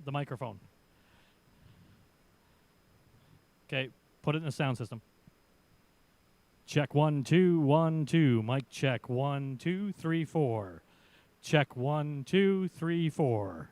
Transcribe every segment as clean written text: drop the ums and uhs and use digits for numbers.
the microphone. Okay, put it in the sound system. Check 1 2 1 2. Mic check 1 2 3 4. Check 1 2 3 4.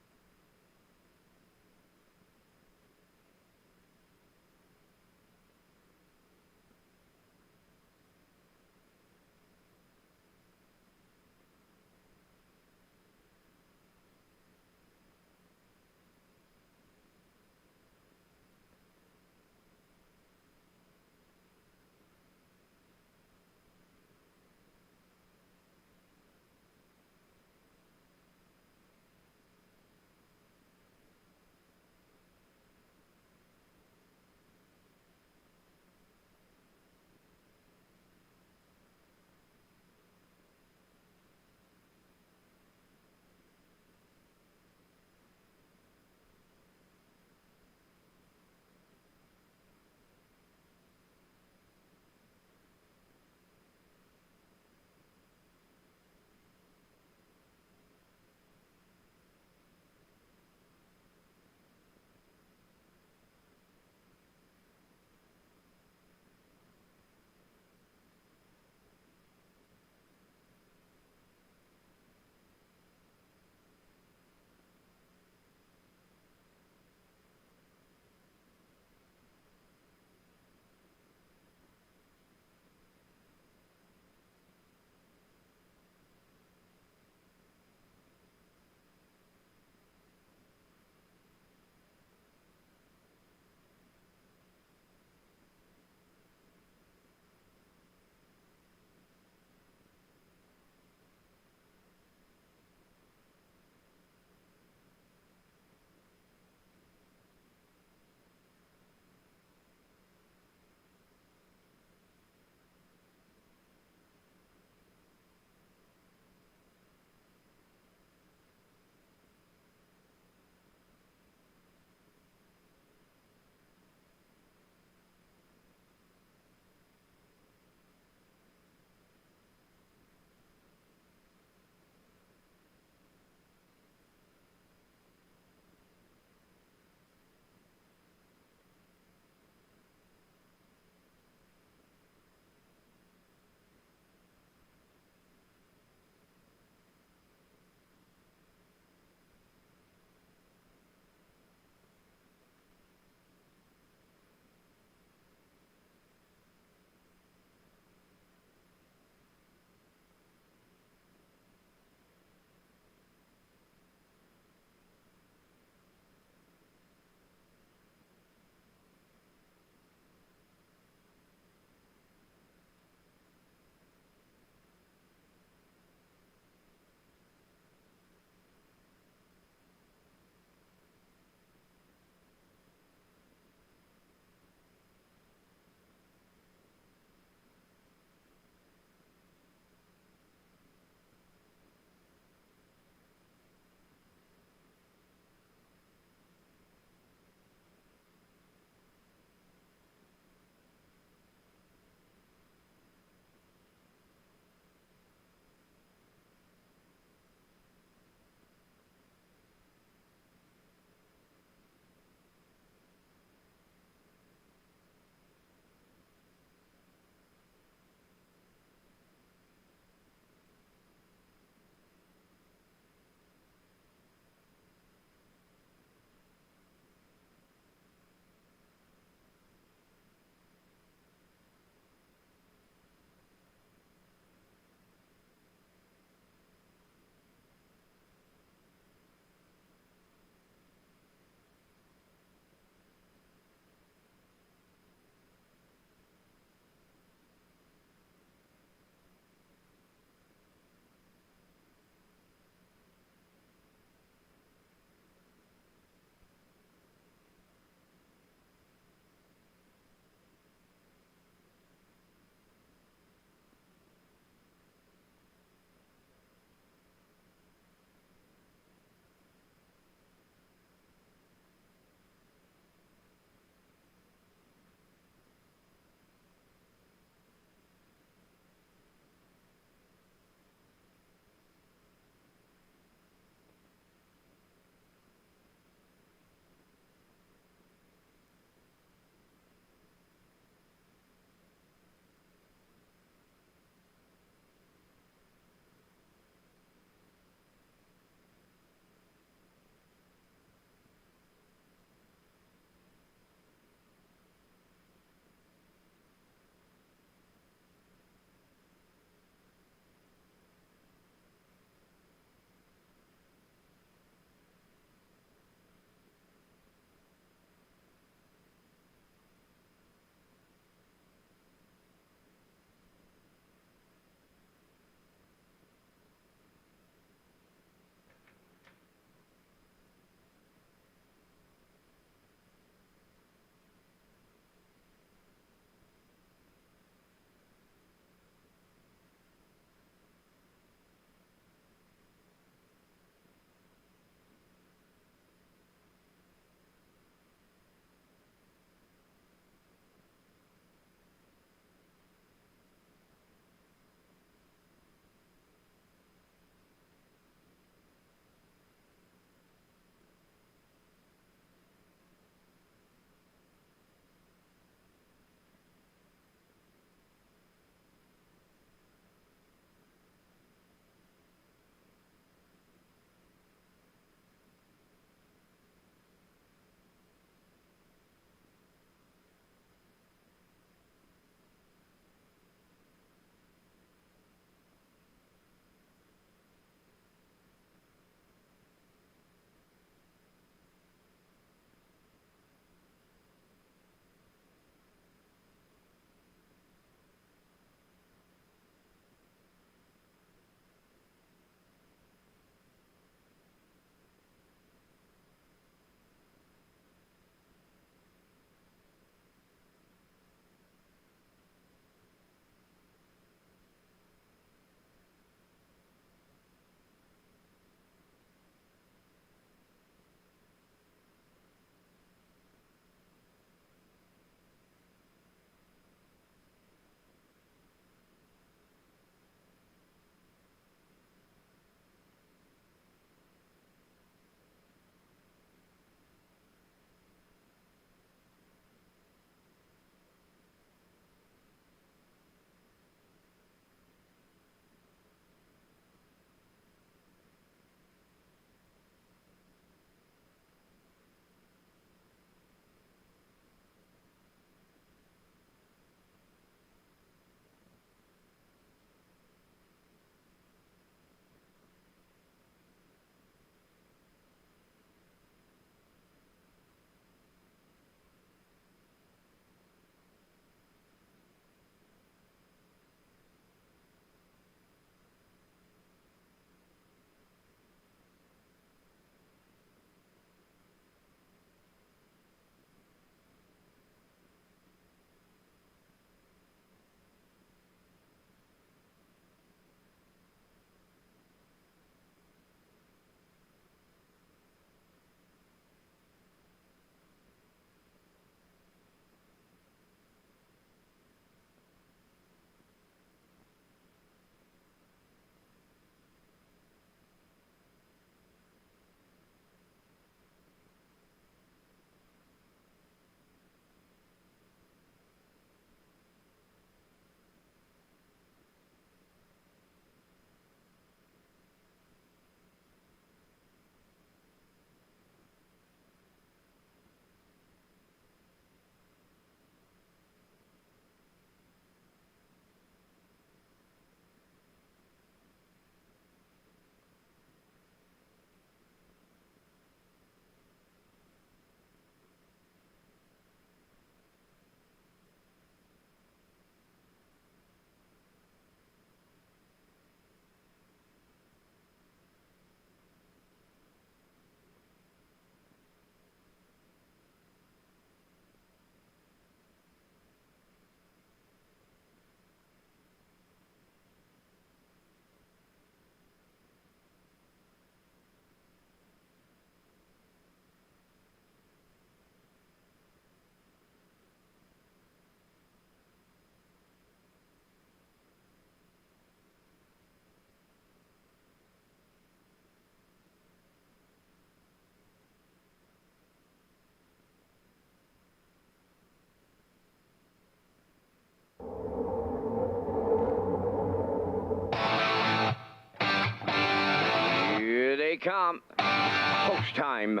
come. Post time.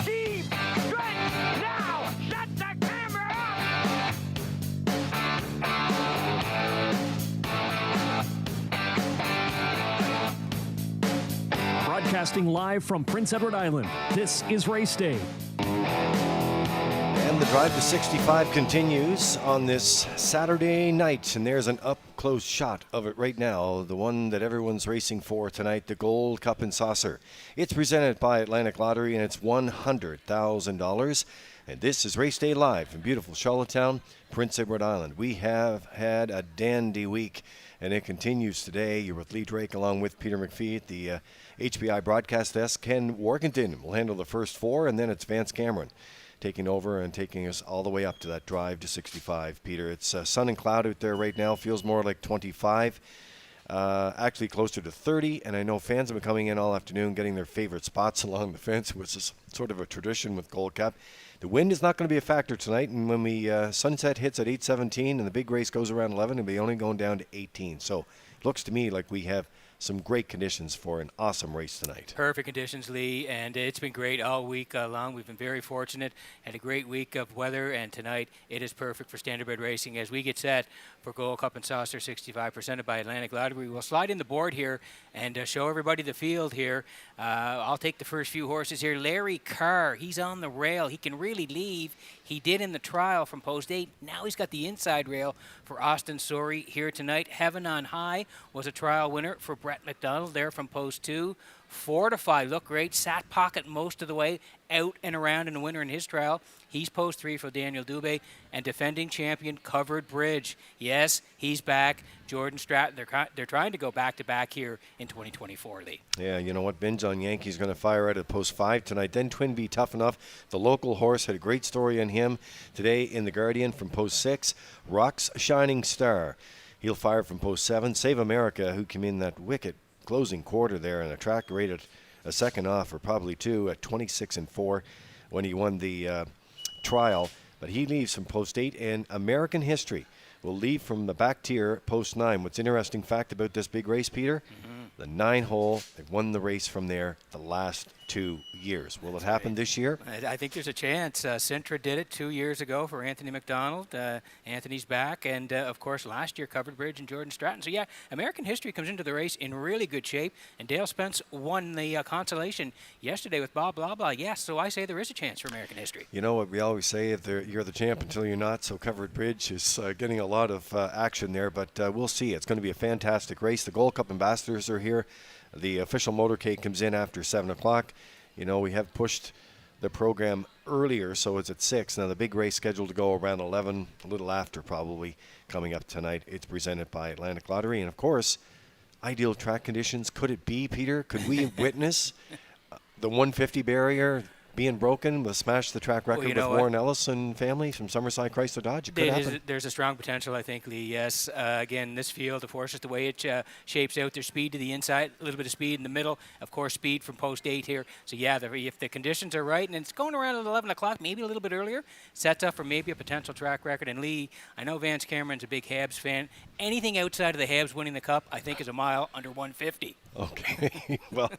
Deep stretch now. Shut the camera up. Broadcasting live from Prince Edward Island, this is Race Day. And the drive to 65 continues on this Saturday night, and there's an up-close shot of it right now, the one that everyone's racing for tonight, the Gold Cup and Saucer. It's presented by Atlantic Lottery, and it's $100,000. And this is Race Day Live in beautiful Charlottetown, Prince Edward Island. We have had a dandy week, and it continues today. You're with Lee Drake along with Peter McPhee at the HBI broadcast desk. Ken Workington will handle the first four, and then it's Vance Cameron taking over and taking us all the way up to that drive to 65. Peter, it's sun and cloud out there right now. Feels more like 25, actually closer to 30. And I know fans have been coming in all afternoon getting their favorite spots along the fence, which is sort of a tradition with Gold Cup. The wind is not going to be a factor tonight, and when we sunset hits at 8:17 and the big race goes around 11, it'll be only going down to 18. So it looks to me like we have some great conditions for an awesome race tonight. Perfect conditions, Lee, and it's been great all week long. We've been very fortunate, had a great week of weather, and tonight it is perfect for standardbred racing as we get set for Gold Cup and Saucer 65 presented by Atlantic Lottery. We'll slide in the board here and show everybody the field here. I'll take the first few horses here. Larry Carr, he's on the rail. He can really leave. He did in the trial from post 8. Now he's got the inside rail for Austin Sorey here tonight. Heaven on High was a trial winner for Brett McDonald there from post 2. Fortify looked great. Sat pocket most of the way out and around in the winner in his trial. He's post 3 for Daniel Dubé. And defending champion Covered Bridge. Yes, he's back. Jordan Stratton, they're trying to go back-to-back here in 2024, Lee. Yeah, you know what? Binge on Yankees going to fire out at post 5 tonight. Then Twin B Tough Enough. The local horse had a great story on him today in the Guardian from post 6. Rock's Shining Star. He'll fire from post 7. Save America, who came in that wicket closing quarter there, and a track rated a second off, or probably 2 at 26-4 when he won the trial. But he leaves from post 8, and American History will leave from the back tier post 9. What's interesting fact about this big race, Peter? The 9-hole, they've won the race from there the last 2 years. Will it happen this year? I think there's a chance. Sintra did it 2 years ago for Anthony McDonald. Anthony's back. And, of course, last year, Covered Bridge and Jordan Stratton. So, yeah, American History comes into the race in really good shape. And Dale Spence won the consolation yesterday with Bob Blah. Yes, so I say there is a chance for American History. You know what we always say, if you're the champ until you're not, so Covered Bridge is getting a lot of action there. But we'll see. It's going to be a fantastic race. The Gold Cup ambassadors are here. The official motorcade comes in after 7 o'clock. You know, we have pushed the program earlier, so it's at 6. Now, the big race scheduled to go around 11, a little after probably, coming up tonight. It's presented by Atlantic Lottery. And, of course, ideal track conditions. Could it be, Peter? Could we witness the 150 barrier being broken with Smash the Track record with Warren Ellis and family from Summerside Chrysler Dodge? It could happen. There's a strong potential, I think, Lee. Yes. Again, this field, of course, just the way it shapes out, there's speed to the inside, a little bit of speed in the middle, of course, speed from post 8 here. So, yeah, if the conditions are right, and it's going around at 11 o'clock, maybe a little bit earlier, sets up for maybe a potential track record. And, Lee, I know Vance Cameron's a big Habs fan. Anything outside of the Habs winning the Cup, I think, is a mile under 150. Okay, well,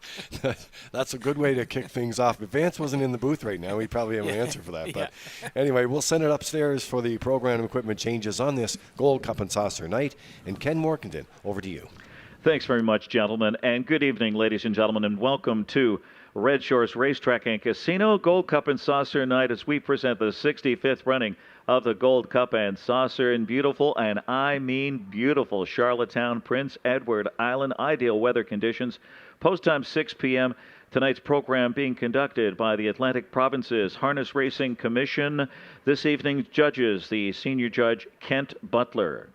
that's a good way to kick things off. If Vance wasn't in the booth right now, he'd probably have an answer for that. But anyway, we'll send it upstairs for the program equipment changes on this Gold Cup and Saucer night. And Ken Morkington, over to you. Thanks very much, gentlemen, and good evening, ladies and gentlemen, and welcome to Redshores Racetrack and Casino Gold Cup and Saucer night as we present the 65th running of the Gold Cup and Saucer in beautiful, and I mean beautiful, Charlottetown, Prince Edward Island. Ideal weather conditions. Post time 6 p.m. Tonight's program being conducted by the Atlantic Provinces Harness Racing Commission. This evening's judges, the senior judge Kent Butler,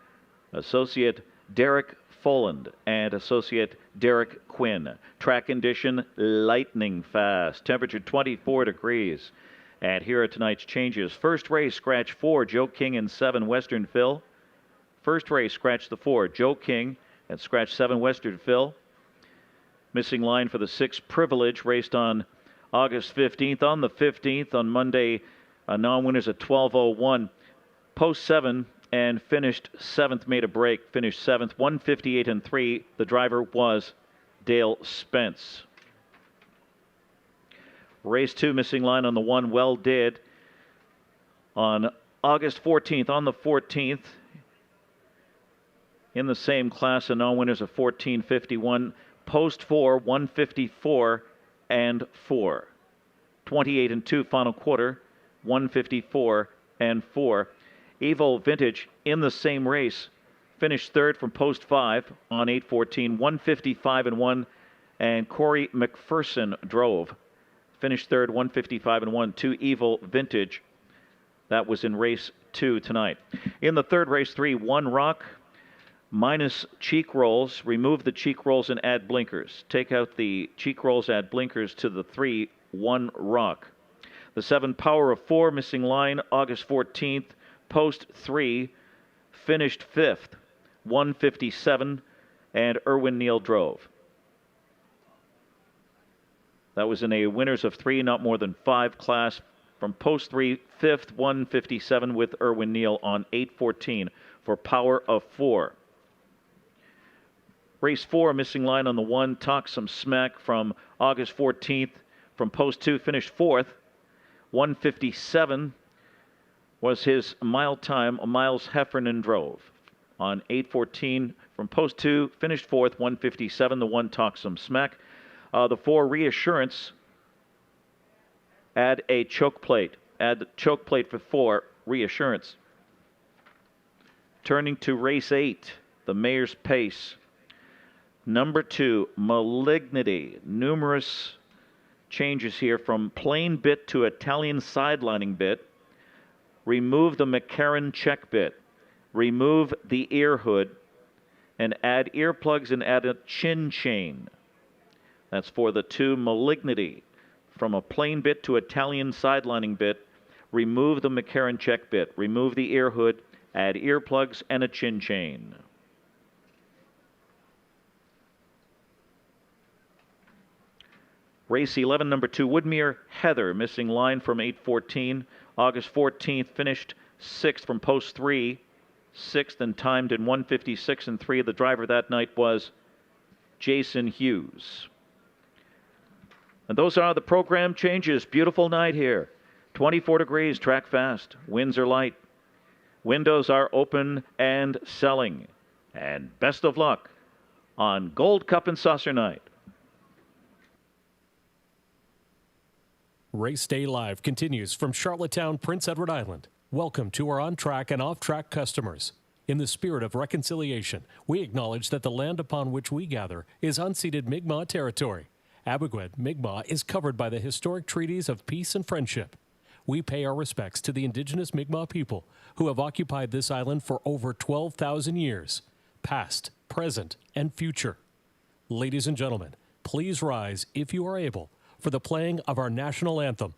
associate Derek Foland, and associate Derek Quinn. Track condition lightning fast. Temperature 24 degrees. And here are tonight's changes. First race, scratch 4, Joe King and 7, Western Phil. First race, scratch the 4, Joe King, and scratch 7, Western Phil. Missing line for the 6, Privilege, raced on August 15th. On the 15th, on Monday, Non-winners at 12:01. Post 7 and finished 7th, made a break, finished 7th, 158-3. The driver was Dale Spence. Race 2, missing line on the 1, well did. On August 14th, on the 14th, in the same class, a non-winners of 14:51. Post 4, 154-4. 28-2 final quarter, 154-4. Evo Vintage in the same race finished third from post 5 on 8:14, 155-1. And Corey McPherson drove. Finished third, 155-1 to Evo Vintage. That was in race 2 tonight. In the third race, 3, 1 rock minus cheek rolls. Remove the cheek rolls and add blinkers. Take out the cheek rolls, add blinkers to the 3, 1 rock. The 7 power of 4, missing line August 14th. Post 3, finished 5th, 157, and Erwin Neal drove. That was in a winners of 3, not more than 5 class. From post 3, 5th, 157 with Erwin Neal on 8:14 for power of 4. Race 4, missing line on the 1, talked some smack from August 14th. From post 2, finished 4th, 157 was his mile time. Miles Heffernan drove on 8:14 from post 2, finished 4th, 157. The 1 talked some smack. The 4 Reassurance, add a choke plate. Add the choke plate for 4 Reassurance. Turning to race 8, the Mayor's Pace. Number 2, Malignity. Numerous changes here from plain bit to Italian sidelining bit. Remove the McCarran check bit. Remove the ear hood and add earplugs and add a chin chain. That's for the 2 Malignity. From a plain bit to Italian sidelining bit, remove the McCarran check bit. Remove the ear hood, add earplugs and a chin chain. Race 11, number 2, Woodmere Heather, missing line from 8:14. August 14th, finished 6th from post 3. 6th and timed in 156-3. The driver that night was Jason Hughes. And those are the program changes. Beautiful night here. 24 degrees, track fast. Winds are light. Windows are open and selling. And best of luck on Gold Cup and Saucer Night. Race Day Live continues from Charlottetown, Prince Edward Island. Welcome to our on-track and off-track customers. In the spirit of reconciliation, we acknowledge that the land upon which we gather is unceded Mi'kmaq territory. Abogwed, Mi'kmaq is covered by the historic treaties of peace and friendship. We pay our respects to the indigenous Mi'kmaq people who have occupied this island for over 12,000 years, past, present, and future. Ladies and gentlemen, please rise, if you are able, for the playing of our national anthem.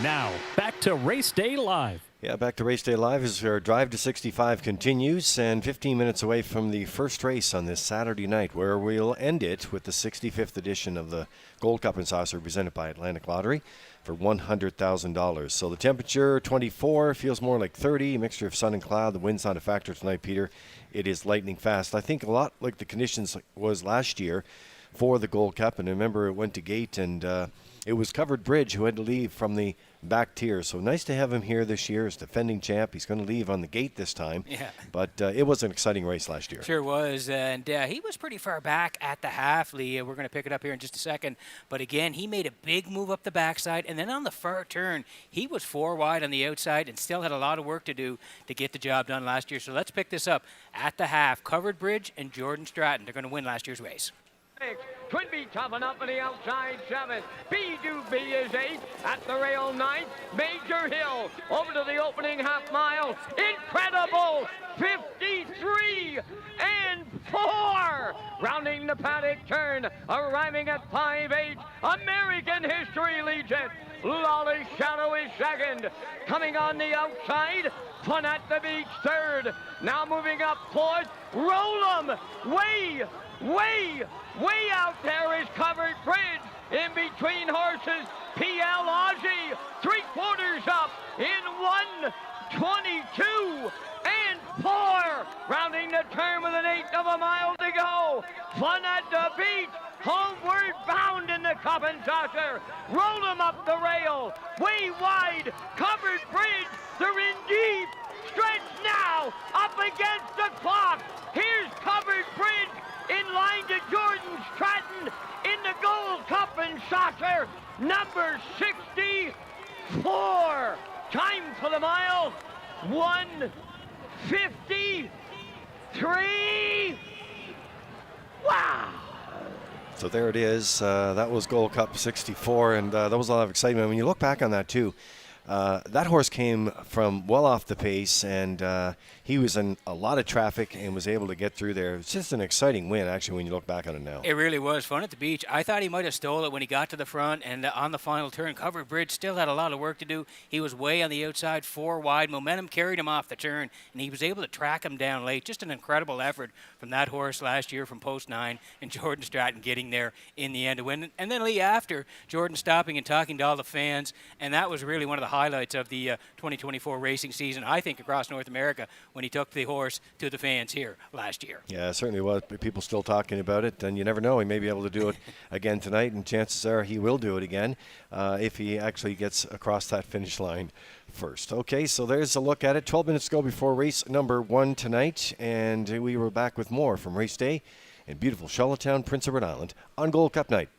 Now, back to Race Day Live. Yeah, back to Race Day Live as our Drive to 65 continues, and 15 minutes away from the first race on this Saturday night, where we'll end it with the 65th edition of the Gold Cup and Saucer presented by Atlantic Lottery for $100,000. So the temperature, 24, feels more like 30, a mixture of sun and cloud. The wind's not a factor tonight, Peter. It is lightning fast. I think a lot like the conditions was last year for the Gold Cup, and remember it went to gate, and it was Covered Bridge who had to leave from the back tier. So nice to have him here this year as defending champ. He's going to leave on the gate this time. Yeah. But it was an exciting race last year. Sure was, and he was pretty far back at the half, Lee. We're going to pick it up here in just a second. But again, he made a big move up the backside, and then on the far turn, he was 4 wide on the outside and still had a lot of work to do to get the job done last year. So let's pick this up at the half. Covered Bridge and Jordan Stratton. They're going to win last year's race. Twinbee toughen up on the outside 7th. B2B is 8th. At the rail 9th. Major Hill over to the opening half mile. Incredible 53 and 4. Rounding the paddock turn. Arriving at 5-8. American History Legion. Lolly Shadow is 2nd. Coming on the outside. Fun at the Beach 3rd. Now moving up 4th. Roll 'em. Way out there is Covered Bridge. In between horses, PL Aussie, 3/4 up in 1:22 and 4. Rounding the turn with 1/8 of a mile to go. Fun at the Beach. Homeward bound in the Cup and Saucer. Roll them up the rail. Way wide. Covered Bridge. They're in deep. Stretch now. Up against the clock. Here's Covered Bridge. In line to Jordan Stratton in the Gold Cup and Saucer, number 64. Time for the mile, 1:53. Wow. So there it is. That was Gold Cup 64, and that was a lot of excitement. When you look back on that, too, that horse came from well off the pace, and he was in a lot of traffic and was able to get through there. It's just an exciting win, actually, when you look back on it now. It really was fun at the beach. I thought he might have stole it when he got to the front, and on the final turn, Covered Bridge still had a lot of work to do. He was way on the outside, 4 wide. Momentum carried him off the turn, and he was able to track him down late. Just an incredible effort from that horse last year from post 9, and Jordan Stratton getting there in the end to win. And then Lee, after, Jordan stopping and talking to all the fans, and that was really one of the highlights of the 2024 racing season, I think, across North America, when he took the horse to the fans here last year. Yeah, it certainly was. People still talking about it, and you never know. He may be able to do it again tonight, and chances are he will do it again if he actually gets across that finish line first. Okay, so there's a look at it. 12 minutes to go before race number 1 tonight, and we were back with more from race day in beautiful Charlottetown, Prince Edward Island on Gold Cup night.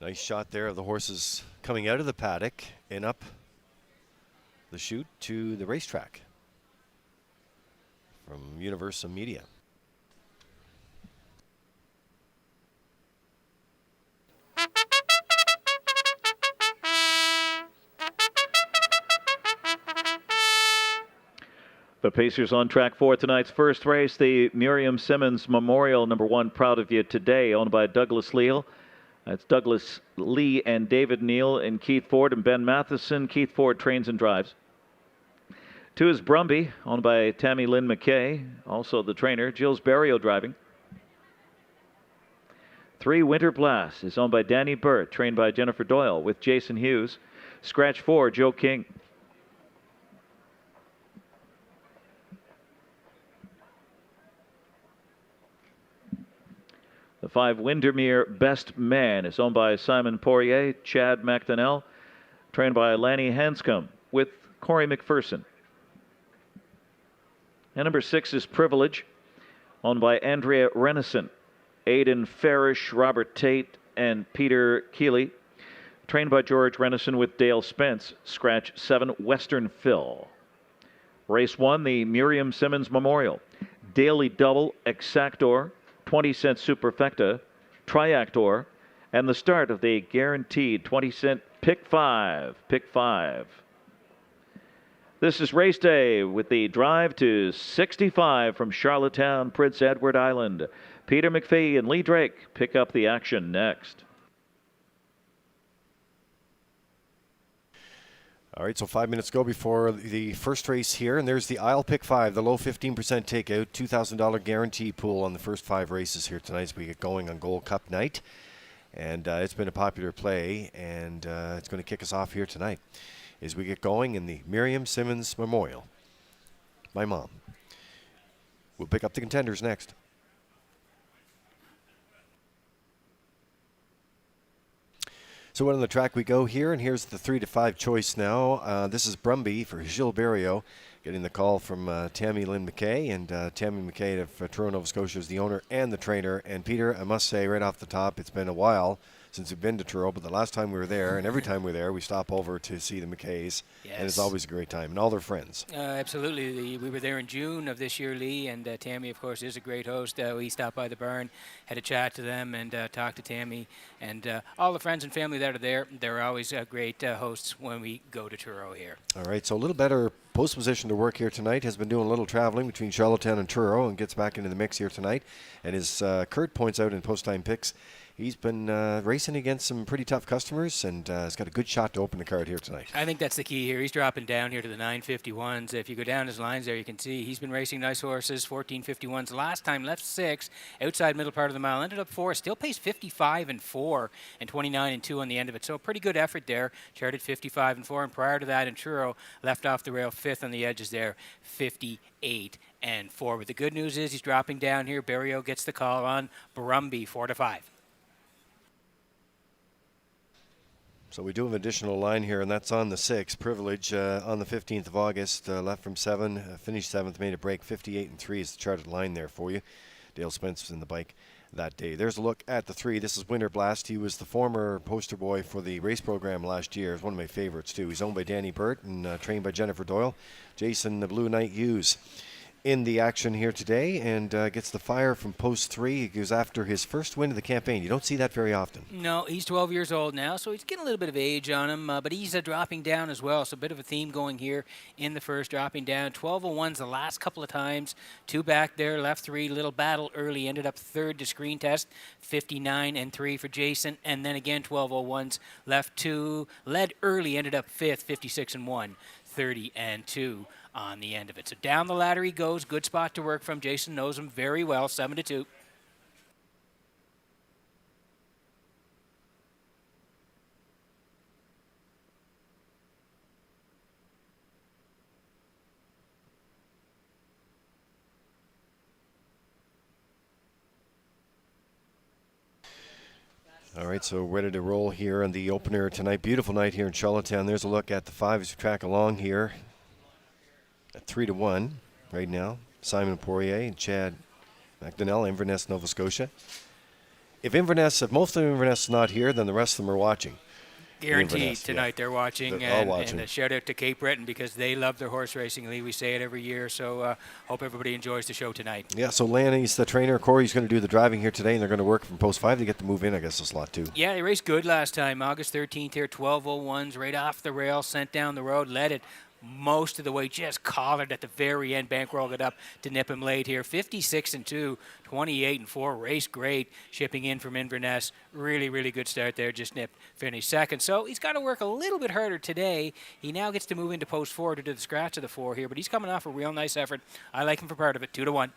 Nice shot there of the horses coming out of the paddock and up the chute to the racetrack from Universal Media. The Pacers on track for tonight's first race, the Miriam Simmons Memorial, number 1, Proud of You Today, owned by Douglas Leal. That's Douglas Lee and David Neal and Keith Ford and Ben Matheson. Keith Ford trains and drives. 2 is Brumby, owned by Tammy Lynn McKay, also the trainer. Jill's Barrio driving. 3, Winter Blast, is owned by Danny Burt, trained by Jennifer Doyle with Jason Hughes. Scratch 4, Joe King. The 5, Windermere Best Man, is owned by Simon Poirier, Chad McDonnell, trained by Lanny Hanscom with Corey McPherson. And number 6 is Privilege, owned by Andrea Renison, Aidan Farish, Robert Tate, and Peter Keeley, trained by George Renison with Dale Spence. Scratch 7, Western Phil. Race 1, the Miriam Simmons Memorial. Daily Double, Exactor, 20-cent Superfecta, Triactor, and the start of the guaranteed 20-cent Pick 5. Pick 5. This is race day with the drive to 65 from Charlottetown, Prince Edward Island. Peter McPhee and Lee Drake pick up the action next. All right, so 5 minutes go before the first race here, and there's the Isle Pick 5, the low 15% takeout, $2,000 guarantee pool on the first 5 races here tonight as we get going on Gold Cup night. And it's been a popular play, and it's going to kick us off here tonight as we get going in the Miriam Simmons Memorial. My mom. We'll pick up the contenders next. So on the track we go here, and here's the 3 to 5 choice now. This is Brumby for Gilles Barrio, getting the call from Tammy Lynn McKay, and Tammy McKay of Truro, Nova Scotia is the owner and the trainer. And Peter, I must say right off the top, it's been a while since we've been to Truro, but the last time we were there, and every time we're there, we stop over to see the McKays, Yes. and it's always a great time, and all their friends. Absolutely. We were there in June of this year, Lee, and Tammy, of course, is a great host. We stopped by the barn, had a chat to them, and talked to Tammy, and all the friends and family that are there. They're always great hosts when we go to Truro here. All right, so a little better post position to work here tonight. Has been doing a little traveling between Charlottetown and Truro, and gets back into the mix here tonight. And as Kurt points out in post-time picks, he's been racing against some pretty tough customers, and has got a good shot to open the card here tonight. I think that's the key here. He's dropping down here to the 951s. If you go down his lines there, you can see he's been racing nice horses, 1451s. Last time left 6, outside middle part of the mile, ended up 4, still paced 55 and 4, and 29 and 2 on the end of it. So a pretty good effort there. Charted 55 and 4, and prior to that in Truro, left off the rail 5th on the edges there, 58 and 4. But the good news is he's dropping down here. Barrio gets the call on Brumby, 4 to 5. So we do have an additional line here, and that's on the 6. Privilege on the 15th of August, left from 7, finished 7th, made a break. 58 and 3 is the charted line there for you. Dale Spence was in the bike that day. There's a look at the 3. This is Winter Blast. He was the former poster boy for the race program last year. He's one of my favorites, too. He's owned by Danny Burt and trained by Jennifer Doyle. Jason the Blue Knight Hughes in the action here today, and gets the fire from post 3. He goes after his first win of the campaign. You don't see that very often. No, he's 12 years old now, so he's getting a little bit of age on him, but he's dropping down as well, so a bit of a theme going here in the first, dropping down. 1201s the last couple of times, 2 back there, left 3, little battle early, ended up 3rd to screen test, 59 and 3 for Jason, and then again 1201s, left 2, led early, ended up 5th, 56 and 1, 30 and 2 on the end of it. So down the ladder he goes. Good spot to work from. Jason knows him very well. 7 to 2. All right, so ready to roll here on the opener tonight. Beautiful night here in Charlottetown. There's a look at the 5 as we track along here. At 3 to 1 right now. Simon Poirier and Chad McDonnell, Inverness, Nova Scotia. if most of Inverness is not here, then the rest of them are watching. Guaranteed Inverness, tonight they're watching. They're all and, watching. And a shout out to Cape Breton because they love their horse racing, Lee. We say it every year, so hope everybody enjoys the show tonight. Yeah, so Lanny's the trainer. Corey's going to do the driving here today, and they're going to work from post 5 to get to move in, I guess, a slot too. Yeah, they raced good last time. August 13th here, 12:01s, right off the rail, sent down the road, led it most of the way, just collared at the very end. Bankrolled it up to nip him late here. 56-2, 28-4, race great. Shipping in from Inverness. Really, really good start there. Just nipped, finished second. So he's got to work a little bit harder today. He now gets to move into post 4 to do the scratch of the 4 here, but he's coming off a real nice effort. I like him for part of it, 2-1.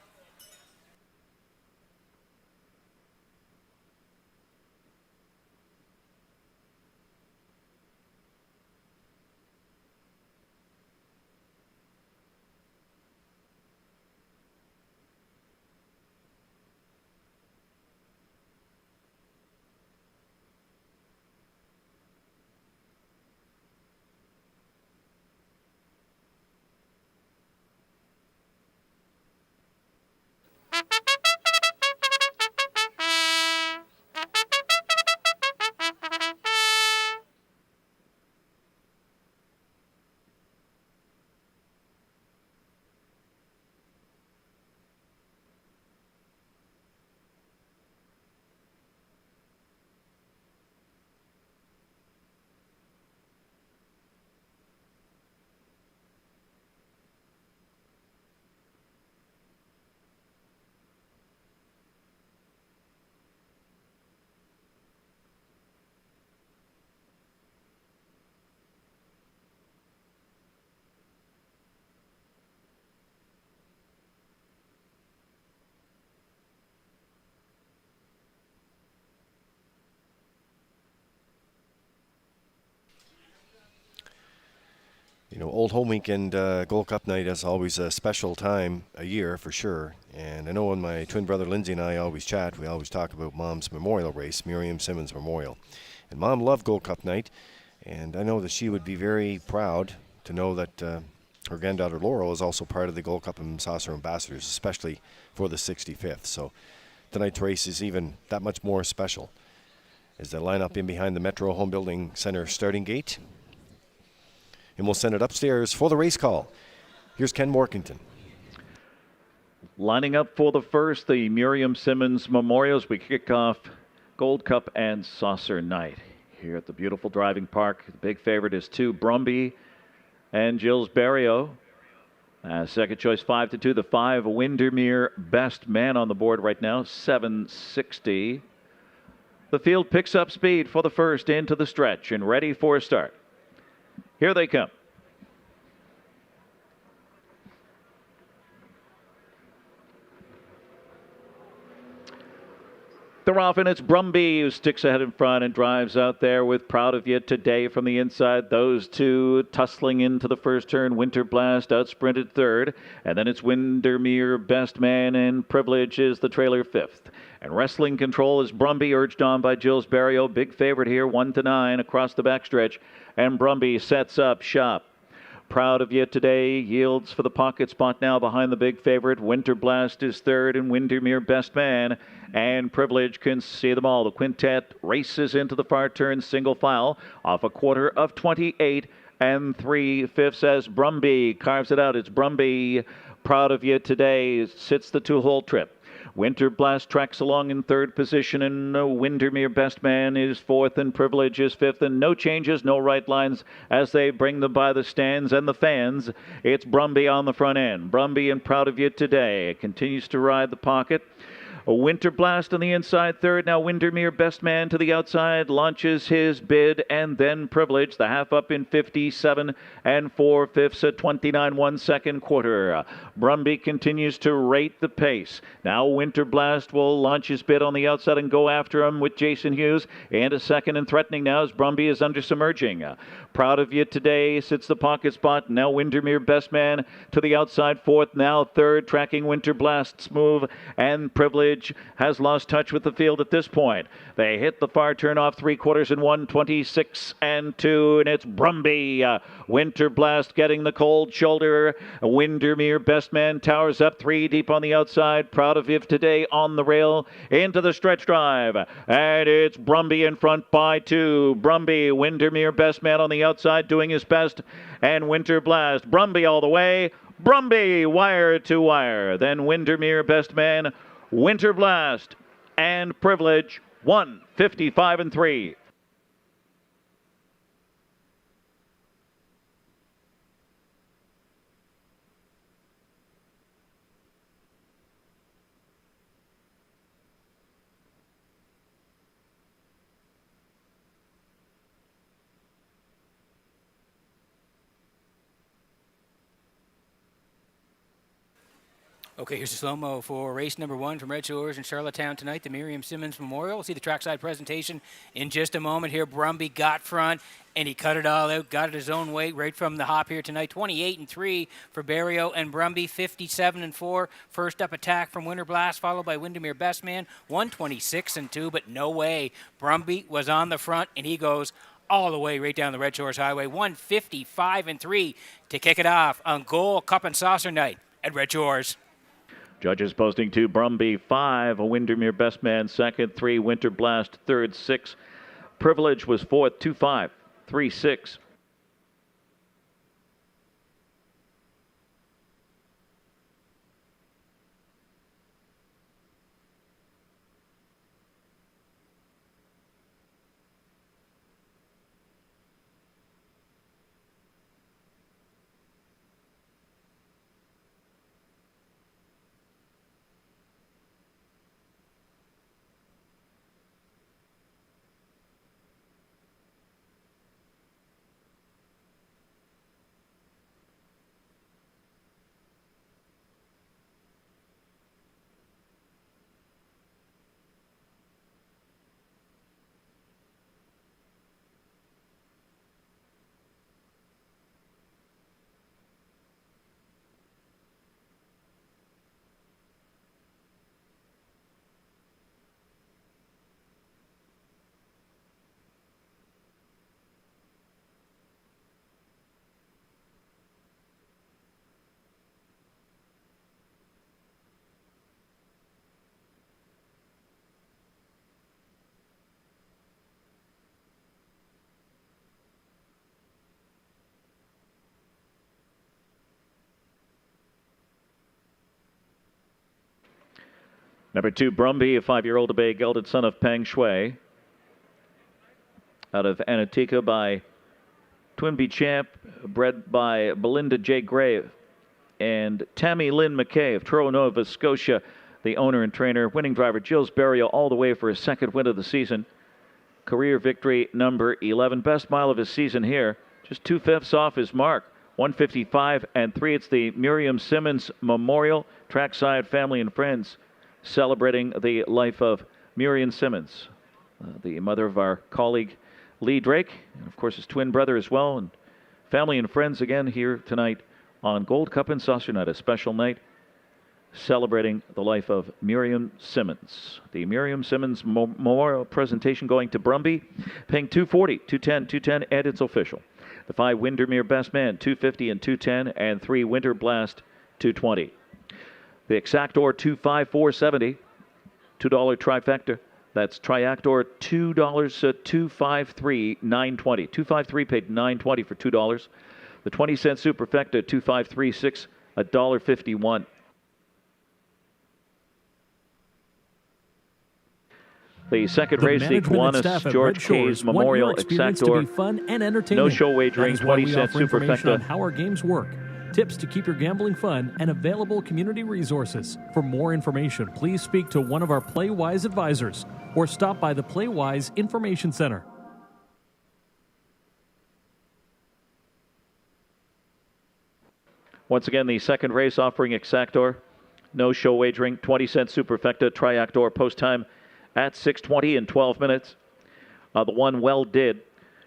You know, Old Home Weekend Gold Cup night is always a special time a year for sure. And I know when my twin brother Lindsay and I always chat, we always talk about Mom's memorial race, Miriam Simmons Memorial. And Mom loved Gold Cup night, and I know that she would be very proud to know that her granddaughter Laurel is also part of the Gold Cup and Saucer Ambassadors, especially for the 65th. So tonight's race is even that much more special as they line up in behind the Metro Home Building Center starting gate. And we'll send it upstairs for the race call. Here's Ken Morkington. Lining up for the first, the Miriam Simmons Memorials. We kick off Gold Cup and Saucer Night here at the beautiful driving park. The big favorite is 2, Brumby and Gilles Barrio. Second choice, 5-2. The 5, Windermere Best Man on the board right now, 760. The field picks up speed for the first into the stretch and ready for a start. Here they come. They're off, and it's Brumby who sticks ahead in front and drives out there with Proud of You Today from the inside. Those two tussling into the first turn. Winter Blast outsprinted third, and then it's Windermere Best Man, and Privilege is the trailer fifth. And Wrestling Control is Brumby, urged on by Gilles Barrio. Big favorite here, 1-9 across the backstretch. And Brumby sets up shop. Proud of You Today yields for the pocket spot now behind the big favorite. Winter Blast is third, and Windermere Best Man and Privilege can see them all. The quintet races into the far turn single file off a quarter of 28 and 3/5 as Brumby carves it out. It's Brumby. Proud of You Today sits the two-hole trip. Winter Blast tracks along in third position, and Windermere Best Man is fourth, and Privilege is fifth, and no changes, no right lines as they bring them by the stands and the fans. It's Brumby on the front end. Brumby and Proud of You Today continues to ride the pocket. A Winter Blast on the inside third. Now Windermere Best Man to the outside launches his bid, and then Privilege, the half up in 57 and 4/5 at 29 1 second quarter. Brumby continues to rate the pace. Now Winter Blast will launch his bid on the outside and go after him with Jason Hughes into second and threatening now as Brumby is under submerging. Proud of You Today sits the pocket spot. Now Windermere Best Man to the outside fourth. Now third, tracking Winter Blast's move, and Privilege Privilege has lost touch with the field at this point. They hit the far turn off 3/4 and 1, 26 and 2, and it's Brumby. Winter Blast getting the cold shoulder. Windermere Best Man towers up 3 deep on the outside. Proud of Viv today on the rail into the stretch drive. And it's Brumby in front by 2. Brumby, Windermere Best Man on the outside doing his best. And Winter Blast. Brumby all the way. Brumby wire to wire. Then Windermere Best Man, Winter Blast, and Privilege 1:55 and 3. Okay, here's a slow-mo for race number 1 from Redshores in Charlottetown tonight, the Miriam Simmons Memorial. We'll see the trackside presentation in just a moment here. Brumby got front, and he cut it all out, got it his own way right from the hop here tonight. 28 and 3 for Barrio and Brumby, 57 and 4. First up attack from Winter Blast, followed by Windermere Best Man, 126 and 2, but no way. Brumby was on the front, and he goes all the way right down the Red Shores Highway, 155 and 3 to kick it off on Gold Cup and Saucer night at Red Shores. Judges posting 2, Brumby 5, a Windermere Best Man 2nd, 3, Winter Blast 3rd, 6. Privilege was 4th, 2-5, 3-6. Number 2, Brumby, a 5-year-old Bay gelded son of Peng Shui. Out of Anatika by Twinbee Champ, bred by Belinda J. Gray and Tammy Lynn McKay of Truro, Nova Scotia, the owner and trainer. Winning driver Gilles Barrio all the way for his 2nd win of the season. Career victory number 11. Best mile of his season here. Just 2/5 off his mark. 155 and 3. It's the Miriam Simmons Memorial. Trackside family and friends celebrating the life of Miriam Simmons, the mother of our colleague Lee Drake, and of course his twin brother as well, and family and friends again here tonight on Gold Cup and Saucer Night, a special night celebrating the life of Miriam Simmons. The Miriam Simmons Memorial presentation going to Brumby, paying $240, $210, $210, and it's official. The 5 Windermere Best Man, $250 and $210, and 3 Winter Blast, $220. The Exactor, $254.70, $2 trifecta. That's Triactor, $2, $253, $920. $253 paid $920 for $2. The 20-cent Superfecta, $253.6, $1.51. The second race, the Kiwanis George K's Memorial Exactor. No show wagering, 20-cent Superfecta. On how our games work, tips to keep your gambling fun, and available community resources. For more information, please speak to one of our PlayWise advisors or stop by the PlayWise Information Center. Once again, the second race offering Exactor. No show wagering, 20-cent Superfecta, Triactor, post time at 6:20 in 12 minutes. The one Well Did,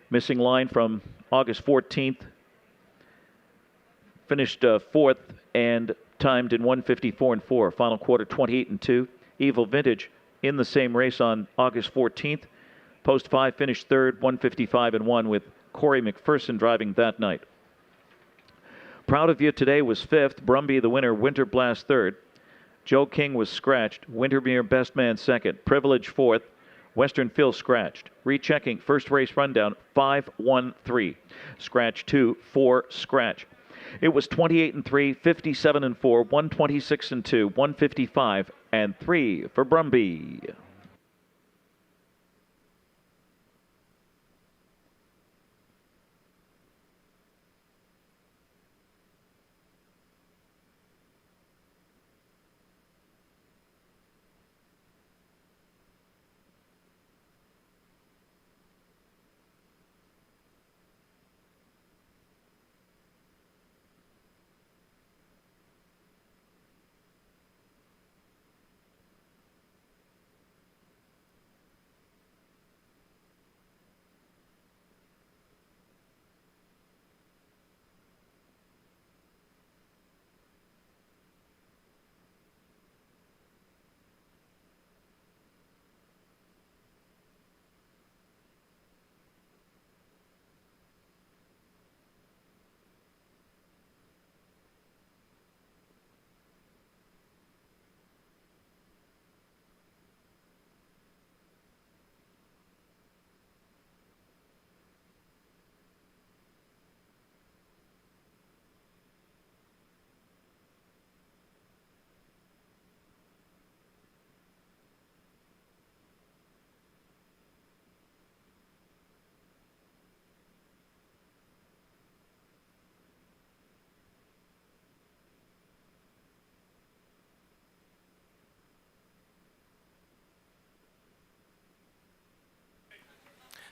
missing line from August 14th. Finished 4th and timed in 1:54 and 4. Final quarter 28 and 2. Evil Vintage in the same race on August 14th. Post 5 finished third, 155-1 with Corey McPherson driving that night. Proud of You Today was fifth. Brumby the winner, Winter Blast third. Joe King was scratched. Wintermere Best Man second. Privilege fourth. Western Phil scratched. Rechecking first race rundown 5-1-3. Scratch 2, 4, scratch. It was 28-3, 57-4, 126-2, 155-3 for Brumby.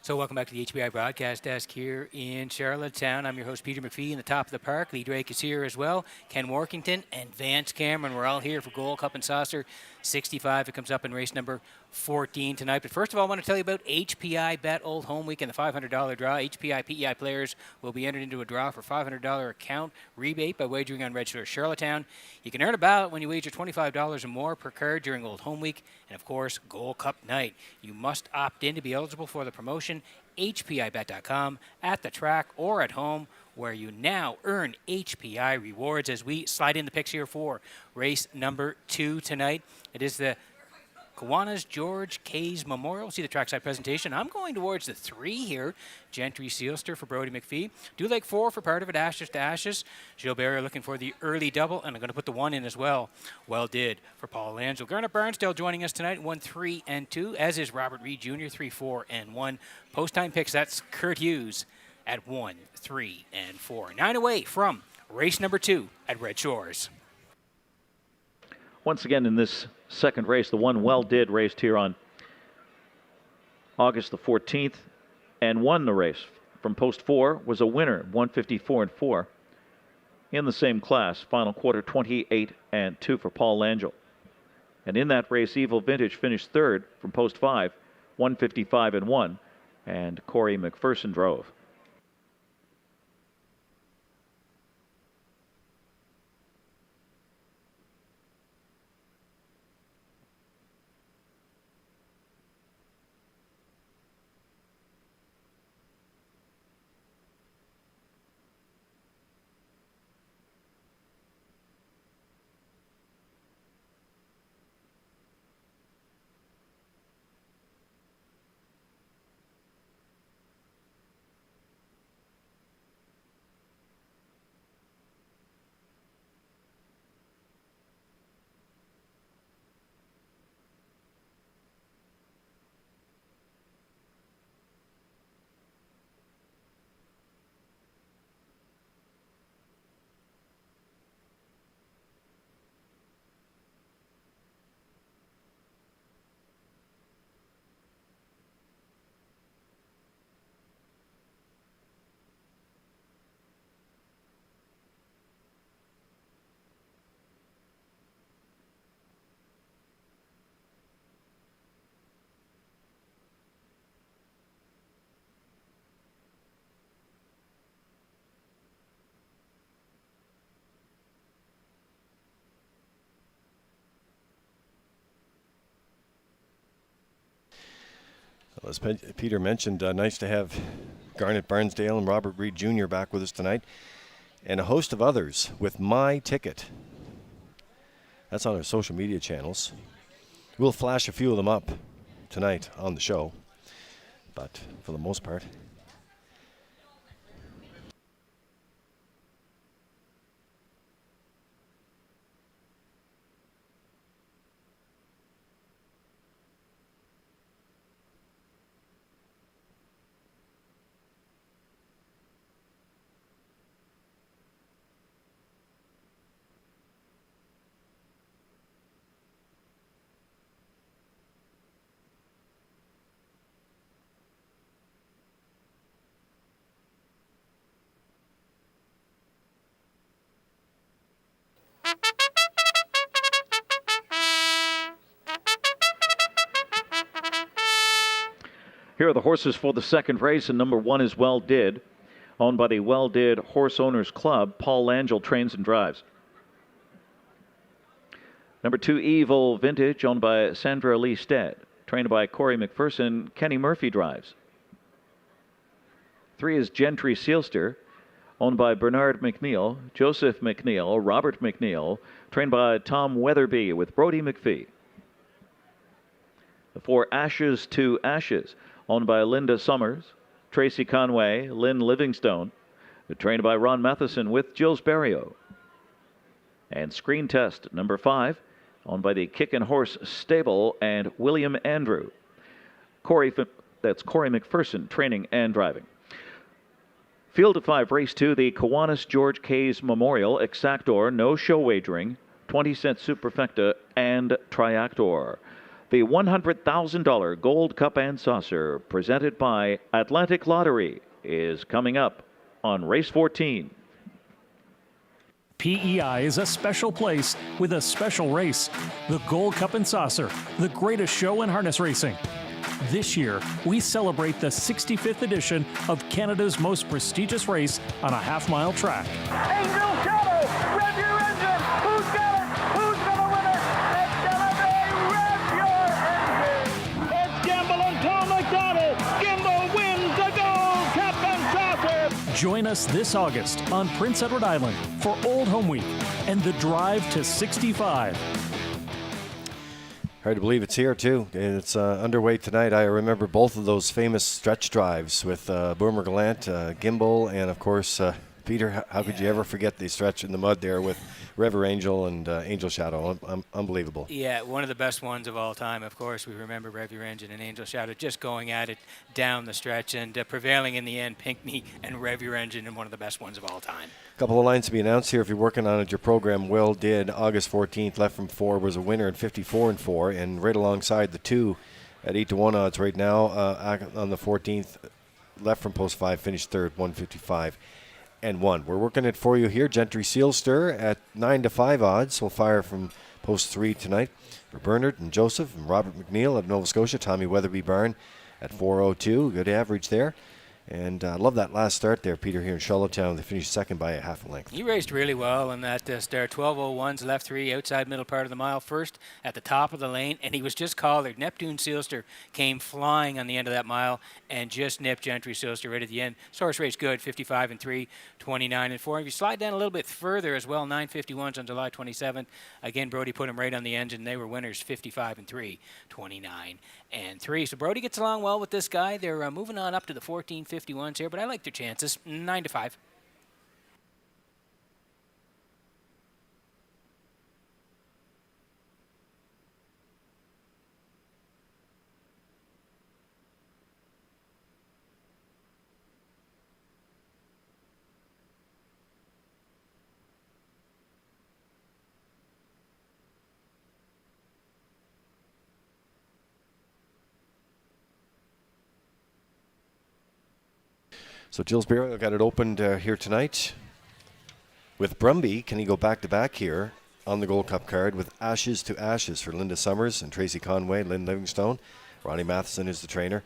So welcome back to the HBI broadcast desk here in Charlottetown. I'm your host, Peter McPhee, in the top of the park. Lee Drake is here as well. Ken Workington and Vance Cameron. We're all here for Gold Cup and Saucer 65. It comes up in race number 14 tonight. But first of all, I want to tell you about HPI Bet Old Home Week and the $500 draw. HPI PEI players will be entered into a draw for $500 account rebate by wagering on Red Shores Charlottetown. You can earn a ballot when you wager $25 or more per card during Old Home Week and, of course, Gold Cup night. You must opt in to be eligible for the promotion. HPIBet.com, at the track or at home, where you now earn HPI rewards. As we slide in the picks here for race number 2 tonight, it is the Kiwanis George Kays Memorial. See the trackside presentation. I'm going towards the 3 here. Gentry Sealster for Brody McPhee. Do like 4 for part of it, Ashes to Ashes. Gilbert looking for the early double, and I'm going to put the 1 in as well. Well did for Paul Angel. Garnet Barnsdale joining us tonight, 1, 3, and 2, as is Robert Reed Jr., 3, 4, and 1. Post-time picks, that's Kurt Hughes at 1, 3, and 4. 9 away from race number 2 at Red Shores. Once again in this second race, the one Well Did raced here on August the 14th and won the race. From post 4 was a winner, 154-4 in the same class. Final quarter 28-2 for Paul Langell. And in that race, Evil Vintage finished third from post 5, 155-1, and Corey McPherson drove. As Peter mentioned, nice to have Garnet Barnsdale and Robert Reed Jr. back with us tonight, and a host of others with My Ticket. That's on our social media channels. We'll flash a few of them up tonight on the show, but for the most part, Here are the horses for the second race, and number 1 is Well Did, owned by the Well Did Horse Owners Club. Paul Langell trains and drives. Number 2, Evil Vintage, owned by Sandra Lee Stead, trained by Corey McPherson. Kenny Murphy drives. 3 is Gentry Sealster, owned by Bernard McNeil, Joseph McNeil, Robert McNeil, trained by Tom Weatherby with Brody McPhee. The 4, Ashes to Ashes, owned by Linda Summers, Tracy Conway, Lynn Livingstone, trained by Ron Matheson with Jills Barrio. And Screen Test, number 5, owned by the Kick and Horse Stable and William Andrew. That's Corey McPherson, training and driving. Field of 5, race 2, the Kiwanis George Kays Memorial, Exactor, no show wagering, 20-cent Superfecta, and Triactor. The $100,000 Gold Cup and Saucer, presented by Atlantic Lottery, is coming up on race 14. PEI is a special place with a special race. The Gold Cup and Saucer, the greatest show in harness racing. This year, we celebrate the 65th edition of Canada's most prestigious race on a half-mile track. Angel Shadow, rev your engine. Who's got it? Who's gonna win it? It's gonna be rev your engine. It's Gamble and Tom McDonald. Gimble wins the Gold Cup and Saucer. Join us this August on Prince Edward Island for Old Home Week and the Drive to 65. hard to believe it's here too. It's underway tonight. I remember both of those famous stretch drives with Boomer Gallant, Gimbal, and of course Peter. How could you ever forget the stretch in the mud there with River Angel and Angel Shadow? Unbelievable. Yeah, one of the best ones of all time. Of course, we remember Rev Your Engine and Angel Shadow just going at it down the stretch and prevailing in the end, Pinckney and Rev Your Engine, and one of the best ones of all time. A couple of lines to be announced here. If you're working on it, your program Well Did. August 14th, left from 4, was a winner at 54 and 4, and right alongside the 2 at 8-1 odds right now on the 14th, left from post 5, finished third, 155 and 1. We're working it for you here. Gentry Sealster at 9-5 odds. We'll fire from post 3 tonight for Bernard and Joseph and Robert McNeil of Nova Scotia. Tommy Weatherby Barn at 402. Good average there. And I love that last start there, Peter, here in Charlottetown. They finished second by a half a length. He raced really well in that start. 12:01's left 3, outside middle part of the mile, first at the top of the lane, and he was just collared. Neptune Sealster came flying on the end of that mile and just nipped Gentry Sealster right at the end. Source race good, 55 and 3, 29 and 4. If you slide down a little bit further as well, 9:51's on July 27th. Again, Brody put him right on the engine. They were winners, 55 and 3, 29 and 3. So Brody gets along well with this guy. They're moving on up to the 14:51s here, but I like their chances. 9-5. So Jills Barrio got it opened here tonight with Brumby. Can he go back-to-back here on the Gold Cup card with Ashes to Ashes for Linda Summers and Tracy Conway, Lynn Livingstone. Ronnie Matheson is the trainer.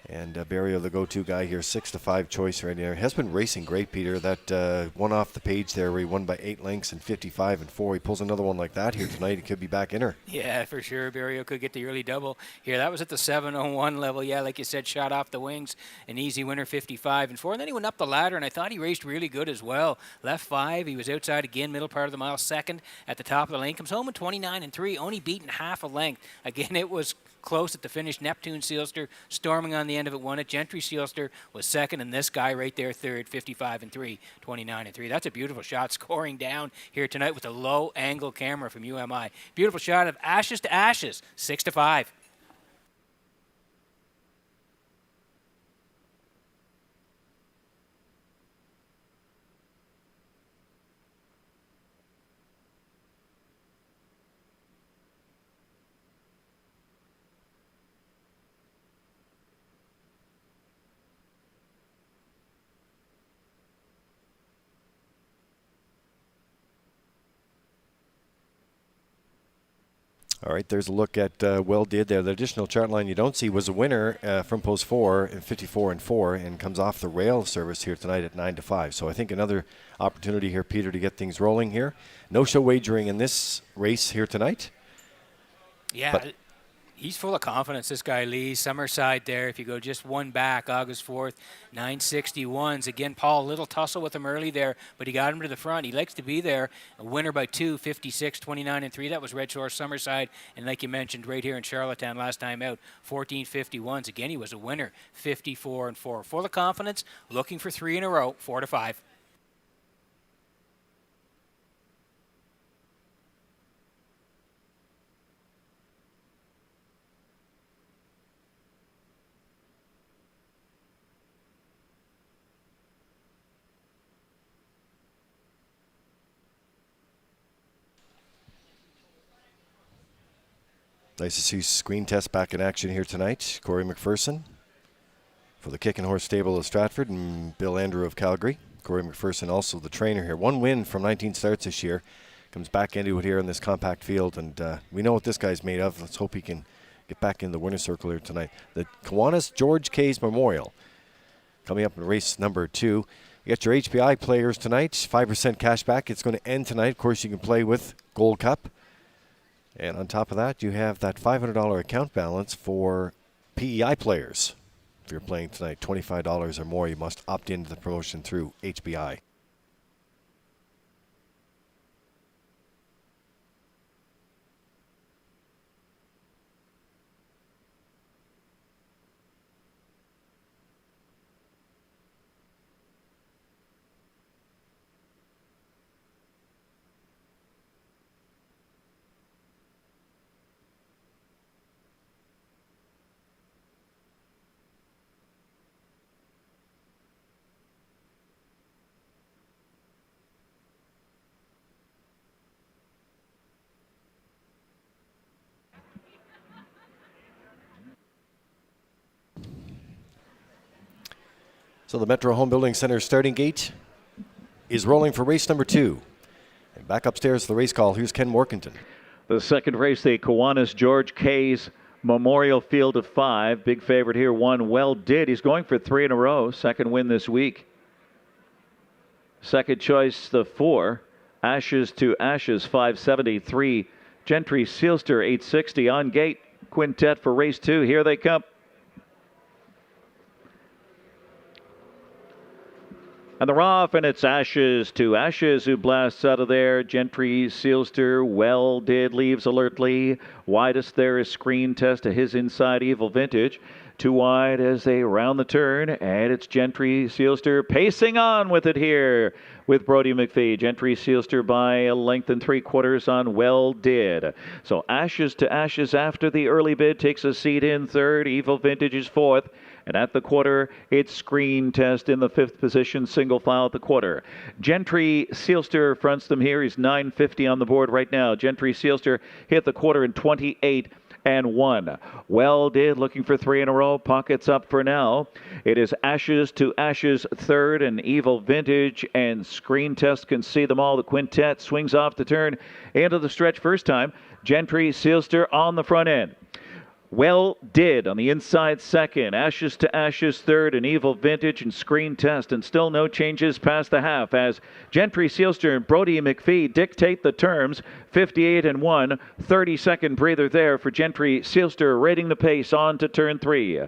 And Barrio, the go-to guy here, 6-5 choice right here. Has been racing great, Peter. That one off the page there where he won by 8 lengths and 55-4. He pulls another one like that here tonight. He could be back in her. Yeah, for sure. Barrio could get the early double here. That was at the 7:01 level. Yeah, like you said, shot off the wings. An easy winner, 55-4. And then he went up the ladder, and I thought he raced really good as well. Left 5. He was outside again, middle part of the mile, second at the top of the lane. Comes home in 29-3, only beaten half a length. Again, it was close at the finish. Neptune Sealster storming on the end of it, won it. Gentry Sealster was second, and this guy right there third, 55-3, 29-3. That's a beautiful shot, scoring down here tonight with a low angle camera from UMI. Beautiful shot of Ashes to Ashes, 6-5. All right, there's a look at Well Did there. The additional chart line you don't see was a winner from post 4 in 54-4 and comes off the rail service here tonight at 9-5. So I think another opportunity here, Peter, to get things rolling here. No show wagering in this race here tonight. Yeah, but he's full of confidence, this guy Lee. Summerside there, if you go just one back, August 4th, 961s. Again, Paul, a little tussle with him early there, but he got him to the front. He likes to be there. A winner by 2, 56, 29-3. That was Redshores Summerside. And like you mentioned, right here in Charlottetown last time out, 1451s. Again, he was a winner, 54-4. Full of confidence, looking for 3 in a row, 4-5. Nice to see Screen Test back in action here tonight. Corey McPherson for the Kick and Horse Stable of Stratford and Bill Andrew of Calgary. Corey McPherson also the trainer here. 1 win from 19 starts this year. Comes back into it here in this compact field, and we know what this guy's made of. Let's hope he can get back in the winner's circle here tonight. The Kiwanis George Kays Memorial coming up in race number 2. You got your HPI players tonight. 5% cash back. It's going to end tonight. Of course, you can play with Gold Cup. And on top of that, you have that $500 account balance for PEI players. If you're playing tonight, $25 or more, you must opt into the promotion through HBI. So the Metro Home Building Center starting gate is rolling for race number 2. And back upstairs to the race call, here's Ken Morkington. The second race, the Kiwanis George Kays Memorial Field of 5. Big favorite here, one Well Did. He's going for 3 in a row. Second win this week. Second choice, the 4. Ashes to Ashes, 573. Gentry Sealster, 860. On gate, quintet for race 2. Here they come. And they're off, and it's Ashes to Ashes who blasts out of there. Gentry Sealster, Well Did, leaves alertly. Widest there is Screen Test to his inside Evil Vintage. Too wide as they round the turn, and it's Gentry Sealster pacing on with it here with Brody McPhee. Gentry Sealster by a length and 3/4 on Well Did. So Ashes to Ashes after the early bid takes a seat in third. Evil Vintage is fourth. And at the quarter, it's Screen Test in the 5th position, single file at the quarter. Gentry Sealster fronts them here. He's 950 on the board right now. Gentry Sealster hit the quarter in 28-1. Well Did, looking for 3 in a row. Pockets up for now. It is Ashes to Ashes third, and Evil Vintage and Screen Test can see them all. The quintet swings off the turn into the stretch first time. Gentry Sealster on the front end. Well Did on the inside second. Ashes to Ashes third, and Evil Vintage and Screen Test, and still no changes past the half as Gentry Sealster and Brody McPhee dictate the terms. 58 and 1, 30-second breather there for Gentry Sealster, rating the pace on to turn 3.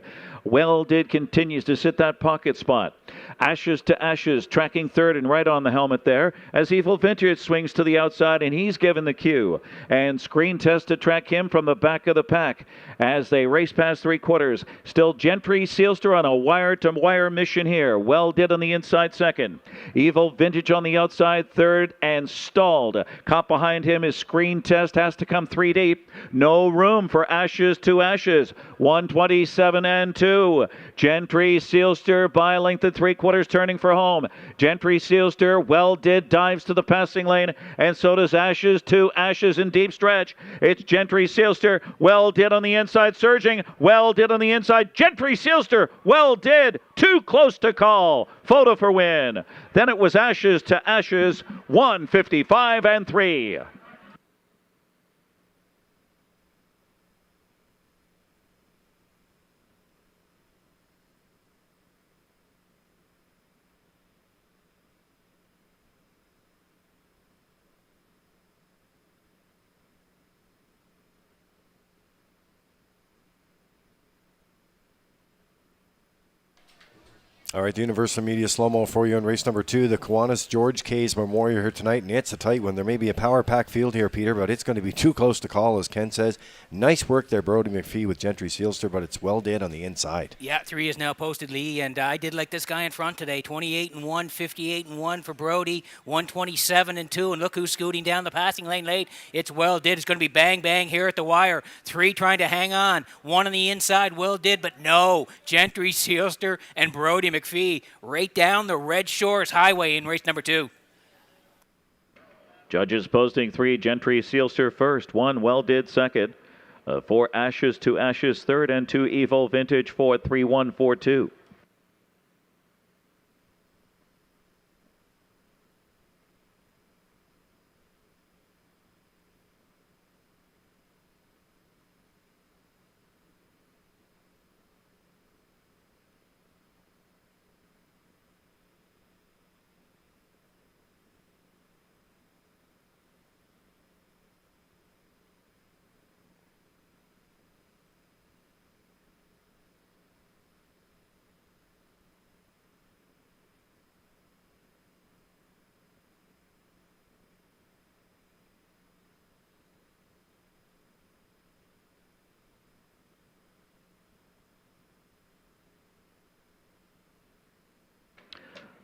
Well Did continues to sit that pocket spot. Ashes to Ashes tracking third and right on the helmet there as Evil Vintage swings to the outside, and he's given the cue. And Screen Test to track him from the back of the pack as they race past 3/4. Still Gentry Sealster on a wire-to-wire mission here. Well Did on the inside second. Evil Vintage on the outside third and stalled. Caught behind him is Screen Test, has to come 3 deep. No room for Ashes to Ashes. 127 and 2. Gentry Sealster by a length of 3/4 turning for home. Gentry Sealster, Well Did dives to the passing lane, and so does Ashes to Ashes in deep stretch. It's Gentry Sealster, Well Did on the inside surging. Well Did on the inside. Gentry Sealster, Well Did, too close to call. Photo for win. Then it was Ashes to Ashes, 155 and 3. All right, the Universal Media slow-mo for you in race number 2, the Kiwanis George K's Memorial here tonight, and it's a tight one. There may be a power-pack field here, Peter, but it's going to be too close to call, as Ken says. Nice work there, Brody McPhee with Gentry Sealster, but it's Well Did on the inside. Yeah, 3 is now posted, Lee, and I did like this guy in front today. 28 and 1, 58 and 1 for Brody, 127 and 2, and look who's scooting down the passing lane late. It's Well Did. It's going to be bang here at the wire. 3 trying to hang on. 1 on the inside, Well Did, but no. Gentry Sealster and Brody McPhee right down the Red Shores Highway in race number 2. Judges posting 3, Gentry Sealster first, 1 Well Did second, 4 Ashes to Ashes third, and 2 Evil Vintage fourth, 3-1-4-2.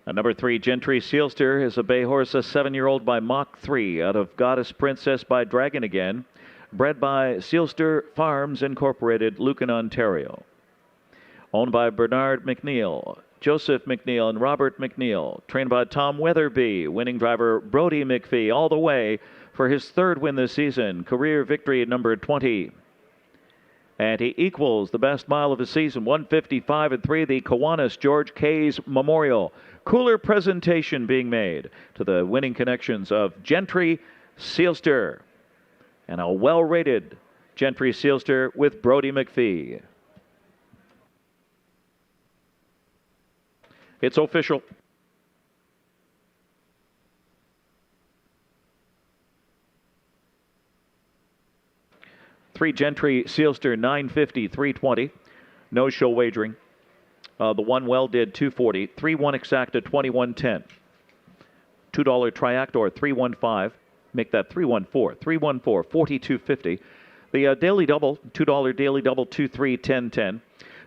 Number 3, Gentry Sealster is a bay horse, a 7-year-old by Mach 3 out of Goddess Princess by Dragon Again, bred by Sealster Farms Incorporated, Lucan, Ontario. Owned by Bernard McNeil, Joseph McNeil, and Robert McNeil. Trained by Tom Weatherby, winning driver Brody McPhee all the way for his 3rd win this season, career victory number 20. And he equals the best mile of the season, 155 and 3, the Kiwanis George K's Memorial. Cooler presentation being made to the winning connections of Gentry Sealster. And a well-rated Gentry Sealster with Brody McPhee. It's official. Three Gentry Sealster, 950, 320. No show wagering. The 1 Well Did, 240. 3-1 Exacta, 2110. $2 Triactor, 315. Make that 314. 314, 4250. The Daily Double, $2 Daily Double, 231010.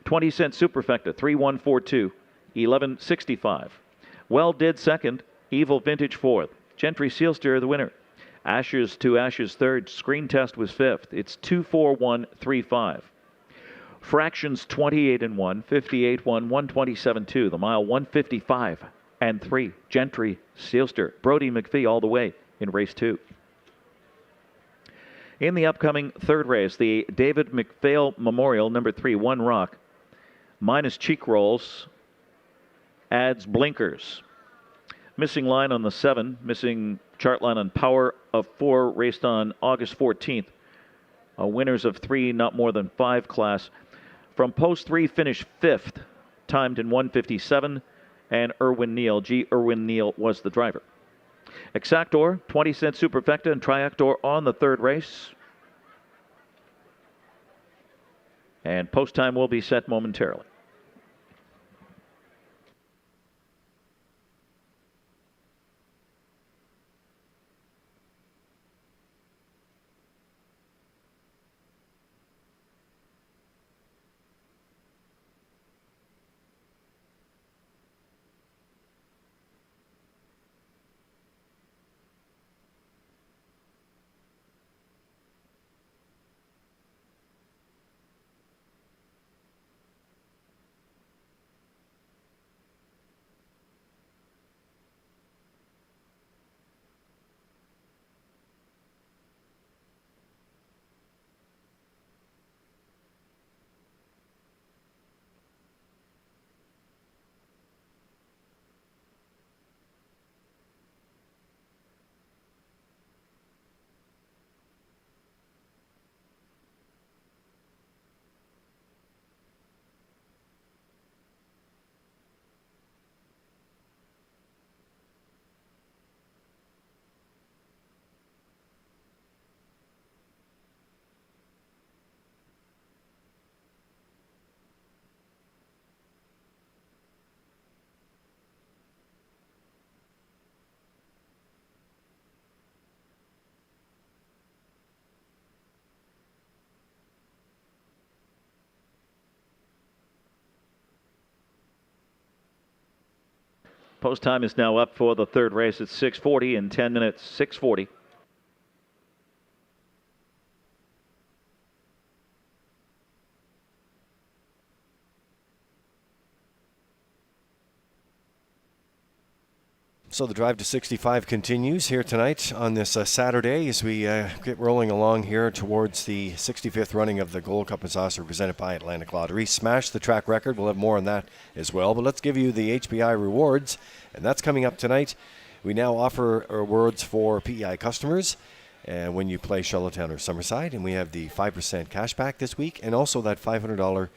20-cent Superfecta, 3142. 1165. Well Did second. Evil Vintage fourth. Gentry Sealster the winner. Ashes to Ashes third. Screen Test was fifth. It's 24135. Fractions 28 and 1, 58 1, 127 2. The mile 155 and 3. Gentry Sealster. Brody McPhee all the way in race 2. In the upcoming third race, the David McPhail Memorial, number 3, One Rock, minus cheek rolls, adds blinkers. Missing line on the 7, missing chart line on Power of 4, raced on August 14th. Winners of 3, not more than 5 class. From post 3, finished 5th, timed in 1:57, and Erwin Neal. Erwin Neal was the driver. Exactor, 20-cent Superfecta, and Triactor on the third race. And post time will be set momentarily. Post time is now up for the third race at 6:40 in 10 minutes. 6:40. So the drive to 65 continues here tonight on this Saturday as we get rolling along here towards the 65th running of the Gold Cup and Saucer presented by Atlantic Lottery. Smash the track record. We'll have more on that as well. But let's give you the HBI rewards, and that's coming up tonight. We now offer rewards for PEI customers and when you play Charlottetown or Summerside, and we have the 5% cashback this week and also that $500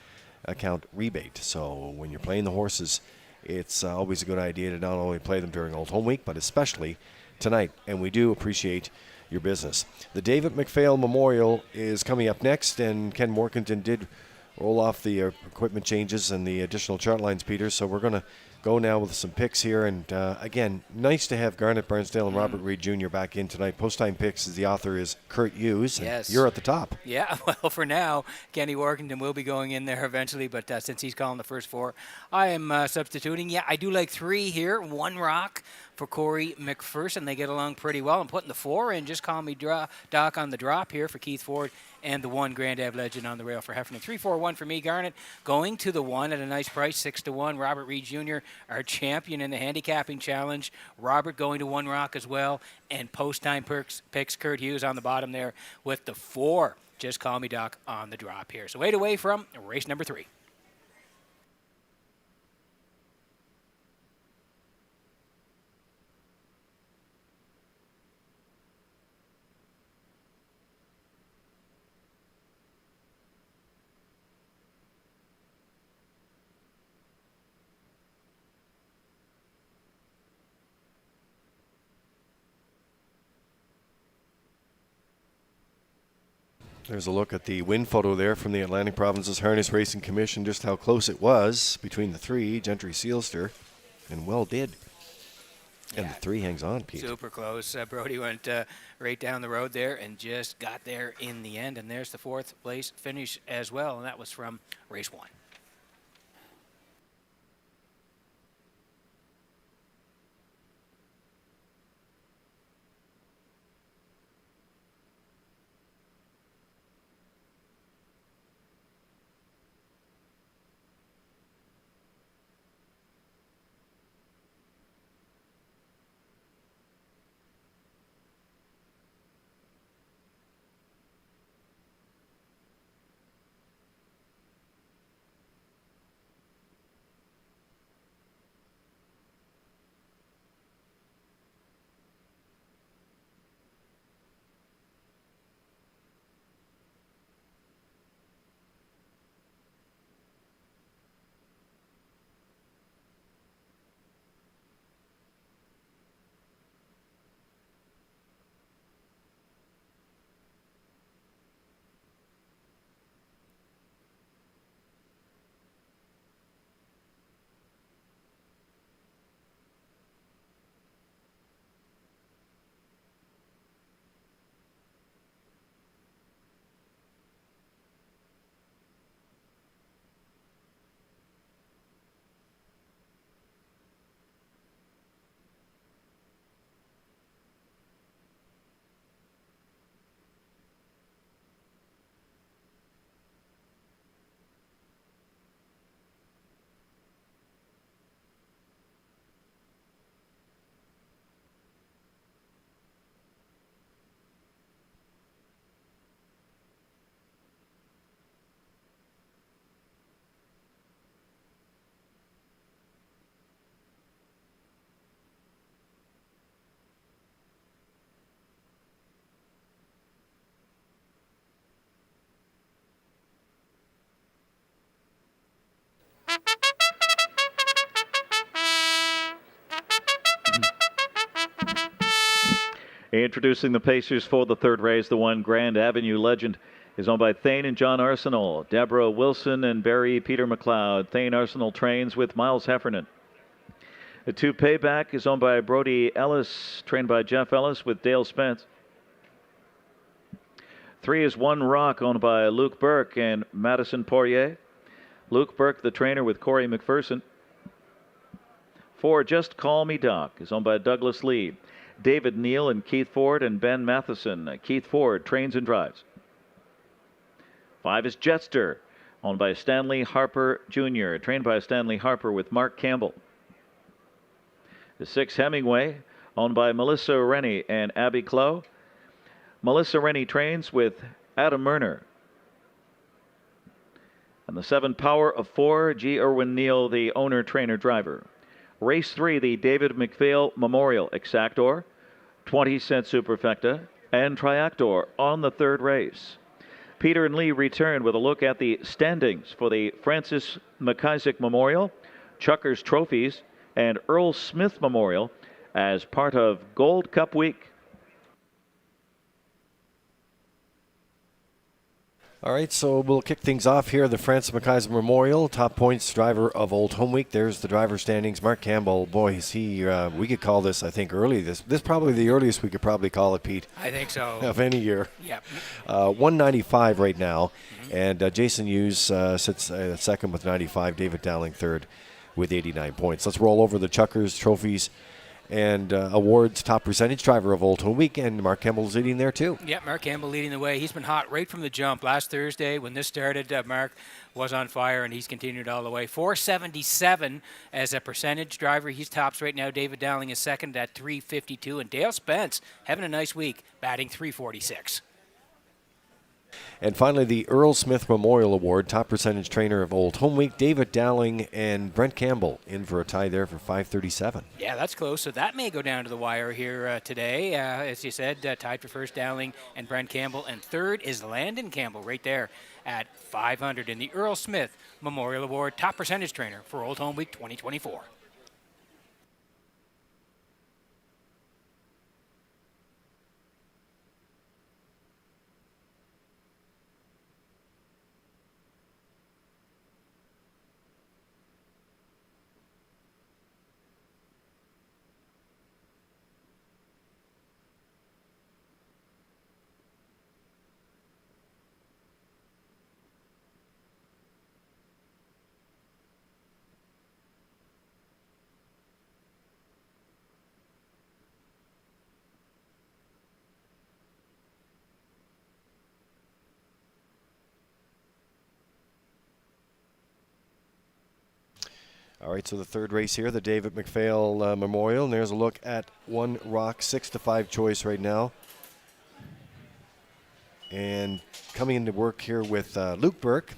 account rebate. So when you're playing the horses, it's always a good idea to not only play them during Old Home Week, but especially tonight. And we do appreciate your business. The David McPhail Memorial is coming up next, and Ken Morkington did roll off the equipment changes and the additional chart lines, Peter. So we're going to go now with some picks here. And again, nice to have Garnet Burnsdale and Robert Reed Jr. back in tonight. Post-time picks, the author is Kurt Hughes. Yes. You're at the top. Yeah, well, for now, Kenny Workington will be going in there eventually, but since he's calling the first 4, I am substituting. Yeah, I do like 3 here. 1 Rock for Corey McPherson. They get along pretty well. I'm putting the 4 in. Just call me Doc on the drop here for Keith Ford. And the 1 Grand Ave Legend on the rail for Heffernan. 3-4-1 for me, Garnet. Going to the 1 at a nice price, 6-1. Robert Reed Jr., our champion in the handicapping challenge. Robert going to 1 Rock as well. And post-time picks Kurt Hughes on the bottom there with the 4. Just call me Doc on the drop here. So 8 away from race number 3. There's a look at the win photo there from the Atlantic Provinces Harness Racing Commission, just how close it was between the 3, Gentry Sealster, and well did. And the 3 hangs on, Pete. Super close. Brody went right down the road there and just got there in the end. And there's the 4th place finish as well, and that was from race 1. Introducing the Pacers for the third race, the one Grand Avenue Legend is owned by Thane and John Arsenal, Deborah Wilson and Barry Peter McLeod. Thane Arsenal trains with Miles Heffernan. The 2 Payback is owned by Brody Ellis, trained by Jeff Ellis with Dale Spence. 3 is One Rock, owned by Luke Burke and Madison Poirier. Luke Burke, the trainer, with Corey McPherson. 4, Just Call Me Doc, is owned by Douglas Lee, David Neal and Keith Ford and Ben Matheson. Keith Ford trains and drives. 5 is Jetster, owned by Stanley Harper Jr., trained by Stanley Harper with Mark Campbell. The 6 Hemingway, owned by Melissa Rennie and Abby Clough. Melissa Rennie trains with Adam Murner. And the 7 Power of 4, G. Irwin Neal, the owner, trainer, driver. Race 3, the David McPhail Memorial Exactor, 20-cent Superfecta, and Triactor on the third race. Peter and Lee return with a look at the standings for the Francis McIsaac Memorial, Chuckers Trophies, and Earl Smith Memorial as part of Gold Cup Week. All right, so we'll kick things off here. The Francis McIsaac Memorial, top points driver of Old Home Week. There's the driver standings. Mark Campbell, boy, is he, we could call this, I think, early. This probably the earliest we could probably call it, Pete. I think so. Of any year. Yep. 195 right now. And Jason Hughes sits second with 95. David Dowling third with 89 points. Let's roll over the Chuckers Trophies and awards. Top percentage driver of Old Home Week, and Mark Campbell's leading there too. Yeah, Mark Campbell leading the way. He's been hot right from the jump. Last Thursday when this started, Mark was on fire, and he's continued all the way. 477 as a percentage driver. He's tops right now. David Dowling is second at 352, and Dale Spence having a nice week, batting 346. And finally, the Earl Smith Memorial Award, top percentage trainer of Old Home Week, David Dowling and Brent Campbell in for a tie there for 537. Yeah, that's close. So that may go down to the wire here today. As you said, tied for first, Dowling and Brent Campbell. And third is Landon Campbell right there at 500 in the Earl Smith Memorial Award, top percentage trainer for Old Home Week 2024. All right, so the third race here, the David McPhail Memorial, and there's a look at One Rock, 6-5 choice right now. And coming into work here with Luke Burke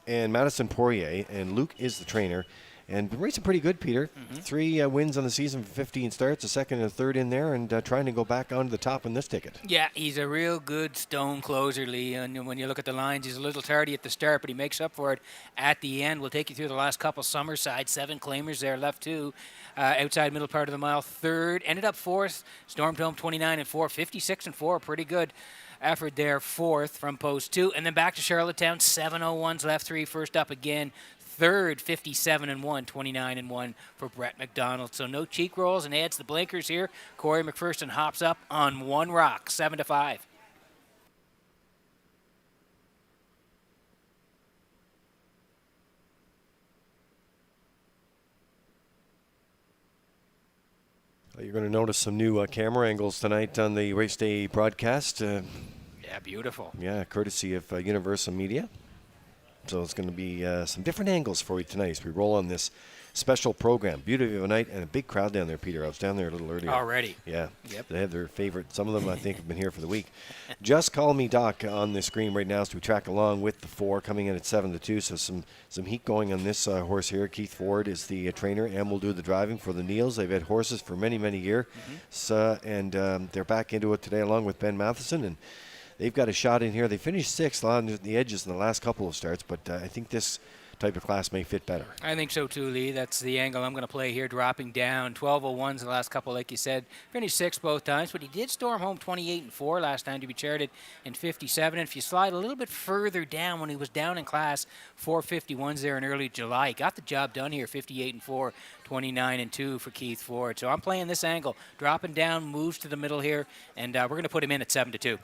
and Madison Poirier, and Luke is the trainer. And been racing pretty good, Peter. 3 wins on the season for 15 starts, a second and a third in there, and trying to go back onto the top on this ticket. Yeah, he's a real good stone closer, Lee. And when you look at the lines, he's a little tardy at the start, but he makes up for it at the end. We'll take you through the last couple. Summerside, 7 claimers there, left 2. Outside middle part of the mile, third. Ended up fourth. Stormed home 29 and 4, 56 and 4. Pretty good effort there, fourth from post 2. And then back to Charlottetown, 7:01s left 3. First up again. Third, 57 and 1, 29 and 1 for Brett McDonald. So no cheek rolls, and adds the blinkers here. Corey McPherson hops up on One Rock, 7-5. You're going to notice some new camera angles tonight on the race day broadcast. Yeah, beautiful. Yeah, courtesy of Universal Media. So it's going to be some different angles for you tonight as we roll on this special program. Beauty of a night and a big crowd down there, Peter. I was down there a little earlier. Already. Yeah. Yep. They have their favorite. Some of them, I think, have been here for the week. Just Call Me Doc on the screen right now as we track along with the 4 coming in at 7-2. So some heat going on this horse here. Keith Ford is the trainer and will do the driving for the Neals. They've had horses for many, many years. And they're back into it today along with Ben Matheson. And they've got a shot in here. They finished 6th on the edges in the last couple of starts, but I think this type of class may fit better. I think so too, Lee. That's the angle I'm going to play here, dropping down. 12:01s the last couple, like you said. Finished 6th both times, but he did storm home 28-4 last time to be charted in 57. And if you slide a little bit further down, when he was down in class, 451s there in early July, he got the job done here, 58-4, 29-2 for Keith Ford. So I'm playing this angle, dropping down, moves to the middle here, and we're going to put him in at 7-2.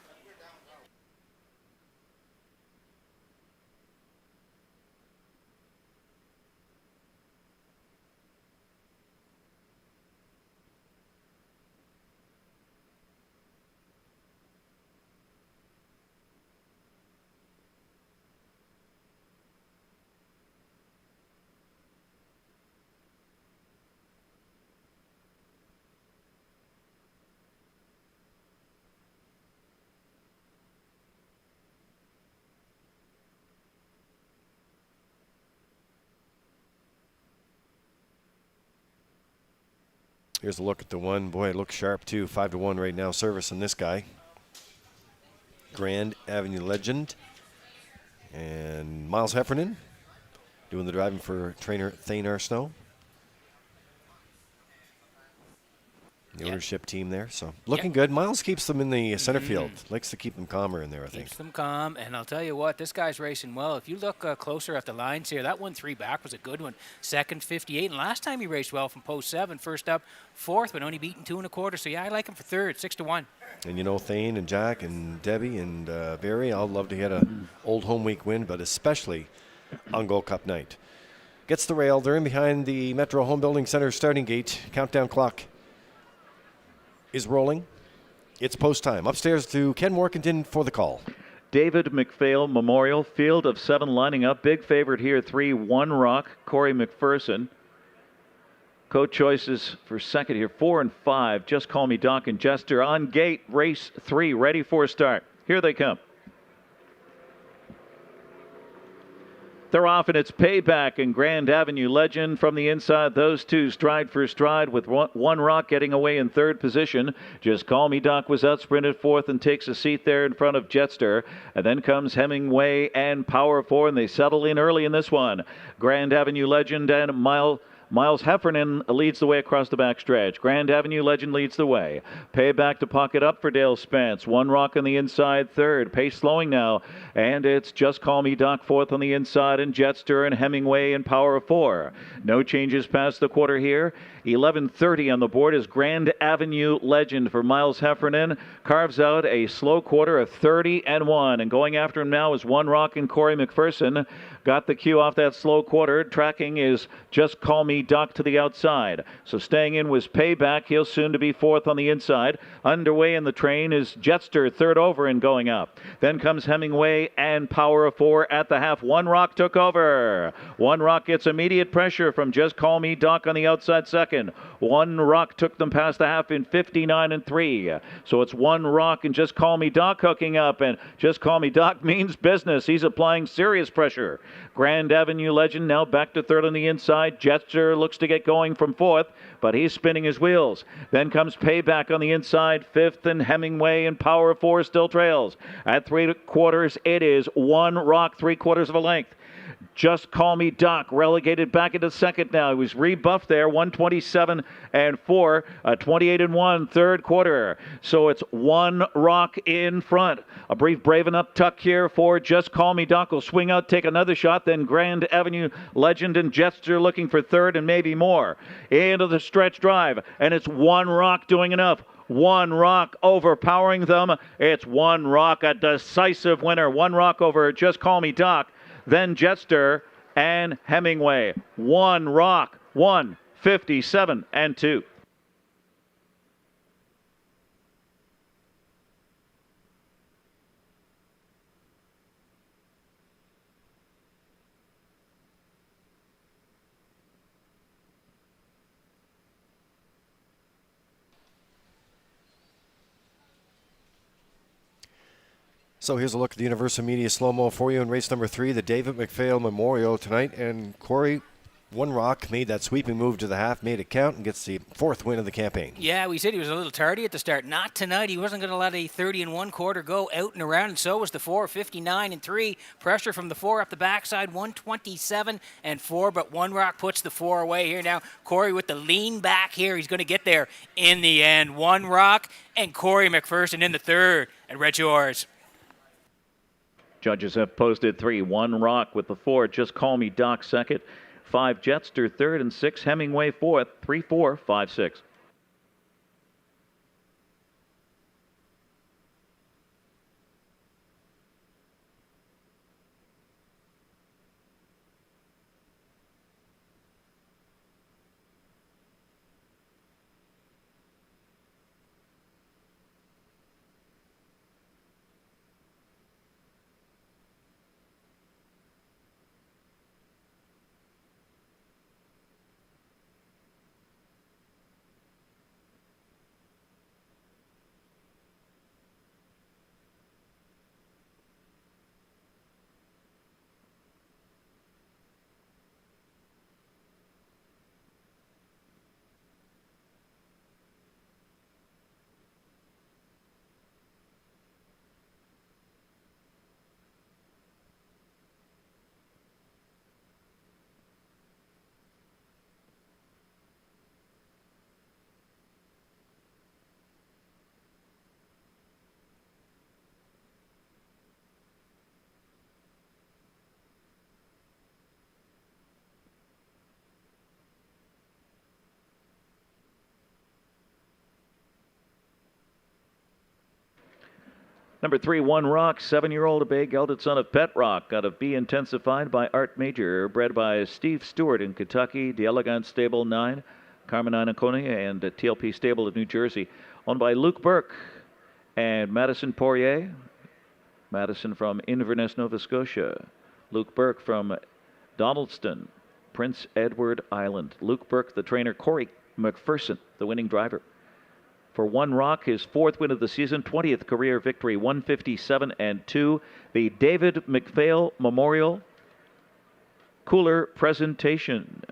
Here's a look at the one. Boy, it looks sharp too. 5-1 right now, service on this guy. Grand Avenue Legend. And Miles Heffernan doing the driving for trainer Thane Arsenault. The ownership team there, so looking good. Miles keeps them in the center field. Likes to keep them calmer in there, I think. Keeps them calm, and I'll tell you what, this guy's racing well. If you look closer at the lines here, that 1-3 back was a good one. Second, 58, and last time he raced well from post 7. First up, 4th, but only beaten 2 1/4. So yeah, I like him for 3rd, 6-1. And you know, Thane and Jack and Debbie and Barry, I'd love to get a old home week win, but especially on Gold Cup night. Gets the rail. They're in behind the Metro Home Building Center starting gate. Countdown clock is rolling. It's post time. Upstairs to Ken Workington for the call. David McPhail Memorial, field of 7 lining up. Big favorite here, 3, One Rock, Corey McPherson. Co-choices for second here, 4 and 5. Just Call Me Doc and Jester on gate. Race 3, ready for start. Here they come. They're off, and it's Payback and Grand Avenue Legend from the inside. Those two stride for stride with One Rock getting away in 3rd position. Just Call Me Doc was out sprinted 4th and takes a seat there in front of Jetster. And then comes Hemingway and Power 4, and they settle in early in this one. Grand Avenue Legend and Miles Heffernan leads the way across the backstretch. Grand Avenue Legend leads the way. Payback to pocket up for Dale Spence. One Rock on the inside, 3rd. Pace slowing now. And it's Just Call Me Doc 4th on the inside, and Jetster and Hemingway and Power 4. No changes past the quarter here. 11:30 on the board is Grand Avenue Legend for Miles Heffernan. Carves out a slow quarter of 30-1. And going after him now is One Rock and Corey McPherson. Got the cue off that slow quarter. Tracking is Just Call Me Doc to the outside. So staying in was Payback. He'll soon to be 4th on the inside. Underway in the train is Jetster, 3rd over and going up. Then comes Hemingway and Power 4 at the half. One Rock took over. One Rock gets immediate pressure from Just Call Me Doc on the outside second. One Rock took them past the half in 59-3. So it's One Rock and Just Call Me Doc hooking up, and Just Call Me Doc means business. He's applying serious pressure. Grand Avenue Legend now back to 3rd on the inside. Jetster looks to get going from 4th, but he's spinning his wheels. Then comes Payback on the inside, 5th, and Hemingway and Power 4 still trails. At 3/4, it is One Rock, 3/4 of a length. Just Call Me Doc relegated back into 2nd now. He was rebuffed there, 127-4, 28-1, 3rd quarter. So it's One Rock in front. A brief Braven up tuck here for Just Call Me Doc. Will swing out, take another shot. Then Grand Avenue Legend and Jetster looking for 3rd and maybe more. Into the stretch drive, and it's One Rock doing enough. One Rock overpowering them. It's One Rock, a decisive winner. One Rock over Just Call Me Doc. Then Jetster and Hemingway. One Rock, 157-2. So here's a look at the Universal Media slow-mo for you in race number 3, the David McPhail Memorial tonight. And Corey, One Rock made that sweeping move to the half, made it count, and gets the 4th win of the campaign. Yeah, we said he was a little tardy at the start. Not tonight. He wasn't going to let a 30 1/4 go out and around, and so was the 4, 59 3. Pressure from the 4 up the backside, 127 4. But One Rock puts the 4 away here now. Corey with the lean back here. He's going to get there in the end. One Rock and Corey McPherson in the 3rd at Red Shores. Judges have posted 3. One Rock with the 4. Just Call Me Doc 2nd. 5 Jetster 3rd, and 6 Hemingway 4th. 3, 4, 5, 6. Number 3, One Rock, 7-year-old, a bay gelded son of Pet Rock, out of B Intensified by Art Major, bred by Steve Stewart in Kentucky, the Elegant Stable 9, Carmen Anacone, and TLP Stable of New Jersey, owned by Luke Burke and Madison Poirier. Madison from Inverness, Nova Scotia. Luke Burke from Donaldston, Prince Edward Island. Luke Burke, the trainer. Corey McPherson, the winning driver. For One Rock, his 4th win of the season, 20th career victory, 157 2. The David McPhail Memorial Cooler Presentation.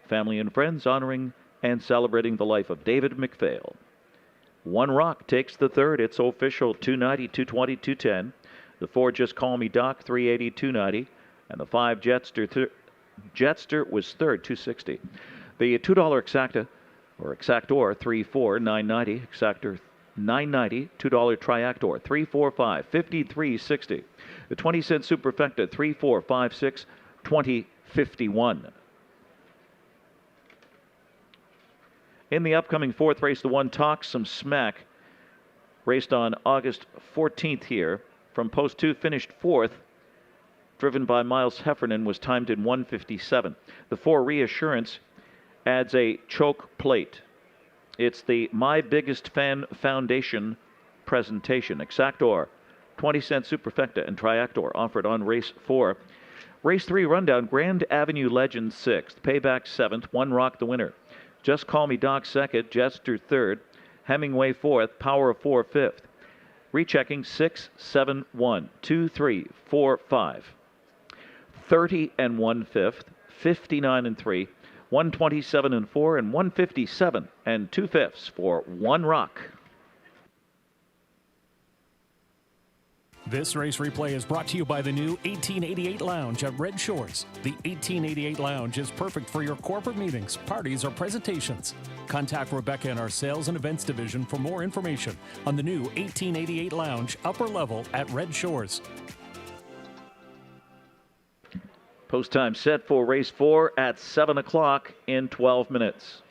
Family and friends honoring and celebrating the life of David McPhail. One Rock takes the 3rd. It's official, 290, 220, 210. The 4, Just Call Me Doc, 380, 290. And the 5, Jetster was 3rd, 260. The $2 Exacta, or Exactor, 3, 4, 990. Exactor, 990. $2 Triactor, 3, 4, 5, 53, 60. The 20-cent Superfecta, 3, 4, 5, 6, 20, 51. In the upcoming 4th race, the 1 Talk Some Smack, raced on August 14th here. From post 2, finished 4th. Driven by Miles Heffernan, was timed in 1:57. The 4 Reassurance adds a choke plate. It's the My Biggest Fan Foundation presentation. Exactor, 20-cent Superfecta, and Triactor offered on race 4. Race 3 rundown, Grand Avenue Legend 6th, Payback 7th, One Rock the winner. Just Call Me Doc 2nd, Jetster 3rd, Hemingway 4th, Power of 4 5th. Rechecking 6, 7, 1, 2, 3, 4, 5. 30 1 5th, 59 3, 127 4, and 157 2 5ths for One Rock. This race replay is brought to you by the new 1888 Lounge at Red Shores. The 1888 Lounge is perfect for your corporate meetings, parties, or presentations. Contact Rebecca in our Sales and Events Division for more information on the new 1888 Lounge upper level at Red Shores. Post time set for race 4 at 7 o'clock in 12 minutes.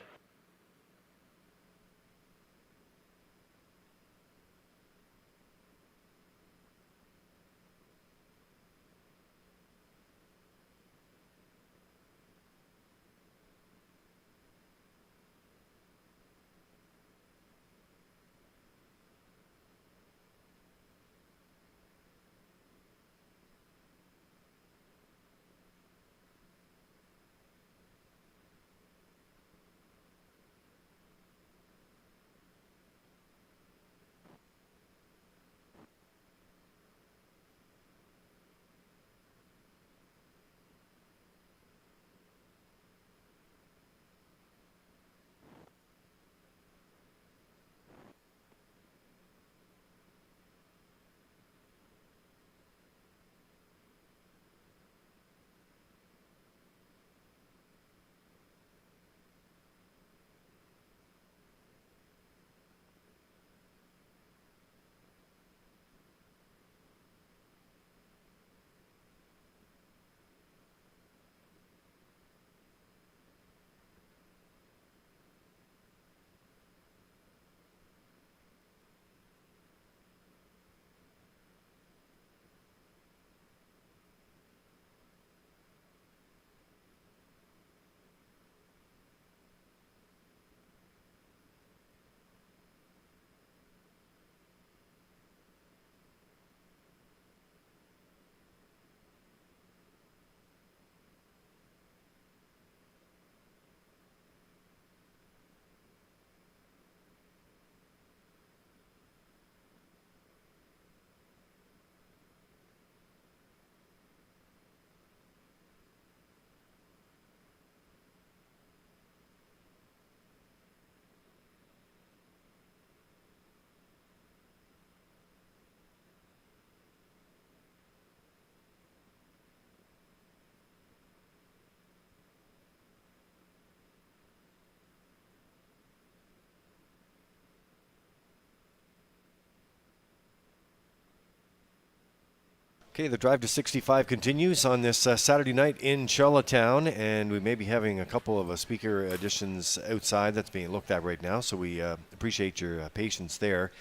Okay, the drive to 65 continues on this Saturday night in Charlottetown, and we may be having a couple of speaker additions outside that's being looked at right now, so we appreciate your patience there.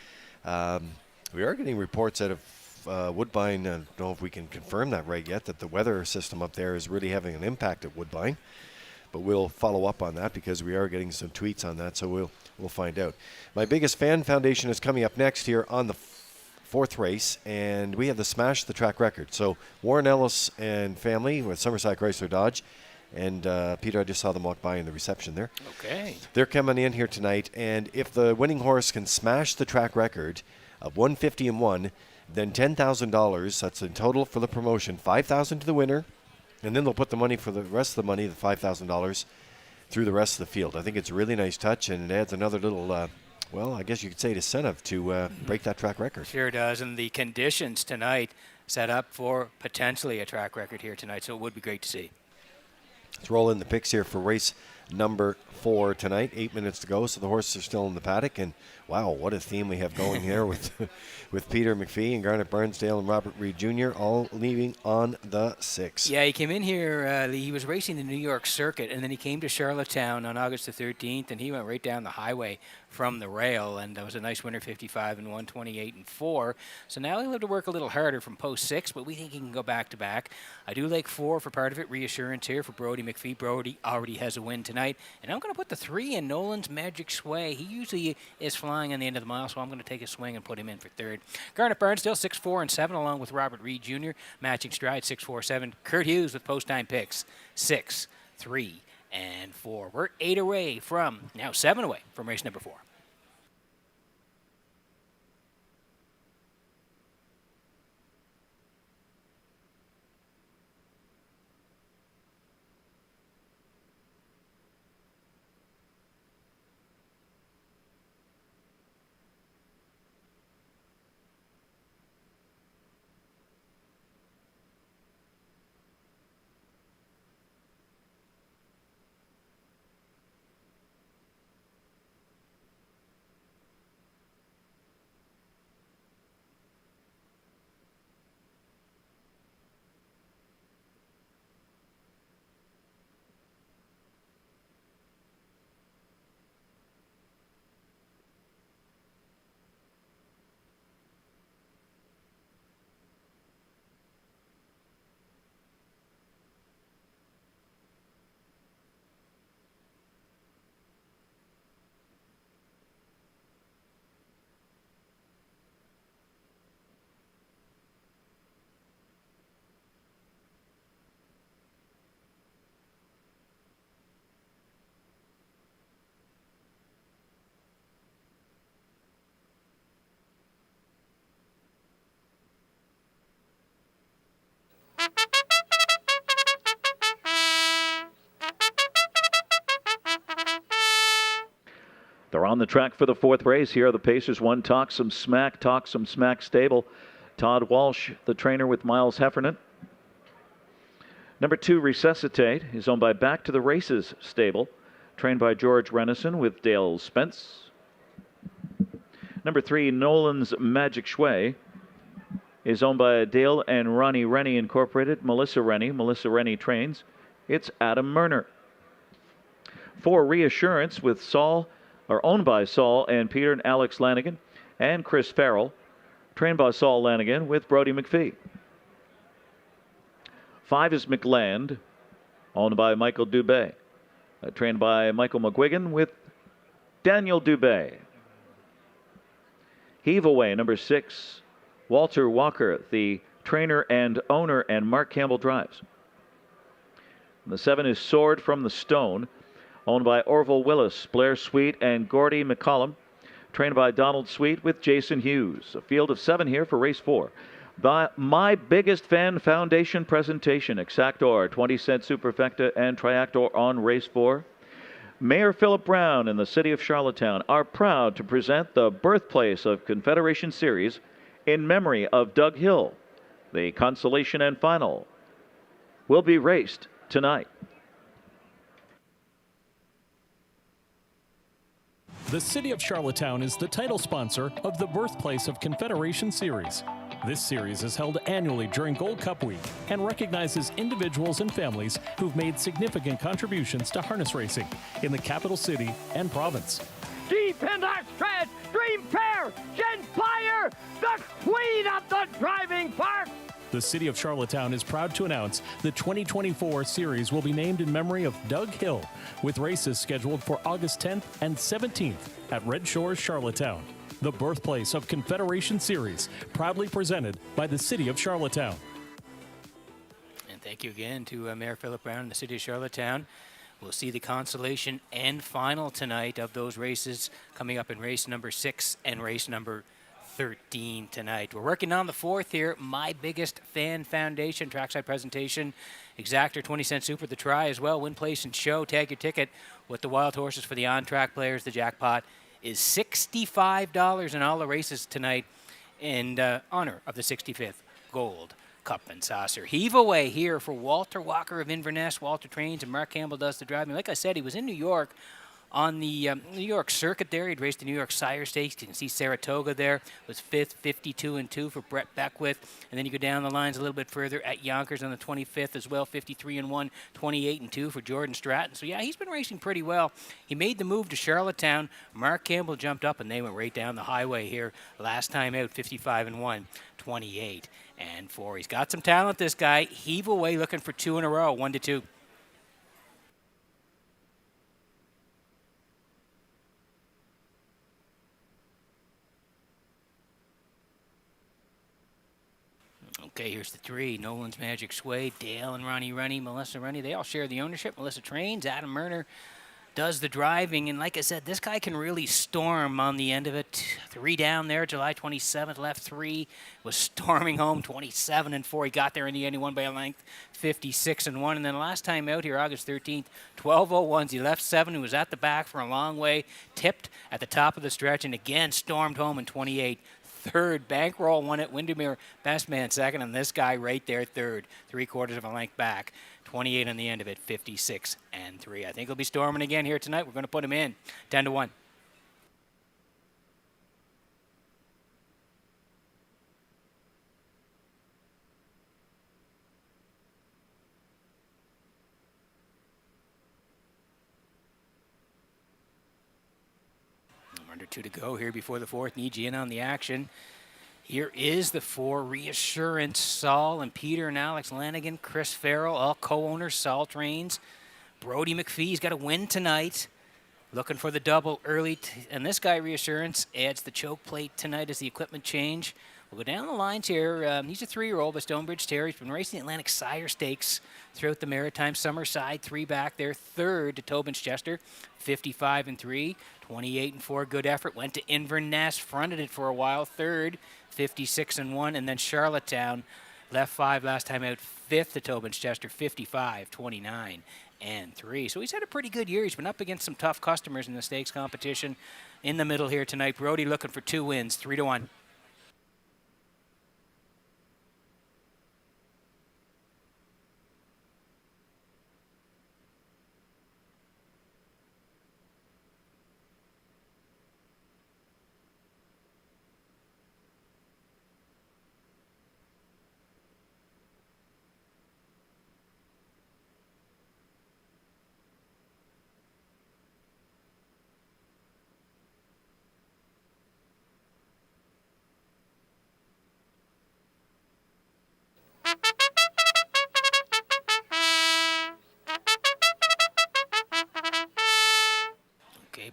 We are getting reports out of Woodbine. I don't know if we can confirm that right yet, that the weather system up there is really having an impact at Woodbine, but we'll follow up on that because we are getting some tweets on that, so we'll find out. My Biggest Fan Foundation is coming up next here on the fourth race, and we have the Smash the Track record. So Warren Ellis and family with Summerside Chrysler Dodge, and Peter, I just saw them walk by in the reception there. Okay. They're coming in here tonight, and if the winning horse can smash the track record of 150-1, then $10,000. That's in total for the promotion. $5,000 to the winner, and then they'll put the money for the rest of the money, the $5,000, through the rest of the field. I think it's a really nice touch, and it adds another little. Well, I guess you could say incentive to break that track record. Sure does, and the conditions tonight set up for potentially a track record here tonight, so it would be great to see. Let's roll in the picks here for race number 4 tonight. 8 minutes to go, so the horses are still in the paddock, and wow, what a theme we have going here with Peter McPhee and Garnet Barnsdale and Robert Reed Jr. all leaving on the 6. Yeah, he came in here, he was racing the New York circuit, and then he came to Charlottetown on August the 13th, and he went right down the highway from the rail, and that was a nice winner, 55 and 128 and 4. So now he'll have to work a little harder from post 6, but we think he can go back to back. I do like 4 for part of it. Reassurance here for Brody McPhee. Brody already has a win tonight, and I'm going to put the 3 in Nolan's Magic Sway. He usually is flying on the end of the mile, so I'm going to take a swing and put him in for 3rd. Garnet Barnsdale 6, 4, and 7, along with Robert Reed Jr. Matching stride 6, 4, 7. Kurt Hughes with post time picks 6, 3, and 4. We're 8 away from, now 7 away from race number 4. They're on the track for the 4th race. Here are the Pacers. 1, Talk Some Smack stable. Todd Walsh, the trainer with Miles Heffernan. Number 2, Resuscitate, is owned by Back to the Races stable, trained by George Renison with Dale Spence. Number 3, Nolan's Magic Sway, is owned by Dale and Ronnie Rennie Incorporated. Melissa Rennie trains. It's Adam Murner. 4, Reassurance with owned by Saul and Peter and Alex Lanigan and Chris Farrell, trained by Saul Lanigan with Brody McPhee. 5 is McLand, owned by Michael Dubé, trained by Michael McGuigan with Daniel Dubé. Heave Away, number 6, Walter Walker, the trainer and owner, and Mark Campbell drives. And the 7 is Sword from the Stone, owned by Orville Willis, Blair Sweet, and Gordy McCollum, trained by Donald Sweet with Jason Hughes. A field of 7 here for race 4. The My Biggest Fan Foundation presentation, Exactor, 20-cent superfecta and Triactor on race 4. Mayor Philip Brown and the city of Charlottetown are proud to present the birthplace of Confederation Series in memory of Doug Hill. The consolation and final will be raced tonight. The City of Charlottetown is the title sponsor of the Birthplace of Confederation Series. This series is held annually during Gold Cup Week and recognizes individuals and families who've made significant contributions to harness racing in the capital city and province. Deep in that stretch, Dream Fair, Genfire, the queen of the driving park. The City of Charlottetown is proud to announce the 2024 series will be named in memory of Doug Hill, with races scheduled for August 10th and 17th at Red Shores, Charlottetown, the birthplace of Confederation Series, proudly presented by the City of Charlottetown. And thank you again to Mayor Philip Brown and the City of Charlottetown. We'll see the consolation and final tonight of those races coming up in race number 6 and race number 13 tonight. We're working on the 4th here. My Biggest Fan Foundation trackside presentation. Exactor 20-cent super, the try as well. Win, place, and show. Tag your ticket with the wild horses for the on-track players. The jackpot is $65 in all the races tonight in honor of the 65th Gold Cup and Saucer. Heave away here for Walter Walker of Inverness. Walter trains and Mark Campbell does the driving. Like I said, he was in New York on the New York circuit there. He'd raced the New York Sire Stakes. You can see Saratoga there. Was 5th, 52-2 for Brett Beckwith. And then you go down the lines a little bit further at Yonkers on the 25th as well. 53-1, 28-2 for Jordan Stratton. So yeah, he's been racing pretty well. He made the move to Charlottetown. Mark Campbell jumped up and they went right down the highway here. Last time out, 55-1, 28-4. He's got some talent, this guy. Heave away looking for 2 in a row, 1-2. Okay, here's the 3. Nolan's Magic Sway, Dale and Ronnie Runny, Melissa Runny. They all share the ownership. Melissa trains. Adam Murner does the driving. And like I said, this guy can really storm on the end of it. 3 down there, July 27th, left 3. Was storming home, 27-4. He got there in the end. He won by a length, 56-1. And then last time out here, August 13th, 12:01s. He left 7. He was at the back for a long way. Tipped at the top of the stretch and again stormed home in 28. Third, Bankroll won it. Windermere, best man second, and this guy right there third, 3/4 of a length back. 28 on the end of it, 56-3. I think he'll be storming again here tonight. We're going to put him in 10-1. Under 2 to go here before the 4th. Need you in on the action. Here is the 4, Reassurance, Saul and Peter and Alex Lanigan, Chris Farrell, all co-owners, Saul trains. Brody McPhee's got a win tonight. Looking for the double early. And this guy, Reassurance, adds the choke plate tonight as the equipment change. We'll go down the lines here. He's a 3-year-old by Stonebridge Terry. He's been racing the Atlantic Sire Stakes throughout the Maritime. Summerside, 3 back there. 3rd to Tobin's Chester, 55-3. 28-4, good effort. Went to Inverness, fronted it for a while. 3rd, 56-1. And then Charlottetown, left 5 last time out. 5th to Tobin's Chester, 55, 29-3. So he's had a pretty good year. He's been up against some tough customers in the stakes competition. In the middle here tonight, Brody looking for 2 wins, 3-1.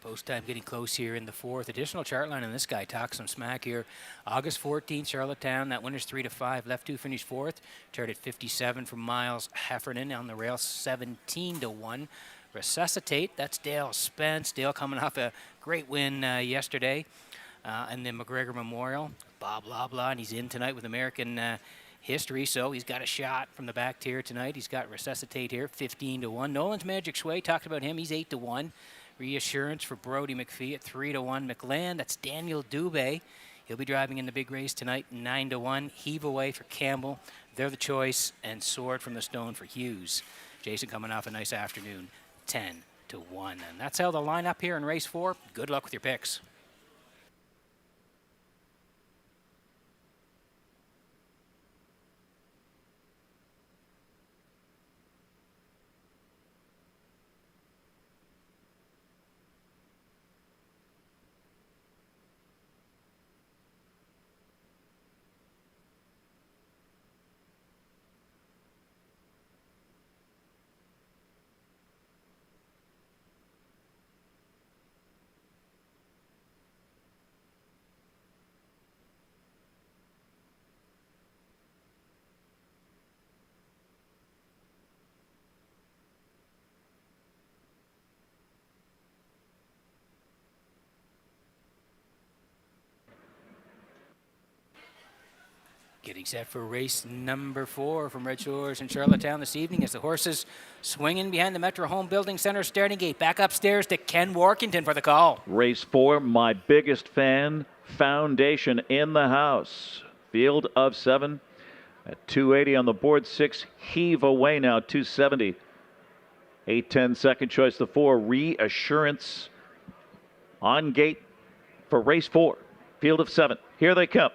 Post time getting close here in the 4th. Additional chart line, and this guy talks some smack here. August 14th, Charlottetown. That winner's 3-5. Left 2 finished 4th. Charted 57 from Miles Heffernan on the rail, 17-1. Resuscitate, that's Dale Spence. Dale coming off a great win yesterday. And then McGregor Memorial, Bob Loblaw, and he's in tonight with American history, so he's got a shot from the back tier tonight. He's got Resuscitate here, 15-1. Nolan's Magic Sway, talked about him, he's 8-1. Reassurance for Brody McPhee at 3-1. McLean, that's Daniel Dubé. He'll be driving in the big race tonight, 9-1. Heave away for Campbell. They're the choice. And Sword from the Stone for Hughes. Jason coming off a nice afternoon, 10-1. And that's how the lineup here in race 4. Good luck with your picks. Getting set for race number 4 from Red Shores in Charlottetown this evening as the horses swinging behind the Metro Home Building Center starting gate. Back upstairs to Ken Warkington for the call. Race 4, My Biggest Fan Foundation in the house. Field of 7 at 280 on the board. 6 Heave Away now, 270. 8-10 second choice. The 4 Reassurance on gate for race 4. Field of 7. Here they come.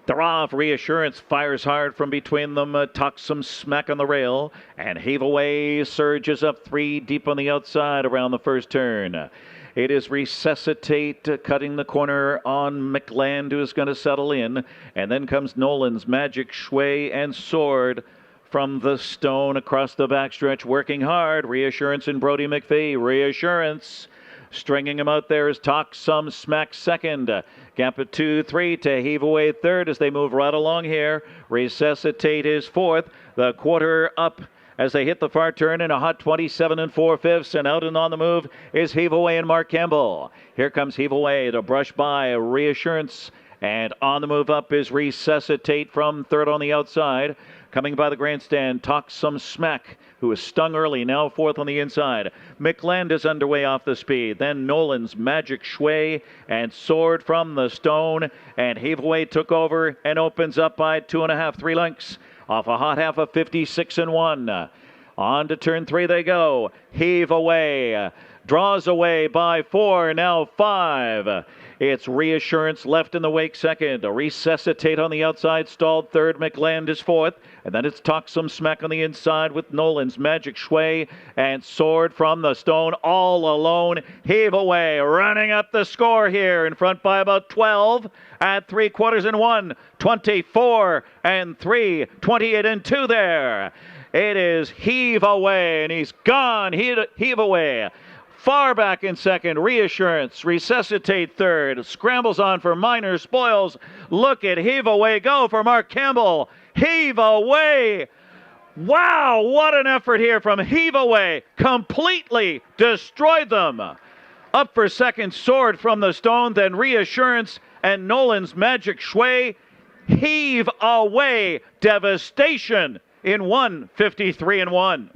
They're off. Reassurance fires hard from between them. Tucks some smack on the rail. And Heave Away surges up 3 deep on the outside around the first turn. It is Resuscitate cutting the corner on McLand, who is going to settle in. And then comes Nolan's Magic Shway and Sword from the stone across the backstretch, working hard. Reassurance and Brody McPhee. Reassurance stringing him out there is Talk Some Smack second. Gap of 2-3 to Heave Away third as they move right along here. Resuscitate is fourth. The quarter up as they hit the far turn in a hot 27 4/5. And out and on the move is Heave Away and Mark Campbell. Here comes Heave Away to brush by Reassurance. And on the move up is Resuscitate from third on the outside. Coming by the grandstand, Talk Some Smack, who is stung early, now fourth on the inside. McLand is underway off the speed. Then Nolan's Magic Shway and Sword from the stone. And Heave Away took over and opens up by 2.5, 3 lengths off a hot half of 56 1. On to turn 3 they go. Heave Away draws away by 4, now 5. It's Reassurance left in the wake second. A Resuscitate on the outside, stalled third. McLand is fourth. And then it's Talk Some Smack on the inside with Nolan's Magic Shway and Sword from the stone all alone. Heave Away running up the score here in front by about 12 at 3/4 1. 24 3. 28 2 there. It is Heave Away, and he's gone. Heave Away. Far back in second, Reassurance. Resuscitate third. Scrambles on for minor spoils. Look at Heave Away go for Mark Campbell. Heave Away. Wow, what an effort here from Heave Away. Completely destroyed them. Up for second, Sword from the stone, then Reassurance and Nolan's Magic Shway. Heave Away. Devastation in 1:53 1.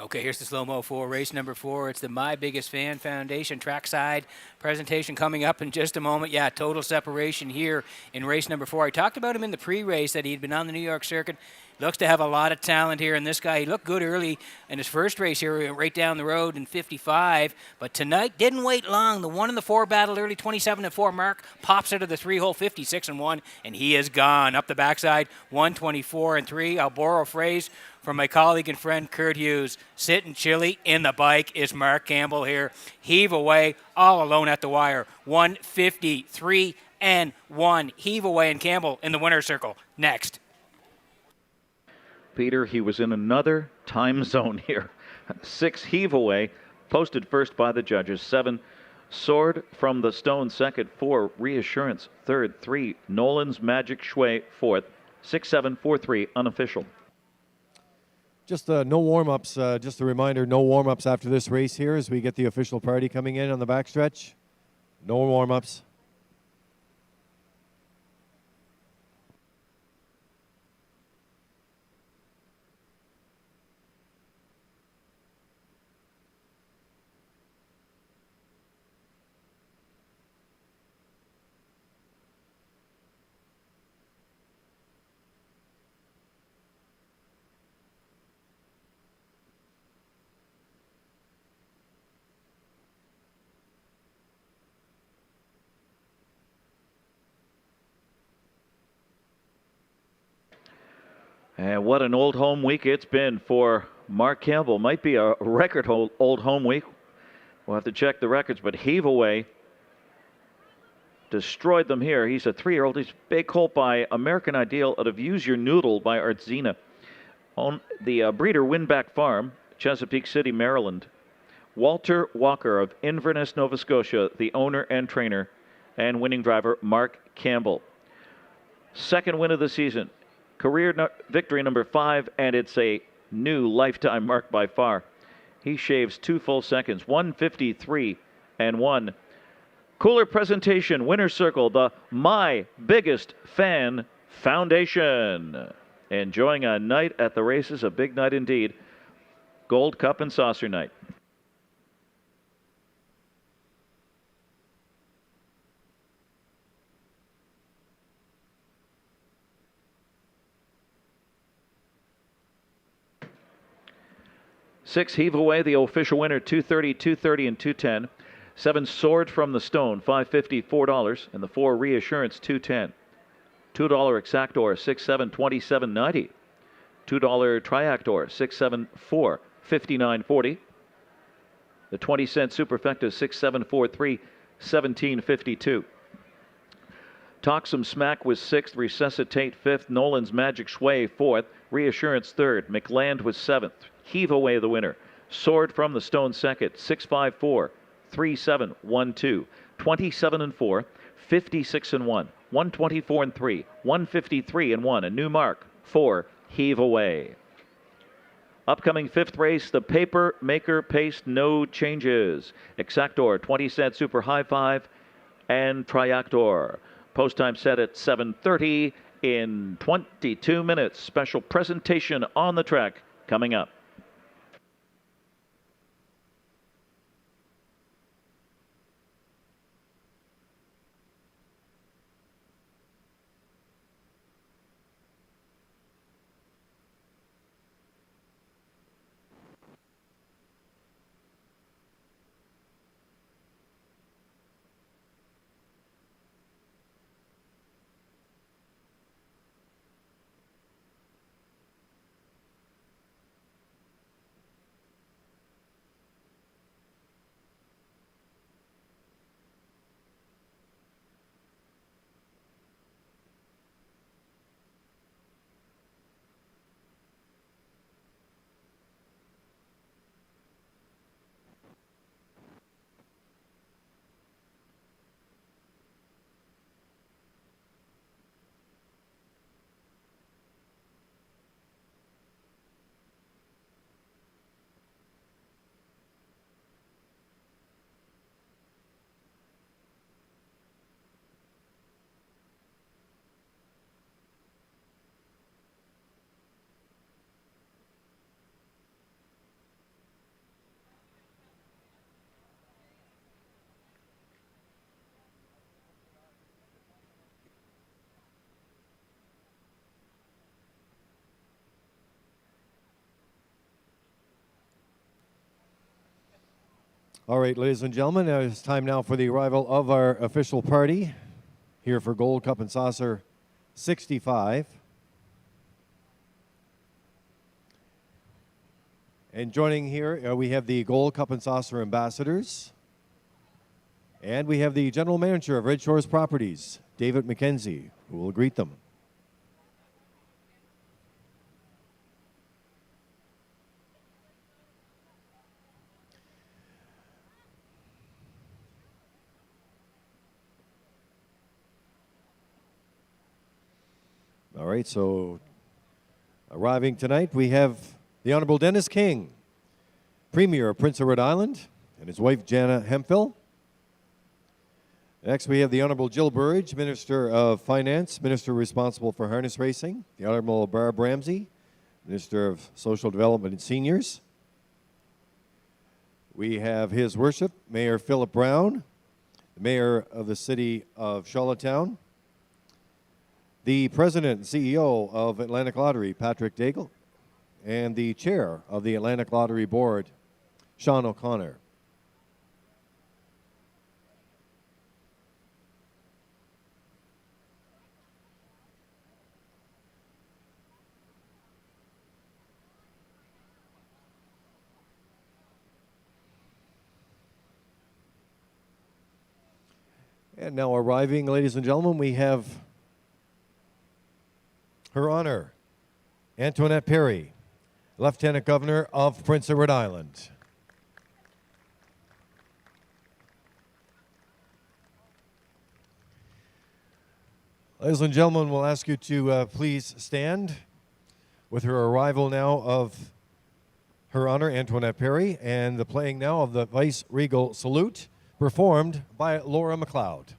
Okay, here's the slow-mo for race number 4. It's the My Biggest Fan Foundation trackside presentation coming up in just a moment. Yeah, total separation here in race number 4. I talked about him in the pre-race that he'd been on the New York circuit. Looks to have a lot of talent here, and this guy, he looked good early in his first race here, right down the road in 55. But tonight didn't wait long. The 1 and the 4 battle early, 27 4. Mark pops out of the 3-hole, 56 1, and he is gone up the backside, 124 3. I'll borrow a phrase from my colleague and friend Kurt Hughes. Sitting chilly in the bike is Mark Campbell here. Heave Away all alone at the wire, 153 1. Heave Away and Campbell in the winner's circle. Next. Peter, he was in another time zone here. 6 Heave Away, posted first by the judges. 7 Sword from the stone second. 4 Reassurance third. 3 Nolan's Magic Shway fourth. 6, 7, 4, 3 unofficial. Just no warm-ups. Just a reminder, no warm-ups after this race here as we get the official party coming in on the backstretch. No warm-ups. And what an old home week it's been for Mark Campbell. Might be a record old home week. We'll have to check the records, but Heave Away destroyed them here. He's a 3-year-old. He's big colt by American Ideal out of Use Your Noodle by Artzina the breeder Winback Farm, Chesapeake City, Maryland. Walter Walker of Inverness, Nova Scotia, the owner and trainer, and winning driver Mark Campbell. Second win of the season, career victory number 5, and it's a new lifetime mark by far. He shaves 2 full seconds, 1:53 and 1. Cooler presentation, winner's circle, the My Biggest Fan Foundation. Enjoying a night at the races, a big night indeed. Gold Cup and Saucer night. Six, Heave Away, the official winner, 230, 230, and 210. 7, Sword from the Stone, $5.50, $4. And the 4, Reassurance, 210. $2 Exactor, 6-7, 27.90. $2 Triactor, 6-7-4, 59.40. The 20-cent Superfecta, 6-7-4-3, 17.52. Talk Some Smack was 6th, Resuscitate 5th, Nolan's Magic Sway 4th, Reassurance 3rd, McLand was 7th. Heave Away the winner. Sword from the Stone 2nd, 6-5-4, 3-7-1-2, 27-4, 56-1, 124-3, 153-1. A new mark for Heave Away. Upcoming 5th race, the Paper Maker Pace, no changes. Exactor, 20-cent Super High Five, and Triactor. Post time set at 7:30 in 22 minutes. Special presentation on the track coming up. All right, ladies and gentlemen, it's time now for the arrival of our official party here for Gold Cup and Saucer 65. And joining here, we have the Gold Cup and Saucer ambassadors. And we have the general manager of Red Shores Properties, David McKenzie, who will greet them. All right, so arriving tonight, we have the Honorable Dennis King, Premier of Prince Edward Island, and his wife, Jana Hemphill. Next, we have the Honorable Jill Burridge, Minister of Finance, Minister responsible for harness racing. The Honorable Barb Ramsey, Minister of Social Development and Seniors. We have His Worship, Mayor Philip Brown, the Mayor of the City of Charlottetown. The President and CEO of Atlantic Lottery, Patrick Daigle, and the Chair of the Atlantic Lottery Board, Sean O'Connor. And now arriving, ladies and gentlemen, we have Her Honor, Antoinette Perry, Lieutenant Governor of Prince Edward Island. Ladies and gentlemen, we'll ask you to please stand with her arrival now of Her Honor Antoinette Perry and the playing now of the Vice Regal Salute, performed by Laura McLeod.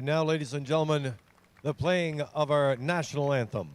And now, ladies and gentlemen, the playing of our national anthem.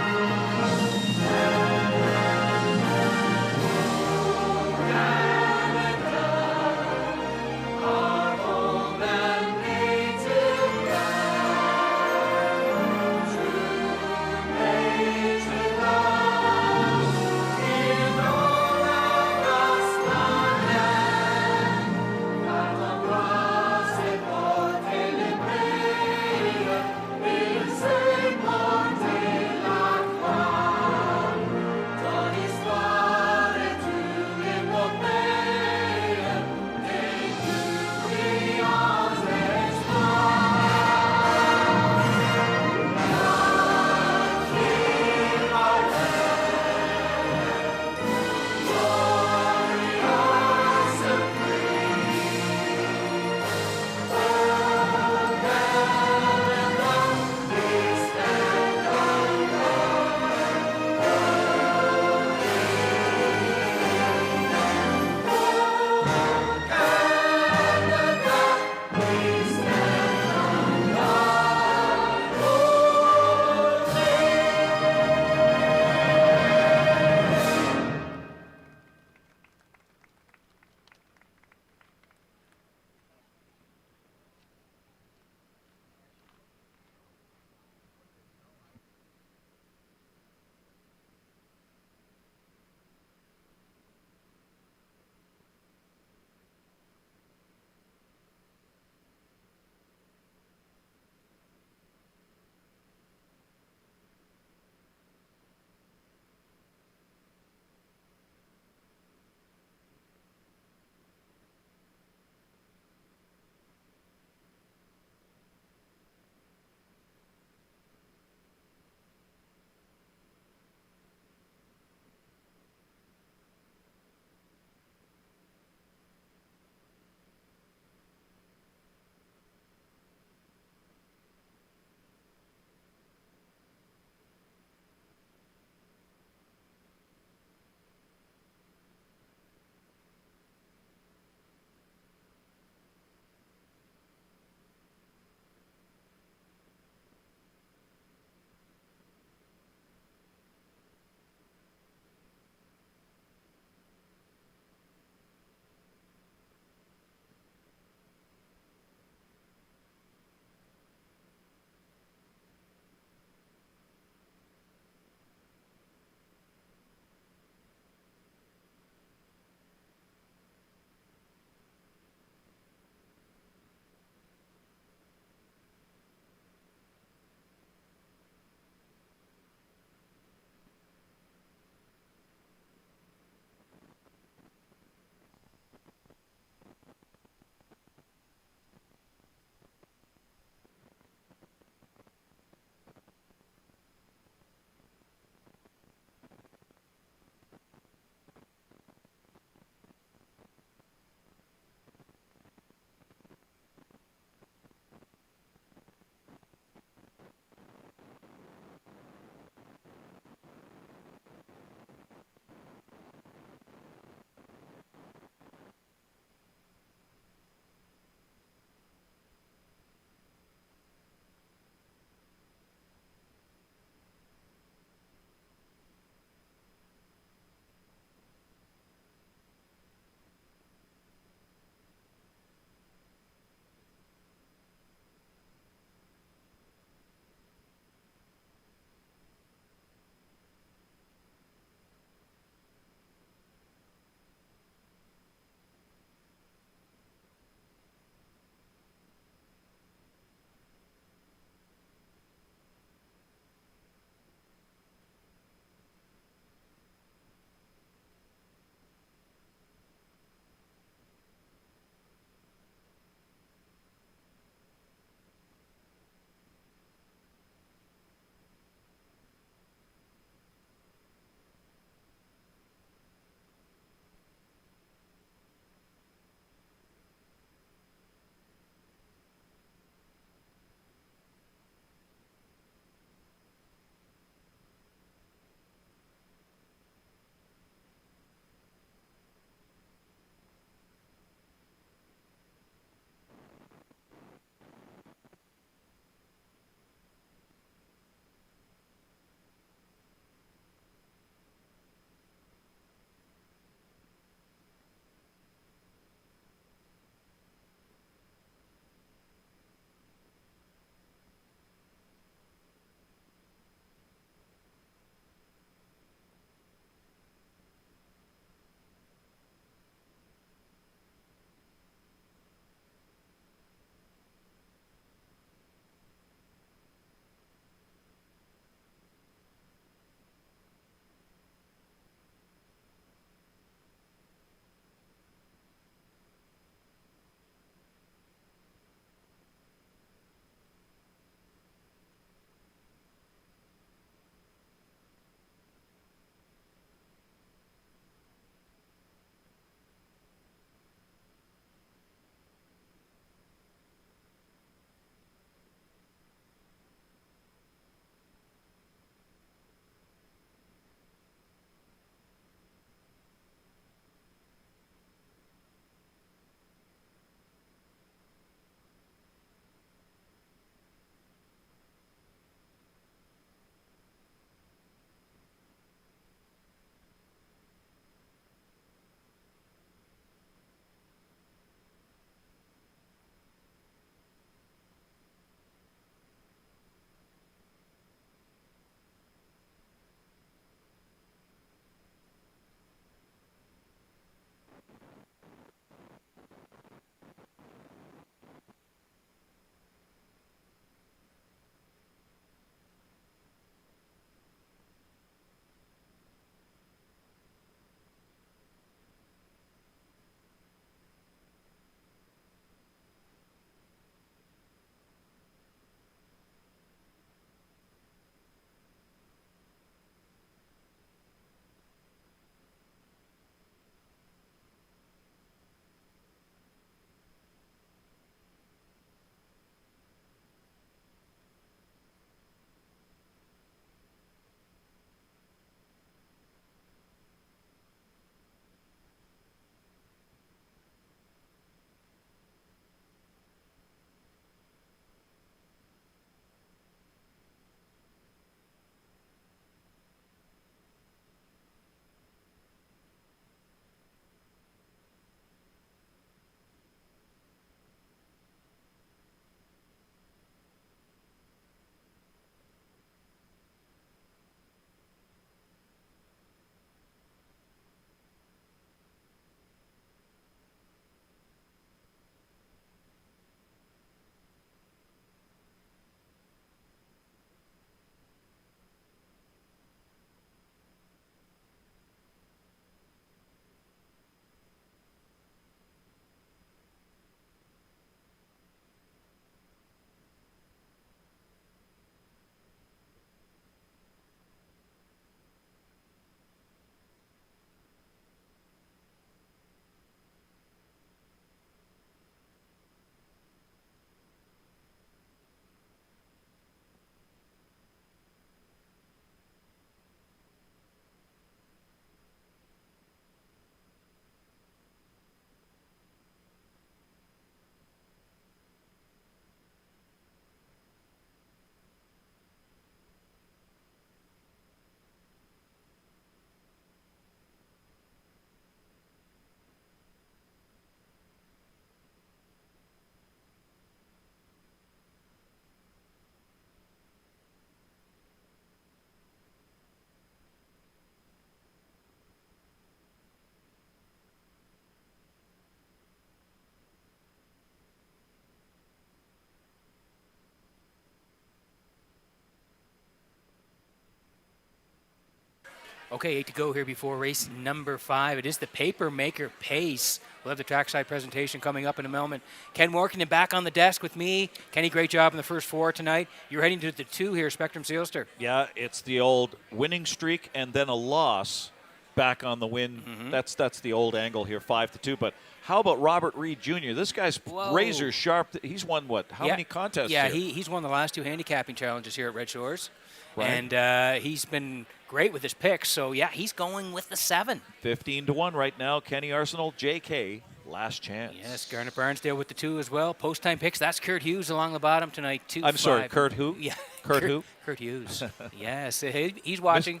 Okay, 8 to go here before race number 5. It is the Paper Maker Pace. We'll have the trackside presentation coming up in a moment. Ken Morgan back on the desk with me. Kenny, great job in the first 4 tonight. You're heading to the 2 here, Spectrum Sealster. Yeah, it's the old winning streak and then a loss back on the win. That's the old angle here, 5-2. But how about Robert Reed Jr.? This guy's razor sharp. He's won what? How many contests? Yeah, here? he's won the last 2 handicapping challenges here at Red Shores. Right. And he's been great with his picks. So, yeah, he's going with the 7. 15-1 right now. Kenny Arsenal, JK, last chance. Yes, Garnet Barnsdale with the 2 as well. Post-time picks, that's Kurt Hughes along the bottom tonight. 2, I'm 5. sorry, Kurt who? Yeah. Kurt who? Kurt Hughes. Yes, he's watching.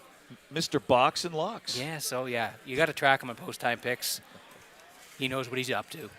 Mr. Box and Locks. Yeah, so, yeah, you got to track him on post-time picks. He knows what he's up to.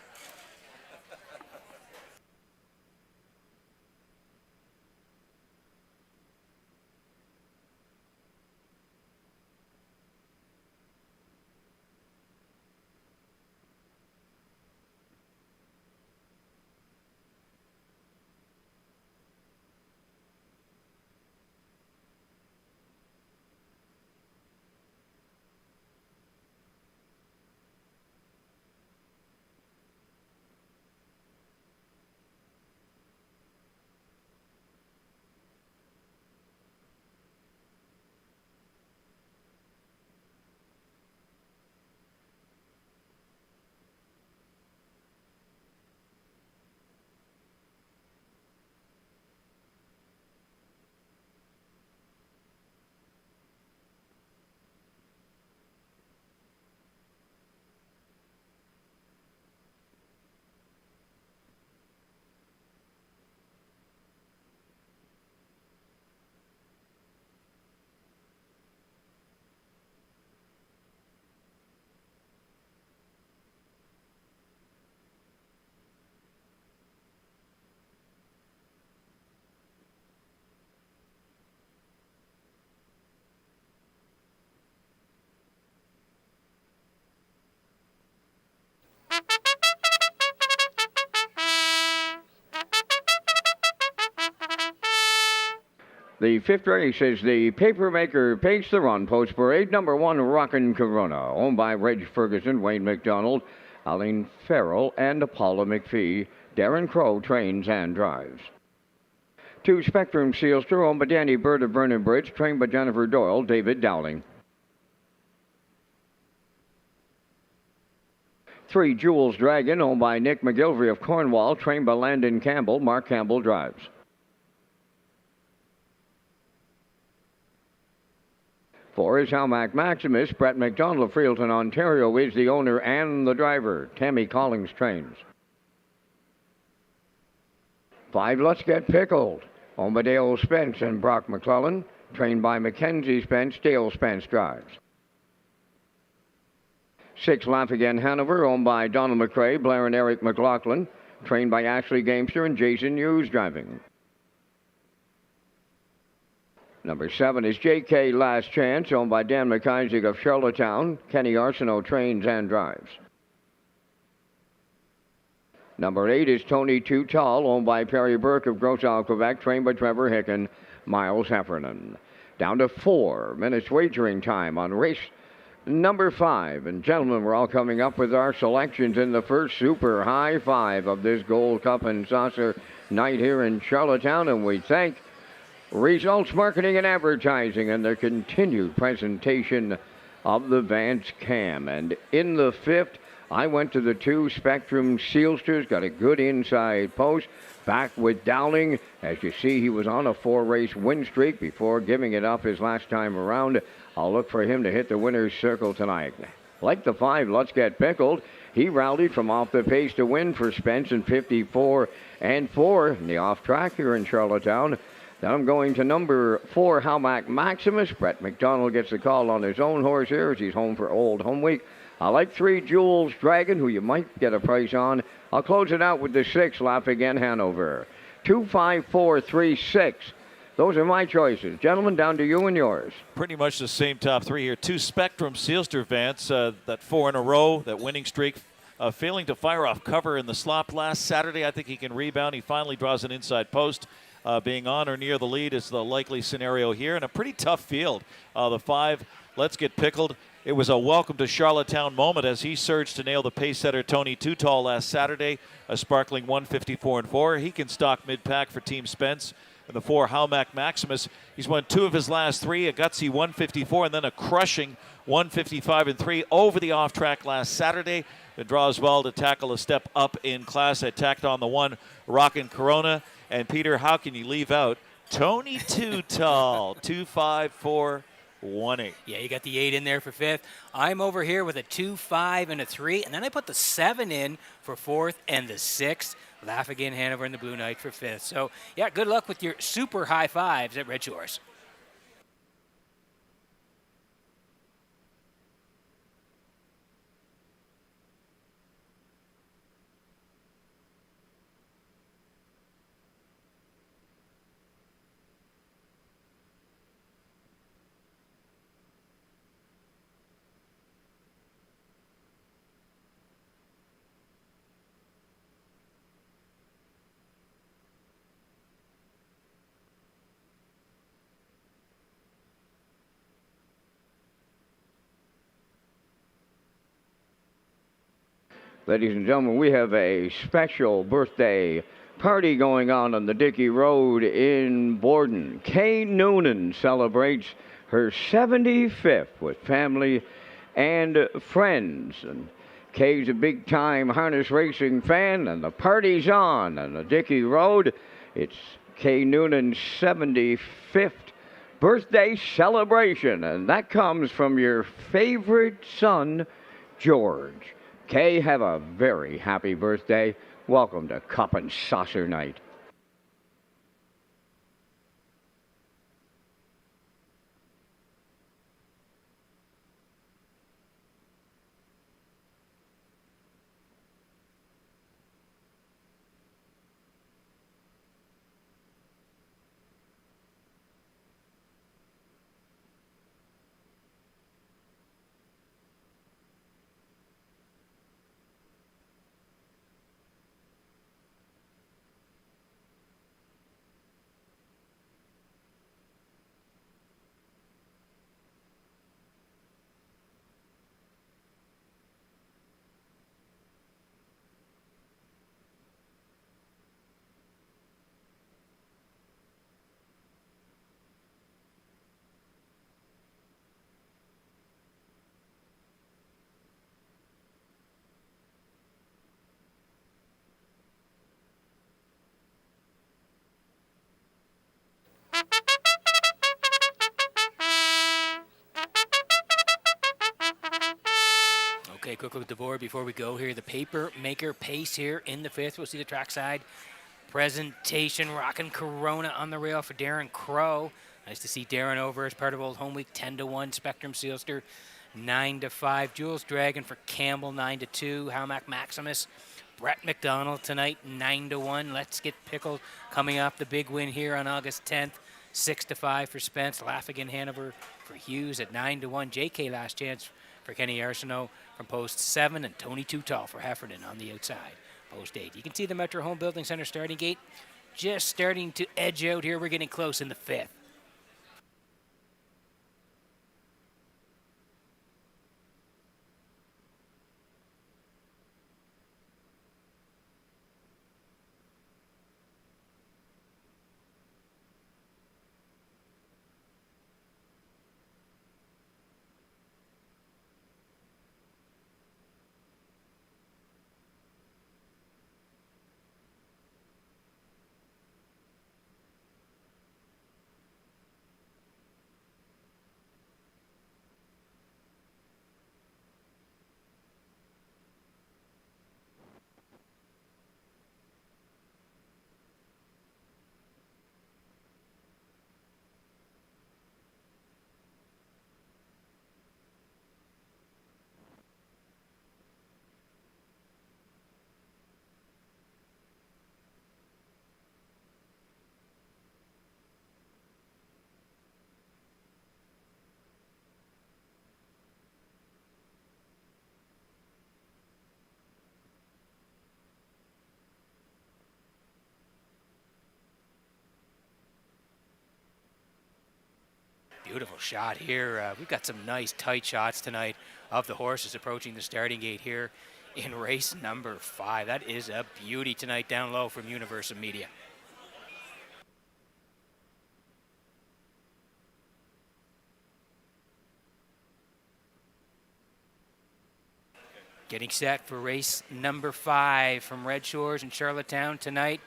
The 5th race is the Paper Maker Pace, the Run Post Parade, number 1, Rockin' Corona, owned by Reg Ferguson, Wayne McDonald, Aline Farrell, and Paula McPhee. Darren Crow trains and drives. 2, Spectrum Sealster, owned by Danny Bird of Vernon Bridge, trained by Jennifer Doyle, David Dowling. 3, Jules Dragon, owned by Nick McGilvery of Cornwall, trained by Landon Campbell, Mark Campbell drives. 4 is Halmac Maximus. Brett McDonald of Freelton, Ontario is the owner and the driver. Tammy Collins trains. 5, Let's Get Pickled. Owned by Dale Spence and Brock McClellan. Trained by Mackenzie Spence, Dale Spence drives. 6, Laugh Again Hanover, owned by Donald McRae, Blair and Eric McLaughlin. Trained by Ashley Gamester and Jason Hughes driving. Number 7 is J.K. Last Chance, owned by Dan McIsaac of Charlottetown. Kenny Arsenault trains and drives. Number 8 is Tony Too Tall, owned by Perry Burke of Grosal, Quebec, trained by Trevor Hicken, Miles Heffernan. Down to 4 minutes wagering time on race number 5. And gentlemen, we're all coming up with our selections in the first super high 5 of this Gold Cup and Saucer night here in Charlottetown, and we thank Results Marketing and Advertising and their continued presentation of the Vance Cam. And in the 5th, I went to the 2 Spectrum Sealsters, got a good inside post, back with Dowling. As you see, he was on a 4-race win streak before giving it up his last time around. I'll look for him to hit the winner's circle tonight. Like the 5, Let's Get Pickled. He rallied from off the pace to win for Spence in 54 and 4 in the off track here in Charlottetown. Then I'm going to number 4, Halmac Maximus. Brett McDonald gets the call on his own horse here as he's home for Old Home Week. I like 3, Jules Dragon, who you might get a price on. I'll close it out with the 6, Laugh Again Hanover. 2, 5, 4, 3, 6. Those are my choices. Gentlemen, down to you and yours. Pretty much the same top 3 here. 2 Spectrum Sealster, Vance. That 4 in a row, that winning streak. Failing to fire off cover in the slop last Saturday. I think he can rebound. He finally draws an inside post. Being on or near the lead is the likely scenario here, and a pretty tough field. The 5, Let's Get Pickled. It was a welcome to Charlottetown moment as he surged to nail the pace setter Tony Tutall last Saturday, a sparkling 154-4. He can stock mid-pack for Team Spence. And the 4, Halmac Maximus, he's won 2 of his last 3, a gutsy 154 and then a crushing 155-3 over the off-track last Saturday. It draws well to tackle a step up in class. I tacked on the 1, Rockin' Corona. And Peter, how can you leave out Tony Tutall, 254-18. Yeah, you got the 8 in there for 5th. I'm over here with a 2, 5, and a 3, and then I put the 7 in for 4th and the 6th. Laugh Again Hanover and the Blue Knight for 5th. So, yeah, good luck with your super high fives at Red Shores. Ladies and gentlemen, we have a special birthday party going on the Dickey Road in Borden. Kay Noonan celebrates her 75th with family and friends. And Kay's a big-time harness racing fan, and the party's on the Dickey Road. It's Kay Noonan's 75th birthday celebration, and that comes from your favorite son, George. Kay, have a very happy birthday. Welcome to Cup and Saucer Night. Okay, quickly with the board before we go here. The paper maker pace here in the 5th. We'll see the trackside presentation. Rockin' Corona on the rail for Darren Crow. Nice to see Darren over as part of Old Home Week. 10-1. Spectrum Sealster 9-5. Jules Dragon for Campbell 9-2. Halmac Maximus. Brett McDonald tonight 9-1. Let's Get Pickled coming off the big win here on August 10th. 6-5 for Spence. Laugh Again Hanover for Hughes at 9-1. JK Last Chance for Kenny Arsenault from post 7, and Tony Tutall for Heffernan on the outside, post 8. You can see the Metro Home Building Center starting gate just starting to edge out here. We're getting close in the 5th. Beautiful shot here. We've got some nice tight shots tonight of the horses approaching the starting gate here in race number 5. That is a beauty tonight down low from Universal Media. Getting set for race number 5 from Red Shores in Charlottetown tonight.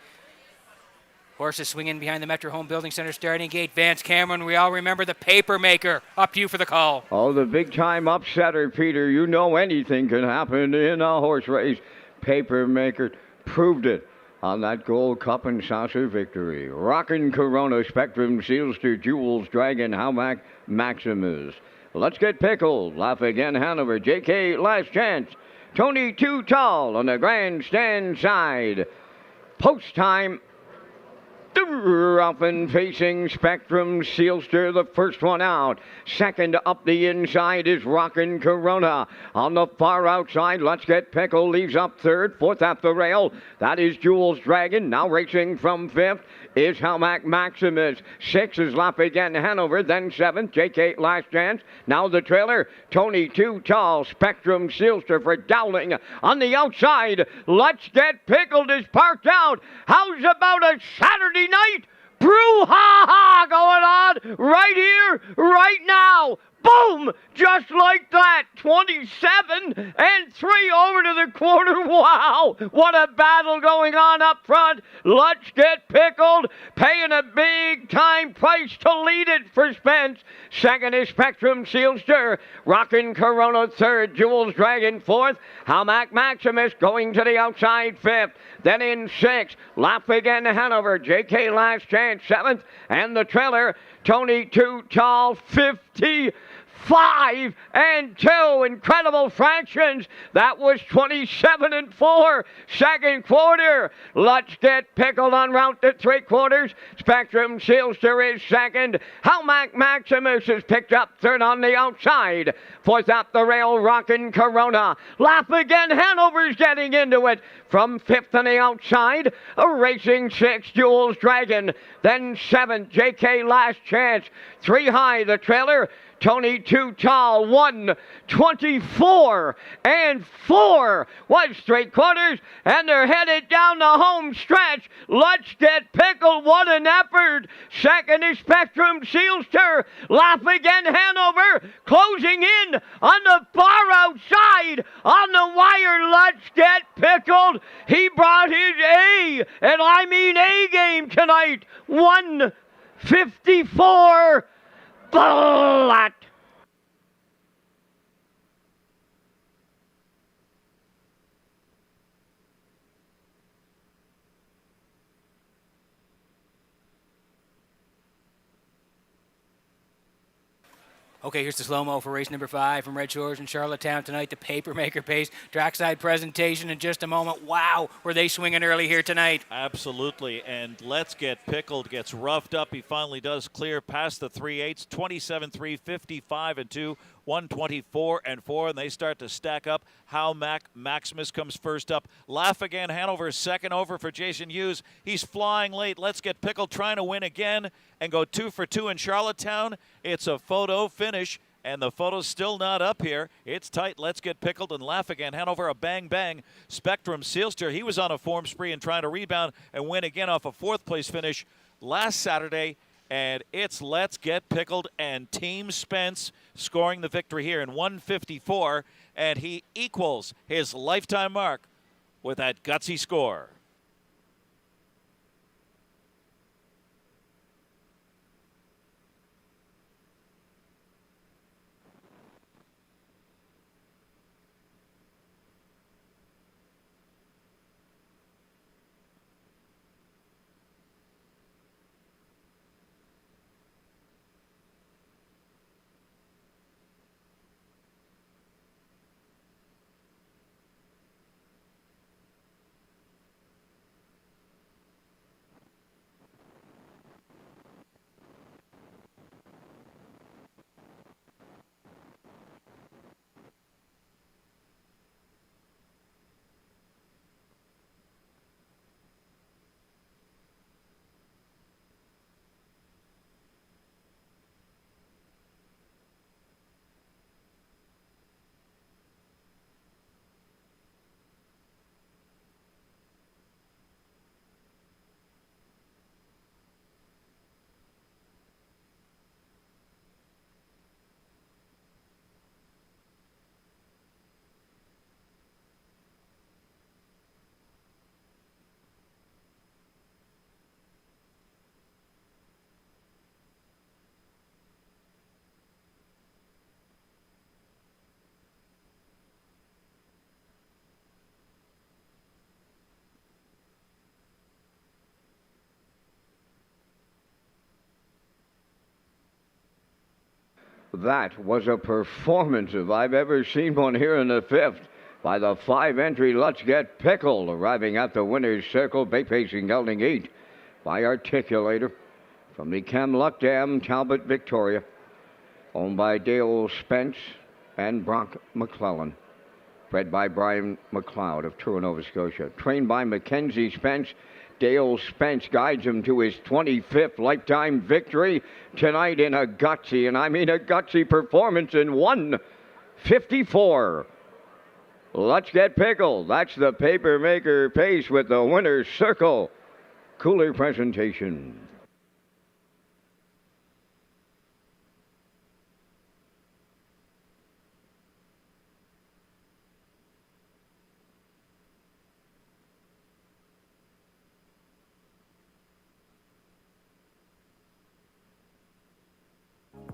Horses swinging behind the Metro Home Building Center starting gate. Vance Cameron, we all remember the paper maker. Up to you for the call. Oh, the big-time upsetter, Peter. You know anything can happen in a horse race. Paper maker proved it on that Gold Cup and Saucer victory. Rockin' Corona, Spectrum, Sealster, Jewels, Dragon, Howmack, Maximus. Let's Get Pickled. Laugh Again, Hanover. JK, Last Chance. Tony Too Tall on the grandstand side. Post time. Often facing Spectrum, Sealster, the first one out. Second up the inside is Rockin' Corona. On the far outside, Let's Get Pickle leaves up third. Fourth at the rail, that is Jules Dragon. Now racing from fifth is Howmack Maximus. 6 is Laugh Again Hanover. Then 7th, JK Last Chance. Now the trailer, Tony Too Tall. Spectrum, Sealster for Dowling. On the outside, Let's Get Pickled is parked out. How's about a Saturday night brouhaha going on right here, right now? Boom! Just like that. 27 and 3 over to the quarter. Wow! What a battle going on up front. Let's Get Pickled paying a big-time price to lead it for Spence. Second is Spectrum Sealster. Rockin' Corona third. Jules Dragon fourth. Howmack Maximus going to the outside fifth. Then in sixth, Laugh Again Hanover. JK Last Chance seventh. And the trailer, Tony Too Tall 50. 5 and 2, incredible fractions. That was 27 and 4. Second quarter, Let's Get Pickled on route to 3/4. Spectrum Sealster is second. Howmack Maximus is picked up third on the outside. Fourth up the rail, Rockin' Corona. Laugh Again Hanover's getting into it. From fifth on the outside, a racing 6, Jules Dragon. Then 7th, JK Last Chance. 3 high, the trailer, Tony Too Tall, 1:24 and 4 was 3/4, and they're headed down the home stretch. Let's Get Pickled, what an effort. Second is Spectrum Sealster. Laugh Again Hanover closing in on the far outside. On the wire, Let's Get Pickled. He brought his A, and I mean A game tonight. 1:54. Bullet. Okay, here's the slow-mo for race number 5 from Red Shores in Charlottetown tonight. The paper maker pace, trackside presentation in just a moment. Wow, were they swinging early here tonight? Absolutely, and Let's Get Pickled gets roughed up. He finally does clear past the 3/8, 27-3, 55 and 2, 124 and 4, and they start to stack up. Howmack Maximus comes first up. Laugh Again Hanover second over for Jason Hughes. He's flying late. Let's Get Pickled trying to win again and go 2 for 2 in Charlottetown. It's a photo finish, and the photo's still not up here. It's tight. Let's Get Pickled and Laugh Again Hanover, a bang-bang. Spectrum Sealster, he was on a form spree and trying to rebound and win again off a 4th-place finish last Saturday. And it's Let's Get Pickled and Team Spence scoring the victory here in 1:54, and he equals his lifetime mark with that gutsy score. That was a performance if I've ever seen one here in the 5th by the 5-entry Let's Get Pickled, arriving at the winner's circle, bay pacing gelding 8 by Articulator from the Kamluk Dam, Talbot, Victoria, owned by Dale Spence and Brock McClellan, bred by Brian McLeod of Truro, Nova Scotia, trained by Mackenzie Spence. Dale Spence guides him to his 25th lifetime victory tonight in a gutsy, and I mean a gutsy performance in 1:54. Let's Get Pickled. That's the paper maker pace with the winner's circle. Cooler presentation.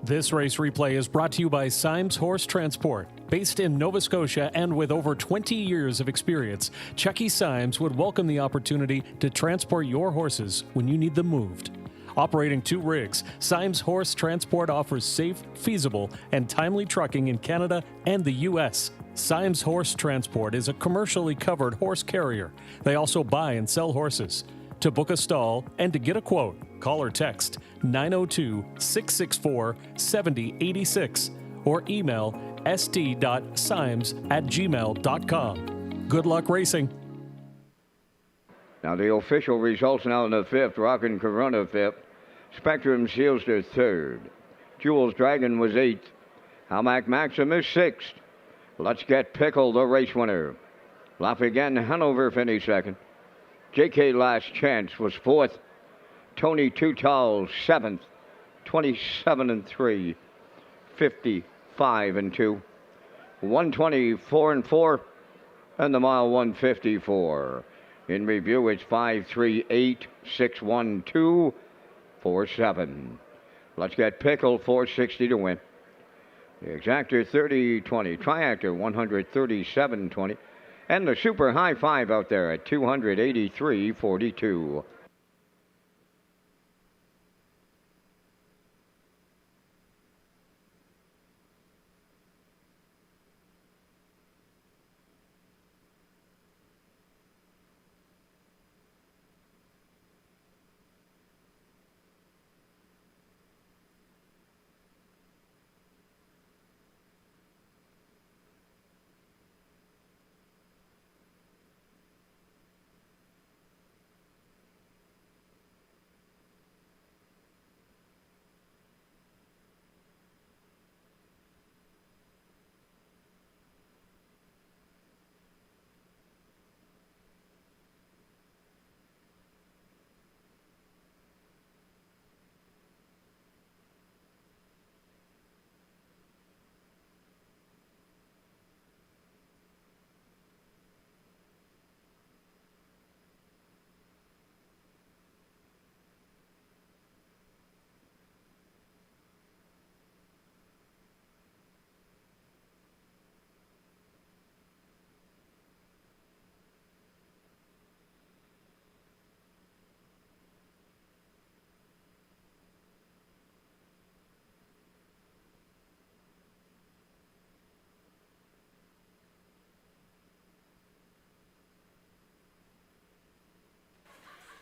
This race replay is brought to you by Symes Horse Transport. Based in Nova Scotia and with over 20 years of experience, Chucky Symes would welcome the opportunity to transport your horses when you need them moved. Operating 2 rigs, Symes Horse Transport offers safe, feasible, and timely trucking in Canada and the U.S. Symes Horse Transport is a commercially covered horse carrier. They also buy and sell horses. To book a stall and to get a quote, call or text 902-664-7086 or email st.symes@gmail.com. Good luck racing. Now the official results now in the 5th. Rockin' Corona 5th. Spectrum Seals to 3rd. Jules Dragon was 8th. Hamac Maximus 6th. Let's Get Pickled, the race winner. Laugh Again Hanover finished 2nd. JK Last Chance was 4th. Tony Tutal 7th. 27-3. 55-2. 124-4. And the mile 154. In review, it's 5-3-8-6-1-2-4-7. Let's Get Pickled 460 to win. The Exactor 30-20. Triactor 137-20. And the Super High 5 out there at 283.42.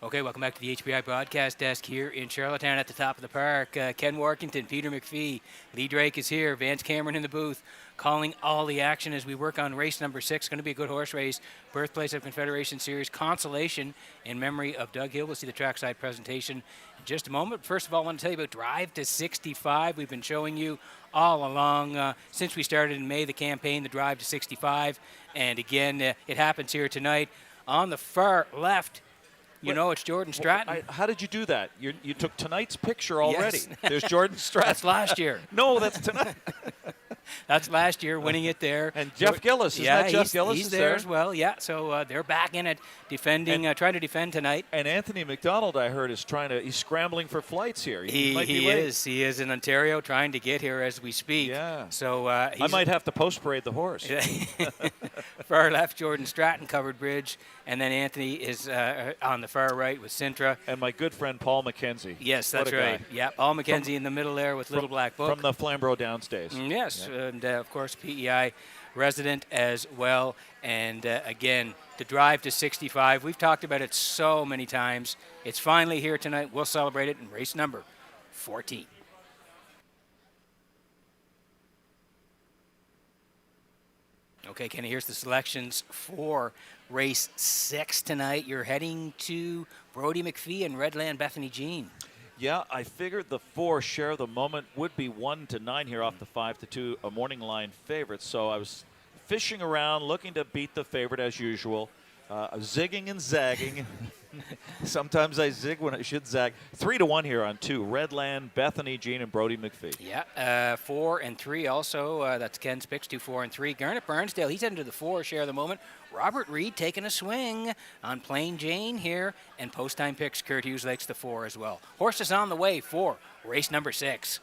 Okay, welcome back to the HBI broadcast desk here in Charlottetown at the top of the park. Ken Warkington, Peter McPhee, Lee Drake is here, Vance Cameron in the booth, calling all the action as we work on race number 6. Going to be a good horse race, birthplace of Confederation Series, consolation in memory of Doug Hill. We'll see the trackside presentation in just a moment. First of all, I want to tell you about Drive to 65. We've been showing you all along since we started in May the campaign, the Drive to 65. And again, it happens here tonight. On the far left, you know, it's Jordan Stratton. How did you do that? You took tonight's picture already. Yes. There's Jordan Stratton. That's last year. No, that's tonight. That's last year, winning it there. And Jeff Gillis, isn't that Jeff Gillis? He's there as well, yeah. So they're back in it, defending, trying to defend tonight. And Anthony McDonald, I heard, he's scrambling for flights here. He might be late. He is in Ontario trying to get here as we speak. Yeah. So I might have to post parade the horse. far left, Jordan Stratton covered bridge, and then Anthony is on the far right with Sintra. And my good friend Paul McKenzie. Yes, What that's a right. guy. Yeah, Paul McKenzie in the middle there with Little Black Book. From the Flamborough Downstays. Yes, Yeah. and of course PEI resident as well. And again, the drive to 65, we've talked about it so many times. It's finally here tonight. We'll celebrate it in race number 14. Okay, Kenny, here's the selections for race 6 tonight. You're heading to Brody McPhee and Redland Bethany Jean. Yeah, I figured the 4 share of the moment would be 1-9 here off the 5-2, a morning line favorite. So I was fishing around, looking to beat the favorite as usual, zigging and zagging. Sometimes I zig when I should zag. 3-1 here on 2. Redland, Bethany Jean, and Brody McPhee. Yeah, 4 and 3 also. That's Ken's picks, 2, 4, and 3. Garnet Barnsdale, he's heading to the 4 share of the moment. Robert Reed taking a swing on Plain Jane here. And post-time picks, Kurt Hughes likes the 4 as well. Horses on the way for race number 6.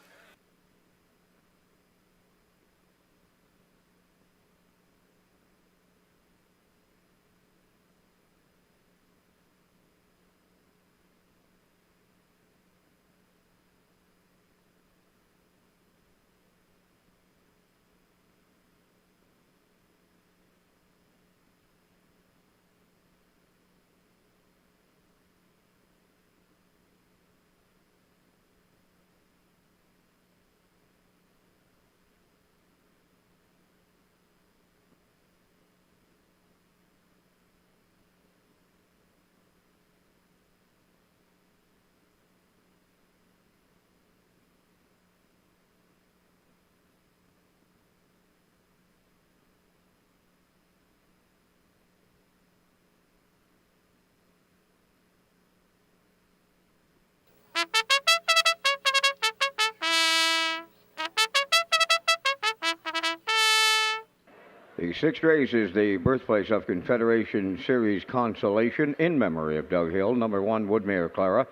The 6th race is the birthplace of Confederation Series Consolation in memory of Doug Hill. Number 1, Woodmere Clara,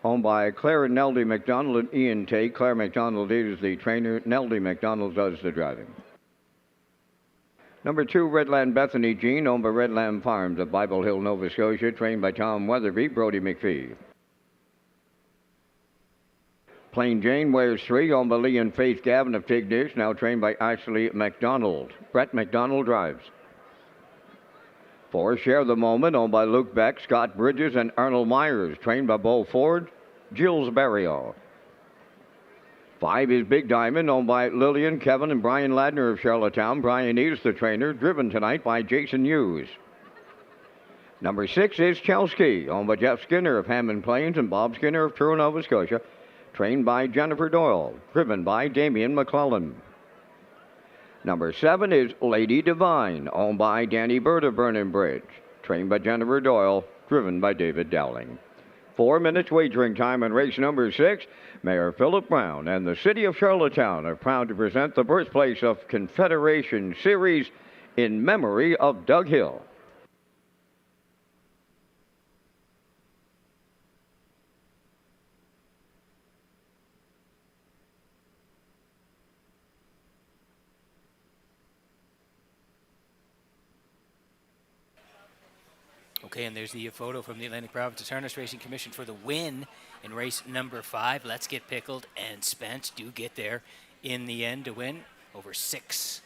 owned by Claire and Neldy McDonald and Ian Tate. Claire McDonald is the trainer. Neldy McDonald does the driving. Number 2, Redland Bethany Jean, owned by Redland Farms of Bible Hill, Nova Scotia, trained by Tom Weatherby, Brody McPhee. Plain Jane wears 3, owned by Lee and Faith Gavin of Tignish, now trained by Ashley McDonald. Brett McDonald drives. 4, Share the Moment, owned by Luke Beck, Scott Bridges, and Arnold Myers, trained by Bo Ford, Gilles Barrio. 5 is Big Diamond, owned by Lillian, Kevin, and Brian Ladner of Charlottetown. Brian is the trainer, driven tonight by Jason Hughes. Number 6 is Chelsea, owned by Jeff Skinner of Hammond Plains and Bob Skinner of Truro, Nova Scotia, trained by Jennifer Doyle, driven by Damian McClellan. Number 7 is Lady Divine, owned by Danny Bird of Vernon Bridge, trained by Jennifer Doyle, driven by David Dowling. 4 minutes wagering time on race number 6. Mayor Philip Brown and the city of Charlottetown are proud to present the birthplace of Confederation Series in memory of Doug Hill. Okay, and there's the photo from the Atlantic Provinces Harness Racing Commission for the win in race number 5. Let's Get Pickled and Spence do get there in the end to win over 6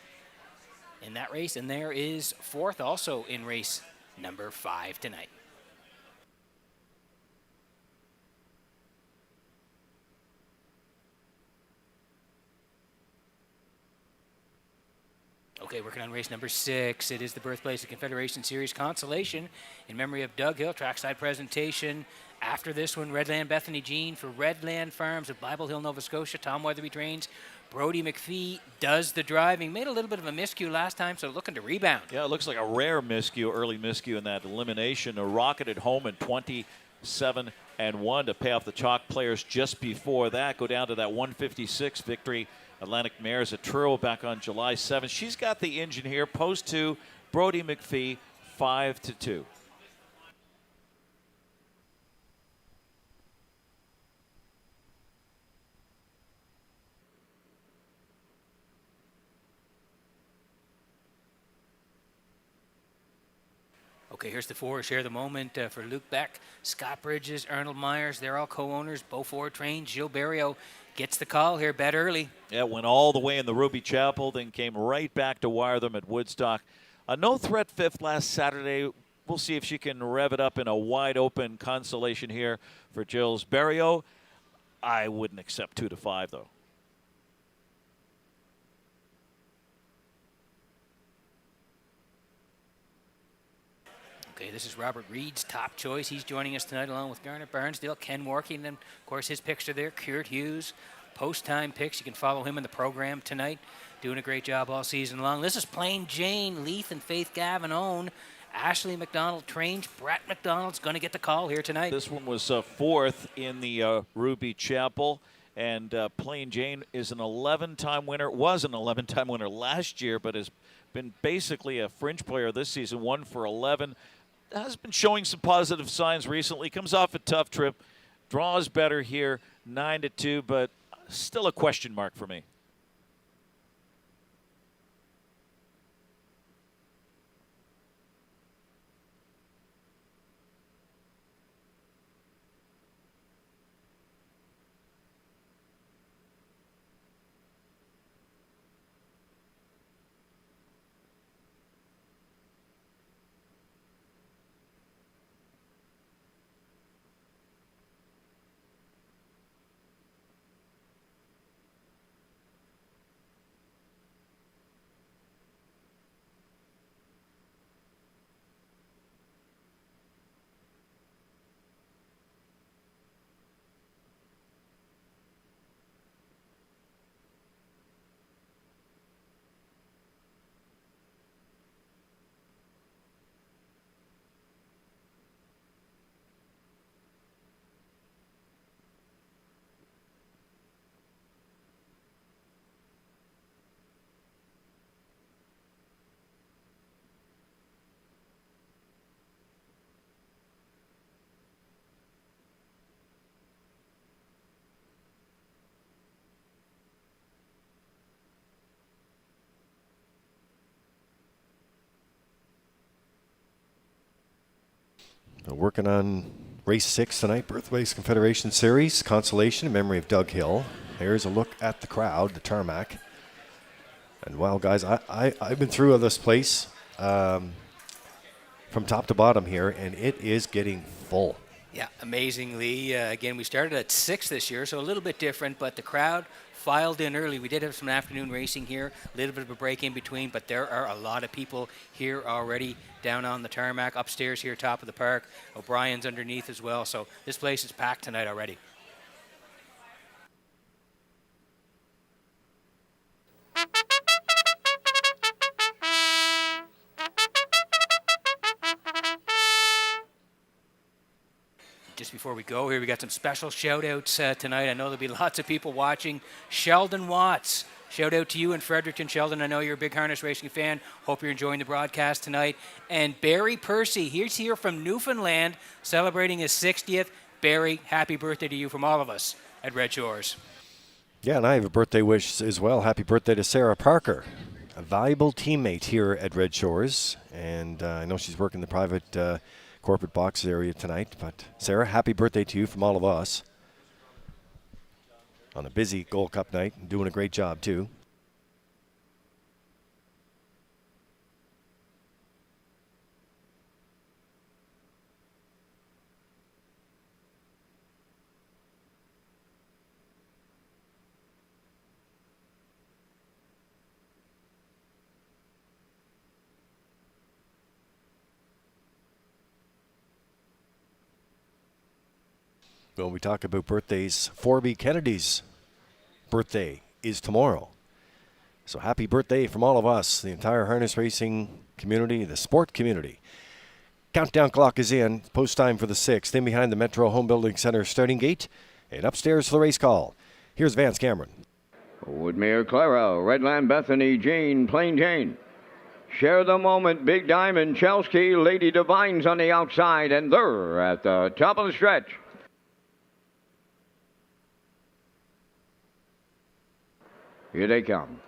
in that race. And there is 4th also in race number 5 tonight. Okay, working on race number 6. It is the birthplace of Confederation Series Consolation in memory of Doug Hill. Trackside presentation. After this one, Redland Bethany Jean for Redland Farms of Bible Hill, Nova Scotia. Tom Weatherby trains. Brody McPhee does the driving. Made a little bit of a miscue last time, so looking to rebound. Yeah, it looks like a rare miscue, early miscue in that elimination. A rocketed home in 27-1 to pay off the chalk players just before that. Go down to that 156 victory. Atlantic Mares at Truro back on July 7th. She's got the engine here. Post 2, Brody McPhee, 5-2. Okay, here's the 4. Share the moment for Luke Beck, Scott Bridges, Arnold Myers. They're all co-owners. Beaufort trained. Gilles Barrio gets the call here. Bet early. Yeah, went all the way in the Ruby Chapel, then came right back to wire them at Woodstock. A no-threat 5th last Saturday. We'll see if she can rev it up in a wide-open consolation here for Gilles Barrio. I wouldn't accept 2 to 5, though. Okay, this is Robert Reed's top choice. He's joining us tonight along with Garnet Barnsdale, Ken Warkey, and then, of course, his picks are there. Kurt Hughes, post-time picks. You can follow him in the program tonight. Doing a great job all season long. This is Plain Jane, Leith and Faith Gavin own. Ashley McDonald trains. Brett McDonald's going to get the call here tonight. This one was 4th in the Ruby Chapel. And Plain Jane is an 11-time winner. Was an 11-time winner last year, but has been basically a fringe player this season. 1 for 11. Has been showing some positive signs recently. Comes off a tough trip. Draws better here. 9 to 2, but still a question mark for me. Working on race 6 tonight, Birthways Confederation Series, consolation in memory of Doug Hill. Here's a look at the crowd, the tarmac. And wow, guys, I've been through this place from top to bottom here, and it is getting full. Yeah, amazingly. Again, we started at 6 this year, so a little bit different, but the crowd filed in early. We did have some afternoon racing here, a little bit of a break in between, but there are a lot of people here already down on the tarmac, upstairs here, top of the park. O'Brien's underneath as well, so this place is packed tonight already. Just before we go here, we got some special shout-outs tonight. I know there'll be lots of people watching. Sheldon Watts, shout out to you in Fredericton. Sheldon, I know you're a big harness racing fan. Hope you're enjoying the broadcast tonight. And Barry Percy, he's here from Newfoundland, celebrating his 60th. Barry, happy birthday to you from all of us at Red Shores. Yeah, and I have a birthday wish as well. Happy birthday to Sarah Parker, a valuable teammate here at Red Shores. And I know she's working the private corporate box area tonight. But Sarah, happy birthday to you from all of us on a busy Gold Cup night, and doing a great job too. When we talk about birthdays, Forby Kennedy's birthday is tomorrow. So happy birthday from all of us, the entire harness racing community, the sport community. Countdown clock is in. Post time for the 6th. In behind the Metro Home Building Center starting gate. And upstairs for the race call. Here's Vance Cameron. Woodmere Clara, Redland Bethany, Jane, Plain Jane. Share the moment, Big Diamond, Chelsea, Lady Divines on the outside, and they're at the top of the stretch. Here they come.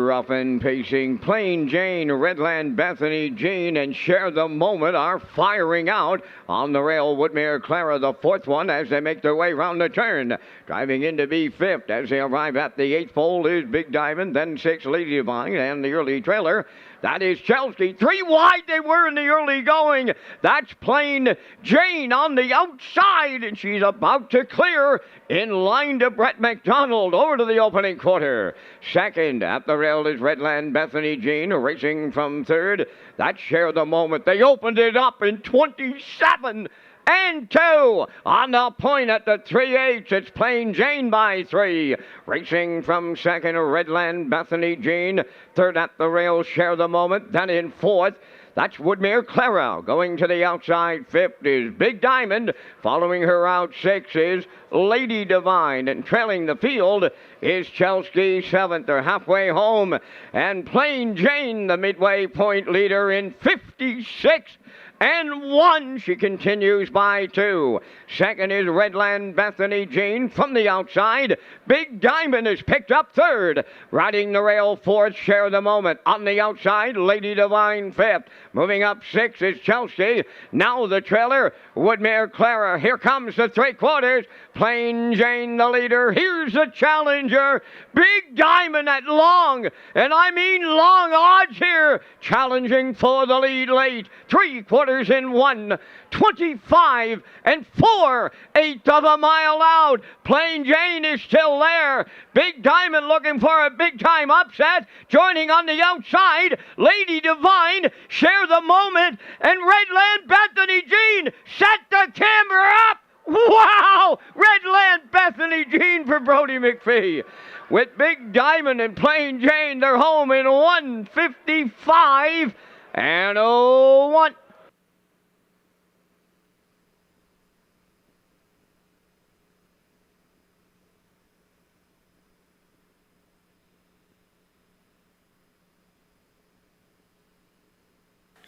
Rough and pacing, Plain Jane, Redland, Bethany Jean, and Share the Moment are firing out. On the rail, Woodmere Clara, the fourth one, as they make their way round the turn. Driving in to be fifth as they arrive at the eighth pole is Big Diamond, then six Lady Divine, and the early trailer. That is Chelsea. 3 wide they were in the early going. That's Plain Jane on the outside, and she's about to clear in line to Brett McDonald over to the opening quarter. Second at the rail is Redland Bethany Jean, racing from third. That's Share the Moment. They opened it up in 27 and 2 on the point at the 3/8. It's Plain Jane by 3. Racing from second, Redland Bethany Jean. Third at the rail, Share the Moment. Then in fourth, that's Woodmere Clara. Going to the outside, fifth is Big Diamond. Following her out, sixth is Lady Divine. And trailing the field is Chelsea, seventh. They're halfway home. And Plain Jane, the midway point leader, in 56 and 1. She continues by 2. Second is Redland Bethany Jean from the outside. Big Diamond is picked up third. Riding the rail fourth, Share the Moment. On the outside, Lady Divine fifth. Moving up sixth is Chelsea. Now the trailer, Woodmere Clara. Here comes the three quarters. Plain Jane the leader. Here's the challenger. Big Diamond at long, and I mean long odds here. Challenging for the lead late. 3/4 in 1. 25 and 4/8 of a mile out. Plain Jane is still there. Big Diamond looking for a big-time upset. Joining on the outside, Lady Divine, Share the Moment, and Redland Bethany Jean. Set the camera up. Wow! Redland Bethany Jean for Brody McPhee. With Big Diamond and Plain Jane, they're home in 1:55 and 1.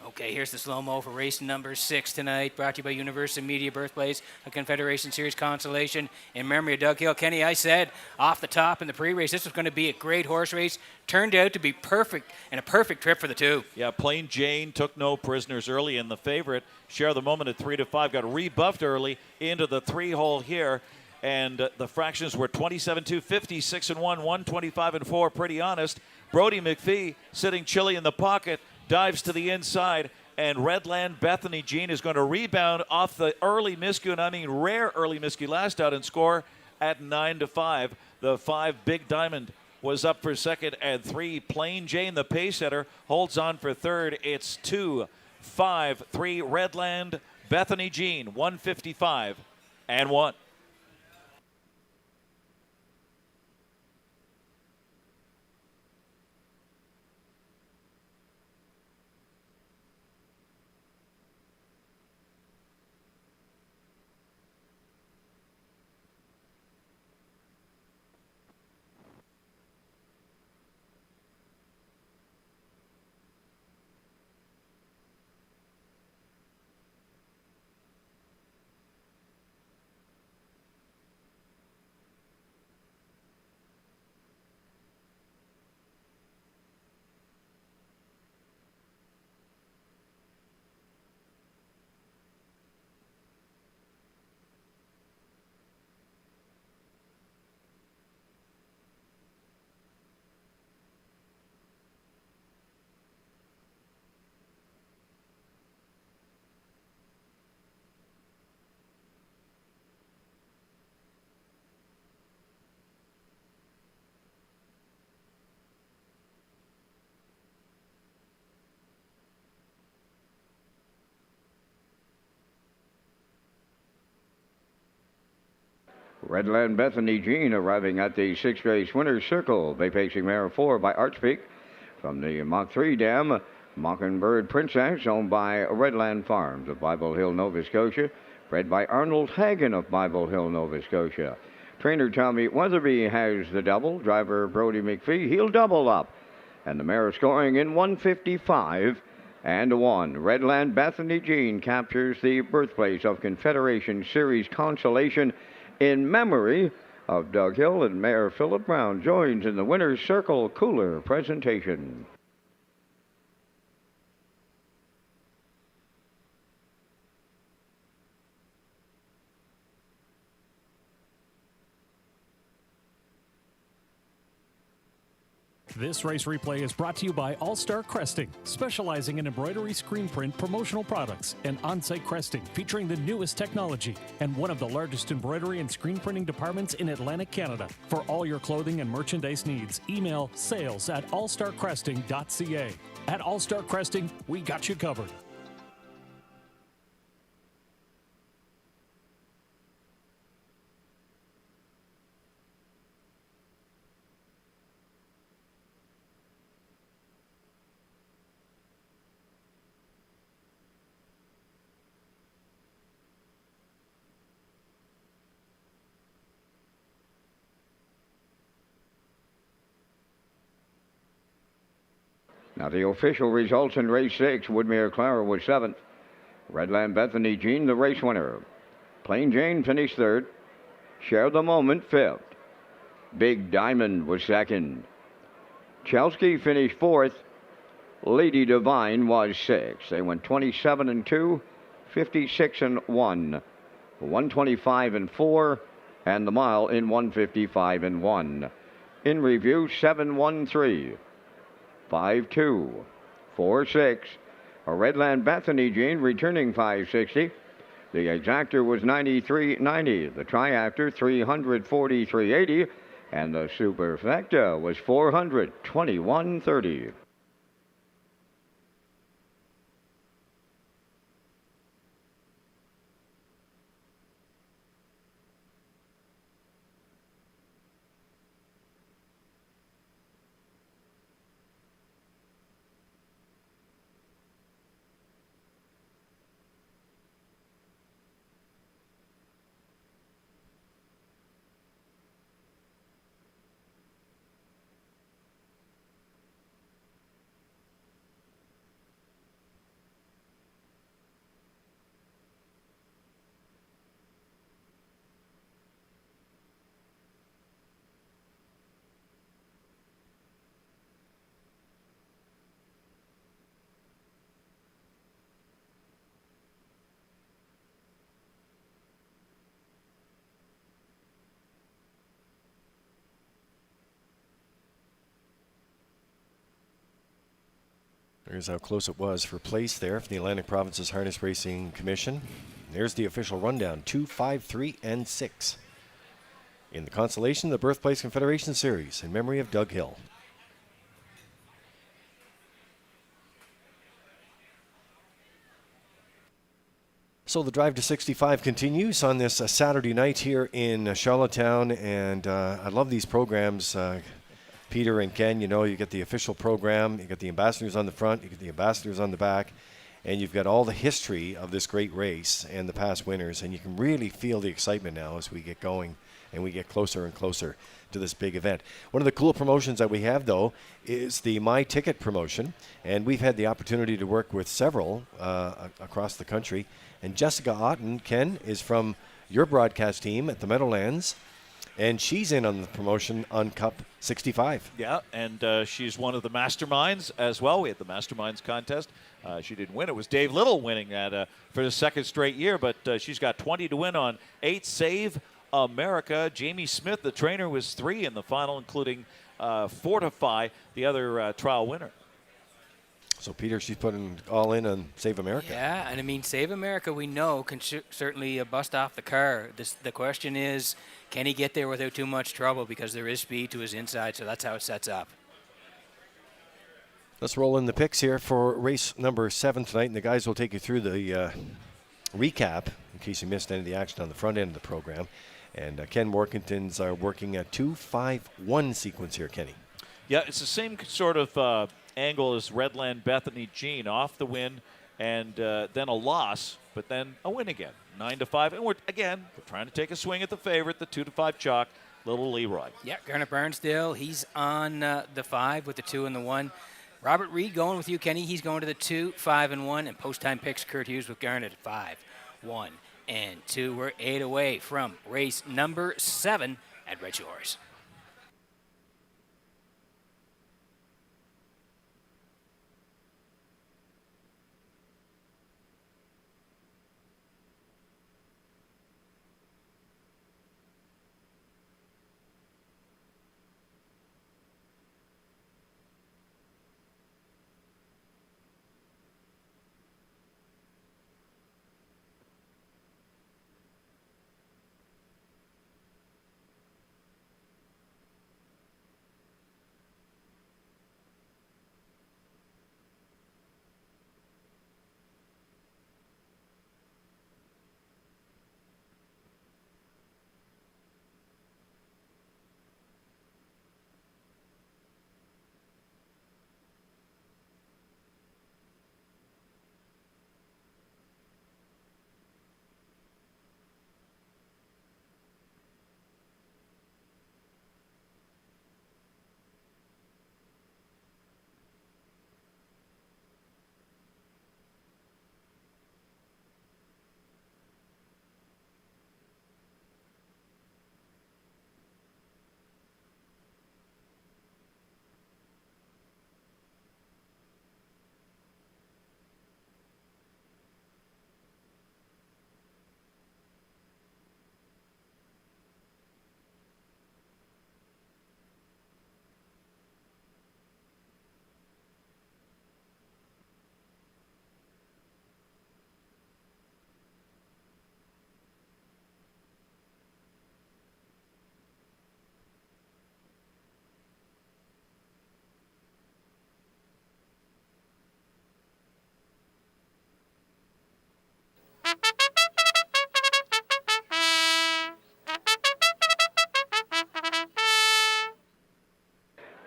Okay, here's the slow-mo for race number 6 tonight, brought to you by Universal Media Birthplace, a Confederation Series consolation in memory of Doug Hill. Kenny, I said off the top in the pre-race, this was going to be a great horse race. Turned out to be perfect, and a perfect trip for the two. Yeah, Plain Jane took no prisoners early, and the favorite, Share the Moment at 3-5, got rebuffed early into the 3-hole here. And the fractions were 27-2, 56-1, 125-4, pretty honest. Brody McPhee sitting chilly in the pocket, dives to the inside, and Redland Bethany Jean is going to rebound off the early miscue, and I mean rare early miscue last out, and score at 9-5. The 5 Big Diamond was up for second, and 3 Plain Jane, the pace setter, holds on for third. It's 2-5-3 Redland Bethany Jean, 155 and 1. Redland Bethany Jean arriving at the 6th race winner's circle. Bay Pacing Mare 4 by Archpeak. From the Mach 3 dam, Mockingbird Princess, owned by Redland Farms of Bible Hill, Nova Scotia. Bred by Arnold Hagen of Bible Hill, Nova Scotia. Trainer Tommy Weatherby has the double. Driver Brody McPhee, he'll double up. And the mare scoring in 155 and 1. Redland Bethany Jean captures the birthplace of Confederation Series consolation in memory of Doug Hill, and Mayor Philip Brown joins in the Winner's Circle Cooler presentation. This race replay is brought to you by All Star Cresting, specializing in embroidery, screen print, promotional products, and on-site cresting featuring the newest technology, and one of the largest embroidery and screen printing departments in Atlantic Canada. For all your clothing and merchandise needs, email sales@allstarcresting.ca. At All Star Cresting, we got you covered. Now the official results in race 6, Woodmere Clara was 7th. Redland Bethany Jean, the race winner. Plain Jane finished 3rd. Share the Moment 5th. Big Diamond was 2nd. Chelsea finished 4th. Lady Divine was 6th. They went 27-2, 56-1, 125-4, and the mile in 155-1. In review, 7-1-3. 5-2, 4-6. A Redland Bethany Jean returning 560. The exactor was 93.90. The triactor 343.80. And the superfecta was 421.30. There's how close it was for place there for the Atlantic Provinces Harness Racing Commission. There's the official rundown, 2, 5, 3, and 6. In the consolation, the Birthplace Confederation Series in memory of Doug Hill. So the drive to 65 continues on this Saturday night here in Charlottetown, and I love these programs. Peter and Ken, you know, you get the official program, you get the ambassadors on the front, you get the ambassadors on the back, and you've got all the history of this great race and the past winners, and you can really feel the excitement now as we get going and we get closer and closer to this big event. One of the cool promotions that we have, though, is the My Ticket promotion, and we've had the opportunity to work with several across the country, and Jessica Otten, Ken, is from your broadcast team at the Meadowlands, and she's in on the promotion on Cup 65. Yeah, and she's one of the masterminds as well. We had the masterminds contest. She didn't win. It was Dave Little winning that for the second straight year, but she's got 20 to win on 8 Save America. Jamie Smith, the trainer, was 3 in the final, including Fortify, the other trial winner. So, Peter, she's putting all in on Save America. Yeah, and I mean, Save America, we know, can certainly bust off the car. The question is, can he get there without too much trouble? Because there is speed to his inside, so that's how it sets up. Let's roll in the picks here for race number 7 tonight, and the guys will take you through the recap in case you missed any of the action on the front end of the program. And Ken Workington's are working a 2-5-1 sequence here, Kenny. Yeah, it's the same sort of angle as Redland Bethany Jean, off the win and then a loss, but then a win again, 9-5. And we're trying to take a swing at the favorite, the 2-5 chalk, Little Leroy. Yeah, Garnet Barnsdale, he's on the 5 with the 2 and the 1. Robert Reed going with you, Kenny. He's going to the 2, 5, and 1. And post-time picks, Kurt Hughes with Garnet at 5, 1, and 2. We're 8 away from race number 7 at Red Shores.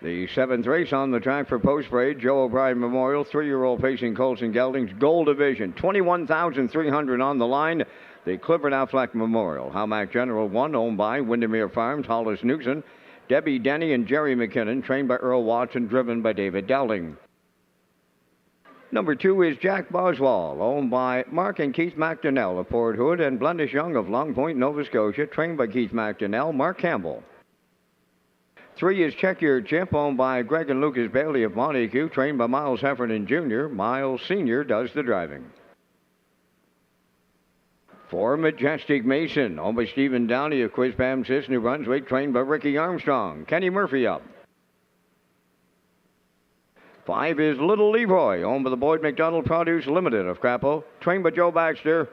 The 7th race on the track for Post Parade, Joe O'Brien Memorial, 3-year-old pacing Colson Geldings, Gold Division, 21,300 on the line. The Clifford Affleck Memorial, Howmack General 1, owned by Windermere Farms, Hollis Newson, Debbie Denny and Jerry McKinnon, trained by Earl Watson, driven by David Dowling. Number 2 is Jack Boswell, owned by Mark and Keith McDonnell of Port Hood, and Blendis Young of Long Point, Nova Scotia, trained by Keith McDonnell, Mark Campbell. 3 is Check Your Chip, owned by Greg and Lucas Bailey of Montague, trained by Miles Heffernan Jr. Miles Sr. does the driving. 4, Majestic Mason, owned by Stephen Downey of Quispam, Sis, New Brunswick, trained by Ricky Armstrong. Kenny Murphy up. 5 is Little Leroy, owned by the Boyd McDonald Produce Limited of Crapo, trained by Joe Baxter,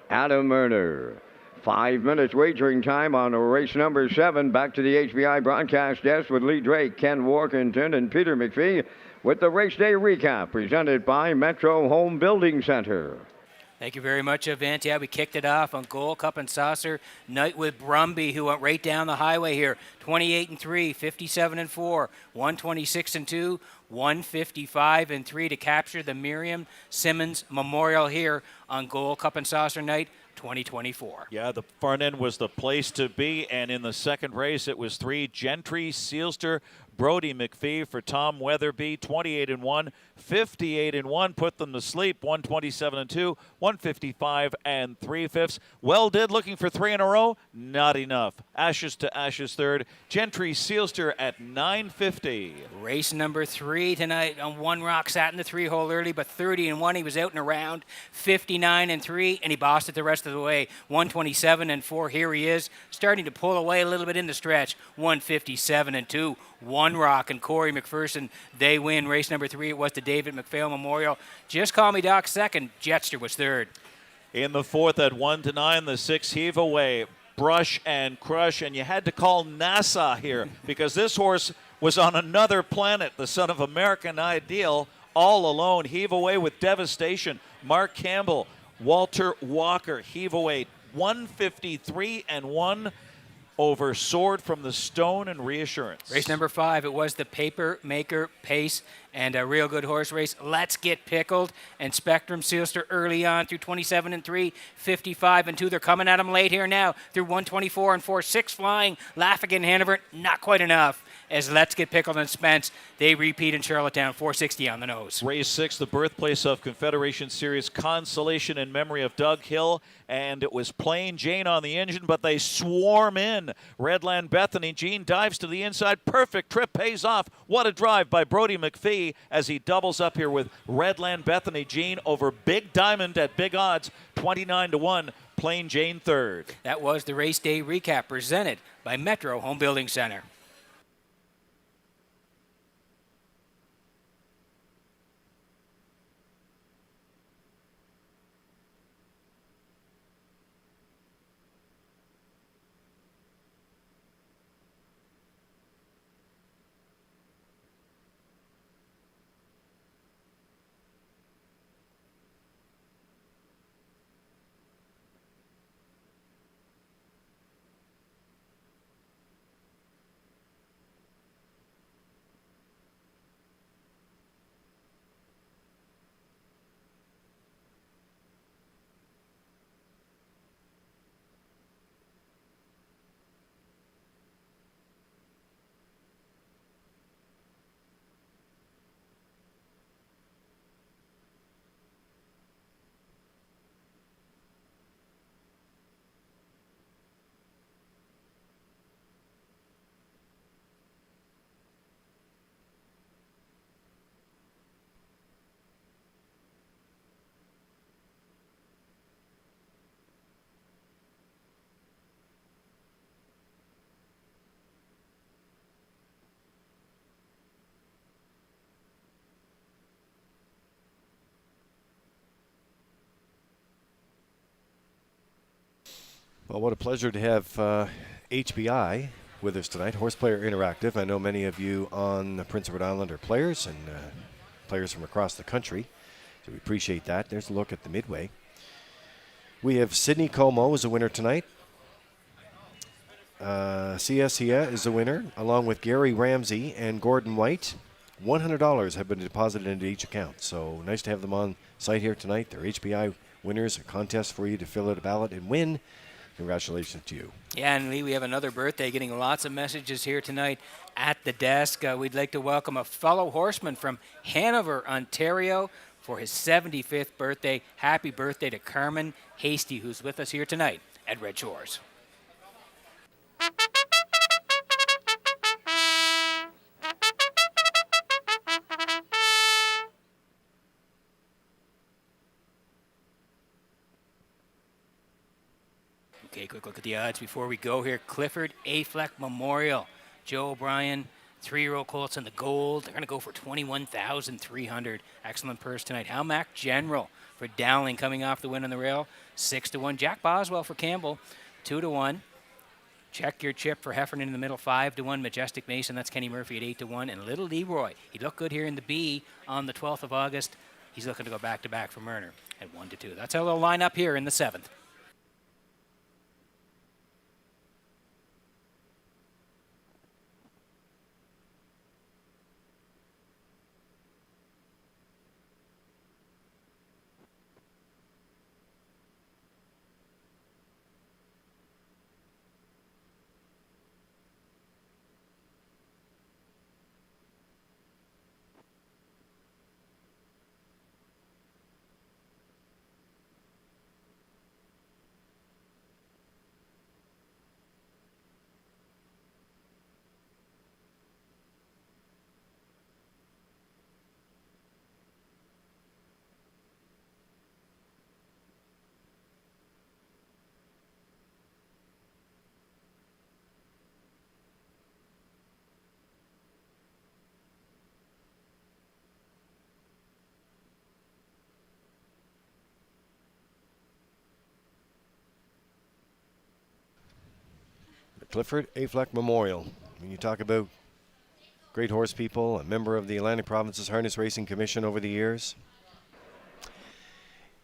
Adam Murner. 5 minutes wagering time on race number 7. Back to the HBI broadcast desk with Lee Drake, Ken Workington, and Peter McPhee with the race day recap presented by Metro Home Building Center. Thank you very much, Vince. Yeah, we kicked it off on Gold Cup and Saucer night with Brumby, who went right down the highway here. 28-3, 57-4, 126-2, 155-3 to capture the Miriam Simmons Memorial here on Gold Cup and Saucer night 2024. Yeah, the front end was the place to be, and in the second race it was 3 Gentry, Sealster, Brody McPhee for Tom Weatherby, 28-1, 58-1, put them to sleep, 127-2, 155 3/5. Well did, looking for 3 in a row, not enough. Ashes to Ashes third, Gentry, Sealster at 950. Race number 3 tonight on One Rock, sat in the 3-hole early, but 30-1, he was out and around, 59-3, and he bossed it the rest of the way, 127-4. Here he is, starting to pull away a little bit in the stretch, 157-2. One Rock and Corey McPherson, they win. Race number 3, it was the David McPhail Memorial. Just Call Me Doc second. Jetster was third. In the 4th at 1-9, the 6 heave away. Brush and Crush, and you had to call NASA here because this horse was on another planet, the son of American Ideal, all alone. Heave away with devastation. Mark Campbell, Walter Walker, heave away 153-1 over Sword from the Stone and Reassurance. Race number 5, it was the Paper Maker Pace and a real good horse race. Let's Get Pickled and Spectrum Sealster early on through 27-3, 55-2. They're coming at him late here now through 124-4, 6 flying. Laffigan Hanover, not quite enough. as Let's Get Pickled and Spence. They repeat in Charlottetown, 460 on the nose. Race 6, the birthplace of Confederation Series consolation in memory of Doug Hill, and it was Plain Jane on the engine, but they swarm in. Redland Bethany, Gene dives to the inside, perfect trip, pays off. What a drive by Brody McPhee as he doubles up here with Redland Bethany, Gene over Big Diamond at big odds, 29-1. Plain Jane third. That was the race day recap presented by Metro Home Building Center. Well, what a pleasure to have HBI with us tonight, Horse Player Interactive. I know many of you on the Prince Edward Island are players and players from across the country, so we appreciate that. There's a look at the Midway. We have Sydney Como as a winner tonight. CSCA is the winner, along with Gary Ramsey and Gordon White. $100 have been deposited into each account, so nice to have them on site here tonight. They're HBI winners, a contest for you to fill out a ballot and win. Congratulations to you. Yeah, and Lee, we have another birthday, getting lots of messages here tonight at the desk. We'd like to welcome a fellow horseman from Hanover, Ontario, for his 75th birthday. Happy birthday to Carmen Hasty, who's with us here tonight at Red Shores. Okay, quick look at the odds before we go here. Clifford Afleck Memorial. Joe O'Brien, 3-year-old colts in the gold. They're going to go for $21,300. Excellent purse tonight. Halmac General for Dowling coming off the win on the rail. 6-1. Jack Boswell for Campbell, 2-1. Check Your Chip for Heffernan in the middle, 5-1. Majestic Mason, that's Kenny Murphy at 8-1. And Little Leroy, he looked good here in the B on the 12th of August. He's looking to go back-to-back for Murner at 1-2. That's how they'll line up here in the 7th. Clifford Afleck Memorial. When you talk about great horse people, a member of the Atlantic Provinces Harness Racing Commission over the years.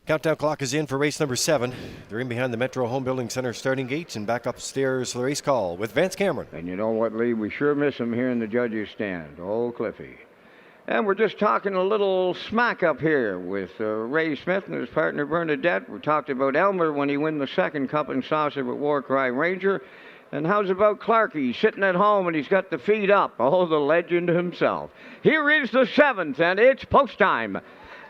Countdown clock is in for race number 7. They're in behind the Metro Home Building Center starting gate and back upstairs for the race call with Vance Cameron. And you know what, Lee? We sure miss him here in the judges' stand. Oh, Cliffy. And we're just talking a little smack up here with Ray Smith and his partner Bernadette. We talked about Elmer when he won the second Cup and Saucer with Warcry Ranger. And how's about Clarkie sitting at home and he's got the feet up? Oh, the legend himself. Here is the 7th, and it's post time.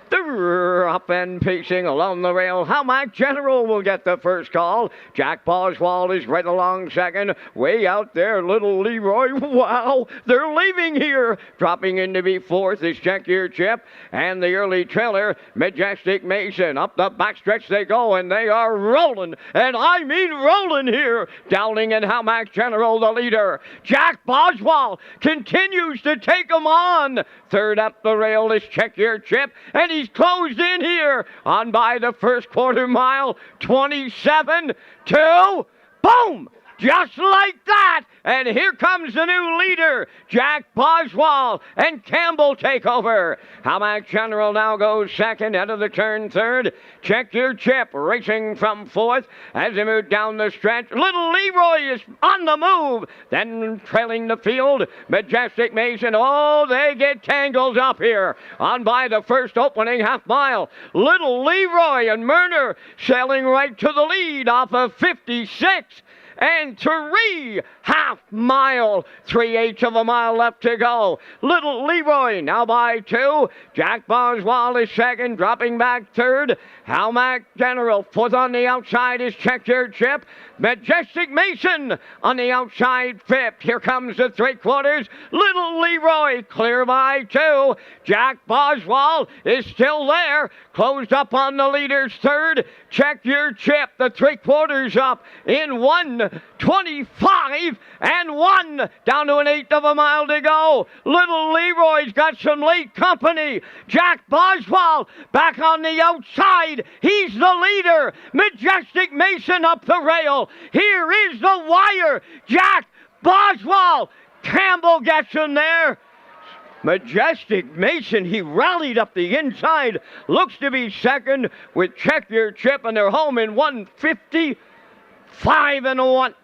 They're up and pacing along the rail. How Mac General will get the first call. Jack Boswell is right along second. Way out there, Little Leroy. Wow, they're leaving here. Dropping in to be 4th is Check Your Chip. And the early trailer, Majestic Mason. Up the backstretch they go, and they are rolling. And I mean rolling here. Dowling and How Mac General, the leader. Jack Boswell continues to take them on. Third up the rail is Check Your Chip. And he's closed in here on by the first quarter mile. 27-2. Boom! Just like that. And here comes the new leader, Jack Boswell, and Campbell take over. How Mac General now goes second, out of the turn third. Check Your Chip racing from 4th as they move down the stretch. Little Leroy is on the move. Then trailing the field, Majestic Mason. Oh, they get tangled up here on by the first opening half mile. Little Leroy and Murner sailing right to the lead off of 56. And 3/2 mile, 3/8 of a mile left to go. Little Leroy now by 2. Jack Boswell is second, dropping back third. How Mac General 4th on the outside is Check Your Chip. Majestic Mason on the outside 5th. Here comes the 3/4. Little Leroy clear by 2. Jack Boswell is still there. Closed up on the leader's 3rd. Check Your Chip, the 3/4 up in 1:25 and 1. Down to 1/8 of a mile to go. Little Leroy's got some late company. Jack Boswell back on the outside. He's the leader. Majestic Mason up the rail. Here is the wire. Jack Boswell. Campbell gets him there. Majestic Mason, he rallied up the inside. Looks to be second with Check Your Chip, and they're home in 1:55 and 1.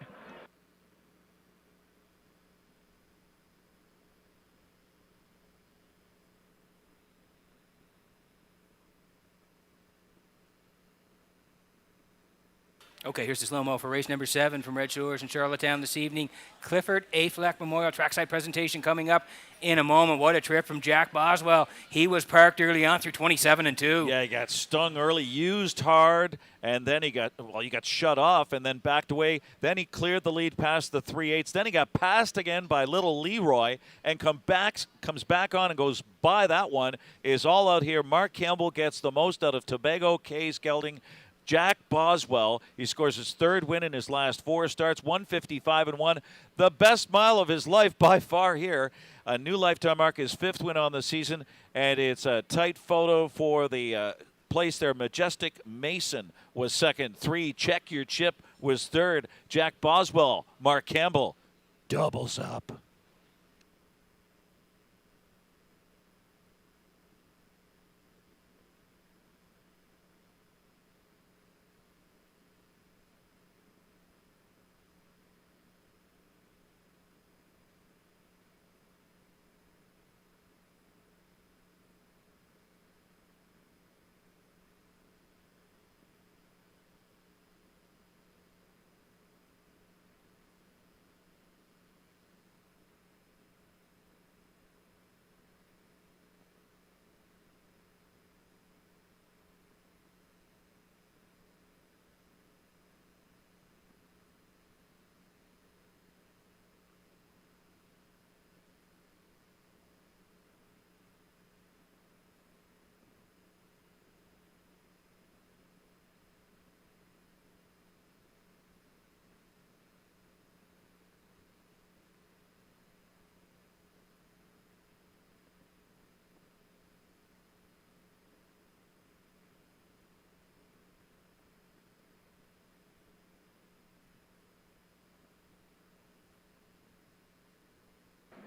Okay, here's the slow-mo for race number 7 from Red Shores in Charlottetown this evening. Clifford A. Fleck Memorial Trackside presentation coming up in a moment. What a trip from Jack Boswell. He was parked early on through 27-2. Yeah, he got stung early, used hard, and then he got shut off and then backed away. Then he cleared the lead past the 3/8. Then he got passed again by Little Leroy and comes back on and goes by that one. Is all out here. Mark Campbell gets the most out of Tobago, K's Gelding. Jack Boswell, he scores his 3rd win in his last 4 starts, 1:55 and 1. The best mile of his life by far here. A new lifetime mark, his 5th win on the season, and it's a tight photo for the place there. Majestic Mason was second. 3, Check Your Chip was third. Jack Boswell, Mark Campbell, doubles up.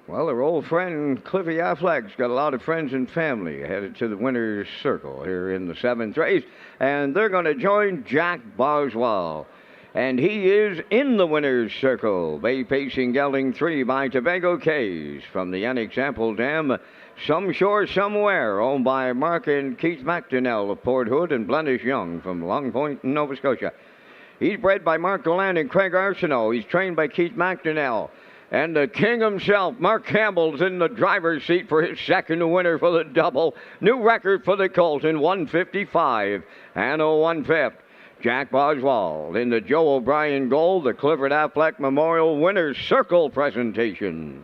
Well, their old friend Cliffy Affleck's got a lot of friends and family headed to the winner's circle here in the 7th race, and they're going to join Jack Boswell. And he is in the winner's circle. Bay Pacing Gelding 3 by Tobago K's from the Unexampled Dam, Some Shore Somewhere, owned by Mark and Keith McDonnell of Port Hood and Blendish Young from Long Point, Nova Scotia. He's bred by Mark Galland and Craig Arsenault. He's trained by Keith McDonnell. And the king himself, Mark Campbell's in the driver's seat for his second winner for the double. New record for the Colt in 1:55 and a 1/5. Jack Boswell in the Joe O'Brien Gold, the Clifford Affleck Memorial Winner's Circle presentation.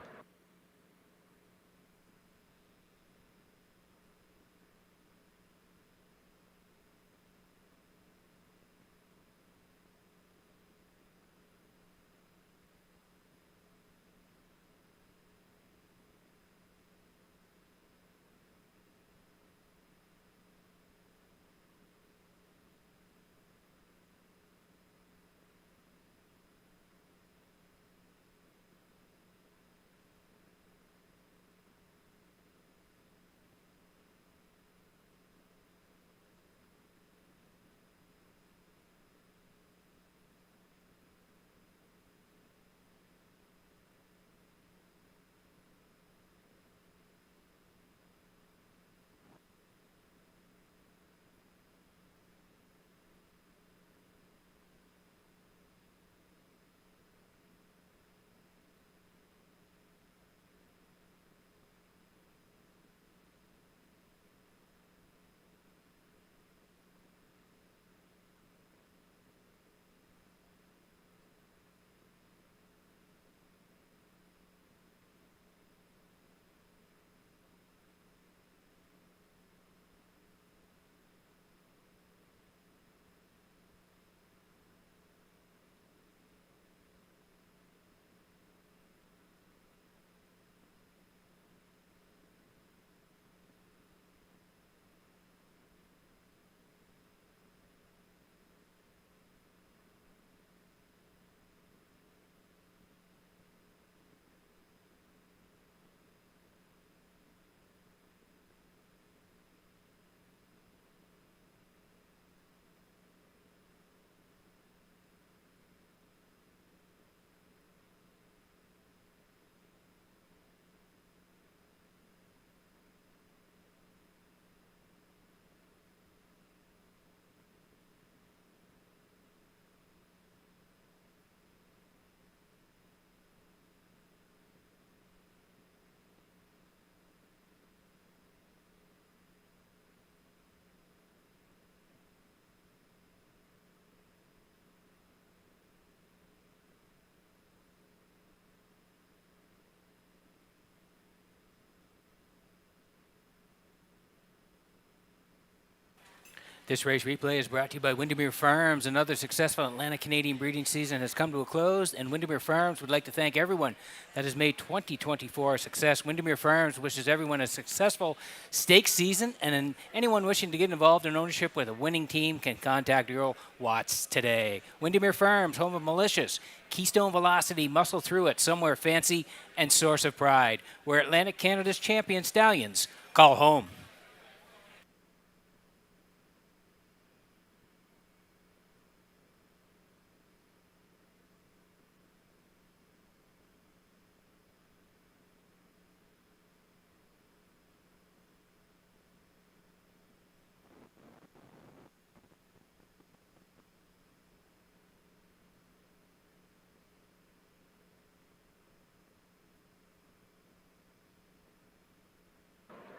This race replay is brought to you by Windermere Farms. Another successful Atlantic Canadian breeding season has come to a close, and Windermere Farms would like to thank everyone that has made 2024 a success. Windermere Farms wishes everyone a successful stakes season, and anyone wishing to get involved in ownership with a winning team can contact Earl Watts today. Windermere Farms, home of Malicious, Keystone Velocity, Muscle Through It, Somewhere Fancy, and Source of Pride, where Atlantic Canada's champion stallions call home.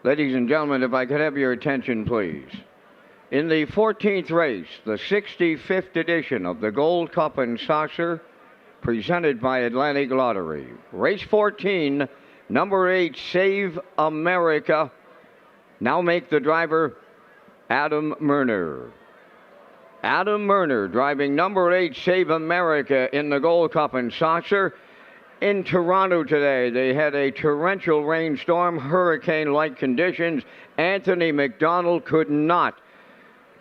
Ladies and gentlemen, if I could have your attention, please. In the 14th race, the 65th edition of the Gold Cup and Saucer, presented by Atlantic Lottery. Race 14, number 8, Save America. Now make the driver Adam Murner. Adam Murner driving number 8, Save America, in the Gold Cup and Saucer. In Toronto today, they had a torrential rainstorm, hurricane-like conditions. Anthony McDonald could not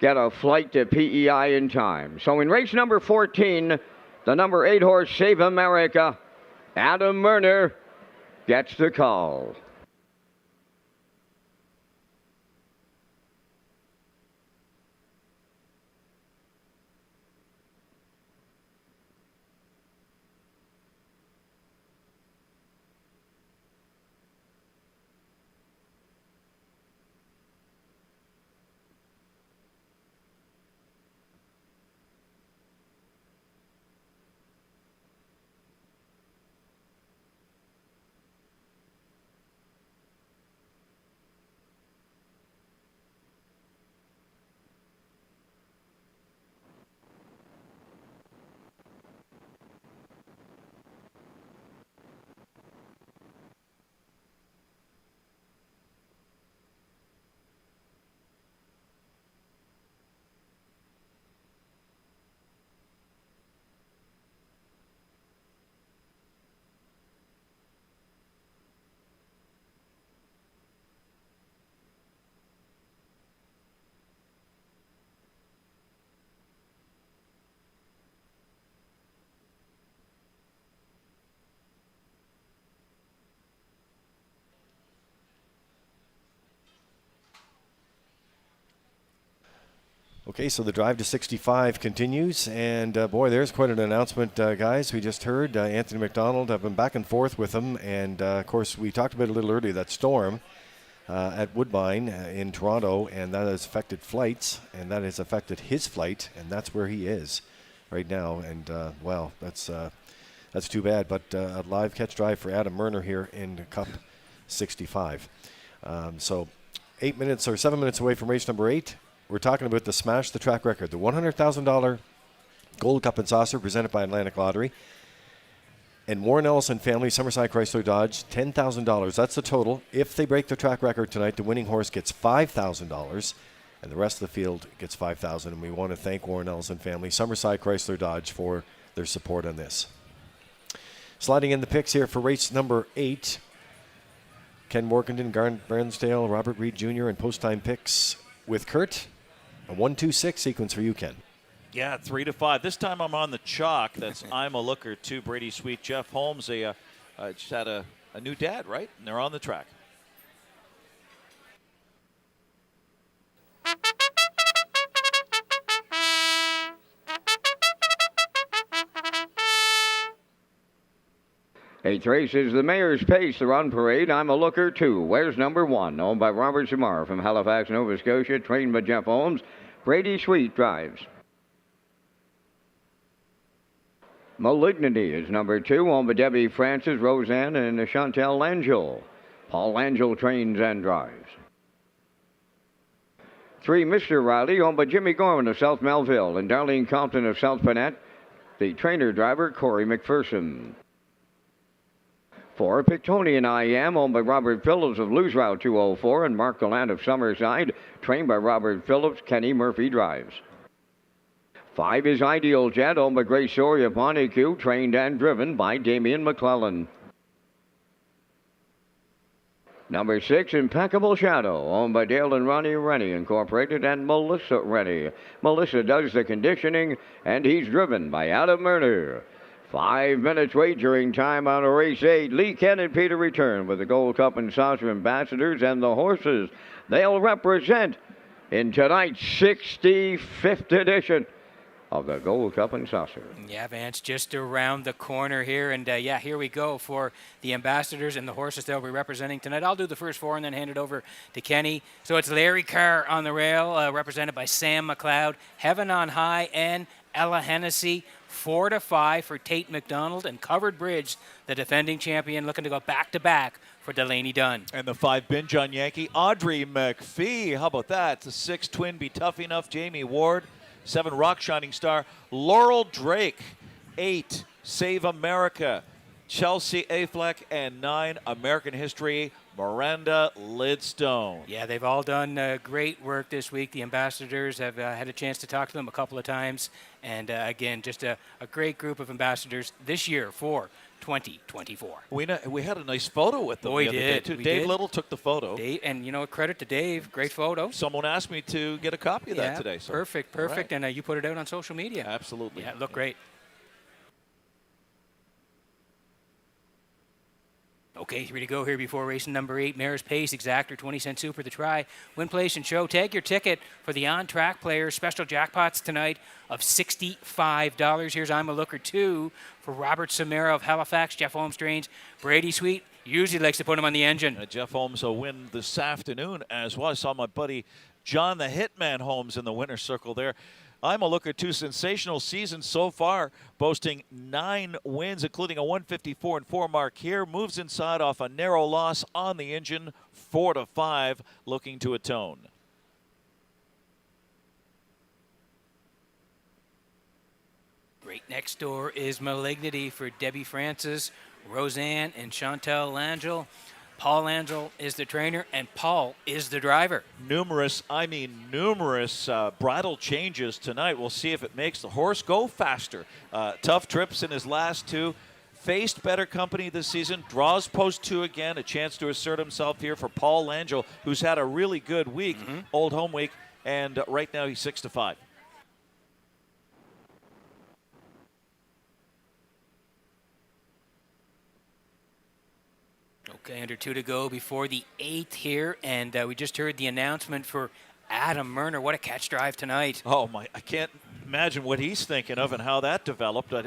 get a flight to PEI in time. So in race number 14, the number 8 horse, Save America, Adam Murner gets the call. Okay, so the drive to 65 continues, and boy, there's quite an announcement, guys. We just heard Anthony McDonald. I've been back and forth with him, and of course, we talked about it a little earlier, that storm at Woodbine in Toronto, and that has affected flights, and that has affected his flight, and that's where he is right now. And well, that's too bad. But a live catch drive for Adam Murner here in Cup 65. So 8 minutes or 7 minutes away from race number 8. We're talking about the Smash the Track record, the $100,000 Gold Cup and Saucer presented by Atlantic Lottery. And Warren Ellison family, Summerside Chrysler Dodge, $10,000. That's the total. If they break the track record tonight, the winning horse gets $5,000, and the rest of the field gets $5,000. And we want to thank Warren Ellison family, Summerside Chrysler Dodge, for their support on this. Sliding in the picks here for race number 8. Ken Morganton, Garn Bransdale, Robert Reed Jr., and post-time picks with Kurt. A 1-2-6 sequence for you, Ken. Yeah, 3 to 5. This time I'm on the chalk. That's I'm a Looker, 2, Brady Sweet, Jeff Holmes. They just had a new dad, right? And they're on the track. Eighth race is the Mayor's Pace, the Run Parade. I'm a Looker, 2. Where's number 1? Owned by Robert Zamar from Halifax, Nova Scotia. Trained by Jeff Holmes. Brady Sweet drives. Malignity is number 2, owned by Debbie Francis, Roseanne, and Chantel Langell. Paul Langell trains and drives. 3, Mr. Riley, owned by Jimmy Gorman of South Melville, and Darlene Compton of South Panette. The trainer driver, Corey McPherson. 4, Pictonian I Am, owned by Robert Phillips of Lose Route 204, and Mark Gallant of Summerside, trained by Robert Phillips. Kenny Murphy drives. 5 is Ideal Jet, owned by Grace Soria of Montecue, trained and driven by Damian McClellan. Number 6, Impeccable Shadow, owned by Dale and Ronnie Rennie Incorporated and Melissa Rennie. Melissa does the conditioning, and he's driven by Adam Murner. 5 minutes wagering time on race 8. Lee Ken and Peter return with the Gold Cup and Saucer ambassadors and the horses they'll represent in tonight's 65th edition of the Gold Cup and Saucer. Yeah, Vance, just around the corner here. And, yeah, here we go for the ambassadors and the horses they'll be representing tonight. I'll do the first 4 and then hand it over to Kenny. So it's Larry Carr on the rail, represented by Sam McLeod, Heaven on High, and Ella Hennessy. 4 to 5 for Tate McDonald, and Covered Bridge, the defending champion, looking to go back-to-back for Delaney Dunn. And the 5 Binge on Yankee, Audrey McPhee. How about that? The 6 Twin Be Tough Enough, Jamie Ward. 7 Rock Shining Star, Laurel Drake. 8 Save America, Chelsea Affleck. And 9 American History, Miranda Lidstone. Yeah, they've all done great work this week. The ambassadors have had a chance to talk to them a couple of times. And again, just a great group of ambassadors this year for 2024. We had a nice photo with them. We the other did. Day too. We Dave did. Little took the photo. Dave, and, you know, credit to Dave. Great photo. Someone asked me to get a copy of that today. So. Perfect. Right. And you put it out on social media. Absolutely. Yeah, it looked great. Okay, 3 to go here before race number 8. Mayor's Pace, Exactor, 20-cent super the try. Win, place, and show. Tag your ticket for the on-track players. Special jackpots tonight of $65. Here's I'm a Looker 2 for Robert Samara of Halifax. Jeff Holmes trains Brady Sweet. Usually likes to put him on the engine. Jeff Holmes will win this afternoon as well. I saw my buddy John the Hitman Holmes in the winner's circle there. I'm a Looker 2, sensational season so far, boasting 9 wins, including a 154-4 mark here. Moves inside off a narrow loss on the engine, 4 to 5, looking to atone. Right next door is Malignity for Debbie Francis, Roseanne, and Chantel Langell. Paul Langell is the trainer, and Paul is the driver. Numerous bridle changes tonight. We'll see if it makes the horse go faster. Tough trips in his last 2. Faced better company this season. Draws post 2 again. A chance to assert himself here for Paul Langell, who's had a really good week, old home week, and right now he's 6 to 5. Okay, under 2 to go before the 8th here, and we just heard the announcement for Adam Murner, what a catch drive tonight. Oh, my. I can't imagine what he's thinking of and how that developed. I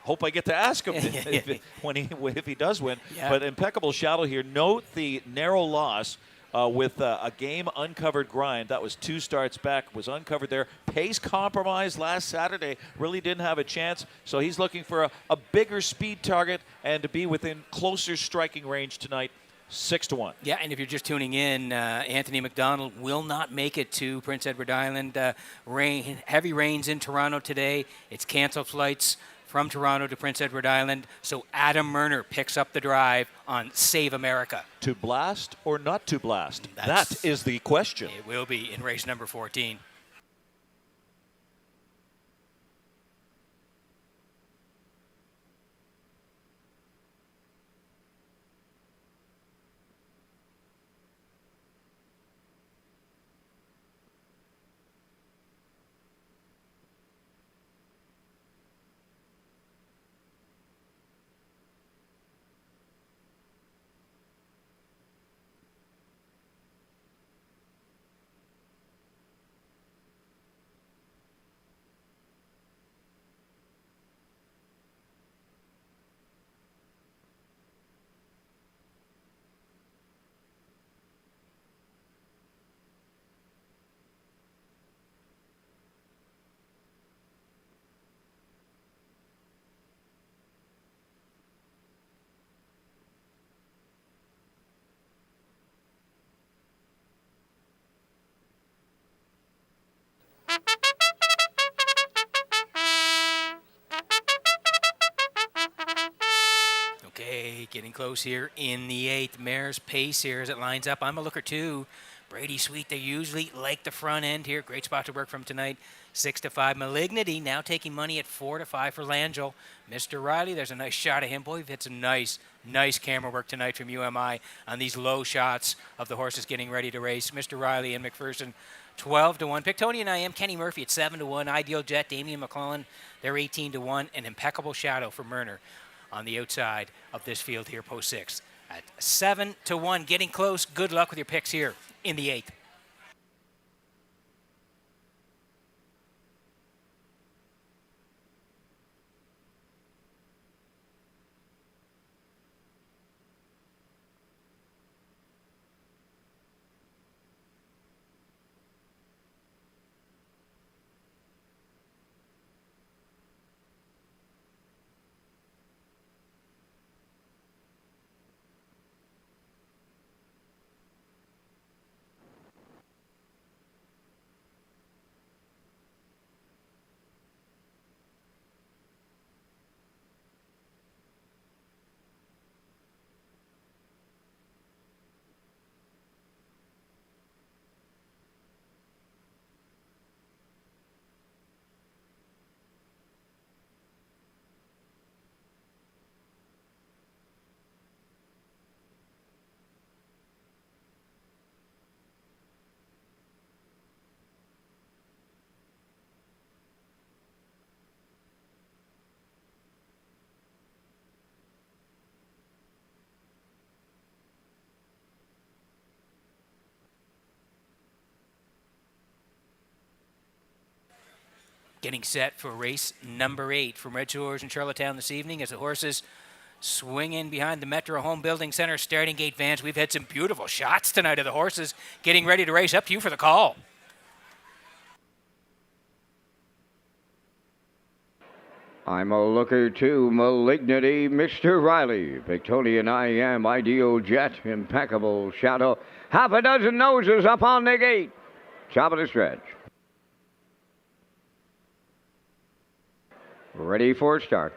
hope I get to ask him if he does win. Yeah. But impeccable shadow here. Note the narrow loss with a game uncovered grind. That was 2 starts back, was uncovered there. Pace compromised last Saturday, really didn't have a chance. So he's looking for a bigger speed target and to be within closer striking range tonight. 6-1. Yeah, and if you're just tuning in, Anthony McDonald will not make it to Prince Edward Island. Heavy rains in Toronto today. It's canceled flights from Toronto to Prince Edward Island. So Adam Murner picks up the drive on Save America. To blast or not to blast? That is the question. It will be in race number 14. Okay, getting close here in the 8th. Mare's Pace here as it lines up. I'm a looker too. Brady Sweet, they usually like the front end here. Great spot to work from tonight. 6-5. Malignity now taking money at 4-5 for Langell. Mr. Riley, there's a nice shot of him. Boy, we've had some nice camera work tonight from UMI on these low shots of the horses getting ready to race. Mr. Riley and McPherson, 12-1. Pictonian I Am, Kenny Murphy at 7-1. Ideal Jet, Damian McClellan, they're 18-1. An Impeccable Shadow for Murner on the outside of this field here, post 6 at 7-1. Getting close. Good luck with your picks here in the 8th. Getting set for race number 8 from Redshores in Charlottetown this evening as the horses swing in behind the Metro Home Building Center starting gate vans. We've had some beautiful shots tonight of the horses getting ready to race. Up to you for the call. I'm a looker too. Malignity, Mr. Riley. Victorian I Am, Ideal Jet, Impeccable Shadow. Half a dozen noses up on the gate. Top of the stretch. Ready for start.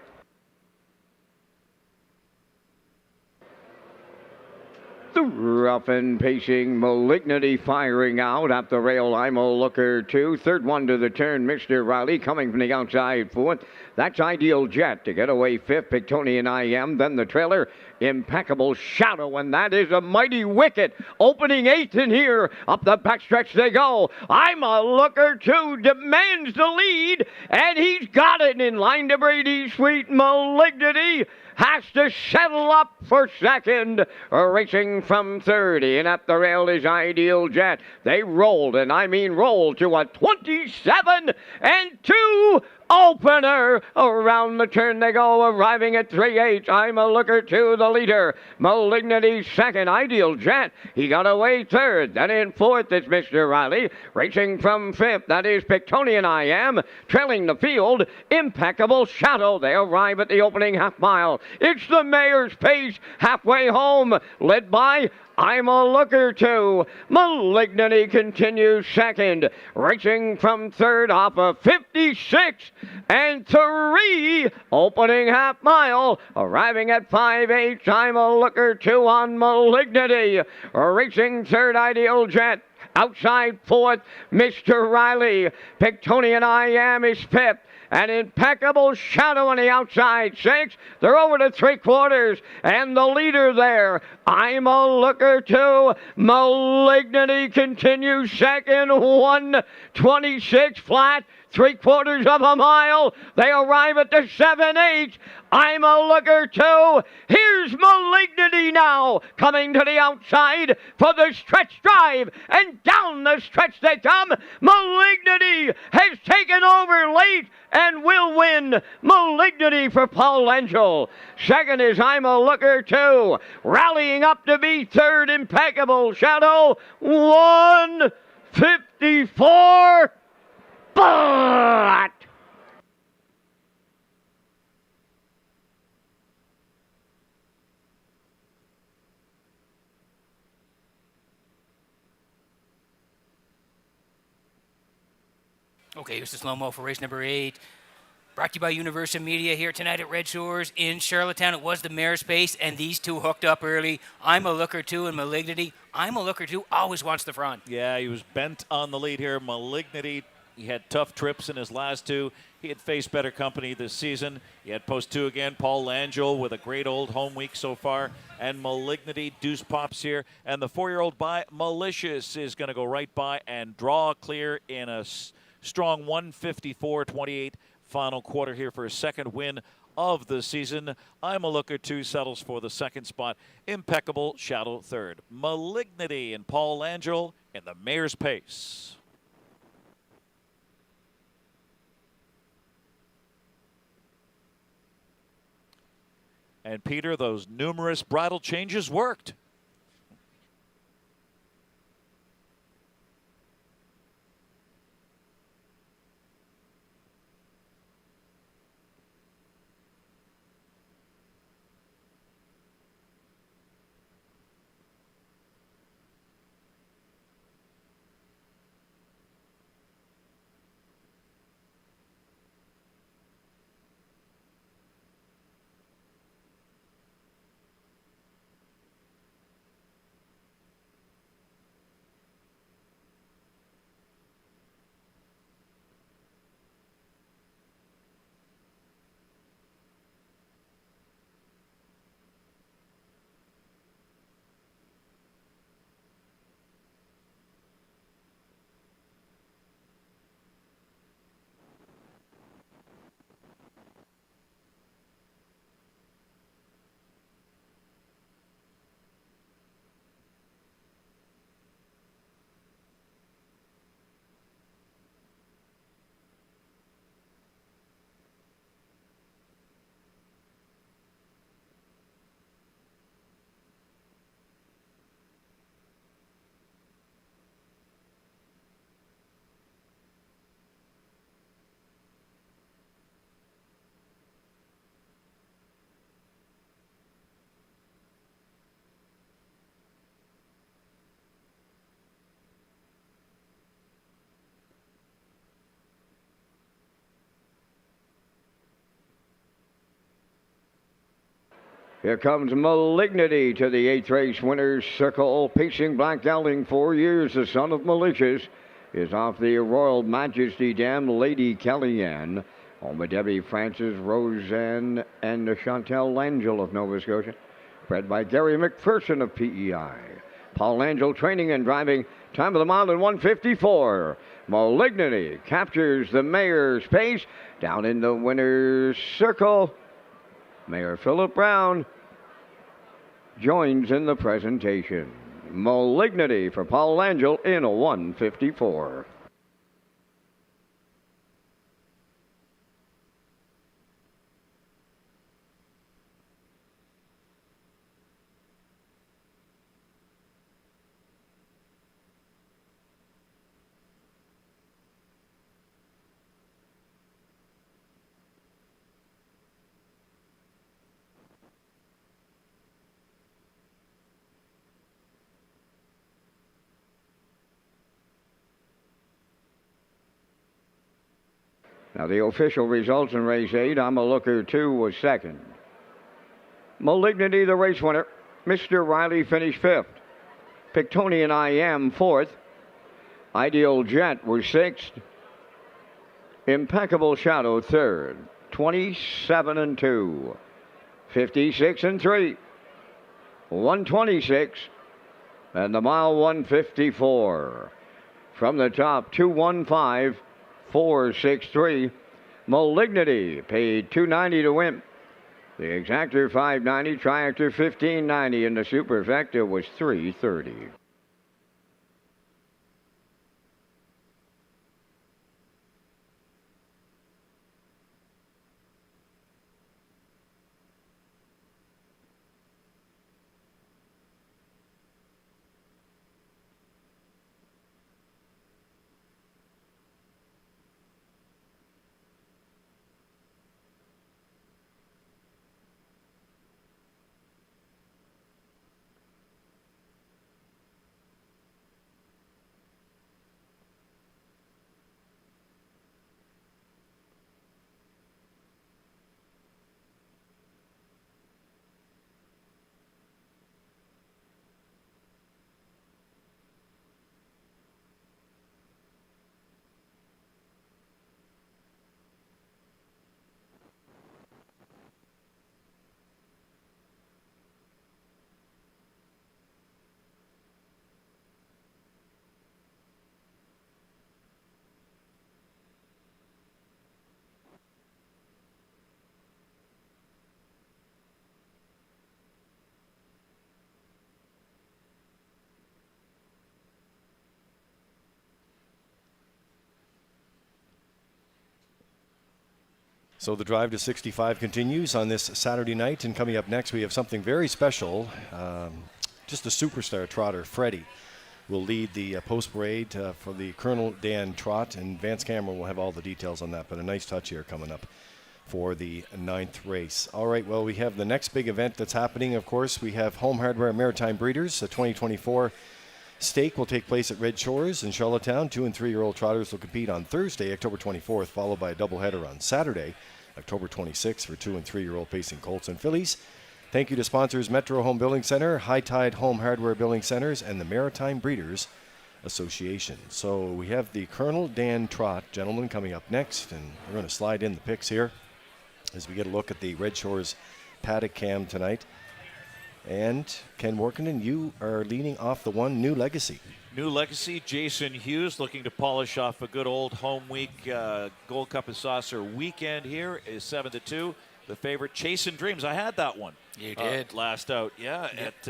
The rough and pacing Malignity firing out up the rail. I'm a looker too. Third one to the turn, Mr. Riley coming from the outside fourth. That's Ideal Jet to get away fifth. Pictonian I Am. Then the trailer Impeccable Shadow, and that is a mighty wicket. Opening 8th in here. Up the backstretch they go. I'm a Looker Too demands the lead, and he's got it in line to Brady Sweet. Malignity has to settle up for second. Racing from 30, and up the rail is Ideal Jet. They rolled, and I mean rolled, to a 27-2 opener. Around the turn they go, arriving at 3/8. I'm a Looker Too, the leader. Malignity second. Ideal Jet, he got away third. Then in fourth is Mr. Riley. Racing from 5th, that is Pictonian I Am. Trailing the field, Impeccable Shadow. They arrive at the opening half mile. It's the Mayor's Pace halfway home, led by I'm a Looker Too. Malignity continues second. Racing from third off of 56-3. Opening half mile. Arriving at 5/8. I'm a Looker Too on Malignity. Racing third, Ideal Jet. Outside fourth, Mr. Riley. Pictonian I Am is fifth. An Impeccable Shadow on the outside 6. They're over to 3/4. And the leader there, I'm a Looker Too. Malignity continues second. 1:26 flat. 3/4 of a mile. They arrive at the 7/8. I'm a Looker Too. Here's Malignity now, coming to the outside for the stretch drive, and down the stretch they come. Malignity has taken over late and will win. Malignity for Paul Angel. Second is I'm a Looker Too. Rallying up to be third, Impeccable Shadow. 1:54. But Okay, here's the slow-mo for race number 8. Brought to you by Universal Media here tonight at Red Shores in Charlottetown. It was the Mayor's Pace, and these two hooked up early. I'm a Looker Too and Malignity. I'm a Looker Too always wants the front. Yeah, he was bent on the lead here. Malignity, he had tough trips in his last two. He had faced better company this season. He had post 2 again. Paul Langell with a great old home week so far. And Malignity, deuce pops here. And the 4-year-old by Malicious is going to go right by and draw clear in a strong 1:54.28 final quarter here for his second win of the season. I'm a Looker Too settles for the second spot. Impeccable Shadow third. Malignity and Paul Langell in the Mayor's Pace. And Peter, those numerous bridle changes worked. here comes Malignity to the 8th race winner's circle. Pacing Black Dowling, 4 years, the son of Malicious, is off the Royal Majesty Dam, Lady Kellyanne. Home with Debbie Francis, Roseanne, and Chantel Langell of Nova Scotia. bred by Gary McPherson of PEI. Paul Angel training and driving. Time of the mile in 1:54. Malignity captures the mayor's pace down in the winner's circle. Mayor Philip Brown joins in the presentation. Malignity for Paul Angel in a 1:54. Now the official results in race 8, I'm a Looker 2 was second. Malignity, the race winner. Mr. Riley finished 5th. Pictonian I Am 4th. Ideal Jet was 6th. Impeccable Shadow 3rd. 27-2. 56-3. 126. And the mile 1:54. From the top, 2:15.463. Malignity paid $290 to win. The exactor $590, triactor $1590, and the superfecta was $330. So the drive to 65 continues on this Saturday night, and coming up next we have something very special. Just a superstar trotter, Freddie, will lead the post parade for the Colonel Dan Trot, and Vance Cameron will have all the details on that, but a nice touch here coming up for the 9th race. All right, well, we have the next big event that's happening. Of course, we have Home Hardware Maritime Breeders. The 2024 stake will take place at Red Shores in Charlottetown. 2- and 3-year-old trotters will compete on Thursday, October 24th, followed by a doubleheader on Saturday, October 26th, for 2- and 3-year-old pacing colts and fillies. Thank you to sponsors Metro Home Building Center, High Tide Home Hardware Building Centers, and the Maritime Breeders Association. So we have the Colonel Dan Trot gentleman coming up next, and we're going to slide in the picks here as we get a look at the Red Shores paddock cam tonight. And Ken Workenden, you are leading off the one, New Legacy. New Legacy, Jason Hughes looking to polish off a good old home week Gold Cup and Saucer weekend here is 7-2. The favorite, Chasing Dreams. I had that one. You did. Last out, at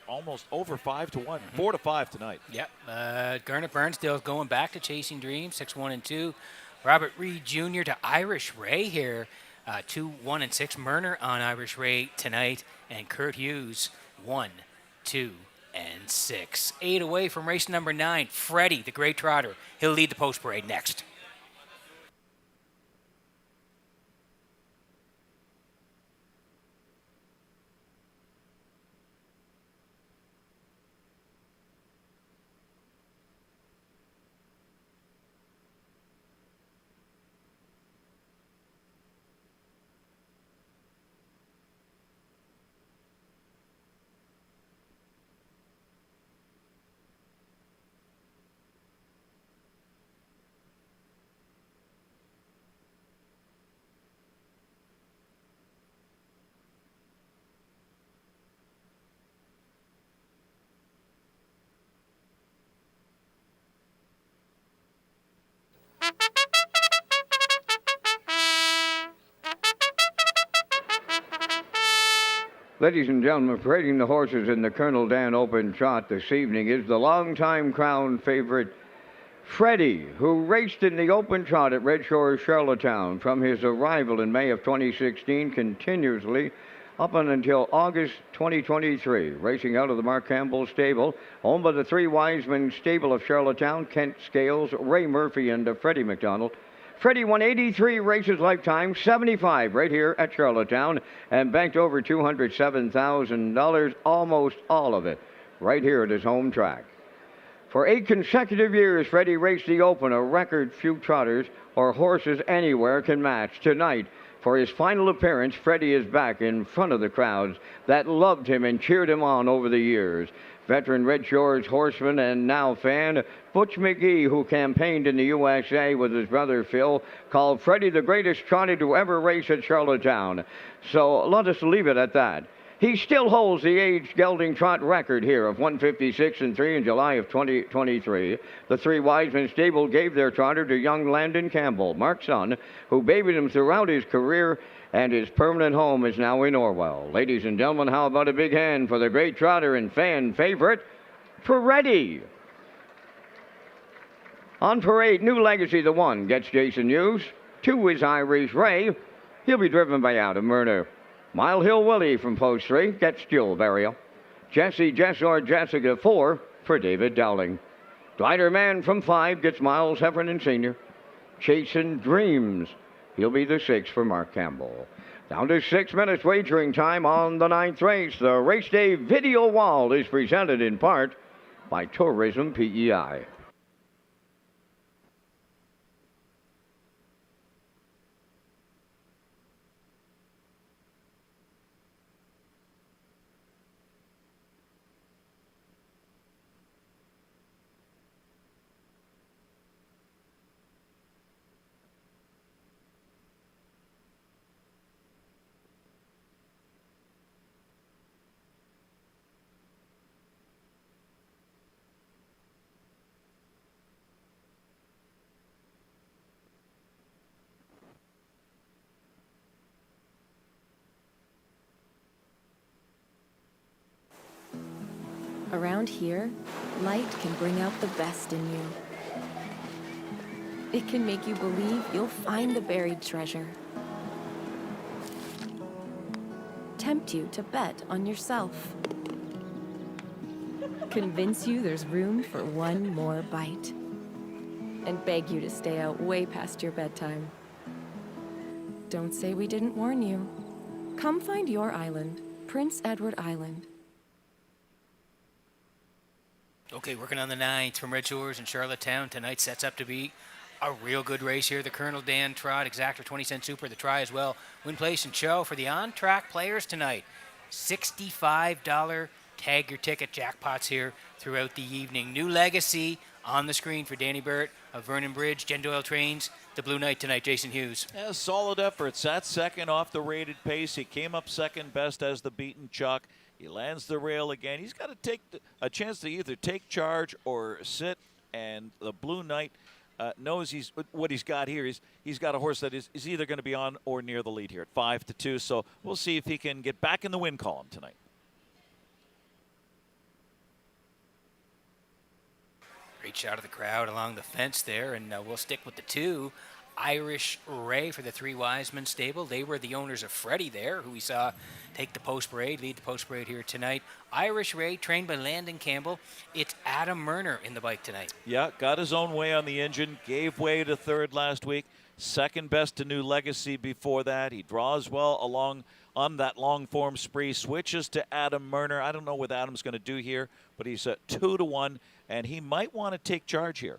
almost over 5-1. 4-5 tonight. Yep. Garnet Burnsdale's going back to Chasing Dreams, 6-1-2. Robert Reed Jr. to Irish Ray here, 2-1-6. Murner on Irish Ray tonight, and Kurt Hughes, 1-2-6. 8 away from race number 9. Freddie, the great trotter. He'll lead the post parade next. Ladies and gentlemen, parading the horses in the Colonel Dan Open Trot this evening is the longtime crown favorite, Freddie, who raced in the Open Trot at Redshores, Charlottetown from his arrival in May of 2016 continuously up until August 2023, racing out of the Mark Campbell stable, owned by the Three Wiseman stable of Charlottetown, Kent Scales, Ray Murphy, and Freddie McDonald. Freddie won 83 races lifetime, 75 right here at Charlottetown, and banked over $207,000, almost all of it, right here at his home track. For 8 consecutive years, Freddie raced the Open, a record few trotters or horses anywhere can match. Tonight, for his final appearance, Freddie is back in front of the crowds that loved him and cheered him on over the years. Veteran Red Shores horseman and now fan, Butch McGee, who campaigned in the USA with his brother Phil, called Freddie the greatest trotter to ever race at Charlottetown. So let us leave it at that. He still holds the age gelding trot record here of 156 and 3 in July of 2023. The Three Wiseman stable gave their trotter to young Landon Campbell, Mark's son, who babied him throughout his career, and his permanent home is now in Orwell. Ladies and gentlemen, how about a big hand for the great trotter and fan favorite, Freddie? On parade, New Legacy, the 1, gets Jason Hughes. 2 is Irish Ray. He'll be driven by Adam Murner. Mile Hill Willie from post 3 gets Jill Burial. Jesse Jessor Jessica 4 for David Dowling. Glider Man from 5 gets Miles Heffernan Sr. Chasing Dreams, he'll be the 6 for Mark Campbell. Down to 6 minutes wagering time on the 9th race. The race day video wall is presented in part by Tourism PEI. Around here, light can bring out the best in you. It can make you believe you'll find the buried treasure. Tempt you to bet on yourself. Convince you there's room for one more bite. And beg you to stay out way past your bedtime. Don't say we didn't warn you. Come find your island, Prince Edward Island. Okay, working on the 9th from Red Shores and Charlottetown. Tonight sets up to be a real good race here. The Colonel Dan Trot, Exactor 20-cent Super, the try as well. Win, place, and show for the on-track players tonight. $65 tag your ticket jackpots here throughout the evening. New Legacy on the screen for Danny Burt of Vernon Bridge. Jen Doyle trains the Blue Knight tonight. Jason Hughes. Yeah, solid effort. Sat second off the rated pace. He came up second best as the beaten Chuck. He lands the rail again. He's got to take a chance to either take charge or sit, and the Blue Knight knows what he's got here. He's got a horse that is either going to be on or near the lead here at 5-2. So we'll see if he can get back in the win column tonight. Great shot of the crowd along the fence there, and we'll stick with the 2. Irish Ray for the Three Wiseman stable. They were the owners of Freddie there, who we saw take the post parade, lead the post parade here tonight. Irish Ray, trained by Landon Campbell. It's Adam Murner in the bike tonight. Yeah, got his own way on the engine, gave way to third last week. Second best to New Legacy before that. He draws well along on that long form spree, switches to Adam Murner. I don't know what Adam's going to do here, but he's at 2-1, and he might want to take charge here.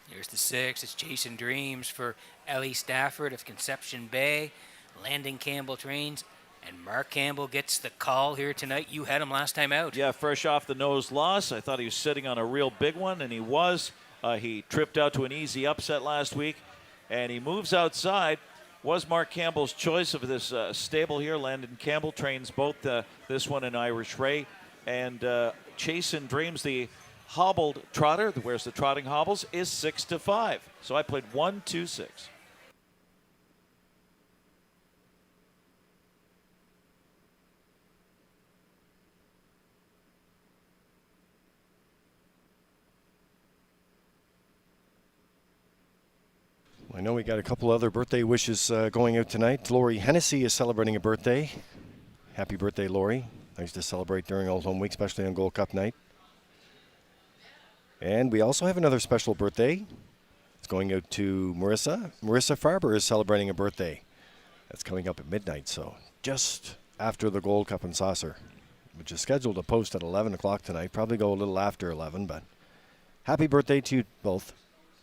Here's the 6. It's Chasing Dreams for Ellie Stafford of Conception Bay. Landon Campbell trains, and Mark Campbell gets the call here tonight. You had him last time out. Yeah, fresh off the nose loss. I thought he was sitting on a real big one, and he was. He tripped out to an easy upset last week, and he moves outside. Was Mark Campbell's choice of this stable here. Landon Campbell trains both this one and Irish Ray. And Chasing Dreams, the hobbled trotter, that wears the trotting hobbles, is 6-5. So I played 1, 2, 6. I know we got a couple other birthday wishes going out tonight. Lori Hennessy is celebrating a birthday. Happy birthday, Lori. Nice to celebrate during Old Home Week, especially on Gold Cup night. And we also have another special birthday. It's going out to Marissa. Marissa Farber is celebrating a birthday. That's coming up at midnight, so just after the Gold Cup and Saucer, which is scheduled to post at 11 o'clock tonight. Probably go a little after 11, but happy birthday to you both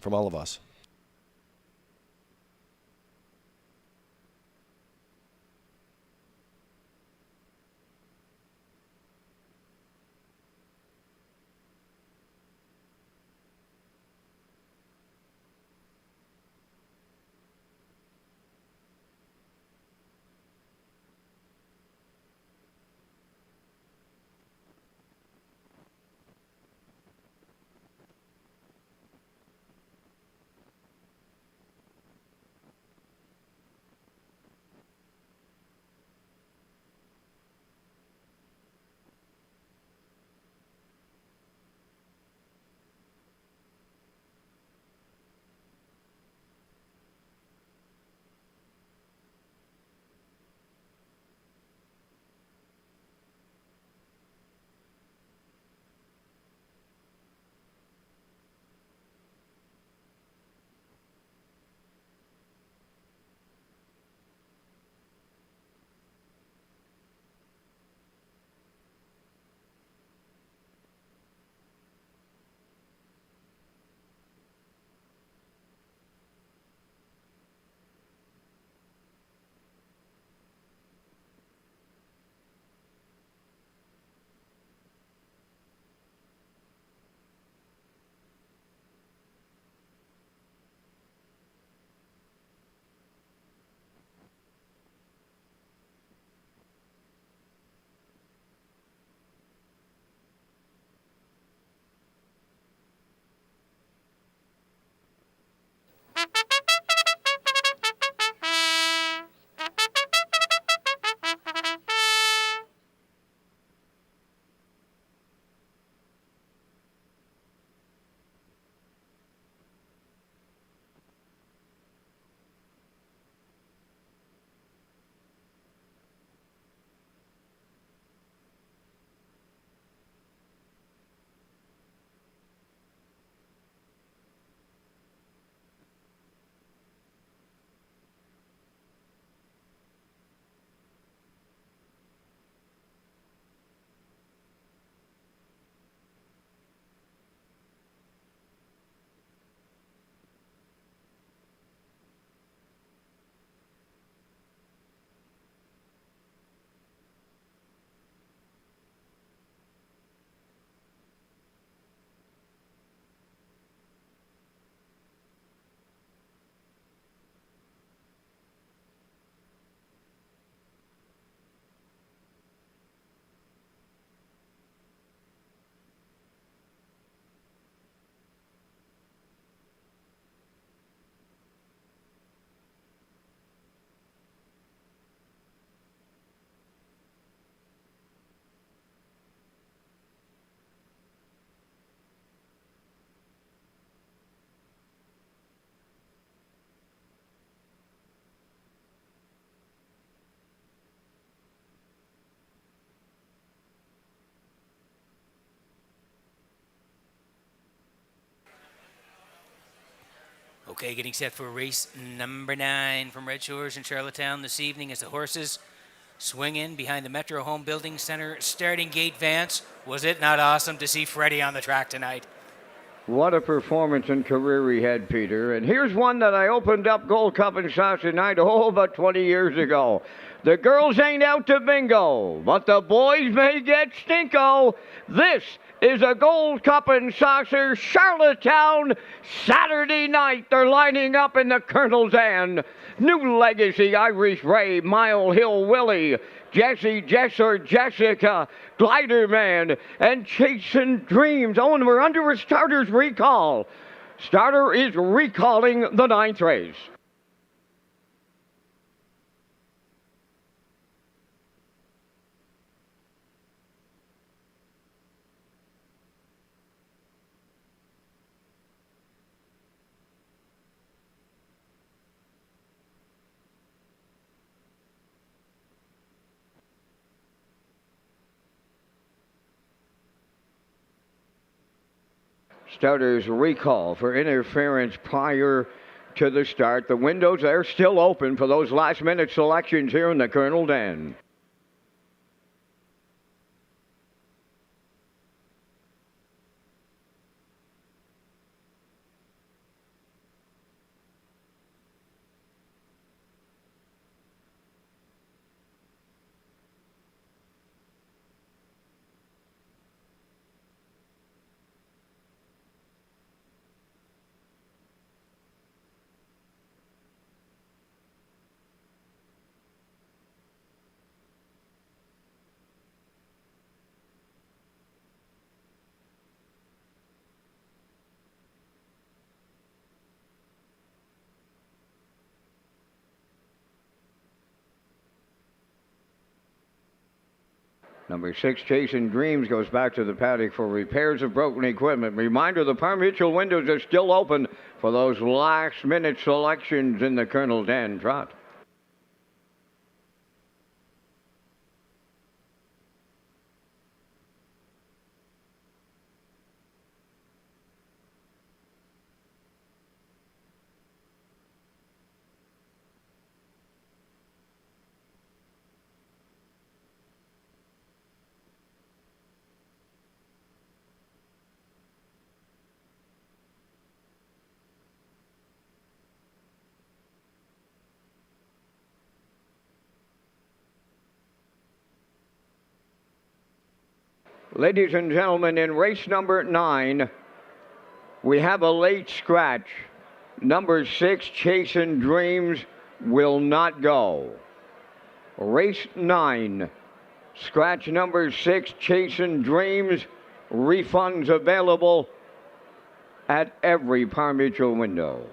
from all of us. Okay, getting set for race number 9 from Red Shores in Charlottetown this evening as the horses swing in behind the Metro Home Building Center starting gate. Vance, was it not awesome to see Freddie on the track tonight? What a performance and career he had, Peter. And here's one that I opened up Gold Cup and Saucer night, about 20 years ago. The girls ain't out to bingo, but the boys may get stinko. This is a Gold Cup and Saucer Charlottetown Saturday night. They're lining up in the Colonel's End. New Legacy, Irish Ray, Mile Hill Willie, Jesse, Jesser, Jessica, Glider Man, and Chasing Dreams. Oh, and we're under a starter's recall. Starter is recalling the 9th race. Starters recall for interference prior to the start. The windows are still open for those last-minute selections here in the Colonel Den. Number 6, Chasing Dreams, goes back to the paddock for repairs of broken equipment. Reminder, the Par Mutual windows are still open for those last-minute selections in the Colonel Den trot. Ladies and gentlemen, in race number 9, we have a late scratch. Number 6, Chasing Dreams, will not go. Race 9, scratch number 6, Chasing Dreams, refunds available at every Par Mutual window.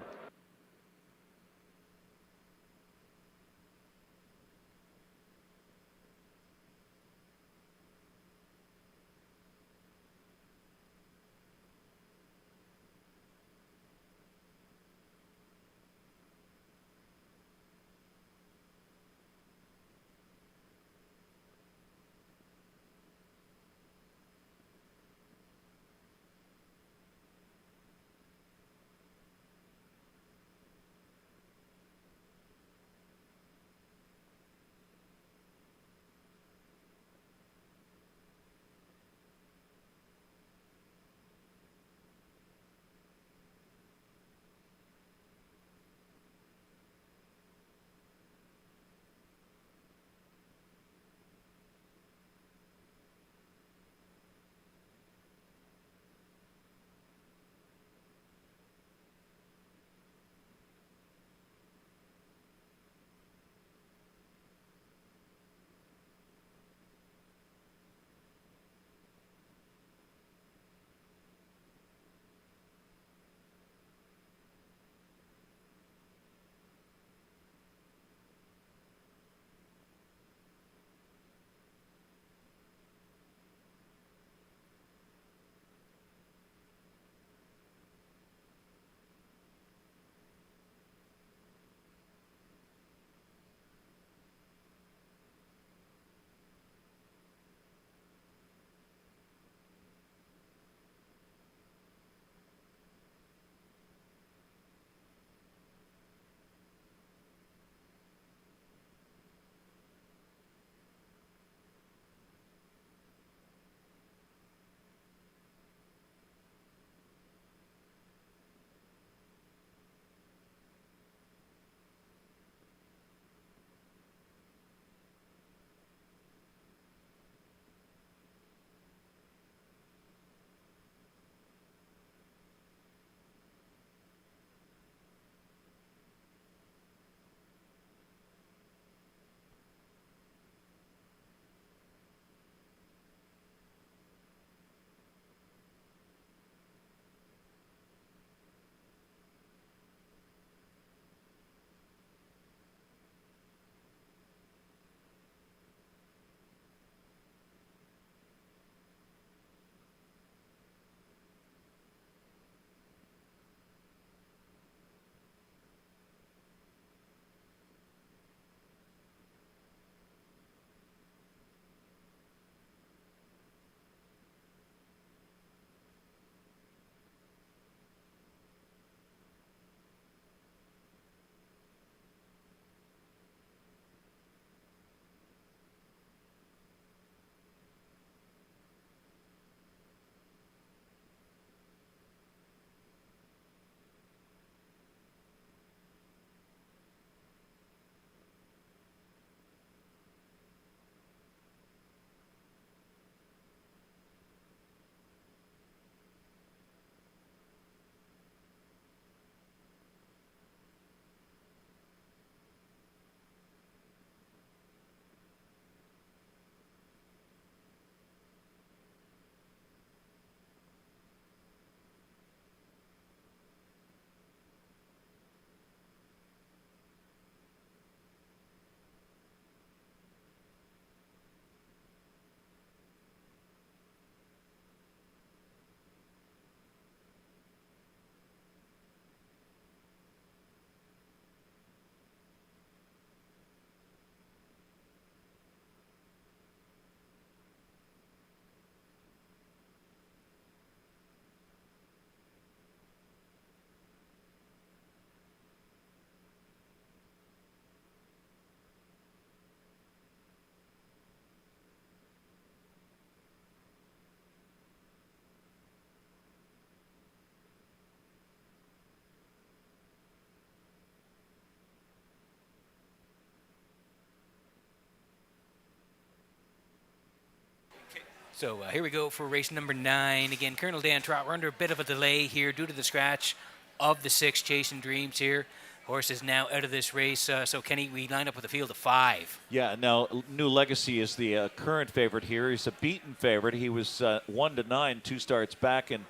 So here we go for race number 9. Again, Colonel Dan Trot, we're under a bit of a delay here due to the scratch of the 6 Chasing Dreams here. Horse is now out of this race. So, Kenny, we lined up with a field of 5. Yeah, now New Legacy is the current favorite here. He's a beaten favorite. He was 1-9 2 starts back and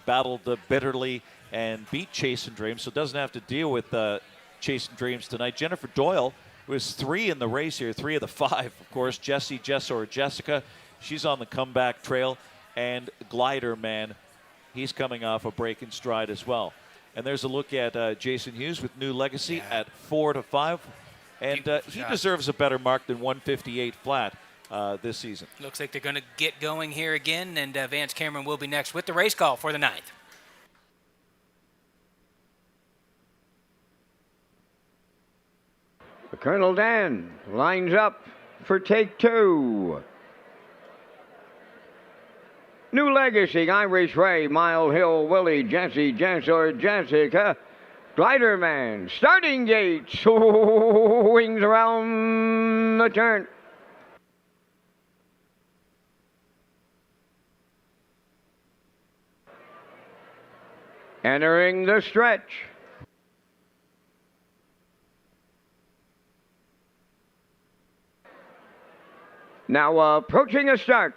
battled bitterly and beat Chasing Dreams, so doesn't have to deal with Chasing Dreams tonight. Jennifer Doyle was 3 in the race here, 3 of the 5, of course. Jessie, Jess, or Jessica, she's on the comeback trail. And Glider Man, he's coming off a break in stride as well. And there's a look at Jason Hughes with New Legacy at 4-5. And he deserves a better mark than 158 flat this season. Looks like they're going to get going here again, and Vance Cameron will be next with the race call for the 9th. Colonel Dan lines up for take 2. New Legacy, Irish Ray, Mile Hill Willie, Jesse, Jess or Jessica, Glider Man, starting gate, swings around the turn. Entering the stretch. Now approaching a start.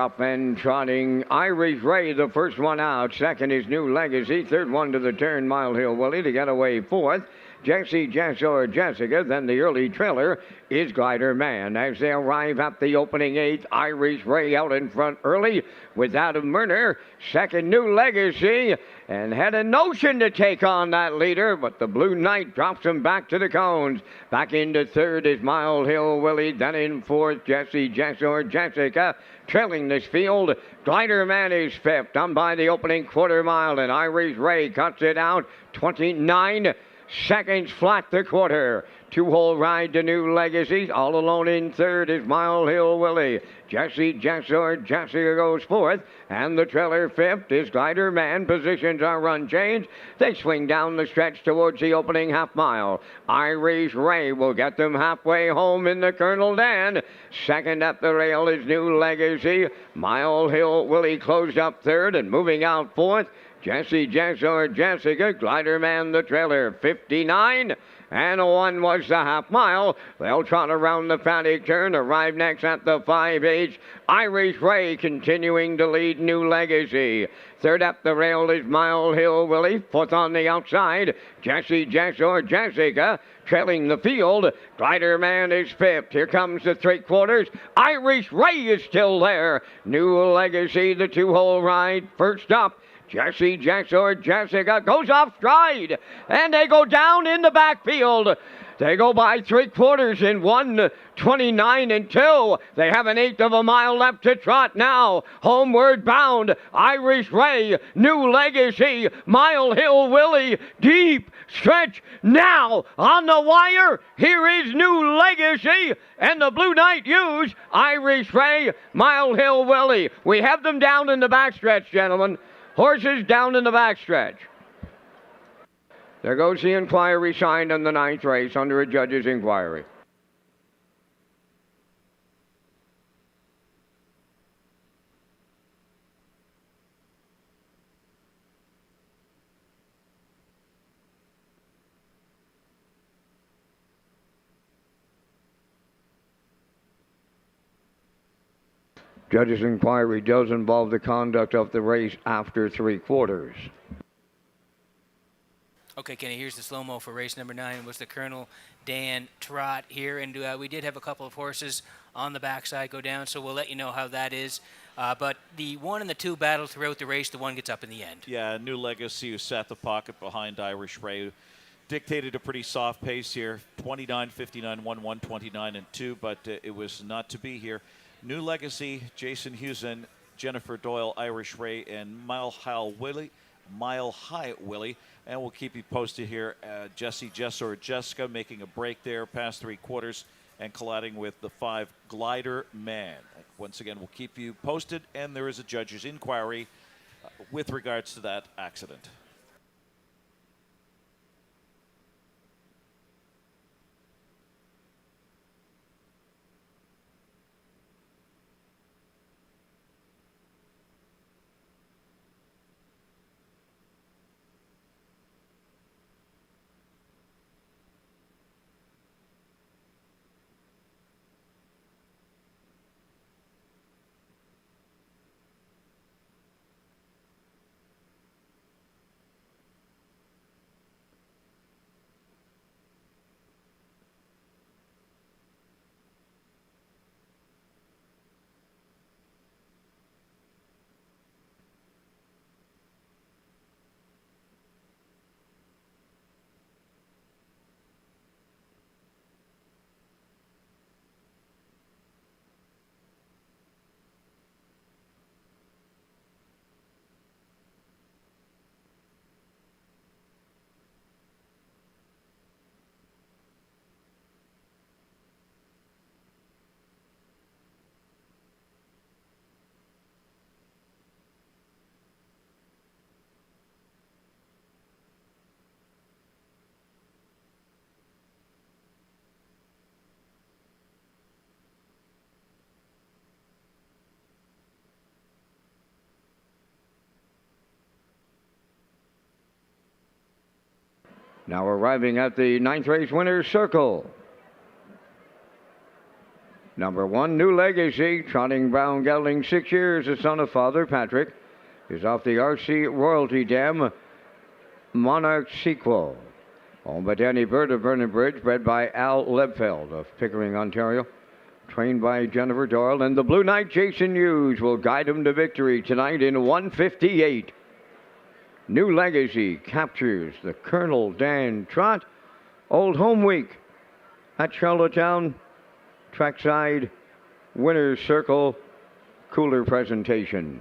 Up and trotting, Irish Ray, the first one out. Second is New Legacy. Third one to the turn, Mile Hill Willie to get away fourth. Jesse, Jess or Jessica. Then the early trailer is Glider Man. As they arrive at the opening 8th, Irish Ray out in front early with Adam Murner. Second, New Legacy, and had a notion to take on that leader, but the Blue Knight drops him back to the cones. Back into third is Mile Hill Willie. Then in fourth, Jesse, Jess or Jessica. Trailing this field, Glider Man is fifth. Done by the opening quarter mile, and Irish Ray cuts it out 29 seconds flat the quarter. 2-hole ride to New Legacy. All alone in third is Mile Hill Willie. Jesse, Jess or Jessica goes fourth. And the trailer fifth is Glider Man. Positions are unchanged. They swing down the stretch towards the opening half mile. Irish Ray will get them halfway home in the Colonel Dan. Second at the rail is New Legacy. Mile Hill Willie closed up third and moving out fourth. Jesse, Jess or Jessica, Glider Man the trailer, 59. And 1 was the half mile. They'll trot around the paddock turn, arrive next at the 5H. Irish Ray continuing to lead New Legacy. Third up the rail is Mile Hill Willie. Fourth on the outside, Jesse, Jess or Jessica. Trailing the field, Glider Man is fifth. Here comes the 3/4. Irish Ray is still there. New Legacy, the 2-hole ride. First up, Jesse, Jess or Jessica goes off stride, and they go down in the backfield. They go by 3/4 in 1:29 and 2. They have an 1/8 of a mile left to trot now. Homeward bound, Irish Ray, New Legacy, Mile Hill Willie, deep stretch now on the wire. Here is New Legacy, and the Blue Knight use Irish Ray, Mile Hill Willie. We have them down in the backstretch, gentlemen. Horses down in the backstretch. There goes the inquiry signed on the 9th race under a judge's inquiry. Judge's inquiry does involve the conduct of the race after 3/4. Okay, Kenny, here's the slow-mo for race number 9. It was the Colonel Dan Trot here, and we did have a couple of horses on the backside go down, so we'll let you know how that is. But the 1 and the 2 battle throughout the race. The 1 gets up in the end. Yeah, New Legacy, who sat the pocket behind Irish Ray, dictated a pretty soft pace here. 29, 59, 1, 1, 29, and 2, but it was not to be here. New Legacy, Jason Hewson, Jennifer Doyle, Irish Ray, and Mile High Willie. And we'll keep you posted here. Jesse, Jess or Jessica making a break there past 3/4 and colliding with the 5 Glider Man. Once again, we'll keep you posted, and there is a judge's inquiry with regards to that accident. Now arriving at the 9th race winner's circle. Number 1, New Legacy, trotting brown gelding, 6 years, the son of Father Patrick, is off the RC Royalty Dam Monarch Sequel. Owned by Danny Bird of Vernon Bridge, bred by Al Lebfeld of Pickering, Ontario. Trained by Jennifer Doyle, and the Blue Knight Jason Hughes will guide him to victory tonight in 158. New Legacy captures the Colonel Dan Trot. Old Home Week at Charlottetown. Trackside Winner's Circle cooler presentation.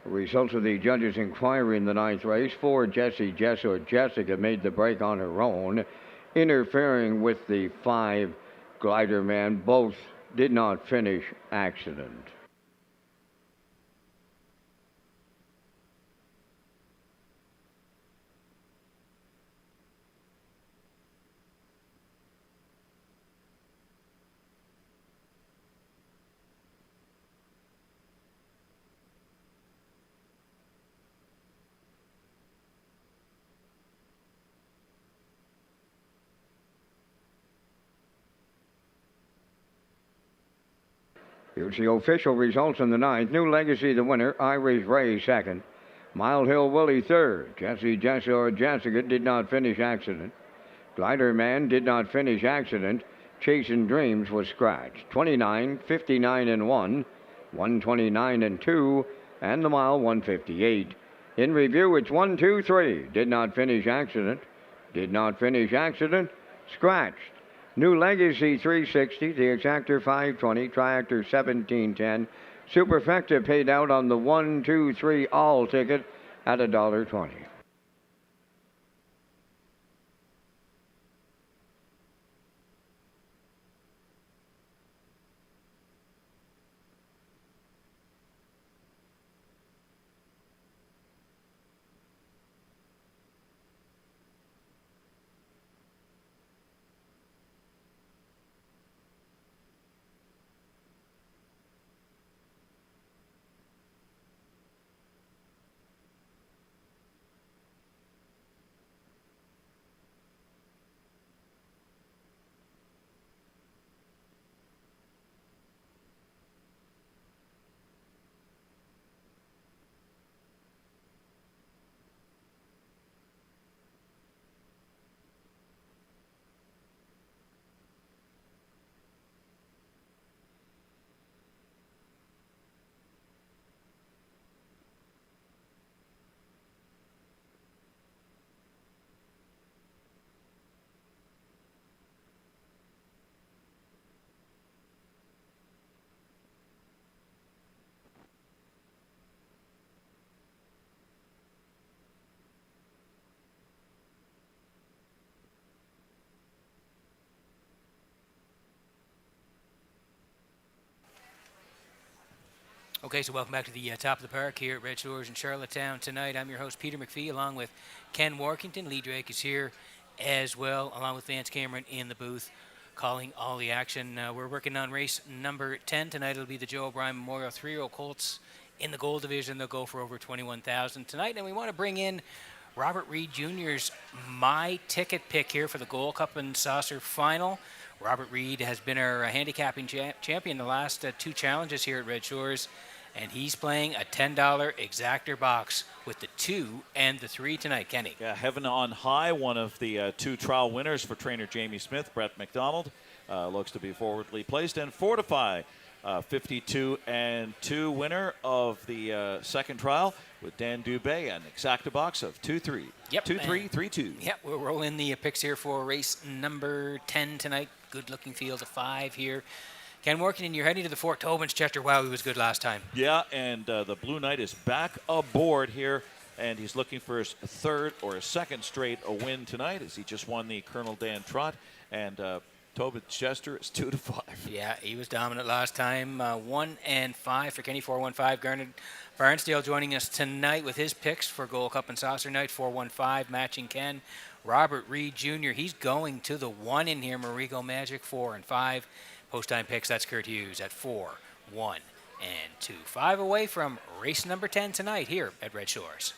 Results of the judges' inquiry in the 9th race. 4, Jessie Jess or Jessica made the break on her own, interfering with the 5, Glider Man. Both did not finish accident. Here's the official results in the 9th. New Legacy the winner, Irish Ray second, Mile Hill Willie third, Jessie Jess or Jessica did not finish accident, Glider Man did not finish accident, Chasing Dreams was scratched. 29, 59 and 1, 129 and 2, and the mile 158. In review, it's 1, 2, 3. Did not finish accident, did not finish accident, scratched. New Legacy 360, the Exactor 520, Triactor 1710, Superfecta paid out on the 1, 2, 3 all ticket at $1.20. Okay, so welcome back to the top of the park here at Red Shores in Charlottetown tonight. I'm your host, Peter McPhee, along with Ken Workington. Lee Drake is here as well, along with Vance Cameron in the booth, calling all the action. We're working on race number 10 tonight. It'll be the Joe O'Brien Memorial 3-year-old Colts in the gold division. They'll go for over 21,000 tonight, and we want to bring in Robert Reed Jr.'s My Ticket pick here for the Gold Cup and Saucer Final. Robert Reed has been our handicapping champion the last 2 challenges here at Red Shores, and he's playing a $10 exactor box with the 2 and the 3 tonight. Kenny. Yeah, Heaven on High, one of the 2 trial winners for trainer Jamie Smith. Brett McDonald looks to be forwardly placed. And Fortify, 52 and 2 winner of the second trial with Dan Dubé, an exacta box of 2-3. Yep. 2-3, 3-2. Yep, we'll roll in the picks here for race number 10 tonight. Good looking field of 5 here. Ken Workington, you're heading to the Fort Tobin's. Chester Wow, he was good last time. Yeah, and the Blue Knight is back aboard here, and he's looking for his 3rd or 2nd straight a win tonight, as he just won the Colonel Dan Trot, and Tobin Chester is 2-5. Yeah, he was dominant last time. 1 and 5 for Kenny. 4-1-5. Garnet Barnsdale joining us tonight with his picks for Gold Cup and Saucer Night. 4-1-5, matching Ken. Robert Reed Jr., he's going to the 1 in here. Marigo Magic, 4 and 5. Post-time picks, that's Kurt Hughes at 4, 1, and 2. 5 away from race number 10 tonight here at Red Shores.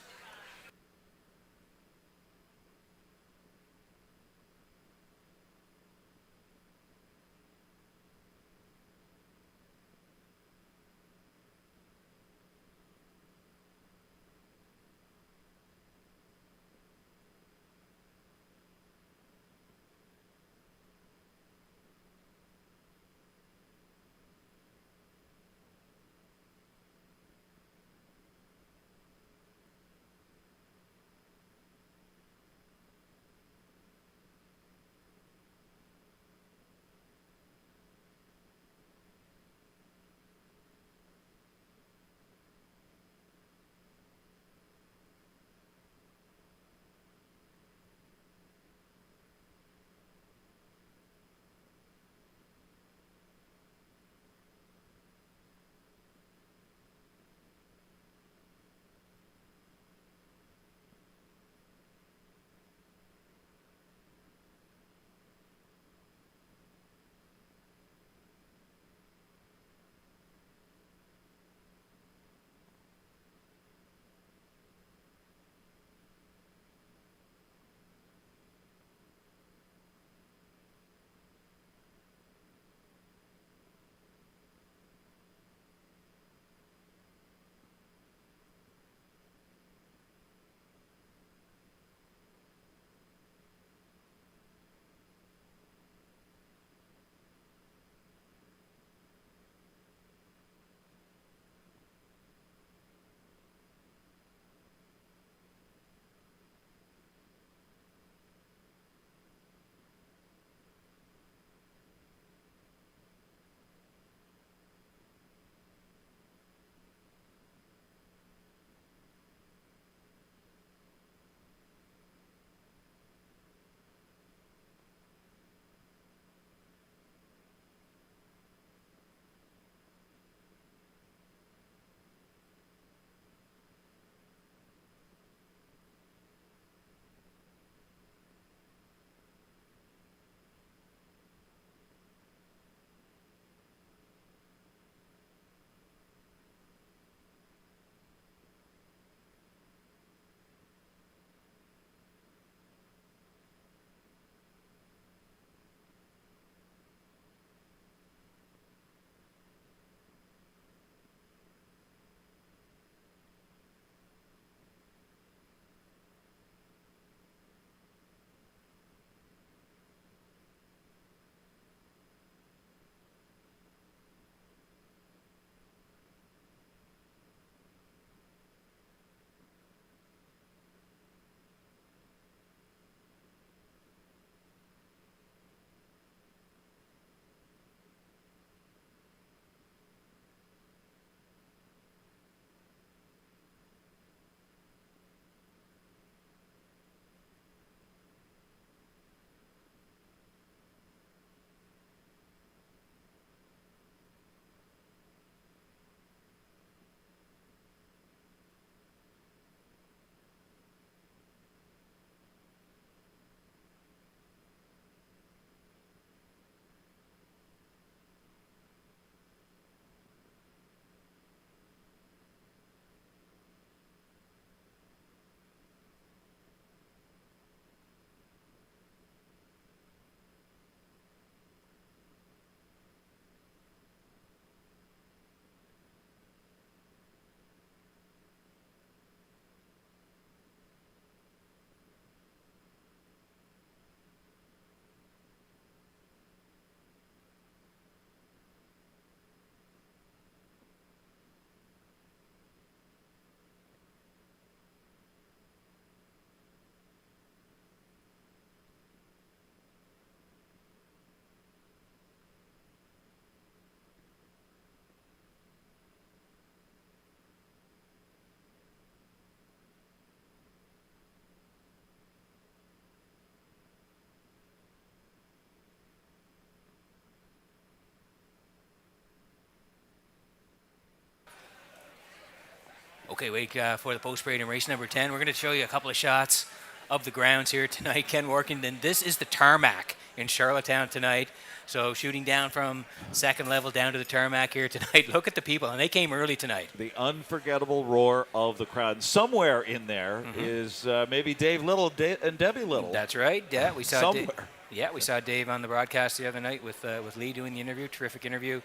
Okay, wait for the post-parade in race number 10. We're going to show you a couple of shots of the grounds here tonight. Ken Workington, this is the tarmac in Charlottetown tonight. So shooting down from second level down to the tarmac here tonight. Look at the people, and they came early tonight. The unforgettable roar of the crowd. Somewhere in there is maybe Dave Little and Debbie Little. That's right. Yeah, we saw Somewhere. we saw Dave on the broadcast the other night with Lee doing the interview. Terrific interview.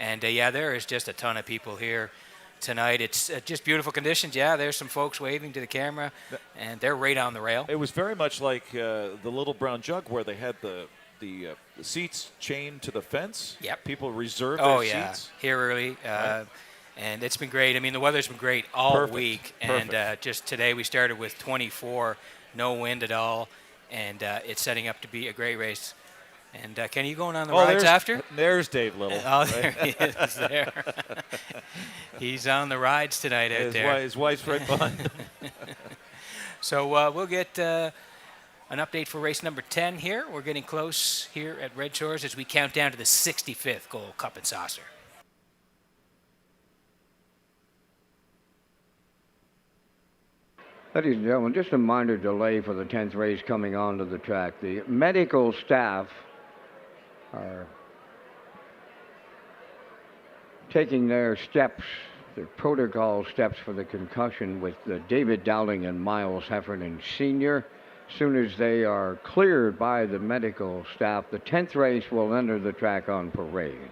And there is just a ton of people here tonight. It's just beautiful conditions. Yeah, there's some folks waving to the camera, and they're right on the rail. It was very much like the Little Brown Jug, where they had the seats chained to the fence. Yep. People reserved their seats. Here early. Right. And it's been great. I mean, the weather's been great all Perfect. week. Perfect. And just today we started with 24, no wind at all, and it's setting up to be a great race. And Ken, you going on the rides after? There's Dave Little. Oh, there he is there. He's on the rides tonight out there. His wife's right behind him. So we'll get an update for race number 10 here. We're getting close here at Red Shores as we count down to the 65th Gold Cup and Saucer. Ladies and gentlemen, just a minor delay for the 10th race coming onto the track. The medical staff are taking their steps, their protocol steps for the concussion with David Dowling and Miles Heffernan Sr. As soon as they are cleared by the medical staff, the 10th race will enter the track on parade.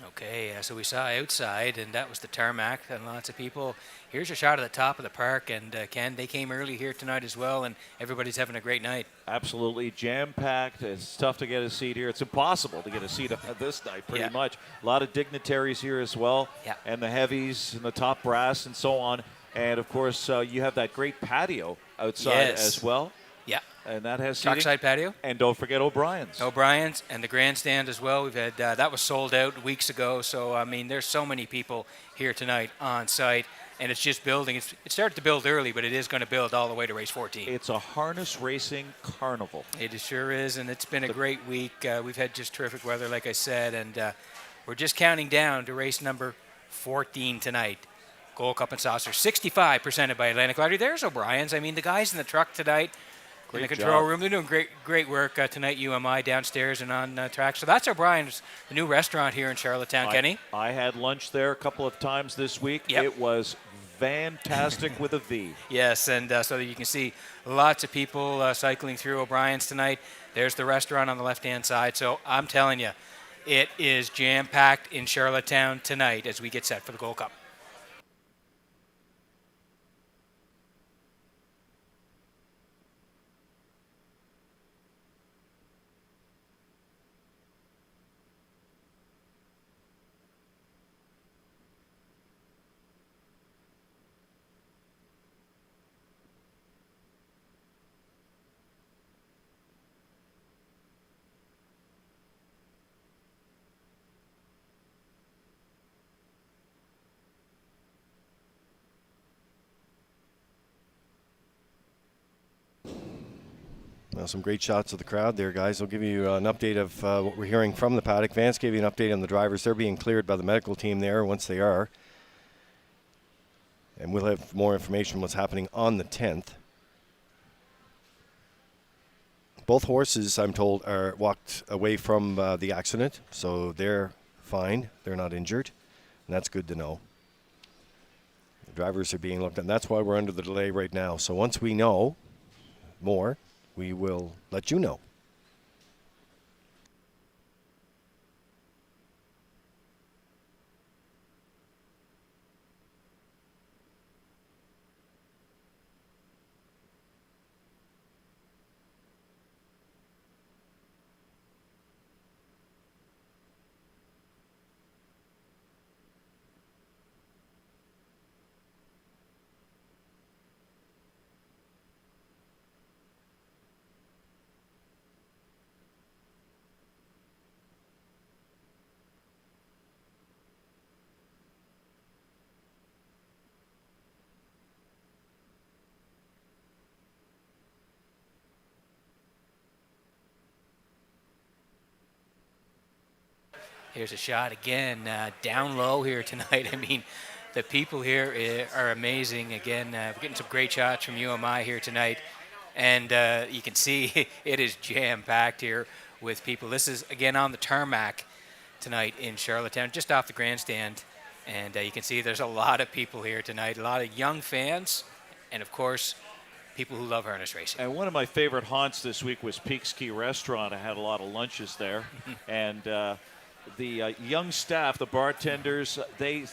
Okay, so we saw outside, and that was the tarmac, and lots of people. Here's a shot of the top of the park, and Ken, they came early here tonight as well, and everybody's having a great night. Absolutely jam-packed. It's tough to get a seat here. It's impossible to get a seat this night, pretty much. A lot of dignitaries here as well, and the heavies and the top brass and so on. And, of course, you have that great patio outside as well. Yeah. And that has seating. Trackside patio. And don't forget O'Brien's. O'Brien's and the grandstand as well. We've had that was sold out weeks ago. So, I mean, there's so many people here tonight on site. And it's just building. It started to build early, but it is going to build all the way to race 14. It's a harness racing carnival. It sure is, and it's been a great week. We've had just terrific weather, like I said, and we're just counting down to race number 14 tonight. Gold Cup and Saucer, 65 presented by Atlantic Lottery. There's O'Brien's. I mean, the guys in the truck tonight, in the control room, they're doing great work tonight. UMI downstairs and on track. So that's O'Brien's, the new restaurant here in Charlottetown. Kenny, I had lunch there a couple of times this week. It was fantastic with a V. Yes, and so you can see lots of people cycling through O'Brien's tonight. There's the restaurant on the left-hand side. So I'm telling you, it is jam-packed in Charlottetown tonight as we get set for the Gold Cup. Well, some great shots of the crowd there, guys. I'll give you an update of what we're hearing from the paddock. Vance gave you an update on the drivers. They're being cleared by the medical team there once they are. And we'll have more information on what's happening on the 10th. Both horses, I'm told, are walked away from the accident, so they're fine. They're not injured, and that's good to know. The drivers are being looked at, and that's why we're under the delay right now. So once we know more, we will let you know. Here's a shot again, down low here tonight. I mean, the people here are amazing. Again, we're getting some great shots from UMI here tonight. And you can see it is jam-packed here with people. This is, again, on the tarmac tonight in Charlottetown, just off the grandstand. And you can see there's a lot of people here tonight, a lot of young fans, and, of course, people who love harness racing. And one of my favorite haunts this week was Peaks Key Restaurant. I had a lot of lunches there. And the young staff, the bartenders, they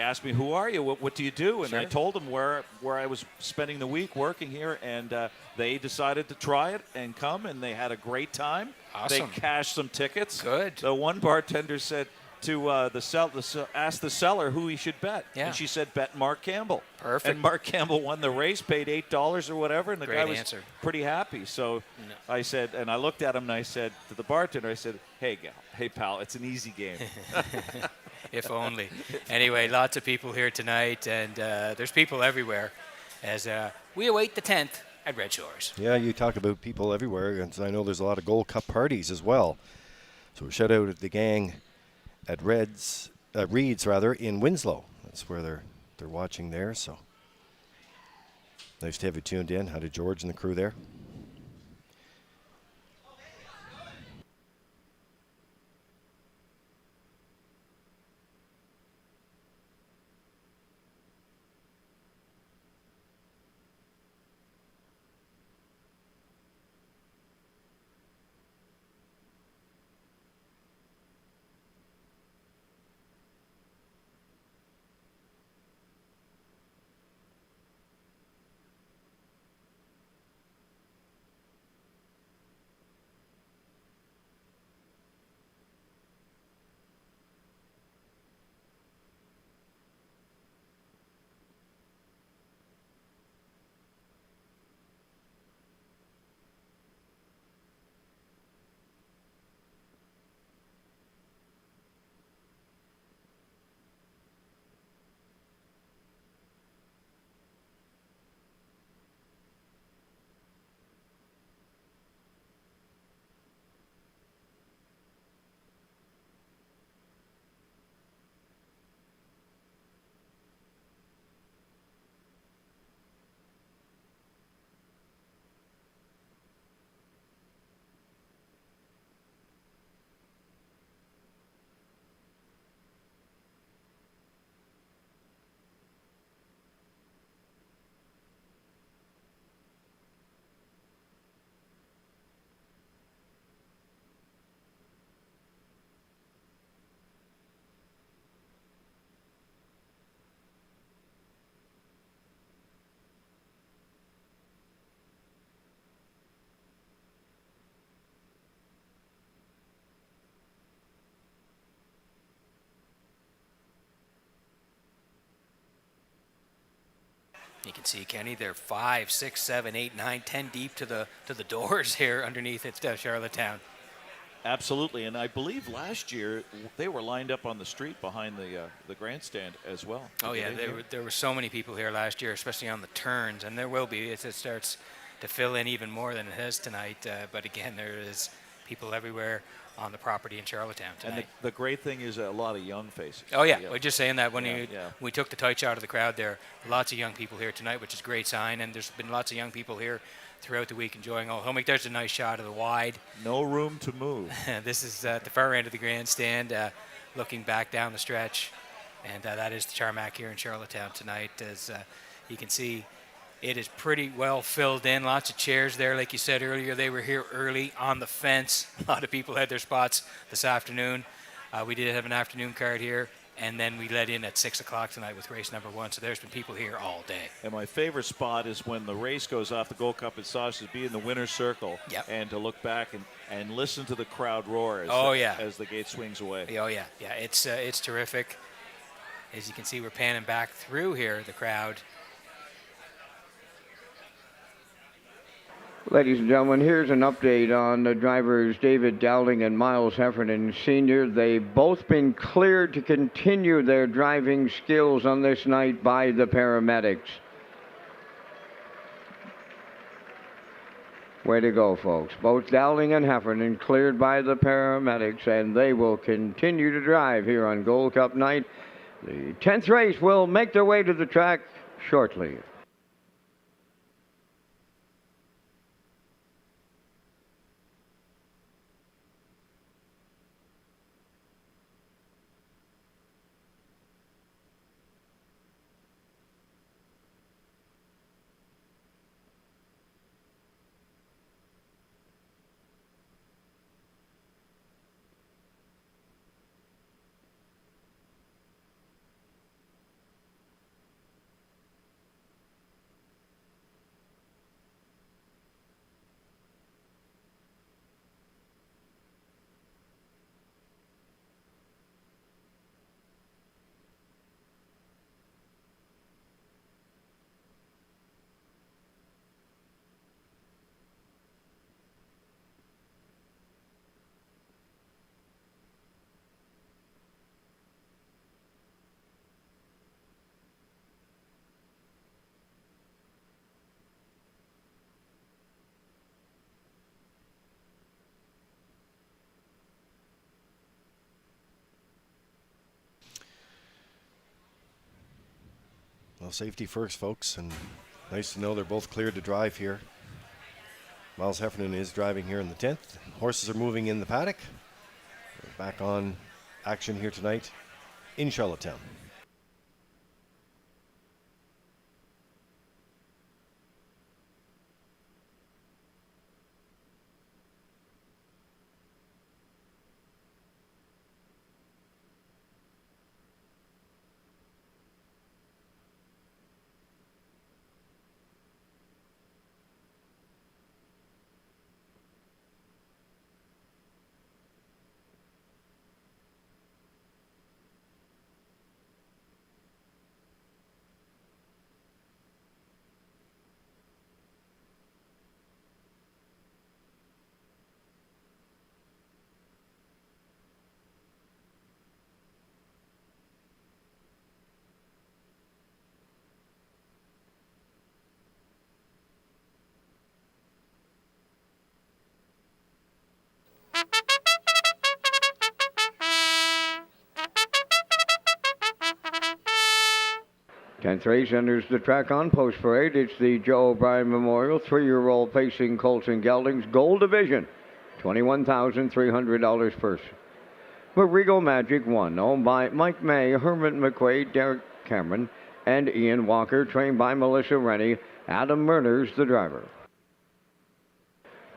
asked me, who are you? What do you do? And Sure. I told them where I was spending the week working here. And they decided to try it and come, and they had a great time. Awesome. They cashed some tickets. Good. The one bartender said to ask the seller who he should bet. Yeah. And she said, bet Mark Campbell. Perfect. And Mark Campbell won the race, paid $8 or whatever, and the Great guy was answer. pretty happy. So I said, and I looked at him and I said to the bartender, I said, hey, pal, it's an easy game. If only. Anyway, lots of people here tonight, and there's people everywhere as we await the 10th at Red Shores. Yeah, you talk about people everywhere, and I know there's a lot of Gold Cup parties as well. So shout out at the gang at Reeds in Winslow. That's where they're watching there. So nice to have you tuned in. How to George and the crew there. You can see, Kenny, they're 5, 6, 7, 8, 9, 10 deep to the doors here underneath at Charlottetown. Absolutely, and I believe last year they were lined up on the street behind the grandstand as well. Oh yeah, there were so many people here last year, especially on the turns, and there will be as it starts to fill in even more than it has tonight. But again, there is people everywhere on the property in Charlottetown tonight. And the great thing is a lot of young faces. Oh yeah, we're just saying that when Yeah. we took the tight shot of the crowd there, lots of young people here tonight, which is a great sign, and there's been lots of young people here throughout the week enjoying Old Home Week. There's a nice shot of the wide. No room to move. This is at the far end of the grandstand, looking back down the stretch, and that is the tarmac here in Charlottetown tonight. As you can see, it is pretty well filled in. Lots of chairs there, like you said earlier. They were here early on the fence. A lot of people had their spots this afternoon. We did have an afternoon card here, and then we let in at 6 o'clock tonight with race number 1. So there's been people here all day. And my favorite spot is when the race goes off the Gold Cup and Sausage, be in the winner's circle, and to look back and listen to the crowd roar as the gate swings away. Oh yeah, it's terrific. As you can see, we're panning back through here, the crowd. Ladies and gentlemen, here's an update on the drivers David Dowling and Miles Heffernan Sr. They've both been cleared to continue their driving skills on this night by the paramedics. Way to go, folks. Both Dowling and Heffernan cleared by the paramedics, and they will continue to drive here on Gold Cup night. The 10th race will make their way to the track shortly. Well, safety first, folks, and nice to know they're both cleared to drive here. Miles Heffernan is driving here in the 10th. Horses are moving in the paddock. We're back on action here tonight in Charlottetown. Tenth race enters the track on post parade. It's the Joe O'Brien Memorial 3-year-old pacing Colts and Geldings Gold Division. $21,300 purse. Borrego Magic 1, owned by Mike May, Herman McQuaid, Derek Cameron, and Ian Walker, trained by Melissa Rennie. Adam Murners, the driver.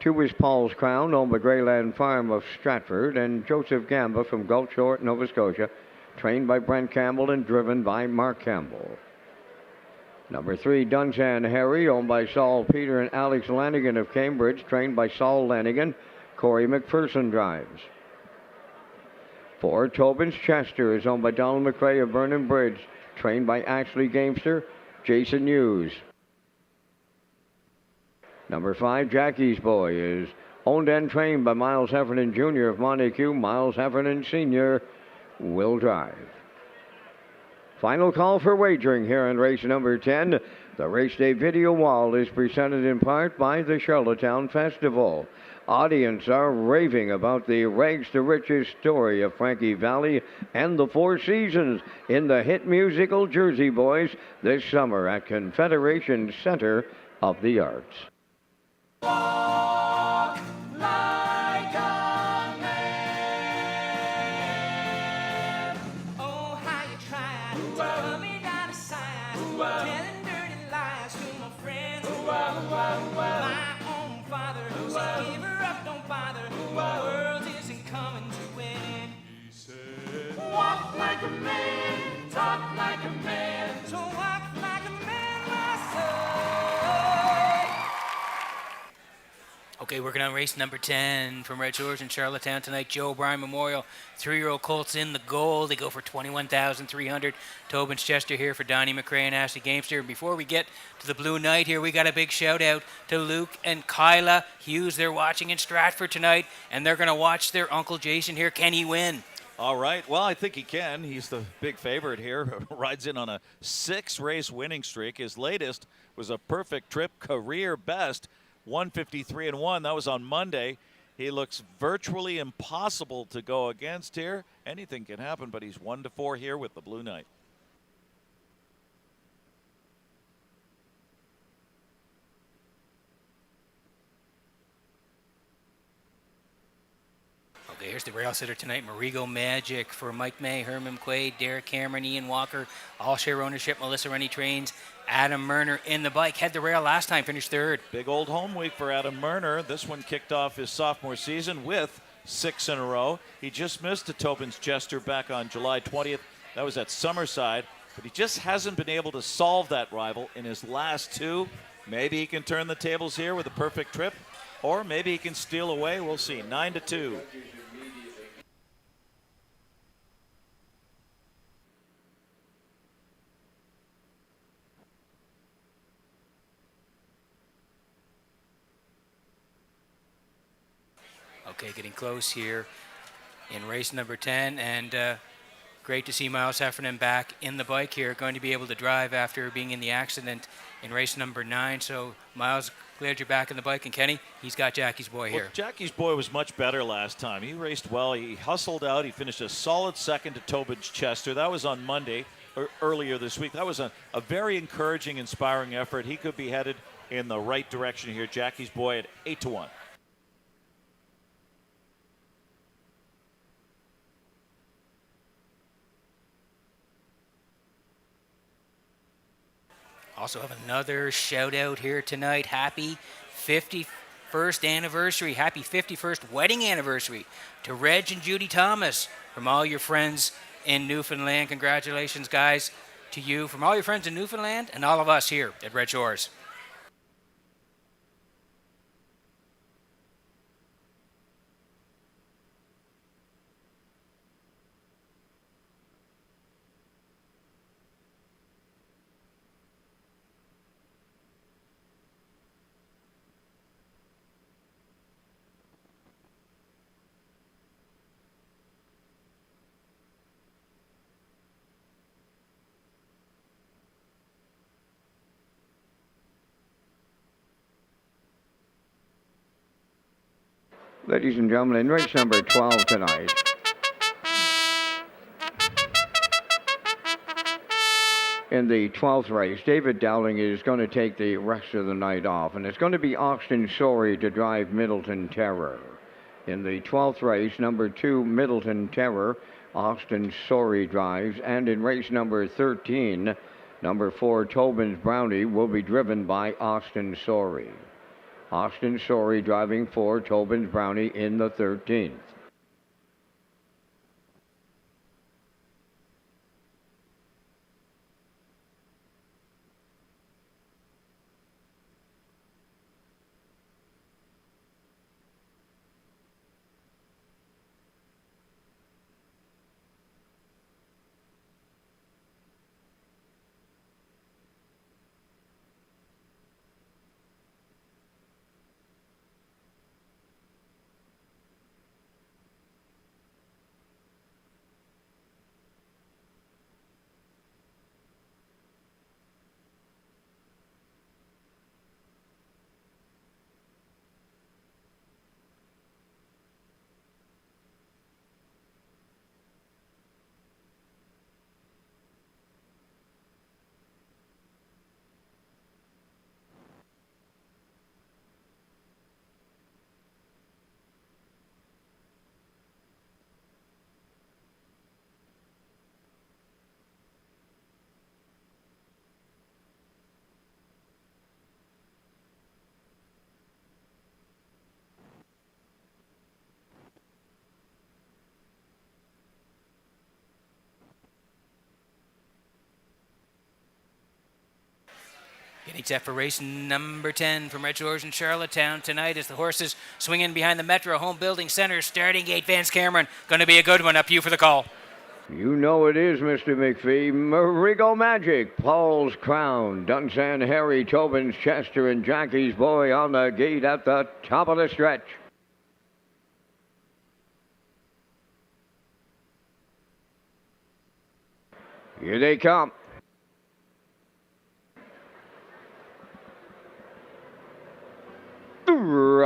2 is Paul's Crown, owned by Greyland Farm of Stratford, and Joseph Gamba from Gulf Shore, Nova Scotia, trained by Brent Campbell and driven by Mark Campbell. Number 3, Dunshan Harry, owned by Saul Peter and Alex Lanigan of Cambridge, trained by Saul Lanigan. Corey McPherson drives. 4, Tobin's Chester is owned by Donald McRae of Vernon Bridge, trained by Ashley Gamester, Jason Hughes. Number 5, Jackie's Boy is owned and trained by Miles Heffernan Jr. of Montague. Miles Heffernan Sr. will drive. Final call for wagering here on race number 10. The race day video wall is presented in part by the Charlottetown Festival. Audience are raving about the rags to riches story of Frankie Valli and the Four Seasons in the hit musical Jersey Boys this summer at Confederation Center of the Arts. Walk like a man. Oh, how you tried to put me down aside, telling dirty lies to my friends. My own father said, give her up, don't bother. The world isn't coming to an end. He said, walk like a man, talk like a man. So walk like a man, my son. Okay, working on race number 10 from Red Shores in Charlottetown tonight. Joe O'Brien Memorial, 3-year-old Colts in the gold. They go for $21,300. Tobin's Chester here for Donnie McRae and Ashley Gamester. And before we get to the Blue Night here, we got a big shout out to Luke and Kyla Hughes. They're watching in Stratford tonight, and they're going to watch their Uncle Jason here. Can he win? All right. Well, I think he can. He's the big favorite here. Rides in on a 6-race winning streak. His latest was a perfect trip, career best. 153-1. That was on Monday. He looks virtually impossible to go against here. Anything can happen, but he's 1-4 here with the Blue Knight. Okay, here's the rail sitter tonight. Marigo Magic for Mike May, Herman Quaid, Derek Cameron, Ian Walker. All share ownership. Melissa Rennie Trains. Adam Murner in the bike. Had the rail last time, finished third. Big old home week for Adam Murner. This one kicked off his sophomore season with 6 in a row. He just missed a Tobin's Chester back on July 20th. That was at Summerside. But he just hasn't been able to solve that rival in his last 2. Maybe he can turn the tables here with a perfect trip. Or maybe he can steal away. We'll see. 9-2. Okay, getting close here in race number 10, and great to see Miles Heffernan back in the bike here, going to be able to drive after being in the accident in race number 9. So, Miles, glad you're back in the bike, and Kenny, he's got Jackie's boy here. Well, Jackie's boy was much better last time. He raced well. He hustled out. He finished a solid second to Tobin's Chester. That was on Monday, earlier this week. That was a very encouraging, inspiring effort. He could be headed in the right direction here. Jackie's boy at 8-1. Also have another shout out here tonight. Happy 51st anniversary. Happy 51st wedding anniversary to Reg and Judy Thomas from all your friends in Newfoundland. Congratulations, guys, to you from all your friends in Newfoundland and all of us here at Red Shores. Ladies and gentlemen, in race number 12 tonight, in the 12th race, David Dowling is going to take the rest of the night off, and it's going to be Austin Sorey to drive Middleton Terror. In the 12th race, number 2, Middleton Terror, Austin Sorey drives, and in race number 13, number 4, Tobin's Brownie will be driven by Austin Sorey. Austin Sorey driving for Tobin's Brownie in the 13th. Getting set for race number 10 from Red Shores in Charlottetown tonight as the horses swing in behind the Metro Home Building Center. Starting gate, Vance Cameron. Going to be a good one. Up to you for the call. You know it is, Mr. McPhee. Marigo Magic, Paul's Crown, Dunsan Harry, Tobin's Chester, and Jackie's Boy on the gate at the top of the stretch. Here they come.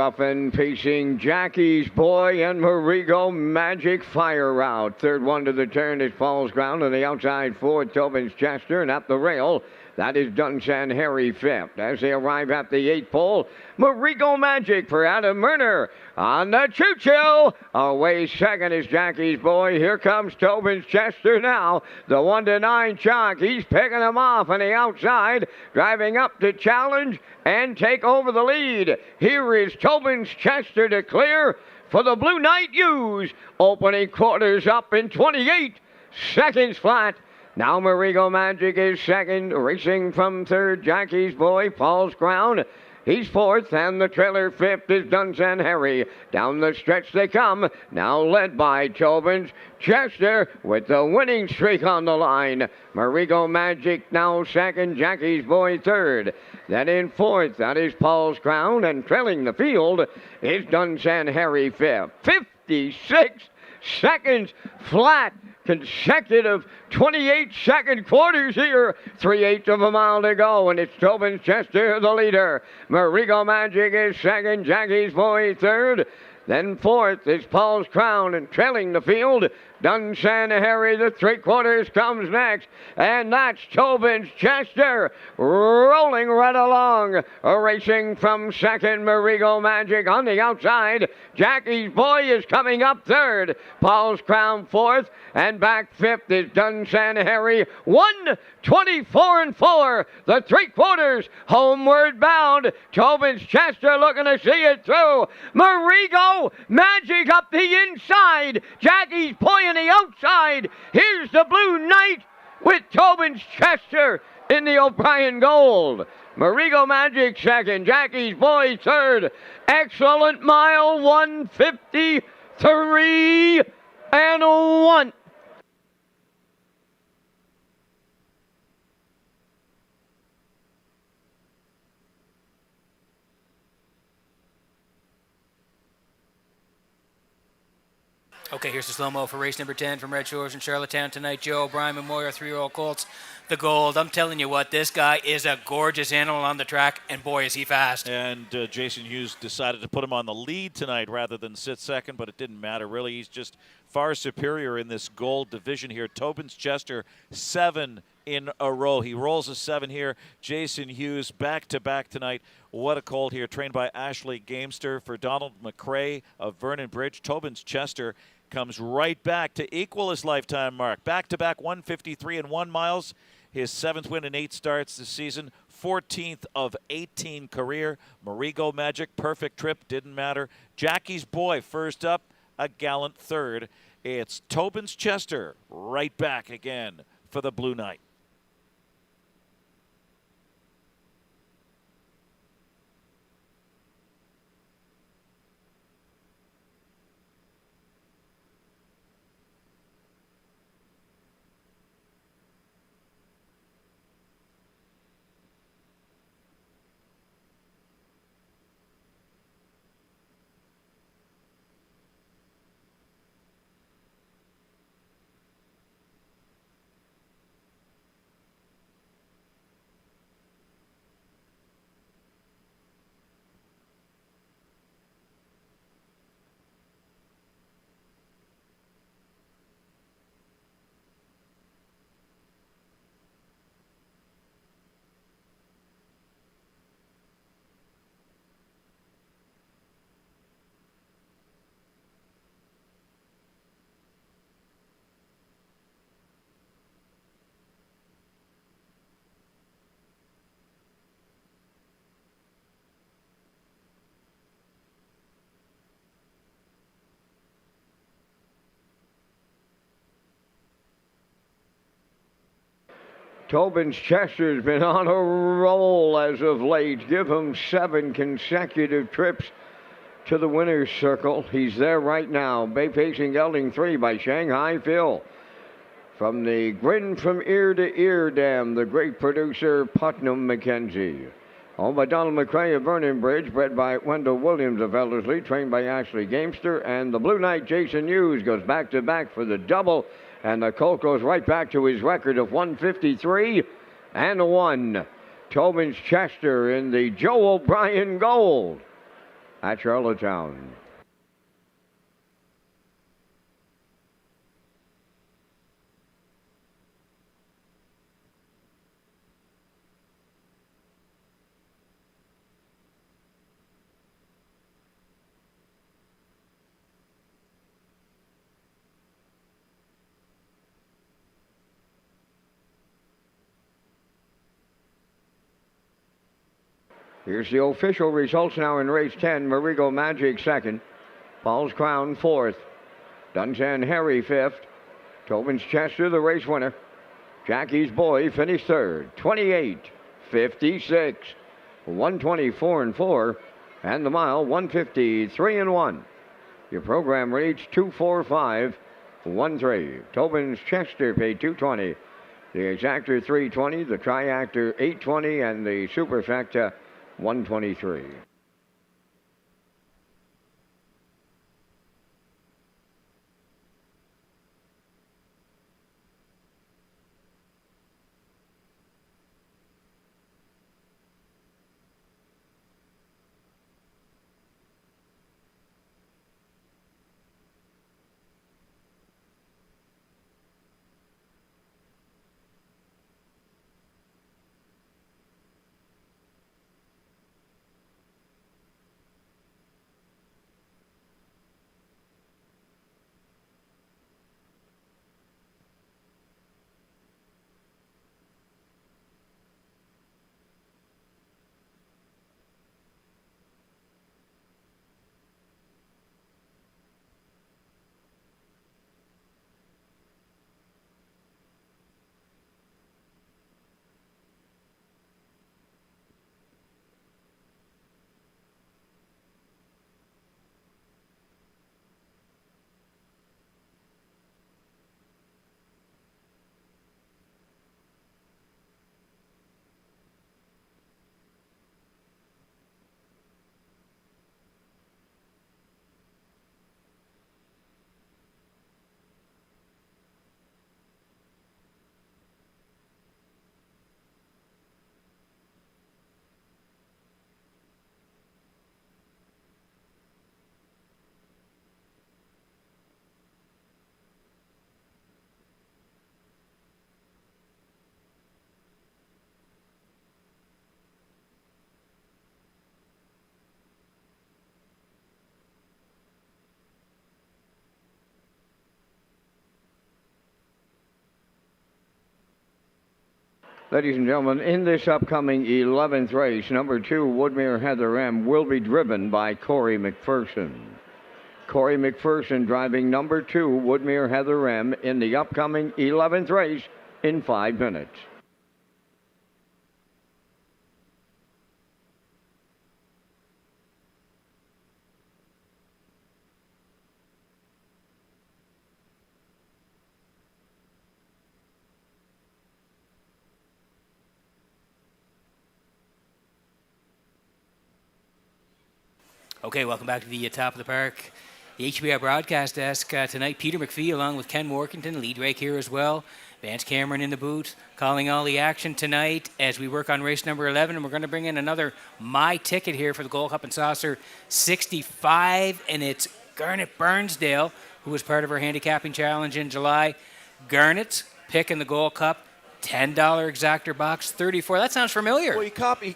off and pacing Jackie's Boy and Marigo Magic fire out. Third one to the turn is Paul's Ground on the outside for Tobin's Chester, and at the rail, that is Dunsan Harry fifth. As they arrive at the 8th pole, Marigo Magic for Adam Murner. On the choo-choo, away second is Jackie's Boy. Here comes Tobin's Chester now. The 1-9 chalk. He's picking him off on the outside, driving up to challenge and take over the lead. Here is Tobin's Chester to clear for the Blue Knight U's. Opening quarters up in 28 seconds flat. Now Marigo Magic is second, racing from third. Jackie's Boy, Paul's Crown. He's fourth, and the trailer fifth is Dunsan Harry. Down the stretch they come, now led by Tobin's Chester with the winning streak on the line. Marigo Magic now second, Jackie's Boy third. Then in fourth, that is Paul's Crown, and trailing the field is Dunsan Harry fifth. 56 seconds flat. Consecutive 28-second quarters here. 3/8 of a mile to go, and it's Tobin's Chester, the leader. Marigo Magic is second, Jackie's Boy third. Then fourth is Paul's Crown, and trailing the field, Dunsan Harry, the 3/4 comes next. And that's Tobin's Chester, rolling right along. Racing from second, Marigo Magic on the outside. Jackie's Boy is coming up third. Paul's Crown fourth, and back fifth is Dunsan Harry. 1:24-4, the 3/4 homeward bound. Tobin's Chester looking to see it through. Marigo Magic up the inside. Jackie's Boy on the outside. Here's the Blue Knight with Tobin's Chester in the O'Brien Gold. Marigo Magic second, Jackie's Boy third. Excellent mile, 1:53.1. Okay, here's the slow-mo for race number 10 from Red Shores in Charlottetown tonight. Joe O'Brien Memorial 3-year-old Colts, the Gold. I'm telling you what, this guy is a gorgeous animal on the track, and boy, is he fast. And Jason Hughes decided to put him on the lead tonight rather than sit second, but it didn't matter, really. He's just far superior in this Gold division here. Tobin's Chester, 7 in a row. He rolls a 7 here. Jason Hughes back-to-back tonight. What a colt here, trained by Ashley Gamester for Donald McRae of Vernon Bridge. Tobin's Chester comes right back to equal his lifetime mark. Back-to-back 1:53.1 miles. His 7th win in 8 starts this season. 14th of 18 career. Marigo Magic, perfect trip, didn't matter. Jackie's Boy first up, a gallant third. It's Tobin's Chester right back again for the Blue Knight. Tobin's Chester's been on a roll as of late. Give him 7 consecutive trips to the winner's circle. He's there right now. Bay Pacing Gelding 3 by Shanghai Phil. From the Grin from Ear to Ear Dam, the great producer Putnam McKenzie. Owned by Donald McRae of Vernon Bridge, bred by Wendell Williams of Ellerslie, trained by Ashley Gamester. And the Blue Knight Jason Hughes goes back-to-back for the double. And the colt goes right back to his record of 1:53.1. Tobin's Chester in the Joe O'Brien Gold. at Charlottetown. Here's the official results now in race 10. Marigo Magic second. Paul's Crown fourth. Dunjan Harry fifth. Tobin's Chester the race winner. Jackie's Boy finished third. 28:56. 124-4. And the mile 153-1. Your program reached 245-13. Tobin's Chester paid $220. The exactor $320. The triactor $820. And the superfecta $123. Ladies and gentlemen, in this upcoming 11th race, number 2, Woodmere Heather M, will be driven by Corey McPherson. Corey McPherson driving number 2, Woodmere Heather M, in the upcoming 11th race in 5 minutes. Okay, welcome back to the top of the park. The HBI broadcast desk tonight, Peter McPhee along with Ken Workington, Lee Drake here as well. Vance Cameron in the booth, calling all the action tonight as we work on race number 11. And we're going to bring in another My Ticket here for the Gold Cup and Saucer 65. And it's Garnet Burnsdale, who was part of our handicapping challenge in July. Garnet's picking the Gold Cup. $10 exactor box, 34. That sounds familiar. Well, he copied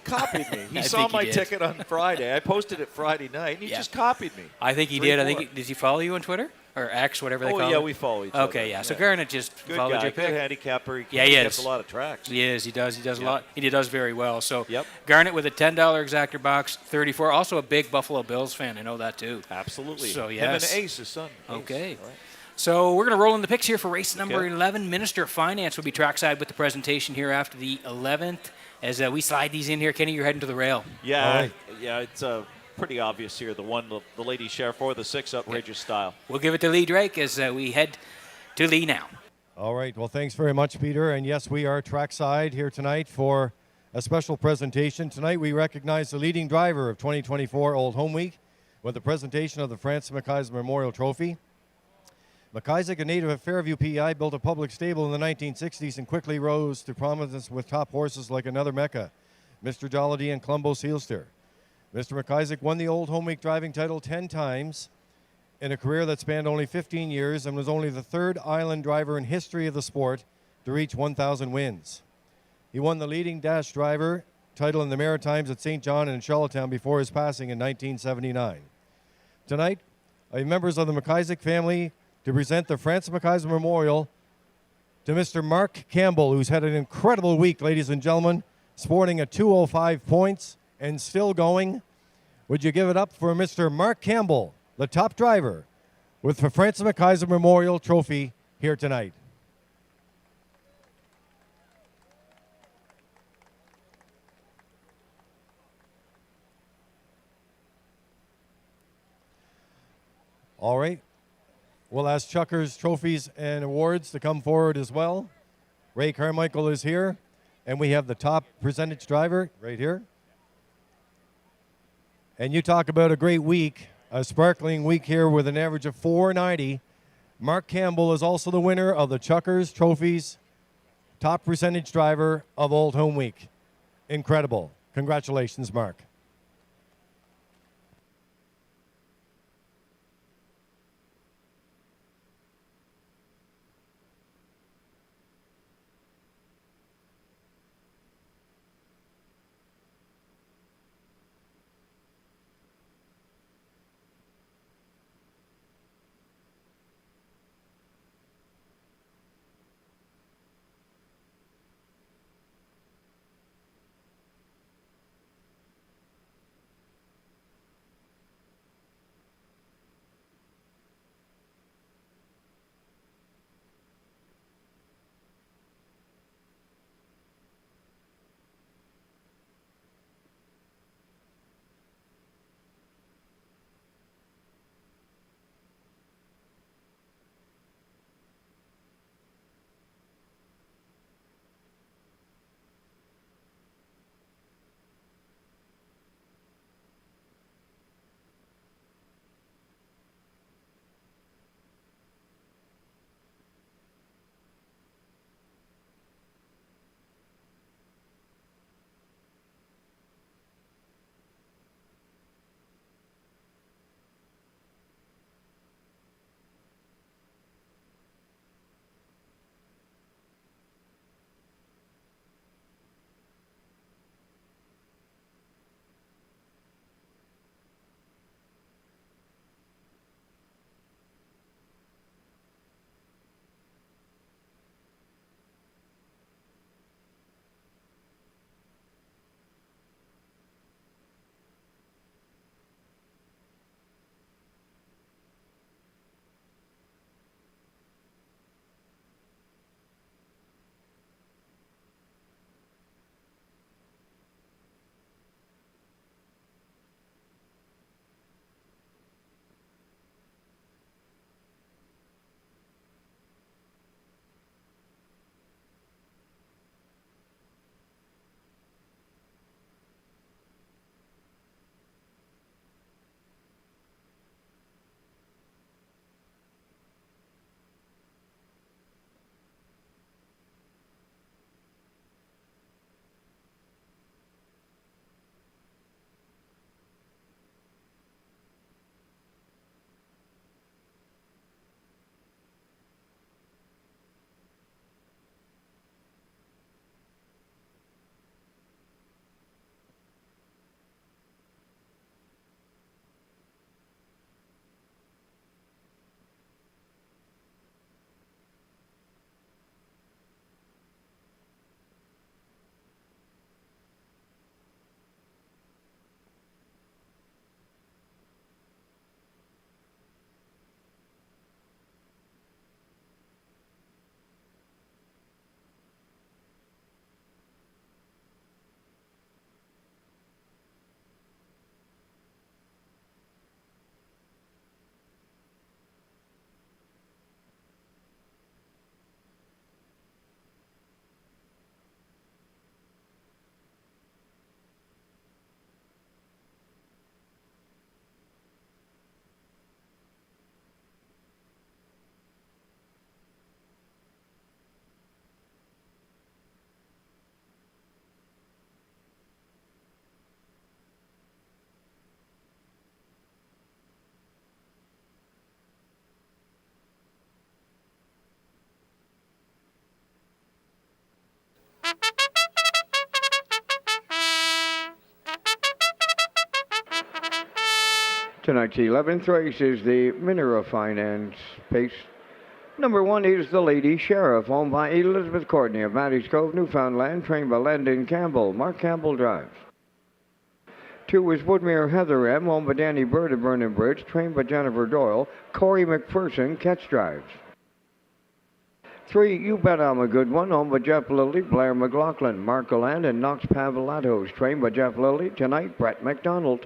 me. He saw my ticket on Friday. I posted it Friday night, and he just copied me. I think he did. I think did he follow you on Twitter or X, whatever they call it? Oh yeah, we follow each other. Okay, yeah. So Garnet just followed your pick. Good handicapper. He gets a lot of tracks. He is. He does a lot. And he does very well. So Garnet with a $10 exactor box, 34. Also a big Buffalo Bills fan. I know that too. Absolutely. So Him and Ace, his son. Okay. Ace. Right. So we're going to roll in the picks here for race number 11. Minister of Finance will be trackside with the presentation here after the 11th. As we slide these in here, Kenny, you're heading to the rail. Yeah, it's pretty obvious here. The Lady Sheriff or the 6 Outrageous Style. We'll give it to Lee Drake as we head to Lee now. All right. Well, thanks very much, Peter. And yes, we are trackside here tonight for a special presentation. Tonight we recognize the leading driver of 2024 Old Home Week with the presentation of the Francis McIsaac Memorial Trophy. McIsaac, a native of Fairview, PEI, built a public stable in the 1960s and quickly rose to prominence with top horses like Another Mecca, Mr. Jollity, and Columbo Sealster. Mr. McIsaac won the Old Home Week driving title 10 times in a career that spanned only 15 years and was only the third island driver in history of the sport to reach 1,000 wins. He won the leading dash driver title in the Maritimes at St. John and in Charlottetown before his passing in 1979. Tonight, I have members of the McIsaac family to present the Francis McIsaac Memorial to Mr. Mark Campbell, who's had an incredible week, ladies and gentlemen, sporting a 205 points and still going. Would you give it up for Mr. Mark Campbell, the top driver, with the Francis McIsaac Memorial Trophy here tonight? All right. We'll ask Chuckers Trophies and Awards to come forward as well. Ray Carmichael is here, and we have the top percentage driver right here. And you talk about a great week, a sparkling week here with an average of 490. Mark Campbell is also the winner of the Chuckers Trophies top percentage driver of Old Home Week. Incredible. Congratulations, Mark. Tonight's 11th race is the Mineral Finance Pace. Number 1 is the Lady Sheriff, owned by Elizabeth Courtney of Matty's Cove, Newfoundland, trained by Landon Campbell. Mark Campbell drives. 2 is Woodmere Heather M, owned by Danny Bird of Vernon Bridge, trained by Jennifer Doyle. Corey McPherson, catch drives. 3, You Bet I'm a Good One, owned by Jeff Lilly, Blair McLaughlin, Mark Galland, and Knox Pavelatos, trained by Jeff Lilly. Tonight, Brett McDonald.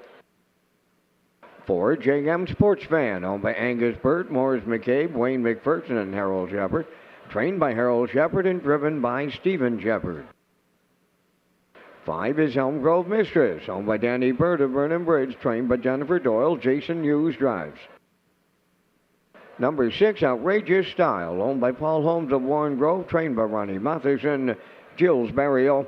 4, JM Sports Van, owned by Angus Burt, Morris McCabe, Wayne McPherson, and Harold Shepard, trained by Harold Shepard and driven by Stephen Shepard. 5 is Elm Grove Mistress, owned by Danny Bird of Vernon Bridge, trained by Jennifer Doyle. Jason Hughes drives. Number 6, Outrageous Style, owned by Paul Holmes of Warren Grove, trained by Ronnie Matheson. Jill's Burial.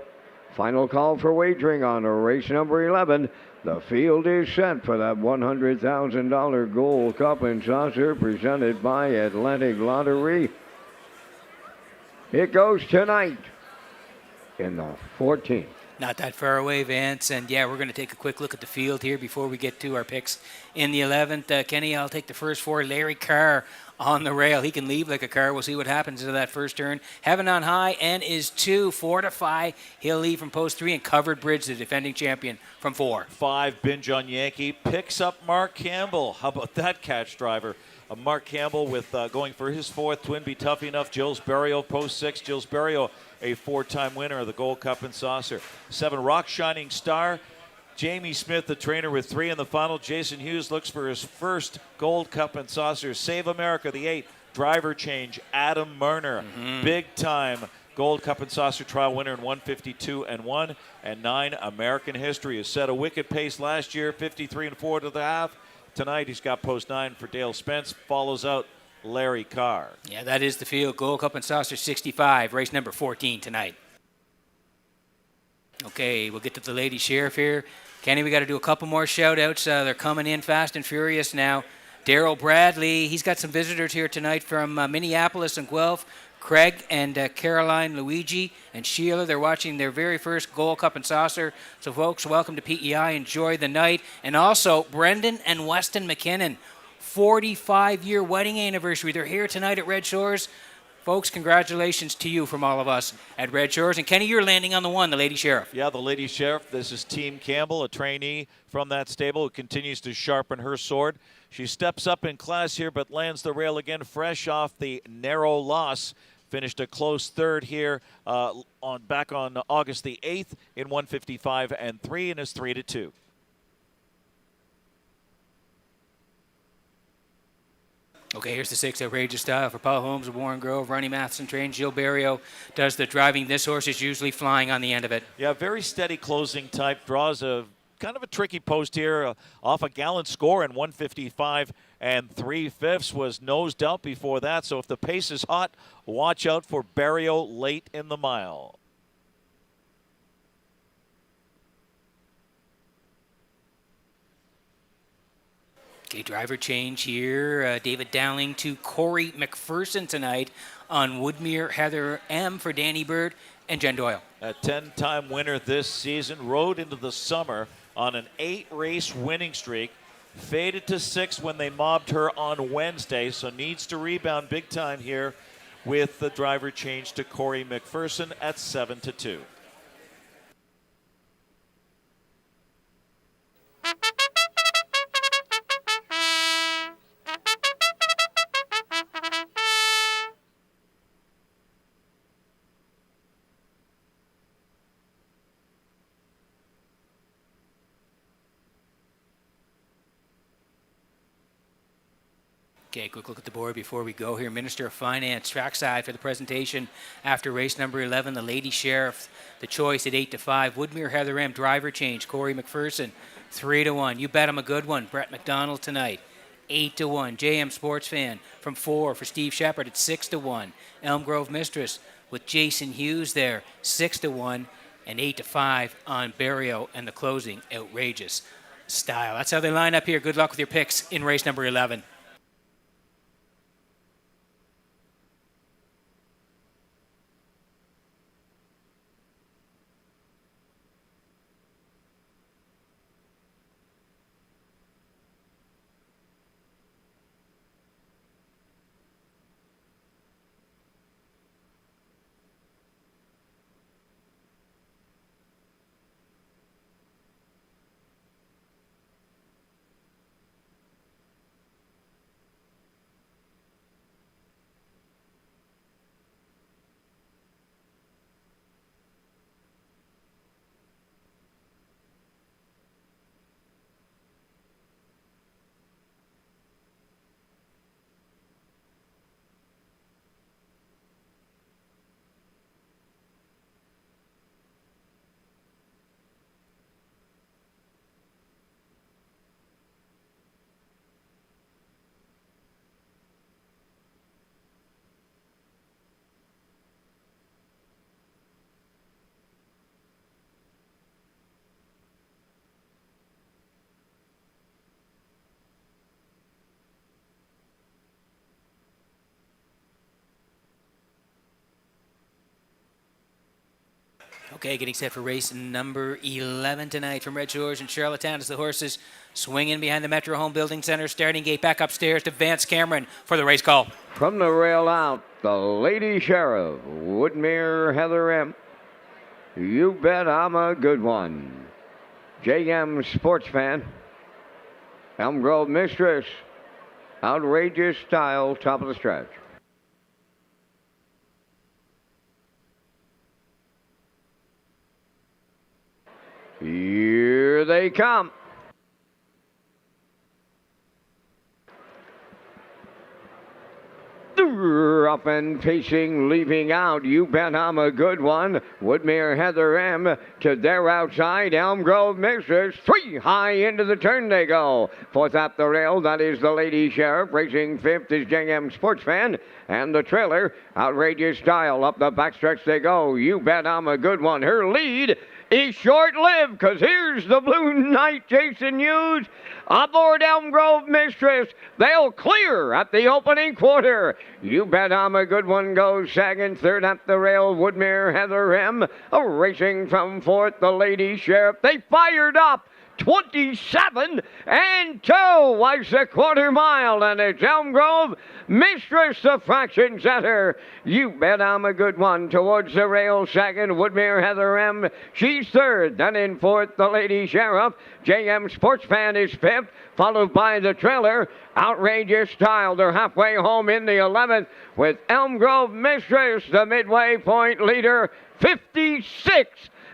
Final call for wagering on race number 11. The field is set for that $100,000 Gold Cup and Saucer presented by Atlantic Lottery. It goes tonight in the 14th. Not that far away, Vance. And yeah, we're going to take a quick look at the field here before we get to our picks in the 11th. Kenny, I'll take the first 4. Larry Carr on the rail. He can leave like a car. We'll see what happens to that first turn. Heaven on High and is 2. Fortify. He'll leave from post 3. And Covered Bridge, the defending champion, from 4. 5, Binge on Yankee. Picks up Mark Campbell. How about that catch driver? Mark Campbell with going for his 4th. Twin Be Tough Enough. Jill's Burial, post 6. Jill's Burial, a 4-time winner of the Gold Cup and Saucer. 7, Rock Shining Star. Jamie Smith, the trainer, with 3 in the final. Jason Hughes looks for his first Gold Cup and Saucer. Save America, the 8. Driver Change, Adam Murner. Big time Gold Cup and Saucer trial winner in 152-1. And 9, American History, has set a wicked pace last year, 53-4 to the half. Tonight he's got post 9 for Dale Spence. Follows out Larry Carr. Yeah, that is the field. Gold Cup and Saucer 65, race number 14 tonight. Okay, we'll get to the Lady Sheriff here. Kenny, we got to do a couple more shout-outs. They're coming in fast and furious now. Daryl Bradley, he's got some visitors here tonight from Minneapolis and Guelph. Craig and Caroline, Luigi, and Sheila, they're watching their very first Gold Cup and Saucer. So, folks, welcome to PEI. Enjoy the night. And also, Brendan and Weston McKinnon, 45-year wedding anniversary. They're here tonight at Red Shores. Folks, congratulations to you from all of us at Red Shores. And, Kenny, you're landing on the 1, the Lady Sheriff. Yeah, the Lady Sheriff. This is Team Campbell, a trainee from that stable who continues to sharpen her sword. She steps up in class here, but lands the rail again, fresh off the narrow loss. Finished a close 3rd here back on August the 8th in 155-3 and is 3-2. Okay, here's the 6, Outrageous Style for Paul Holmes of Warren Grove. Ronnie Matheson trains. Jill Barrio does the driving. This horse is usually flying on the end of it. Yeah, very steady closing type. Draws a kind of a tricky post here off a gallant score in 155 3/5. Was nosed out before that. So if the pace is hot, watch out for Barrio late in the mile. Okay, driver change here. David Dowling to Corey McPherson tonight on Woodmere Heather M for Danny Bird and Jen Doyle. A 10-time winner this season. Rode into the summer on an 8-race winning streak. Faded to 6 when they mobbed her on Wednesday, so needs to rebound big time here with the driver change to Corey McPherson at 7-2. Okay, quick look at the board before we go here. Minister of Finance, trackside for the presentation after race number 11, the Lady Sheriff. The choice at 8-5. Woodmere Heather M, driver change. Corey McPherson, 3-1. You Bet I'm a Good One. Brett McDonald tonight, 8-1. JM Sports Fan from 4 for Steve Shepard at 6-1. Elm Grove Mistress with Jason Hughes there, 6-1. And 8-5 on Barrio and the closing, Outrageous Style. That's how they line up here. Good luck with your picks in race number 11. Okay, getting set for race number 11 tonight from Red Shores in Charlottetown as the horses swing in behind the Metro Home Building Center. Starting gate back upstairs to Vance Cameron for the race call. From the rail out, the Lady Sheriff, Woodmere Heather M. You Bet I'm a Good One. JM Sports Fan. Elm Grove Mistress. Outrageous Style, top of the stretch. Here they come. Up and pacing, leaving out. You Bet I'm a Good One. Woodmere Heather M. To their outside. Elm Grove Mistress. 3 high into the turn they go. Fourth up the rail. That is the Lady Sheriff. Racing fifth is JM Sports Fan. And the trailer. Outrageous Style. Up the backstretch they go. You Bet I'm a Good One. Her lead is short-lived, because here's the Blue Knight, Jason Hughes, aboard Elm Grove Mistress. They'll clear at the opening quarter. You Bet I'm a Good One goes second. Third up the rail, Woodmere Heather M. Racing from fourth, the Lady Sheriff. They fired up. 27 and 2 was the quarter mile, and it's Elm Grove Mistress, the fraction setter. You Bet I'm a Good One towards the rail second. Woodmere Heather M. She's third. Then in fourth, the Lady Sheriff. JM Sports Fan is fifth, followed by the trailer. Outrageous Style. They're halfway home in the 11th with Elm Grove Mistress, the midway point leader, 56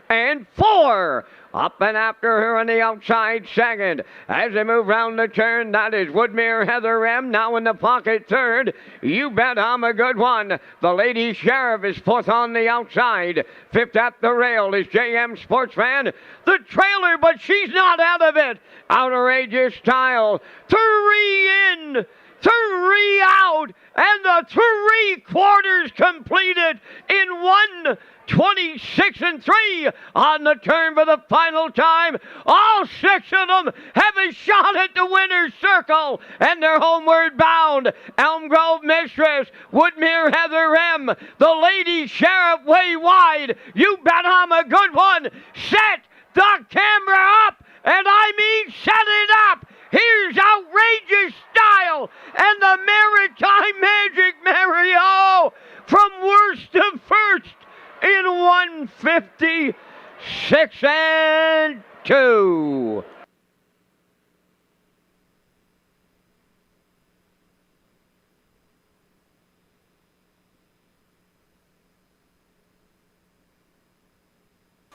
and 4. Up and after her on the outside second. As they move round the turn, that is Woodmere Heather M. Now in the pocket third. You Bet I'm a Good One. The Lady Sheriff is fourth on the outside. Fifth at the rail is JM Sports Fan. The trailer, but she's not out of it. Outrageous Style. 3 in. 3 out, and the 3 quarters completed in 1:26 and 3 on the turn for the final time. All 6 of them have a shot at the winner's circle, and they're homeward bound. Elm Grove Mistress, Woodmere Heather M, the Lady Sheriff way wide. You Bet I'm a Good One. Set the camera up, and I mean set it up. Here's Outrageous Style and the Maritime Magic Mario from worst to first in 1:56 and 2.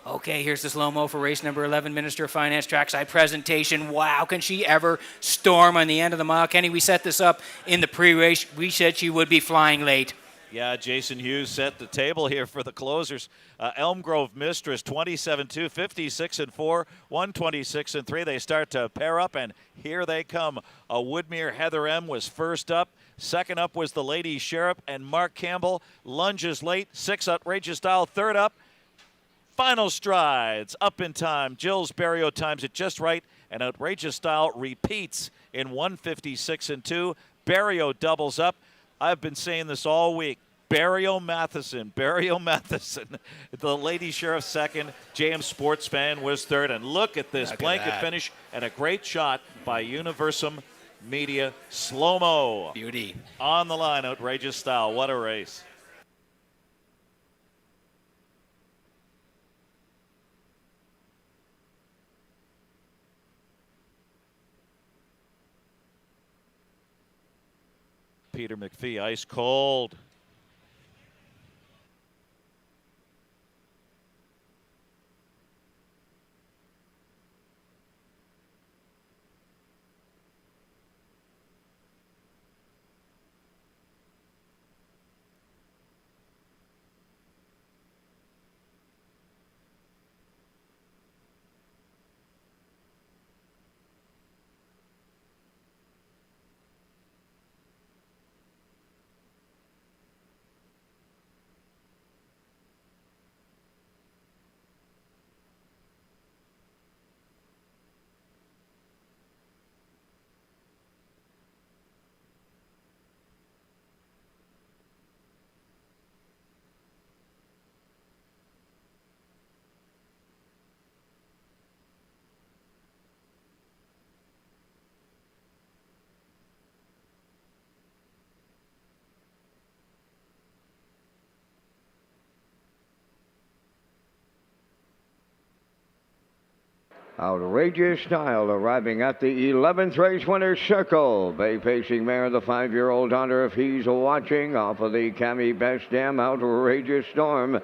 Okay, here's the slow-mo for race number 11, Minister of Finance trackside presentation. Wow, can she ever storm on the end of the mile? Kenny, we set this up in the pre-race. We said she would be flying late. Yeah, Jason Hughes set the table here for the closers. Elm Grove Mistress, 27-2, 56 and 4, 126 and 3. They start to pair up, and here they come. Woodmere Heather M was first up. Second up was the Lady Sheriff, and Mark Campbell lunges late. 6 Outrageous Style, third up. Final strides, up in time. Jill's Barrio times it just right, and Outrageous Style repeats in 1:56 and 2. Barrio doubles up. I've been saying this all week. Barrio Matheson. The Lady Sheriff second. JM Sports Fan was third. And look at this blanket finish and a great shot by Universum Media. Slow-mo. Beauty. On the line, Outrageous Style. What a race. Peter McPhee, ice cold. Outrageous Style arriving at the 11th race winner's circle. Bay pacing mare, the 5-year-old Hunter, if he's watching, off of the Cami Best Dam. Outrageous Storm,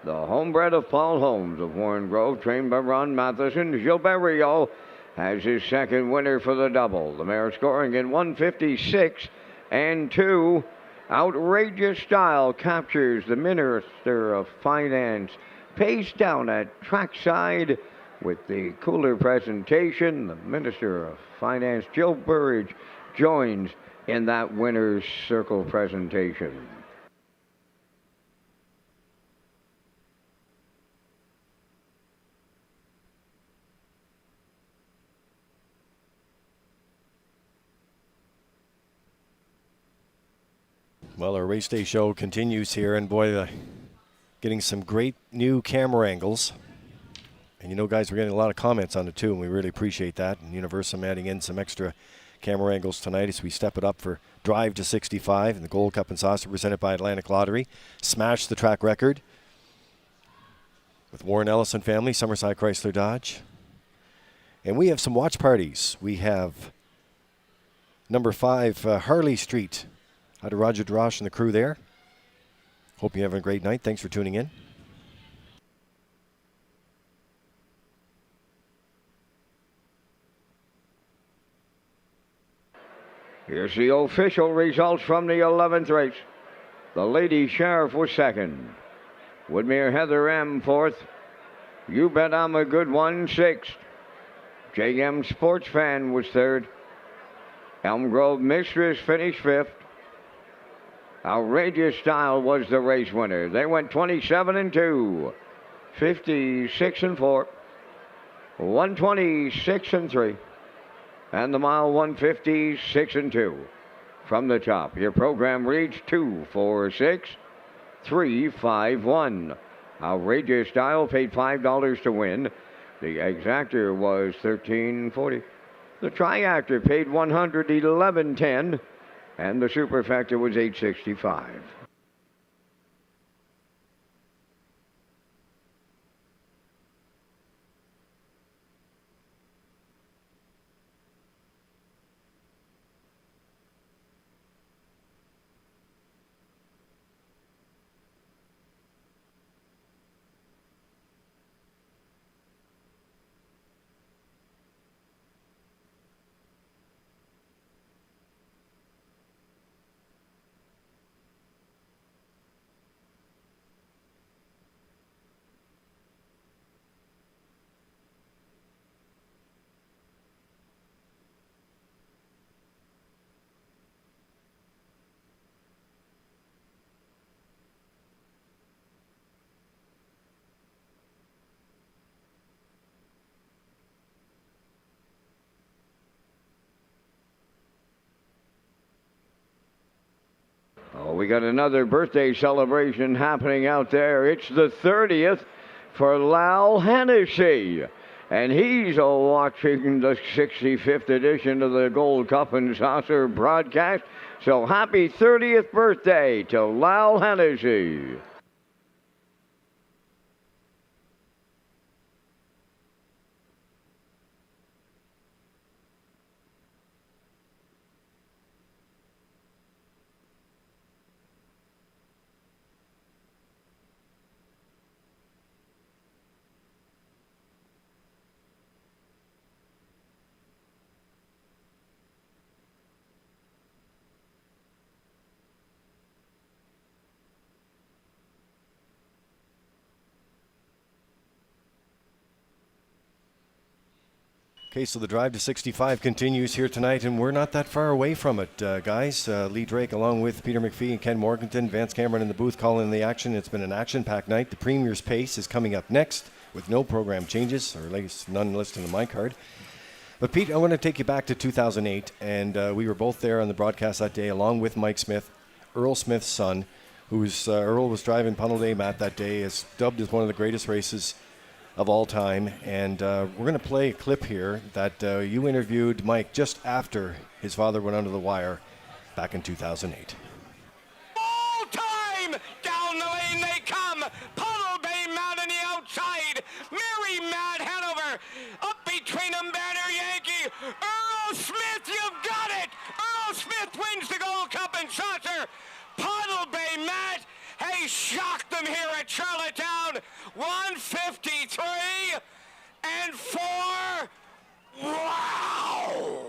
the homebred of Paul Holmes of Warren Grove, trained by Ron Matheson. Gilberto has his second winner for the double. The mare scoring in 156 and 2. Outrageous Style captures the Minister of Finance, pace down at trackside with the cooler presentation. The Minister of Finance, Joe Burridge, joins in that winner's circle presentation. Well, our race day show continues here, and boy, getting some great new camera angles. And you know, guys, we're getting a lot of comments on it too, and we really appreciate that. And Universum adding in some extra camera angles tonight as we step it up for Drive to 65 and the Gold Cup and Saucer presented by Atlantic Lottery. Smash the track record with Warren Ellison family, Summerside Chrysler Dodge. And we have some watch parties. We have number 5 Harley Street. Hi to Roger Drosh and the crew there. Hope you're having a great night. Thanks for tuning in. Here's the official results from the 11th race. The Lady Sheriff was second. Woodmere Heather M. fourth. You Bet I'm a Good One sixth. JM Sports Fan was third. Elm Grove Mistress finished fifth. Outrageous Style was the race winner. They went 27 and 2, 56 and 4, 126 and 3, and the mile 156 and 2. From the top, your program reads 246-351. Outrageous Style paid $5 to win. The exactor was $13.40. The triactor paid $111.10. And the superfecta was $8.65. Oh, we got another birthday celebration happening out there. It's the 30th for Lal Hennessy. And he's watching the 65th edition of the Gold Cup and Saucer broadcast. So happy 30th birthday to Lal Hennessy. Okay, so the Drive to 65 continues here tonight, and we're not that far away from it, guys. Lee Drake, along with Peter McPhee and Ken Morganton, Vance Cameron in the booth calling the action. It's been an action-packed night. The Premier's Pace is coming up next with no program changes, or at least none listed on my card. But Pete, I want to take you back to 2008, and we were both there on the broadcast that day, along with Mike Smith, Earl Smith's son, who's Earl was driving Puddle Day Mat that day, is dubbed as one of the greatest races of all time. And we're going to play a clip here that you interviewed Mike just after his father went under the wire back in 2008. All time! Down the lane they come! Puddle Bay Mat on the outside! Mary Mad Hanover! Up between Earl Smith, you've got it! Earl Smith wins the Gold Cup and Saucer. Puddle Bay Matt has shocked them here at Charlottetown. 153 and 4. Wow!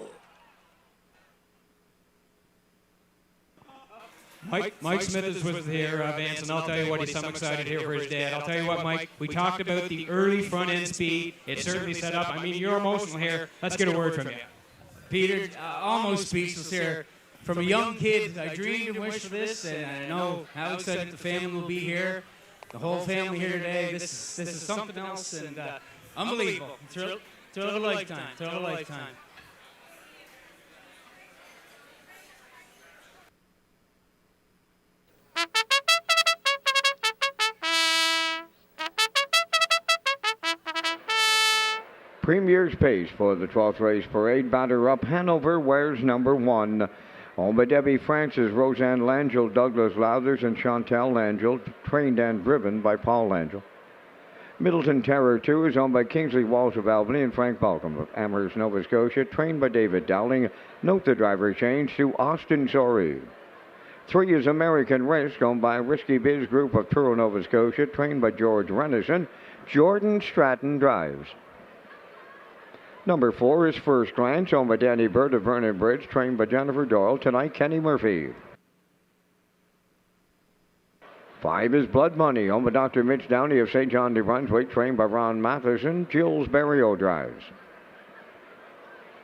Mike Smith is with here, Vance, and I'll tell you what, he's so excited here for his dad. I'll tell you what, Mike, we talked about the early front-end speed. It certainly set up. I mean, you're emotional here. Let's get a word from you. Peter, almost speechless here. From a young kid, I dreamed and wished for this, and I know how excited the family will be here. The whole family here today. This is something else, and unbelievable. Thrill of a lifetime. Thrill of a lifetime. Premier's pace for the 12th race parade. Batter up, Hanover wears number 1. Owned by Debbie Francis, Roseanne Langell, Douglas Lowthers, and Chantel Langell, trained and driven by Paul Langell. Middleton Terror 2 is owned by Kingsley Walsh of Albany and Frank Balcom of Amherst, Nova Scotia, trained by David Dowling. Note the driver change to Austin Sorey. 3 is American Risk, owned by Risky Biz Group of Truro, Nova Scotia, trained by George Renison. Jordan Stratton drives. Number 4 is First Glance, owned by Danny Bird of Vernon Bridge, trained by Jennifer Doyle. Tonight, Kenny Murphy. 5 is Blood Money, owned by Dr. Mitch Downey of St. John, New Brunswick, trained by Ron Matheson. Jules Berrio drives.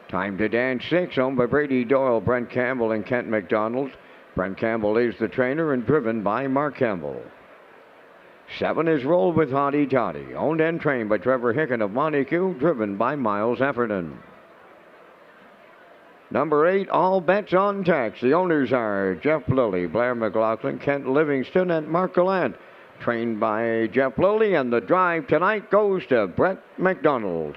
Time to Dance 6, owned by Brady Doyle, Brent Campbell, and Kent McDonald. Brent Campbell is the trainer and driven by Mark Campbell. 7 is Roll with Hottie Toddy, owned and trained by Trevor Hicken of Montague, driven by Miles Efferton. Number 8, All Bets on Tax. The owners are Jeff Lilly, Blair McLaughlin, Kent Livingston, and Mark Gallant, trained by Jeff Lilly, and the drive tonight goes to Brett McDonald.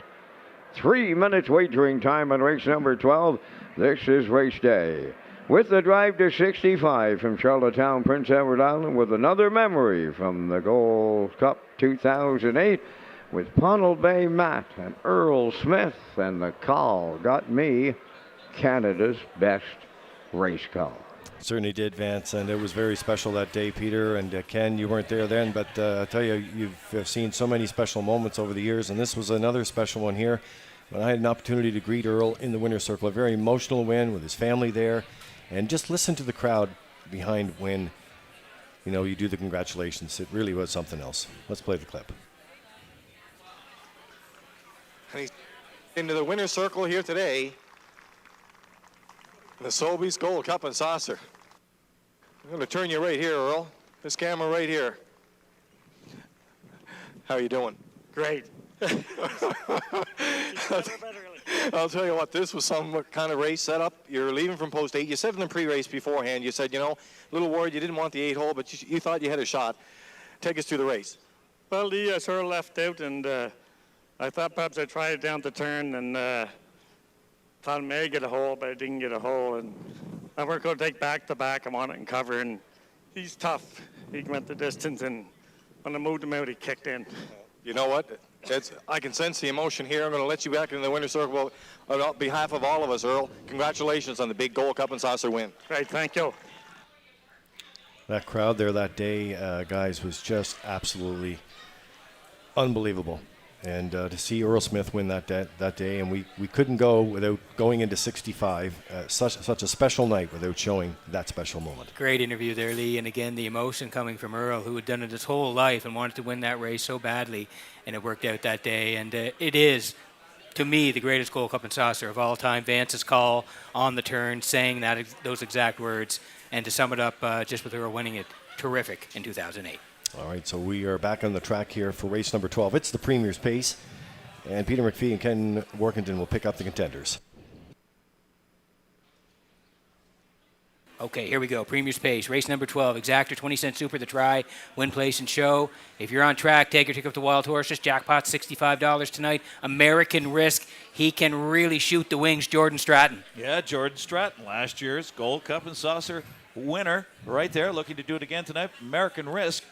3 minutes wagering time on race number 12. This is race day. With the drive to 65 from Charlottetown, Prince Edward Island, with another memory from the Gold Cup 2008 with Puddle Bay Matt and Earl Smith, and the call got me Canada's best race call. Certainly did, Vance, and it was very special that day, Peter. And Ken, you weren't there then, but I tell you, you've seen so many special moments over the years, and this was another special one here. When I had an opportunity to greet Earl in the winner's circle, a very emotional win with his family there. And just listen to the crowd behind when, you do the congratulations. It really was something else. Let's play the clip. And he's into the winner's circle here today. The Sobeys Gold Cup and Saucer. I'm going to turn you right here, Earl. This camera right here. How are you doing? Great. I'll tell you what, this was some kind of race setup. You're leaving from post 8. You said in the pre-race beforehand, you said, a little worried you didn't want the 8-hole, but you thought you had a shot. Take us through the race. Well, I sort of left out, and I thought perhaps I'd try it down the turn, and thought I may get a hole, but I didn't get a hole. And we're going to take back-to-back. I'm on it and cover, and he's tough. He went the distance, and when I moved him out, he kicked in. You know what? I can sense the emotion here. I'm going to let you back in the winner's circle. On behalf of all of us, Earl, congratulations on the big Gold Cup and Saucer win. Great, thank you. That crowd there that day, guys, was just absolutely unbelievable. And to see Earl Smith win that day, and we couldn't go without going into 65, such a special night without showing that special moment. Great interview there, Lee, and again, the emotion coming from Earl, who had done it his whole life and wanted to win that race so badly, and it worked out that day. And it is, to me, the greatest Gold Cup and Saucer of all time. Vance's call on the turn, saying those exact words, and to sum it up, just with Earl winning it, terrific in 2008. All right, so we are back on the track here for race number 12. It's the Premier's Pace, and Peter McPhee and Ken Workington will pick up the contenders. Okay, here we go. Premier's Pace, race number 12. Exactor, 20-cent super, the try, win, place, and show. If you're on track, take your ticket up to Wild Horses. Jackpot, $65 tonight. American Risk, he can really shoot the wings. Jordan Stratton. Yeah, Jordan Stratton, last year's Gold Cup and Saucer winner right there, looking to do it again tonight. American Risk.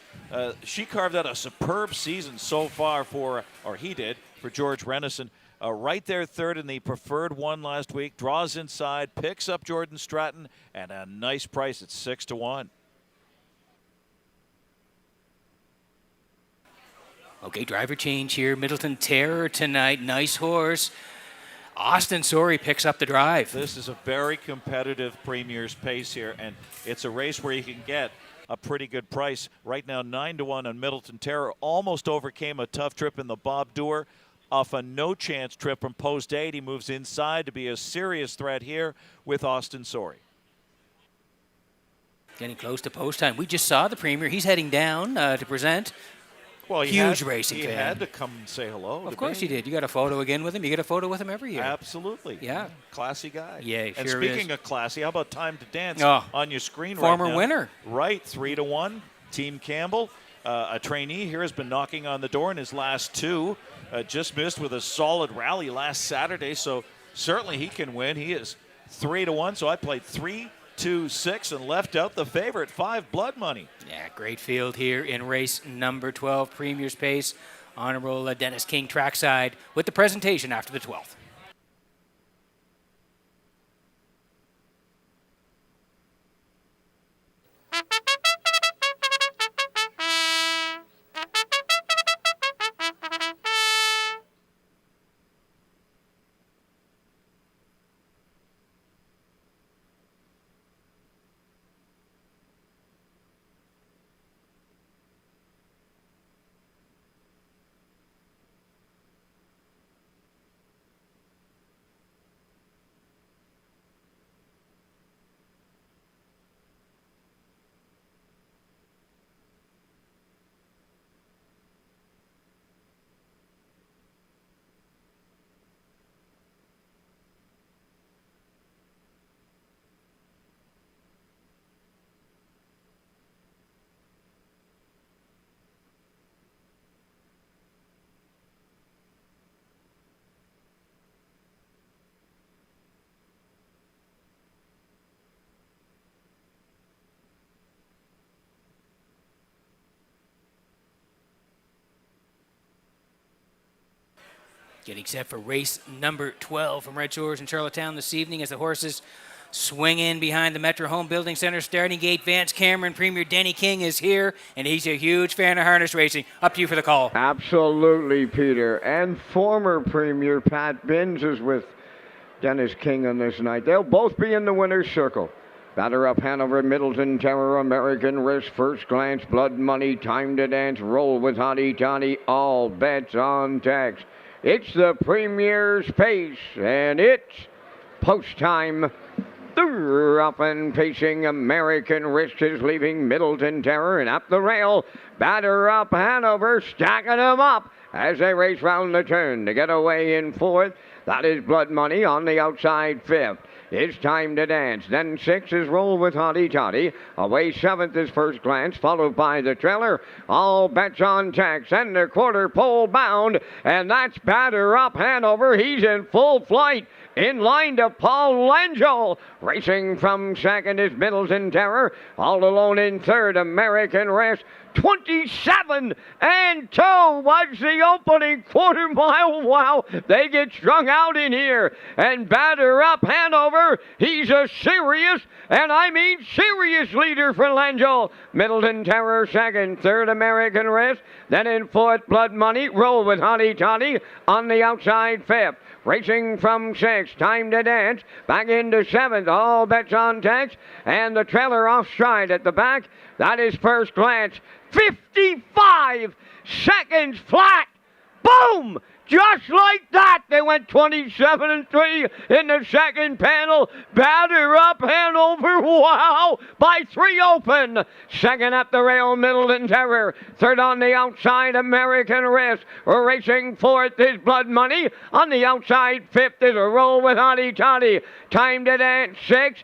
She carved out a superb season so far for George Renison. right there third in the preferred one last week. Draws inside, picks up Jordan Stratton, and a nice price at 6-1. Okay, driver change here. Middleton Terror tonight. Nice horse. Austin Sorey picks up the drive. This is a very competitive Premier's pace here, and it's a race where you can get a pretty good price. Right now, 9-1 on Middleton Terror. Almost overcame a tough trip in the Bob Dewar. Off a no-chance trip from post 8, he moves inside to be a serious threat here with Austin Sorey. Getting close to post time. We just saw the Premier. He's heading down to present. Well, huge racing fan. He had to come and say hello. Of course he did. You got a photo again with him. You get a photo with him every year. Absolutely. Yeah. Classy guy. Yeah, and sure speaking is. of classy, how about Time to Dance on your screen Former right now? winner. Right, 3-1. Team Campbell, a trainee here, has been knocking on the door in his last 2. Just missed with a solid rally last Saturday, so certainly he can win. He is 3-1, so I played 3, 2, 6, and left out the favorite 5, Blood Money. Yeah, great field here in race number 12, Premier's Pace. Honorable Dennis King trackside with the presentation after the 12th. Getting set for race number 12 from Red Shores in Charlottetown this evening as the horses swing in behind the Metro Home Building Center starting gate. Vance Cameron, Premier Denny King is here, and he's a huge fan of harness racing. Up to you for the call. Absolutely, Peter. And former Premier Pat Binns is with Dennis King on this night. They'll both be in the winner's circle. Batter up Hanover, Middleton Terror, American Risk, First Glance, Blood Money, Time to Dance, Roll with Hottie Toddy, all bets on tax. It's the Premier's Pace, and it's post time. They're up and pacing. American Risk is leaving Middleton Terror, and up the rail. Batter up Hanover, stacking them up as they race round the turn to get away in 4th. That is Blood Money on the outside 5th. It's Time to Dance. Then 6 is Roll with Hottie Toddy. Away 7th is First Glance, followed by the trailer. All bets on tax, and the quarter pole bound. And that's Batter up Hanover. He's in full flight. In line to Paul Langell. Racing from 2nd is Middleton Terror. All alone in 3rd, American Rest. 27 and 2 was the opening quarter mile. Wow, they get strung out in here. And Batter up Hanover. He's a serious, and I mean serious leader for Langell. Middleton Terror 2nd, 3rd American Rest. Then in 4th, Blood Money. Roll with Hottie Toddy on the outside 5th. Racing from 6th, Time to Dance. Back into 7th, all bets on tax. And the trailer off stride at the back. That is First Glance. 55 seconds flat. Boom! Just like that, they went 27 and 3 in the second panel. Batter up Hanover, wow, by 3 open. Second at the rail, Middleton Terror. Third on the outside, American Risk. Racing 4th is Blood Money. On the outside, 5th is a Roll with Hottie Toddy. Time to Dance, 6th,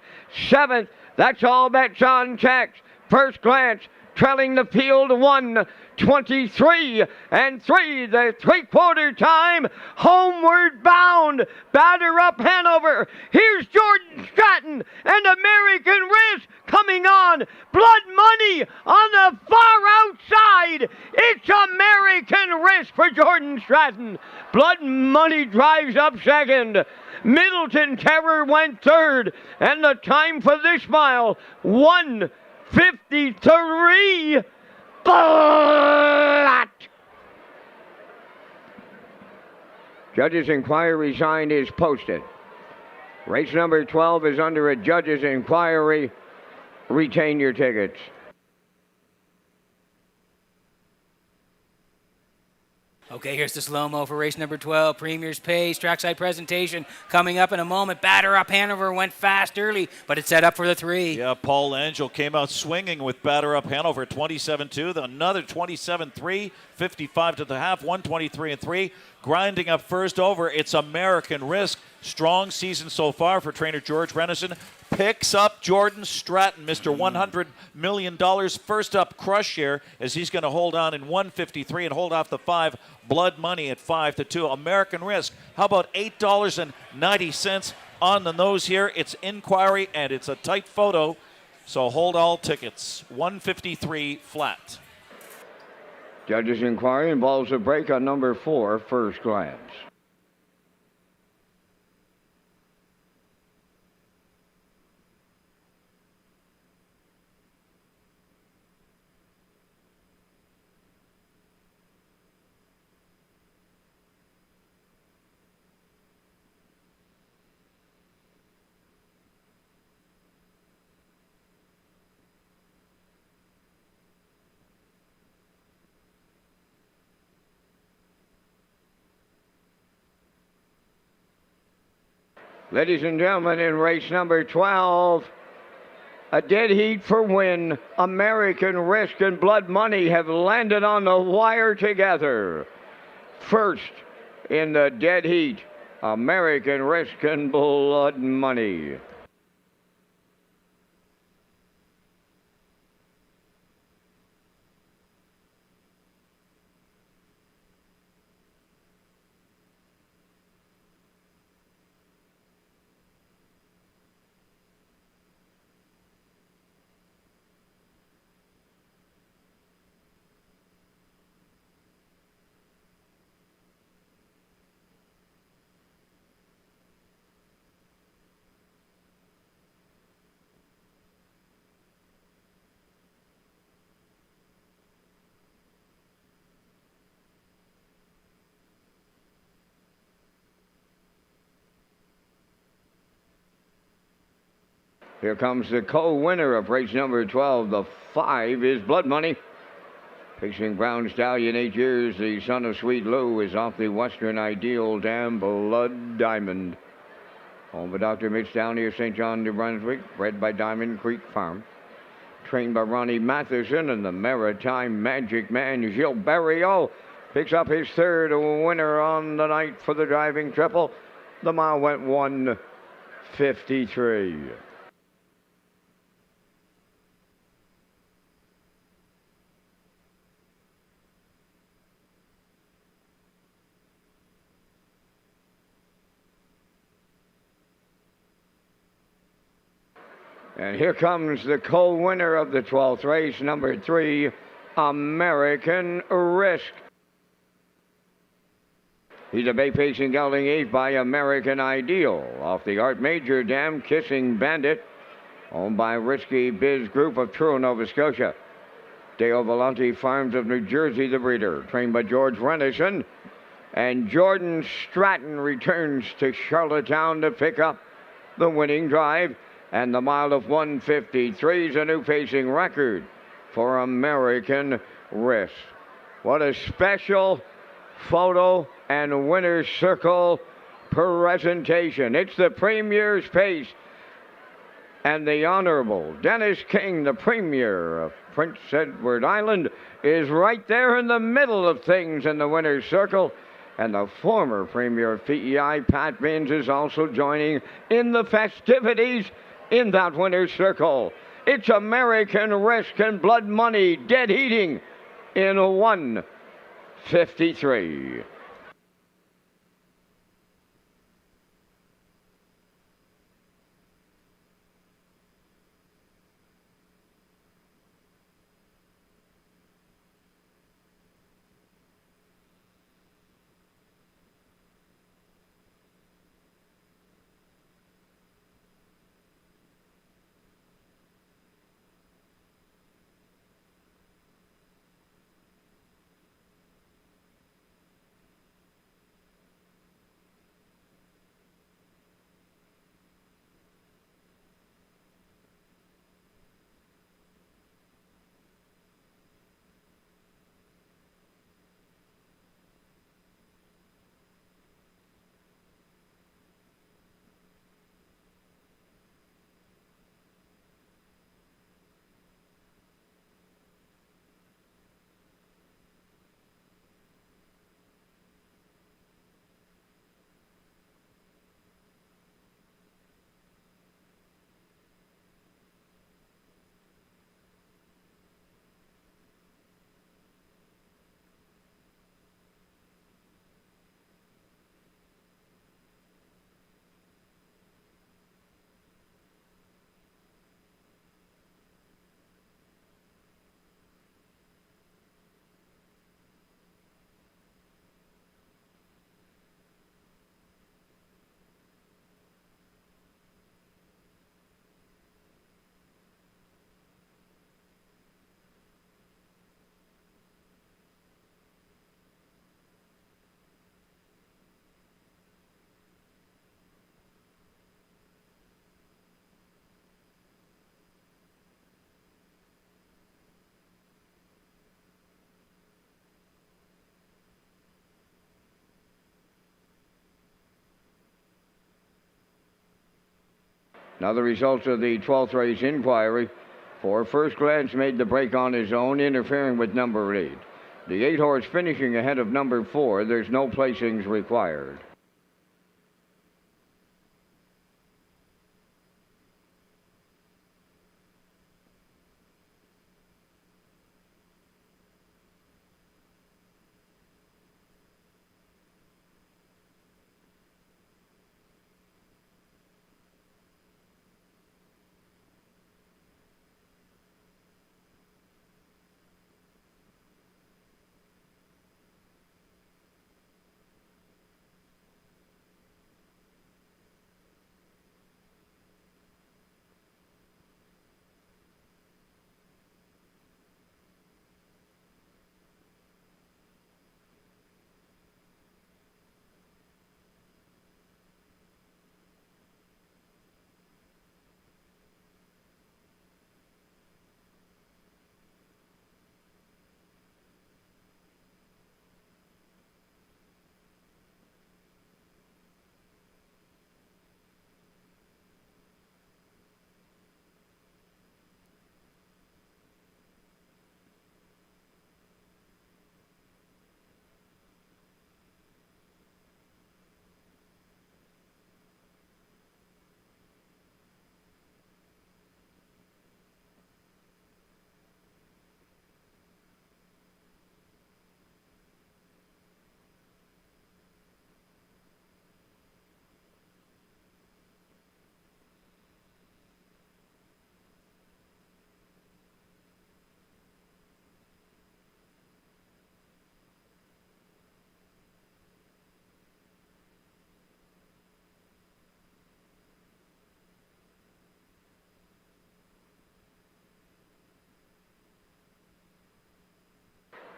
7th. That's all bets on tax. First Glance trailing the field 1:23 and 3, the 3/4 time, homeward bound. Batter up Hanover. Here's Jordan Stratton and American Risk coming on. Blood Money on the far outside. It's American Risk for Jordan Stratton. Blood Money drives up second. Middleton Terror went third. And the time for this mile, 1:53 flat. Judge's inquiry sign is posted. Race number 12 is under a judge's inquiry. Retain your tickets. Okay, here's the slow-mo for race number 12, Premier's Pace, trackside presentation coming up in a moment. Batter Up Hanover went fast early, but it's set up for the 3. Yeah, Paul Angel came out swinging with Batter Up Hanover, 27-2, another 27-3, 55 to the half, 123-3. Grinding up first over, it's American Risk. Strong season so far for trainer George Renison. Picks up Jordan Stratton, Mr. $100 million. First up, Crush here, as he's going to hold on in 153 and hold off the 5. Blood Money at 5-2. American Risk, how about $8.90 on the nose here? It's inquiry and it's a tight photo, so hold all tickets. 153 flat. Judge's inquiry involves a break on number 4, First Glance. Ladies and gentlemen, in race number 12, a dead heat for win. American Risk and Blood Money have landed on the wire together. First in the dead heat, American Risk and Blood Money. Here comes the co-winner of race number 12. The 5 is Blood Money. Facing Brown Stallion, 8 years, the son of Sweet Lou is off the Western Ideal Dam Blood Diamond. Owned by Dr. Mitch Downey of St. John, New Brunswick. Bred by Diamond Creek Farm. Trained by Ronnie Matheson, and the Maritime Magic Man, Gilles Barriot, picks up his 3rd winner on the night for the driving triple. The mile went 1:53. And here comes the co-winner of the 12th race, number 3, American Risk. He's a bay-facing gelding 8 by American Ideal. Off the Art Major Dam, Kissing Bandit. Owned by Risky Biz Group of Truro, Nova Scotia. Dale Volante Farms of New Jersey, the breeder. Trained by George Renison. And Jordan Stratton returns to Charlottetown to pick up the winning drive. And the mile of 1:53 is a new pacing record for American Risk. What a special photo and winner's circle presentation. It's the Premier's Pace. And the Honorable Dennis King, the Premier of Prince Edward Island, is right there in the middle of things in the winner's circle. And the former Premier of PEI, Pat Binns, is also joining in the festivities in that winner's circle. It's American Risk and Blood Money dead heating in 1:53. Now the results of the 12th race inquiry. For First Glance made the break on his own, interfering with number 8. The 8 horse finishing ahead of number 4. There's no placings required.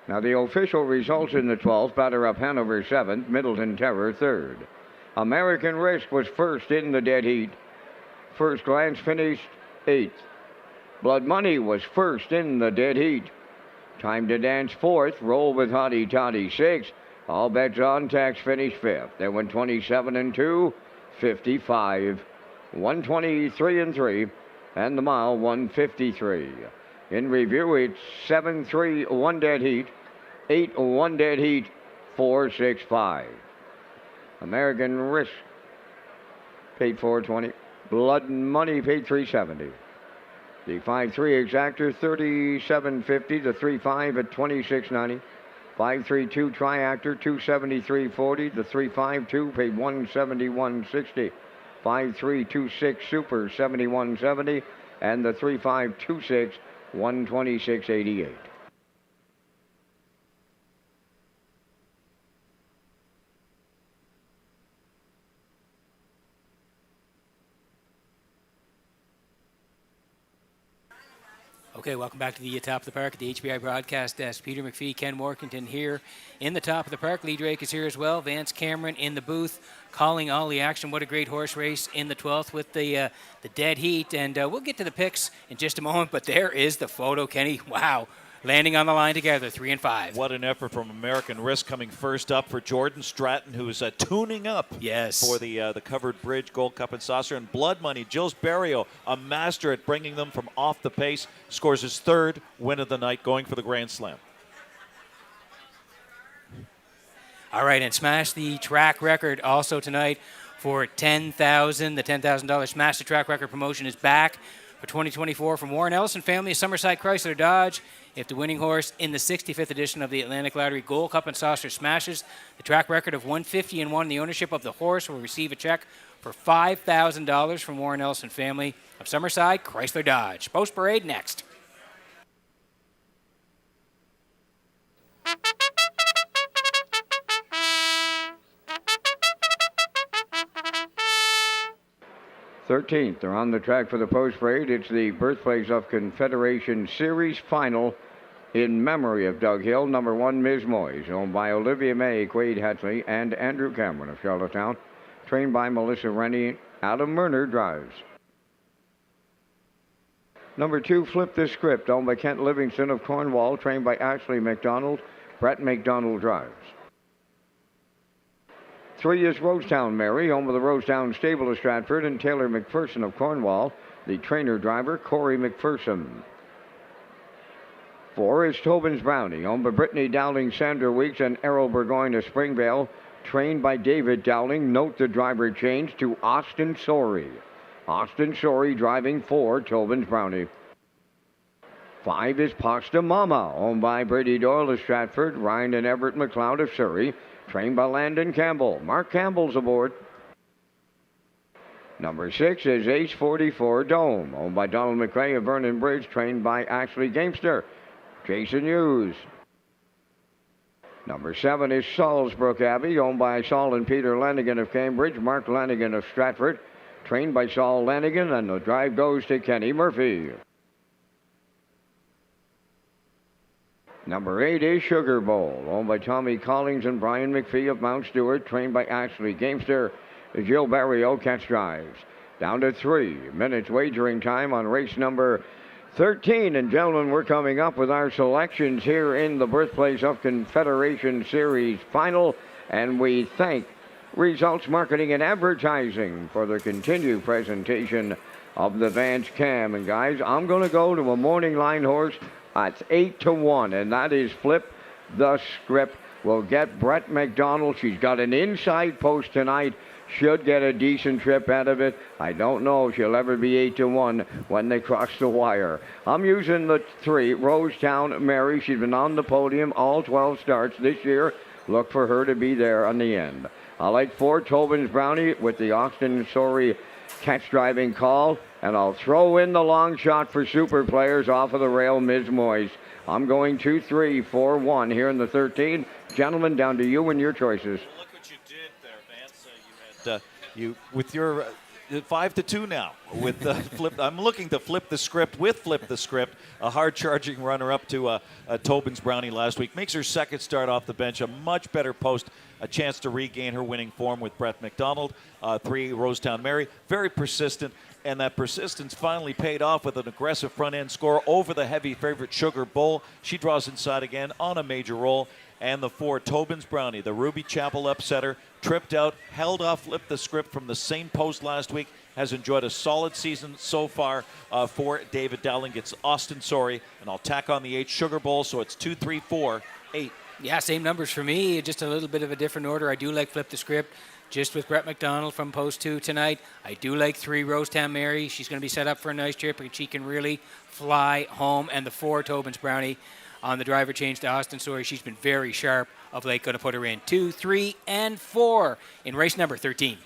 Now the official results in the 12th, batter up Hanover 7th, Middleton Terror 3rd. American Risk was first in the dead heat. First Glance finished 8th. Blood Money was first in the dead heat. Time to Dance 4th, Roll with Hottie Toddy 6th. All Bets on Tax finished 5th. They went 27 and 2, 55, 123 and 3, and the mile 153. In review, it's 7-3, 1 dead heat, 8, 1 dead heat, 4, 6, 5. American Risk paid $420. Blood Money paid $370. The 5-3 exactor $37.50. The 3-5 at $26.90. 5-3-2 Triactor $273.40. The 3-5-2 paid $171.60. 5-3-2-6 Super $71.70, and the 3-5-2-6 $126.88. Okay, welcome back to the Top of the Park at the HBI broadcast desk. Peter McPhee, Ken Morkington here in the Top of the Park. Lee Drake is here as well. Vance Cameron in the booth calling all the action. What a great horse race in the 12th with the dead heat. And we'll get to the picks in just a moment, but there is the photo, Kenny. Wow. Landing on the line together, 3 and 5. What an effort from American Risk coming first up for Jordan Stratton, who's tuning up for the Covered Bridge Gold Cup and Saucer. And Blood Money, Gilles Barrio, a master at bringing them from off the pace, scores his 3rd win of the night, going for the Grand Slam. All right, and smash the track record also tonight for $10,000. The $10,000 Smash the Track Record promotion is back for 2024 from Warren Ellison family of Summerside Chrysler Dodge. If the winning horse in the 65th edition of the Atlantic Lottery Gold Cup and Saucer smashes the track record of 150 and 1, the ownership of the horse will receive a check for $5,000 from Warren Ellison family of Summerside Chrysler Dodge. Post parade next. '13th, they're on the track for the post parade. It's the Birthplace of Confederation Series final in memory of Doug Hill. Number 1, Ms. Moyes, owned by Olivia May, Quade Hatley, and Andrew Cameron of Charlottetown. Trained by Melissa Rennie. Adam Murner drives. Number 2, Flip the Script, owned by Kent Livingston of Cornwall. Trained by Ashley McDonald. Brett McDonald drives. 3 is Rosetown Mary, home of the Rosetown Stable of Stratford, and Taylor McPherson of Cornwall, the trainer-driver, Corey McPherson. 4 is Tobin's Brownie, home of Brittany Dowling, Sandra Weeks, and Errol Burgoyne of Springvale, trained by David Dowling. Note the driver change to Austin Sorey. Austin Sorey driving for Tobin's Brownie. 5 is Pasta Mama, owned by Brady Doyle of Stratford, Ryan and Everett McLeod of Surrey, trained by Landon Campbell. Mark Campbell's aboard. Number 6 is Ace 44 Dome, owned by Donald McRae of Vernon Bridge, trained by Ashley Gamester. Jason Hughes. Number 7 is Salisbrook Abbey, owned by Saul and Peter Lanigan of Cambridge, Mark Lanigan of Stratford, trained by Saul Lanigan, and the drive goes to Kenny Murphy. Number 8 is Sugar Bowl, owned by Tommy Collins and Brian McPhee of Mount Stewart, trained by Ashley Gamester. Jill Barrio catch drives. Down to 3 minutes wagering time on race number 13. And gentlemen, we're coming up with our selections here in the birthplace of Confederation Series final. And we thank Results Marketing and Advertising for their continued presentation of the Vance Cam. And guys, I'm going to go to a morning line horse at 8-1, and that is Flip the Script. We'll get Brett McDonald. She's got an inside post tonight. Should get a decent trip out of it. I don't know if she'll ever be 8-1 when they cross the wire. I'm using the 3, Rosetown Mary. She's been on the podium all 12 starts this year. Look for her to be there on the end. I like 4, Tobin's Brownie with the Austin Sorey catch driving call. And I'll throw in the long shot for super players off of the rail, Ms. Moyes. I'm going 2, 3, 4, 1 here in the 13. Gentlemen, down to you and your choices. Look what you did there, Vance. You with your 5-2 now with flip. I'm looking to flip the script with Flip the Script, a hard-charging runner-up to Tobin's Brownie last week. Makes her second start off the bench, a much better post, a chance to regain her winning form with Brett McDonald. 3, Rosetown Mary, very persistent. And that persistence finally paid off with an aggressive front-end score over the heavy favorite Sugar Bowl. She draws inside again on a major roll. And the 4, Tobin's Brownie, the Ruby Chapel upsetter, tripped out, held off Flip the Script from the same post last week, has enjoyed a solid season so far for David Dowling. Gets Austin Sorey, and I'll tack on the 8, Sugar Bowl, so it's 2, 3, 4, 8. Yeah, same numbers for me, just a little bit of a different order. I do like Flip the Script. Just with Brett McDonald from post 2 tonight. I do like 3, Rosetown Mary. She's going to be set up for a nice trip, and she can really fly home. And the 4, Tobin's Brownie, on the driver change to Austin Sorey. She's been very sharp of late. Going to put her in 2, 3, and 4 in race number 13.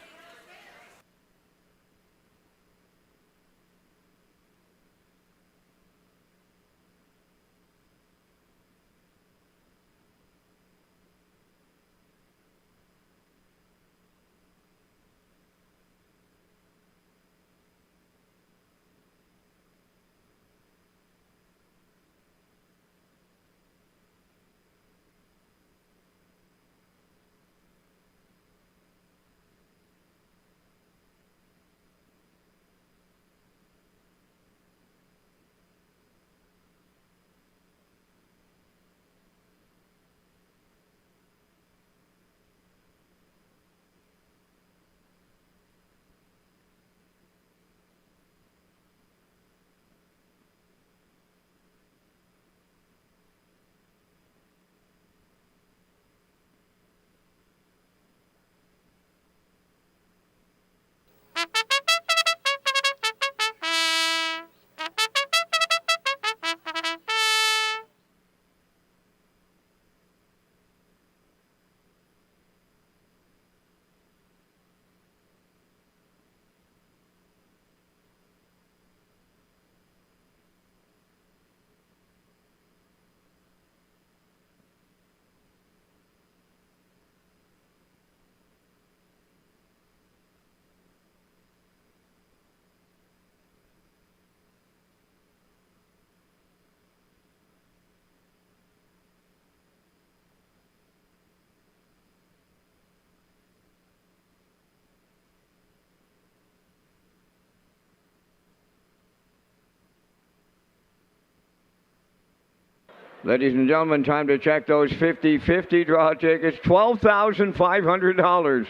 Ladies and gentlemen, time to check those 50-50 draw tickets. $12,500.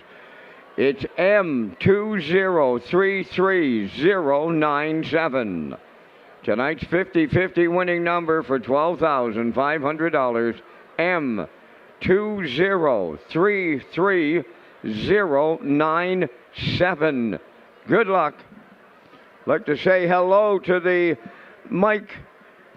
It's M2033097. Tonight's 50-50 winning number for $12,500. M2033097. Good luck. Like to say hello to the Mike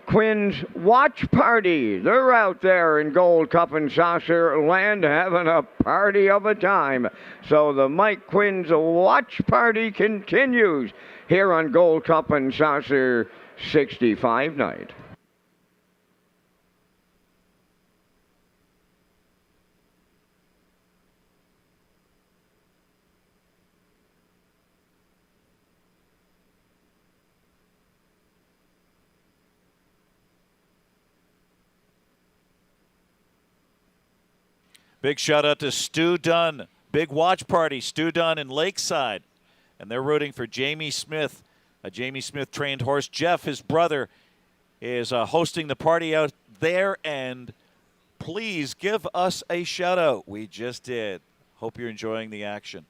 Quinn's watch party. They're out there in Gold Cup and Saucer land having a party of a time. So the Mike Quinn's watch party continues here on Gold Cup and Saucer 65 night. Big shout out to Stu Dunn. Big watch party, Stu Dunn in Lakeside. And they're rooting for Jamie Smith, a Jamie Smith trained horse. Jeff, his brother, is hosting the party out there. And please give us a shout out. We just did. Hope you're enjoying the action.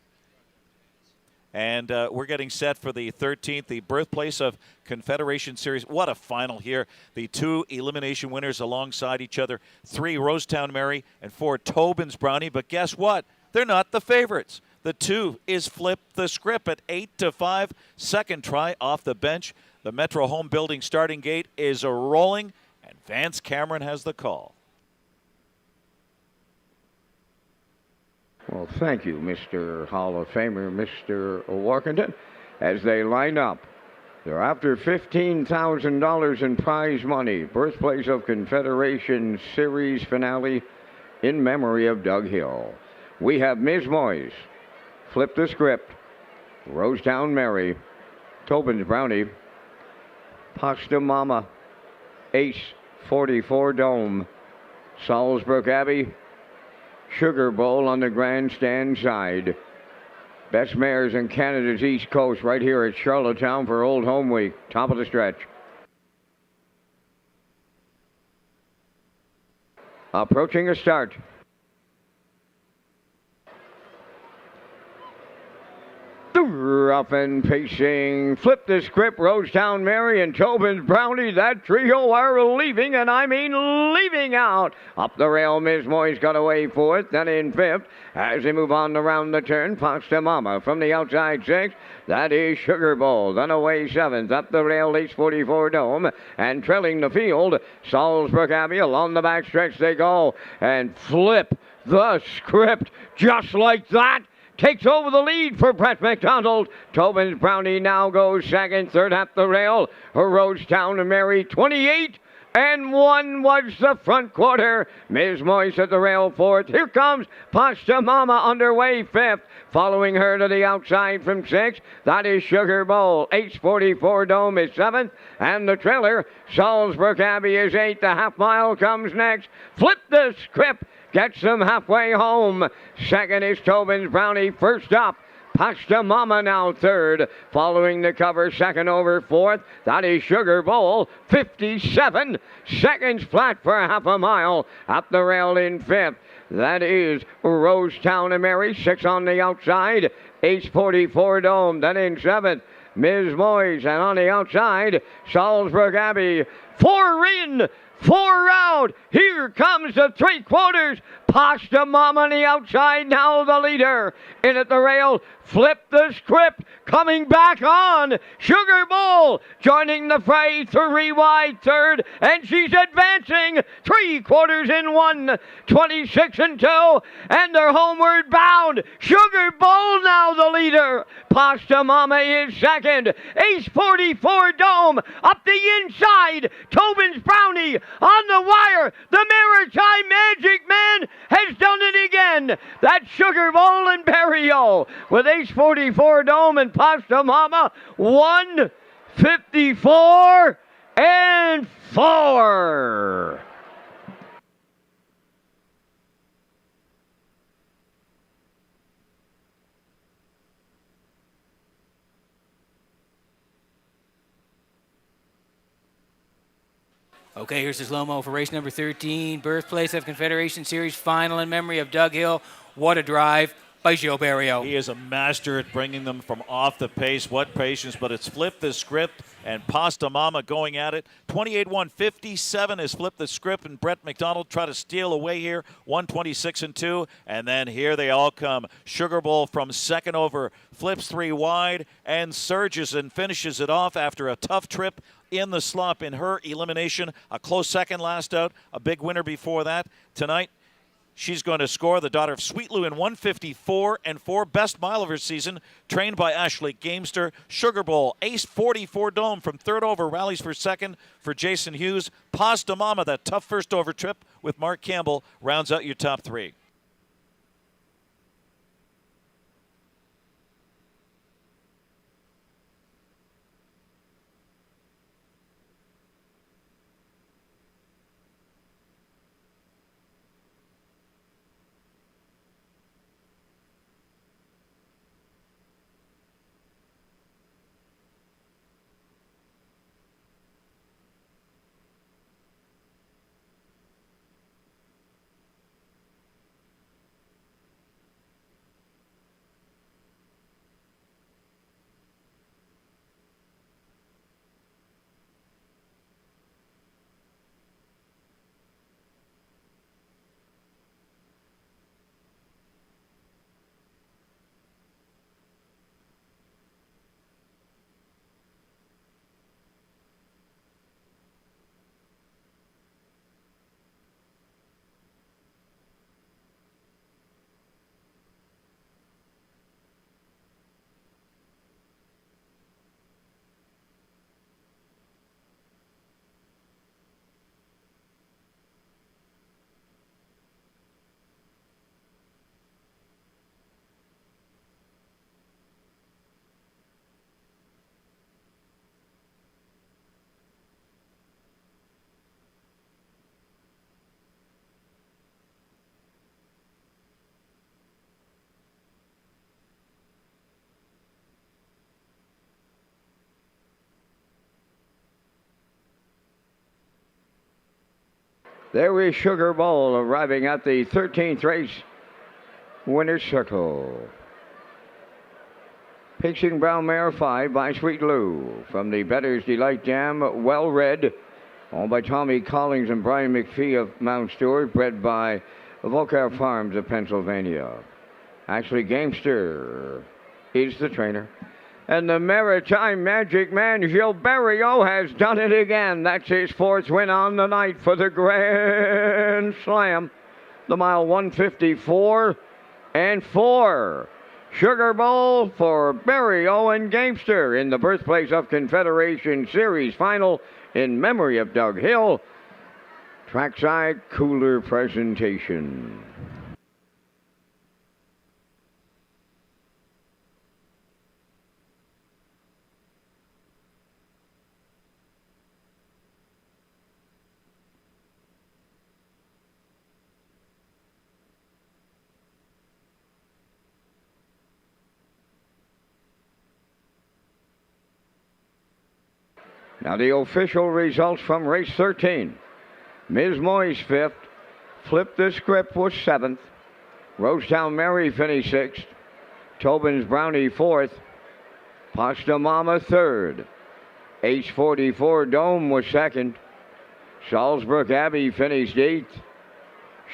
And we're getting set for the 13th, the birthplace of Confederation Series. What a final here. The two elimination winners alongside each other. 3, Rosetown Mary, and 4, Tobin's Brownie. But guess what? They're not the favorites. The 2 is Flip the Script at 8-5. Second try off the bench. The Metro Home Building starting gate is rolling, and Vance Cameron has the call. Well, thank you, Mr. Hall of Famer, Mr. Workington. As they line up, they're after $15,000 in prize money. Birthplace of Confederation Series finale in memory of Doug Hill. We have Ms. Moyes, Flip the Script, Rosetown Mary, Tobin's Brownie, Pasta Mama, Ace 44 Dome, Salisbury Abbey, Sugar Bowl on the grandstand side. Best mares in Canada's East Coast right here at Charlottetown for Old Home Week. Top of the stretch. Approaching a start. Rough and pacing, Flip the Script, Rosetown Mary, and Tobin's Brownie. That trio are leaving, and I mean leaving out. Up the rail, Ms. Moyes got away fourth, then in fifth. As they move on around the turn, Pasta Mama from the outside sixth. That is Sugar Bowl, then away seventh. Up the rail, Ace 44 Dome, and trailing the field, Salisbury Abbey. Along the back stretch they go, and Flip the Script, just like that, takes over the lead for Brett McDonald. Tobin's Brownie now goes second, third at the rail. Rosetown Mary 28 and 1 was the front quarter. Ms. Moyes at the rail fourth. Here comes Pasta Mama underway fifth. Following her to the outside from sixth, that is Sugar Bowl. Ace 44 Dome is seventh, and the trailer, Salisbury Abbey, is eighth. The half mile comes next. Flip the Script gets them halfway home. Second is Tobin's Brownie. First up, Pasta Mama now third. Following the cover, second over fourth. That is Sugar Bowl. 57 seconds flat for half a mile. Up the rail in fifth. That is Rosetown and Mary. 6 on the outside. Ace 44 Dome. Then in seventh, Ms. Moyes. And on the outside, Salisbury Abbey. 4 in, 4 out. Here comes the 3/4. Pasta Mama on the outside, now the leader. In at the rail, Flip the Script coming back on. Sugar Bowl joining the fray, 3 wide third, and she's advancing 3/4 in 1, 26 and 2, and they're homeward bound. Sugar Bowl now the leader. Pasta Mama is second. Ace 44 Dome up the inside. Tobin's Brownie on the wire. The Maritime Magic Man has done it again. That's Sugar Bowl and Berrio with Ace 44 Dome and Pasta Mama. 154 and 4. Okay, here's the slow-mo for race number 13, birthplace of Confederation Series final in memory of Doug Hill. What a drive by Gilles Barrio. He is a master at bringing them from off the pace. What patience, but it's flipped the script, and Pasta Mama going at it. 28-157 has flipped the script, and Brett McDonald try to steal away here. 126-2, and then here they all come. Sugar Bowl from second over, flips 3 wide, and surges and finishes it off after a tough trip in the slump in her elimination. A close second last out, a big winner before that. Tonight, she's going to score, the daughter of Sweet Lou, in 154-4, best mile of her season, trained by Ashley Gamester. Sugar Bowl, ace 44 dome from third over, rallies for second for Jason Hughes. Pasta Mama, that tough first over trip with Mark Campbell, rounds out your top 3. There is Sugar Bowl arriving at the 13th race winner's circle. Pacing Brown Mare 5 by Sweet Lou. From the Bettor's Delight Dam, Well Red, owned by Tommy Collins and Brian McPhee of Mount Stewart, bred by Volcar Farms of Pennsylvania. Ashley Gamester is the trainer. And the Maritime Magic Man, Gilles Barrio, has done it again. That's his 4th win on the night for the Grand Slam. The mile 154-4. Sugar Bowl for Barrio and Gamester in the birthplace of Confederation Series final in memory of Doug Hill. Trackside cooler presentation. Now the official results from race 13. Ms. Moy's 5th. Flip the Script was 7th. Rosetown Mary finished 6th. Tobin's Brownie 4th. Pasta Mama 3rd. Ace 44 Dome was 2nd. Salzburg Abbey finished 8th.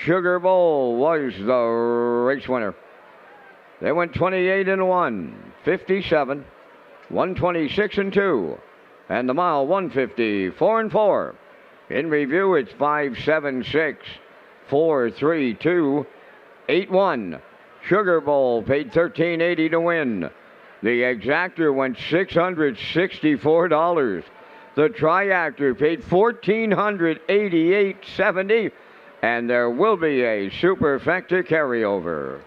Sugar Bowl was the race winner. They went 28-1, 57, 126-2. And the mile 154-4. In review, it's 5-7-6, 4-3-2, 8-1. Sugar Bowl paid $13.80 to win. The exactor went $664. The triactor paid $1,488.70. And there will be a superfecta carryover.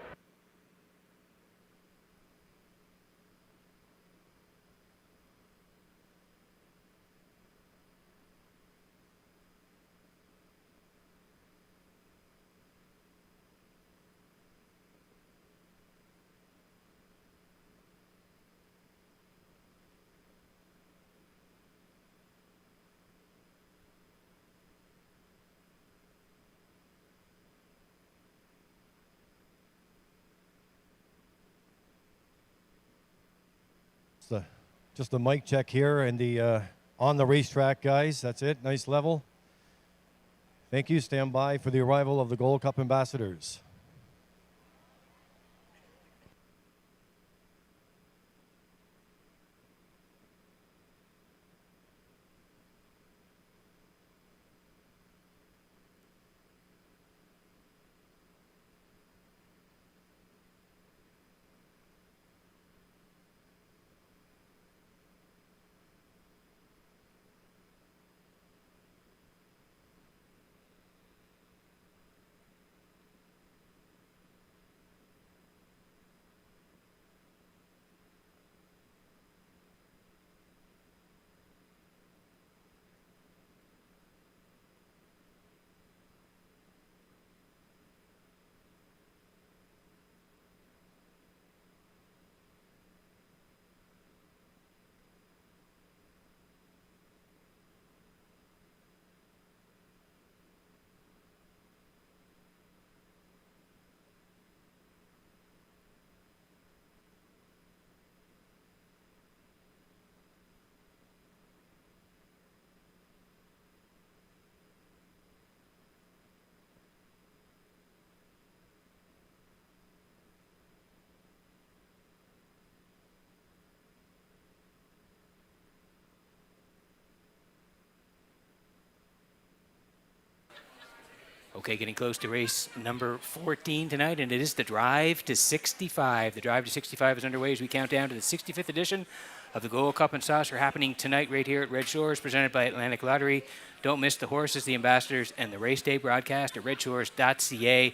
just a mic check here and the on the racetrack, guys. That's it. Nice level. Thank you. Stand by for the arrival of the Gold Cup ambassadors. Okay, getting close to race number 14 tonight, and it is the Drive to 65. The Drive to 65 is underway as we count down to the 65th edition of the Gold Cup and Saucer, happening tonight right here at Red Shores, presented by Atlantic Lottery. Don't miss the horses, the ambassadors, and the race day broadcast at Redshores.ca.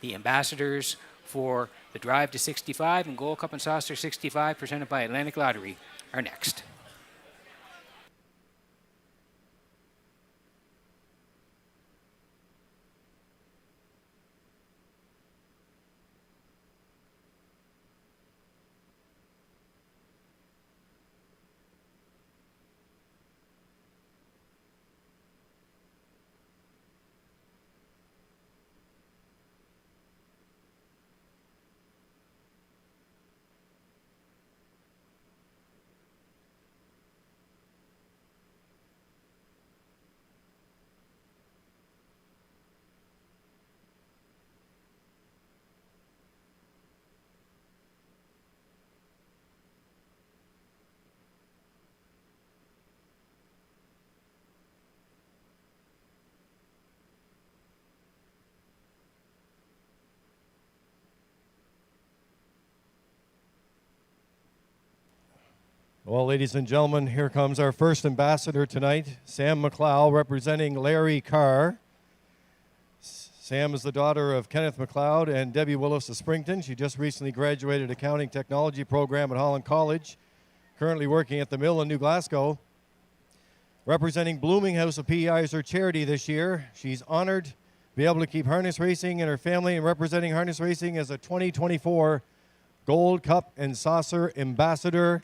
The ambassadors for the Drive to 65 and Gold Cup and Saucer 65, presented by Atlantic Lottery, are next. Well, ladies and gentlemen, here comes our first ambassador tonight, Sam McLeod, representing Larry Carr. Sam is the daughter of Kenneth McLeod and Debbie Willis of Springton. She just recently graduated accounting technology program at Holland College, currently working at the mill in New Glasgow. Representing Bloominghouse of PEI as her charity this year, she's honored to be able to keep harness racing in her family, and representing harness racing as a 2024 Gold Cup and Saucer ambassador.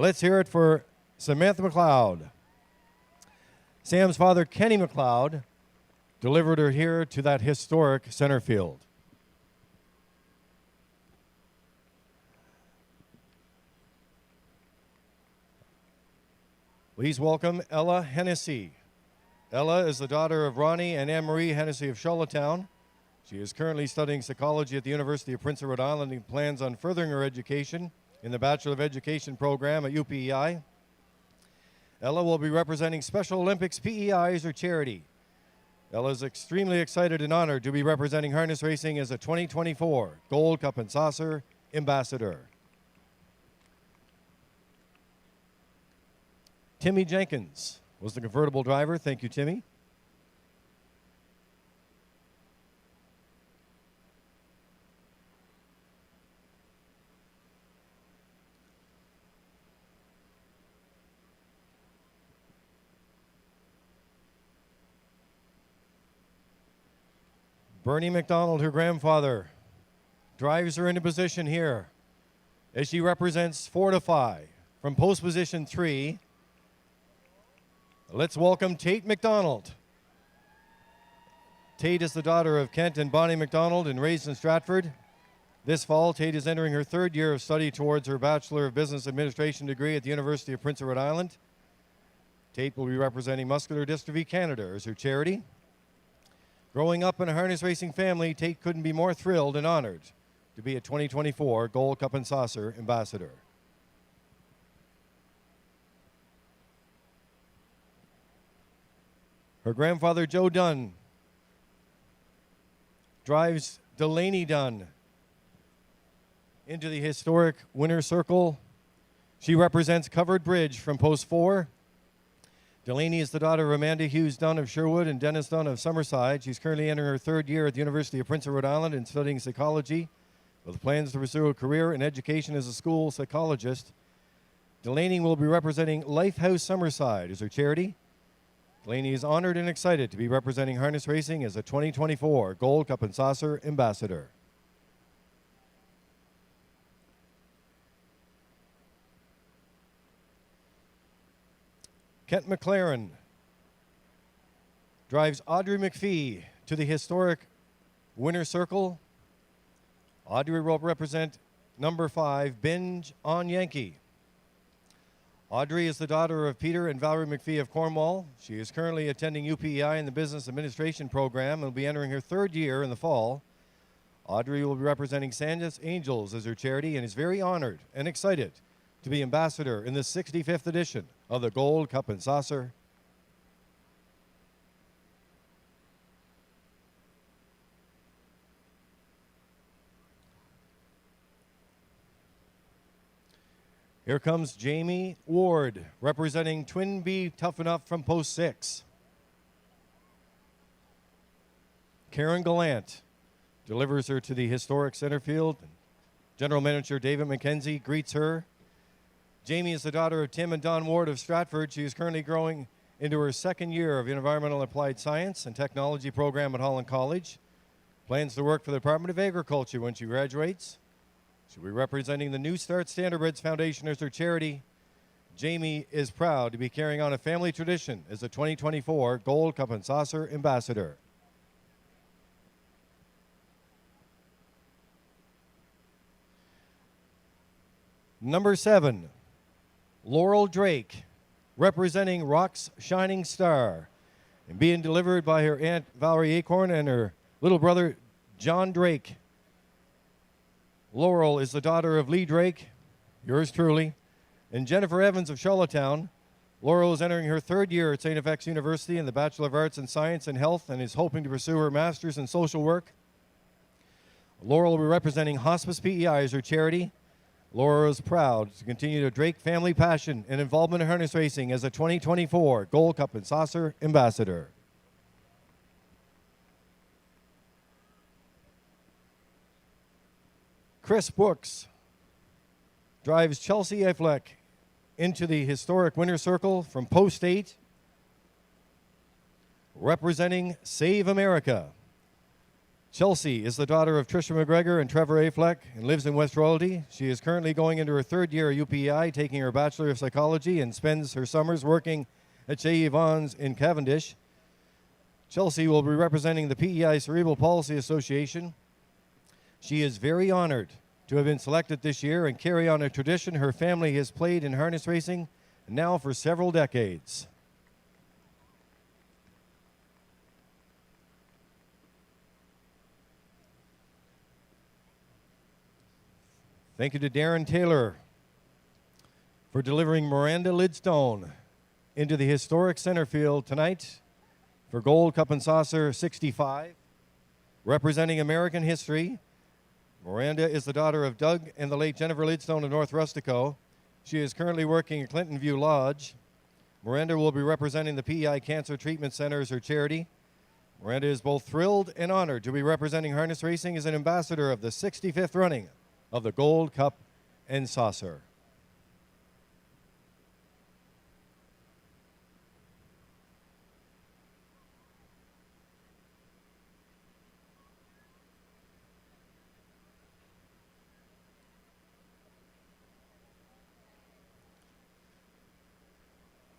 Let's hear it for Samantha McLeod. Sam's father, Kenny McLeod, delivered her here to that historic center field. Please welcome Ella Hennessy. Ella is the daughter of Ronnie and Anne-Marie Hennessy of Charlottetown. She is currently studying psychology at the University of Prince Edward Island and plans on furthering her education in the Bachelor of Education program at UPEI. Ella will be representing Special Olympics PEI as her charity. Ella is extremely excited and honored to be representing harness racing as a 2024 Gold Cup and Saucer ambassador. Timmy Jenkins was the convertible driver. Thank you, Timmy. Bernie McDonald, her grandfather, drives her into position here as she represents Fortify from post position 3. Let's welcome Tate McDonald. Tate is the daughter of Kent and Bonnie McDonald and raised in Stratford. This fall, Tate is entering her third year of study towards her Bachelor of Business Administration degree at the University of Prince Edward Island. Tate will be representing Muscular Dystrophy Canada as her charity. Growing up in a harness racing family, Tate couldn't be more thrilled and honored to be a 2024 Gold Cup and Saucer ambassador. Her grandfather, Joe Dunn, drives Delaney Dunn into the historic winner's circle. She represents Covered Bridge from post 4. Delaney is the daughter of Amanda Hughes Dunn of Sherwood and Dennis Dunn of Summerside. She's currently entering her third year at the University of Prince Edward Island and studying psychology with plans to pursue a career in education as a school psychologist. Delaney will be representing Lifehouse Summerside as her charity. Delaney is honored and excited to be representing harness racing as a 2024 Gold Cup and Saucer ambassador. Kent McLaren drives Audrey McPhee to the historic winner's circle. Audrey will represent number 5, Binge on Yankee. Audrey is the daughter of Peter and Valerie McPhee of Cornwall. She is currently attending UPEI in the Business Administration program and will be entering her third year in the fall. Audrey will be representing Sandus Angels as her charity and is very honored and excited to be ambassador in the 65th edition of the Gold Cup and Saucer. Here comes Jamie Ward, representing Twin B Tough Enough from post 6. Karen Gallant delivers her to the historic center field. General Manager David McKenzie greets her. Jamie is the daughter of Tim and Don Ward of Stratford. She is currently growing into her second year of Environmental Applied Science and Technology program at Holland College. Plans to work for the Department of Agriculture when she graduates. She'll be representing the New Start Standardbreds Foundation as her charity. Jamie is proud to be carrying on a family tradition as the 2024 Gold Cup and Saucer ambassador. Number 7, Laurel Drake, representing Rock's Shining Star, and being delivered by her Aunt Valerie Acorn and her little brother John Drake. Laurel is the daughter of Lee Drake, yours truly, and Jennifer Evans of Charlottetown. Laurel is entering her third year at St. FX University in the Bachelor of Arts in Science and Health and is hoping to pursue her master's in social work. Laurel will be representing Hospice PEI as her charity. Laurel is proud to continue the Drake family passion and involvement in harness racing as a 2024 Gold Cup and Saucer ambassador. Chris Brooks drives Chelsea Affleck into the historic winner's circle from post 8, representing Save America. Chelsea is the daughter of Tricia McGregor and Trevor Affleck and lives in West Royalty. She is currently going into her third year at UPEI, taking her Bachelor of Psychology, and spends her summers working at Chez Yvonne's in Cavendish. Chelsea will be representing the PEI Cerebral Palsy Association. She is very honored to have been selected this year and carry on a tradition her family has played in harness racing now for several decades. Thank you to Darren Taylor for delivering Miranda Lidstone into the historic center field tonight for Gold Cup and Saucer 65, representing American history. Miranda is the daughter of Doug and the late Jennifer Lidstone of North Rustico. She is currently working at Clinton View Lodge. Miranda will be representing the PEI Cancer Treatment Center as her charity. Miranda is both thrilled and honored to be representing harness racing as an ambassador of the 65th running of the Gold Cup and Saucer.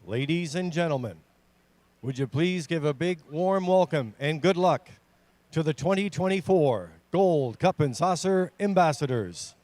Ladies and gentlemen, would you please give a big warm welcome and good luck to the 2024 Gold Cup and Saucer ambassadors.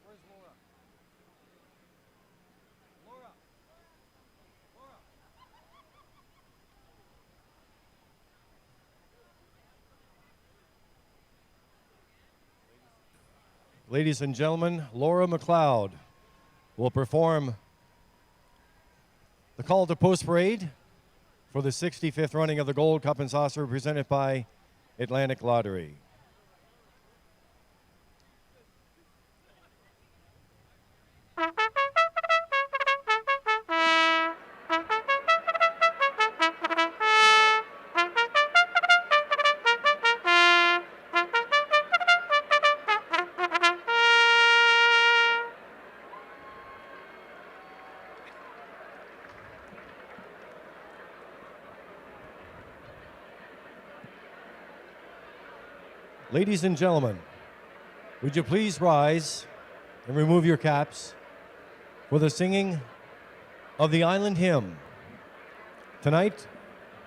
Where's Laura? Laura! Laura! Ladies and gentlemen, Laura McLeod will perform the call to post parade for the 65th running of the Gold Cup and Saucer presented by Atlantic Lottery. Ladies and gentlemen, would you please rise and remove your caps for the singing of the Island Hymn. Tonight,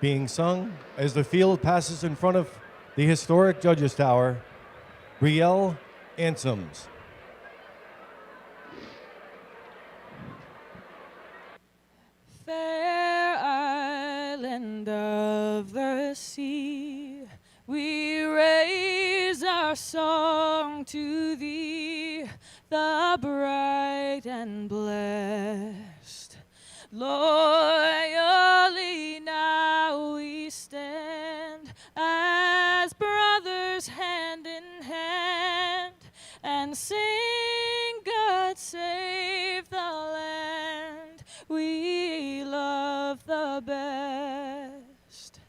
being sung as the field passes in front of the historic Judges Tower, Brielle Ansems. Fair island of the sea, we raise our song to thee, the bright and blessed. Loyally now we stand as brothers hand in hand and sing God save the land we love the best.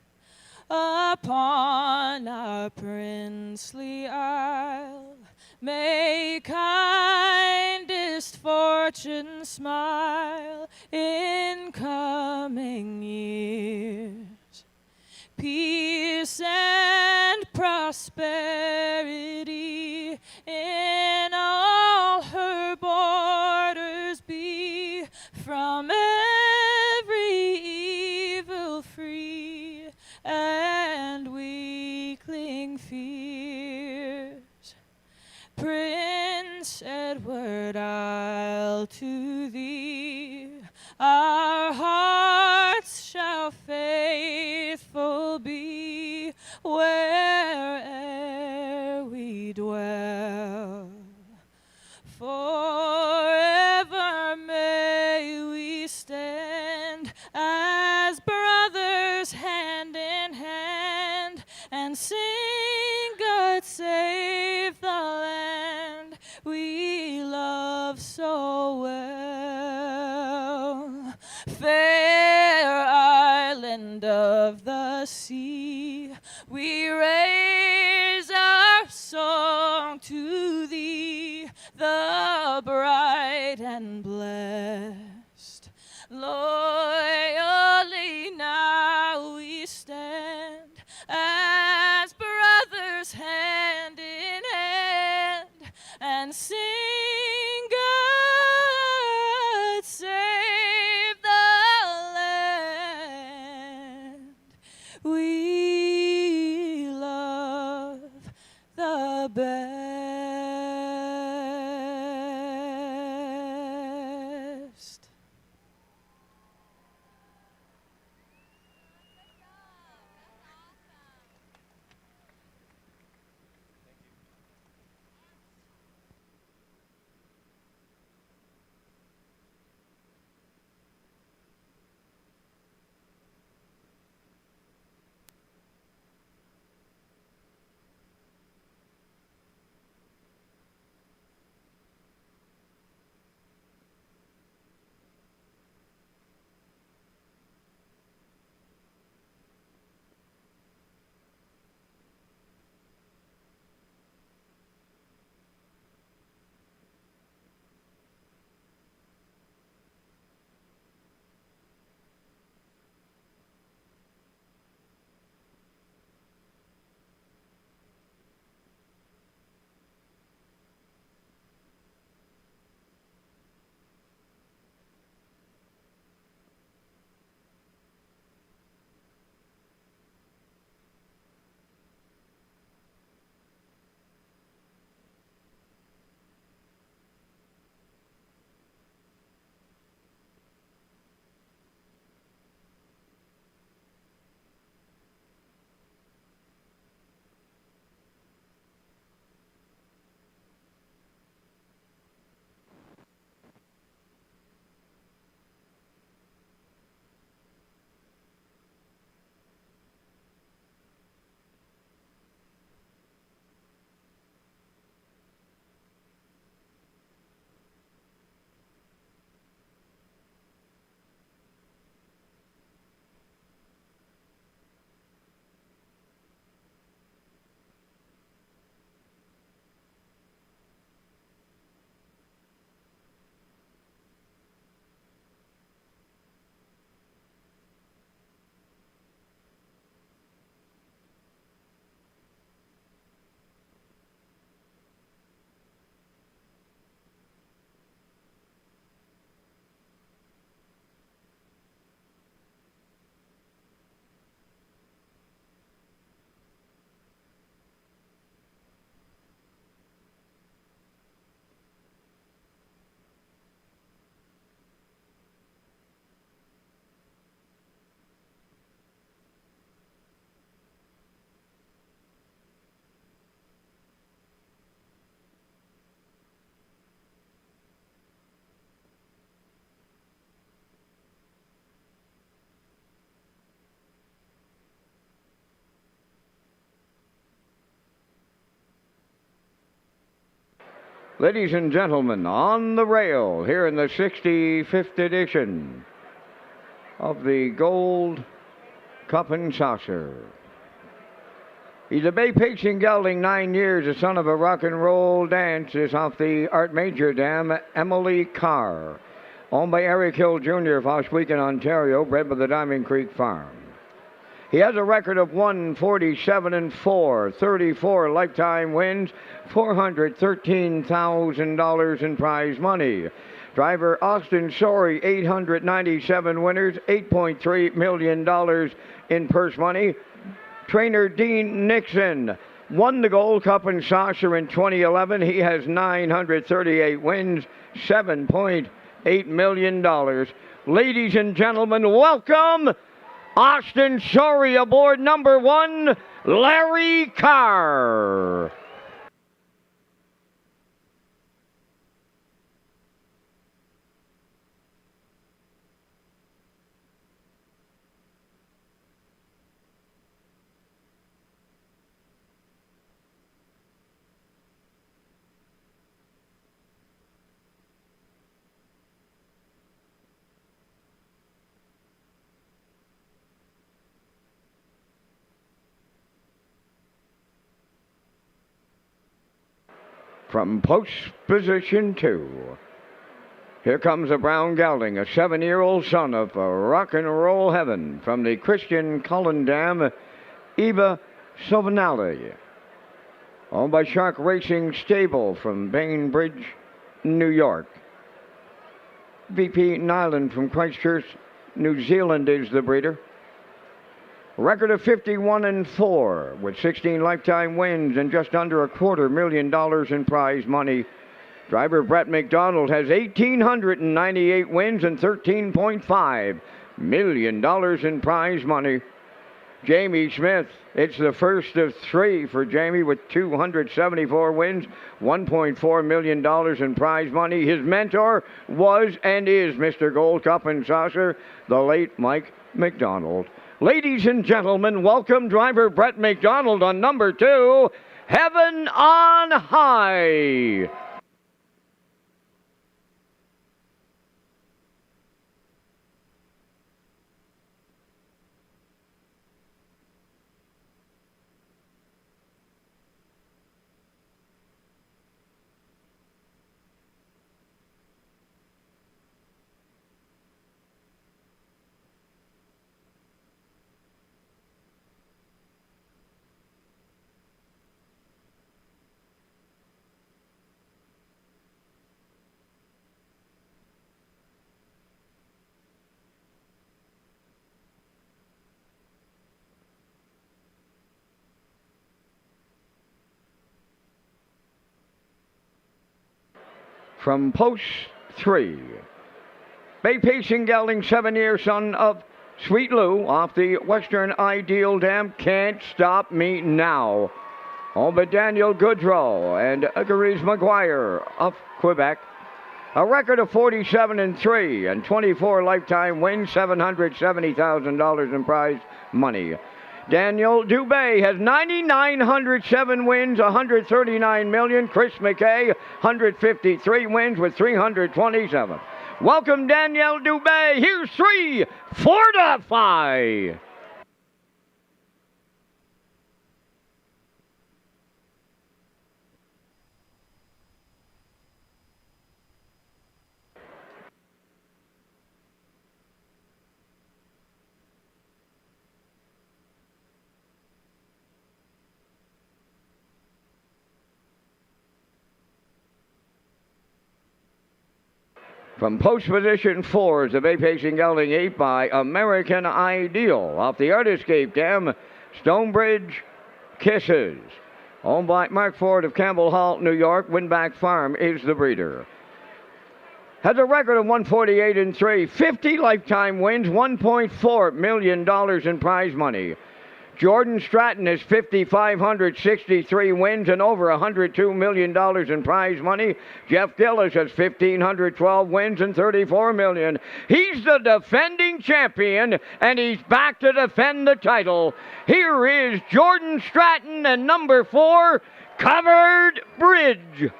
Upon our princely isle may kindest fortune smile in coming years. Peace and prosperity in all her borders be, from every evil free and weakling fears. Prince Edward Isle, to thee our hearts shall faithful be, where'er we dwell. Forever may we stand as brothers hand in hand and sing God save the land we love so well. Fair island of the sea, we raise our song to thee, the bright and blessed. Loyally now we stand as brothers hand in hand and sing God save the land we love the best. Ladies and gentlemen, on the rail here in the 65th edition of the Gold Cup and Saucer. He's a Bay Pacing gelding, 9 years, the son of a rock and roll dance, is off the Art Major dam, Emily Carr. Owned by Eric Hill Jr. of Oswego, Ontario, bred by the Diamond Creek Farm. He has a record of 147-4, 34 lifetime wins, $413,000 in prize money. Driver Austin Sorey, 897 winners, $8.3 million in purse money. Trainer Dean Nixon won the Gold Cup and Saucer in 2011. He has 938 wins, $7.8 million. Ladies and gentlemen, welcome Austin Sorey aboard number 1, Larry Carr. From post position 2, here comes a brown gelding, a 7-year-old son of rock and roll heaven from the Christian Cullen Dam, Eva Sovanali. Owned by Shark Racing Stable from Bainbridge, New York. VP Nyland from Christchurch, New Zealand is the breeder. Record of 51-4 with 16 lifetime wins and just under $250,000 in prize money. Driver Brett McDonald has 1,898 wins and $13.5 million in prize money. Jamie Smith, it's the first of 3 for Jamie with 274 wins, $1.4 million in prize money. His mentor was and is Mr. Gold Cup and Saucer, the late Mike McDonald. Ladies and gentlemen, welcome driver Brett McDonald on number 2, Heaven on High. From post 3, Bay Pacing Gelding, 7-year son of Sweet Lou off the Western Ideal Dam, Can't Stop Me Now. Owned by Daniel Goodrow and Agarise Maguire of Quebec. A record of 47-3 and 24 lifetime wins, $770,000 in prize money. Daniel Dubé has 9,907 wins, $139 million. Chris McKay, 153 wins with 327. Welcome, Daniel Dubé. Here's 3, Fortify. From post position 4 is the Bay Pacing Gelding 8 by American Ideal off the Artiscape Dam, Stonebridge Kisses. Owned by Mark Ford of Campbell Hall, New York. Winback Farm is the breeder. Has a record of 148-3, 50 lifetime wins, $1.4 million in prize money. Jordan Stratton has 5,563 wins and over $102 million in prize money. Jeff Gillis has 1,512 wins and $34 million. He's the defending champion, and he's back to defend the title. Here is Jordan Stratton and number 4, Covered Bridge.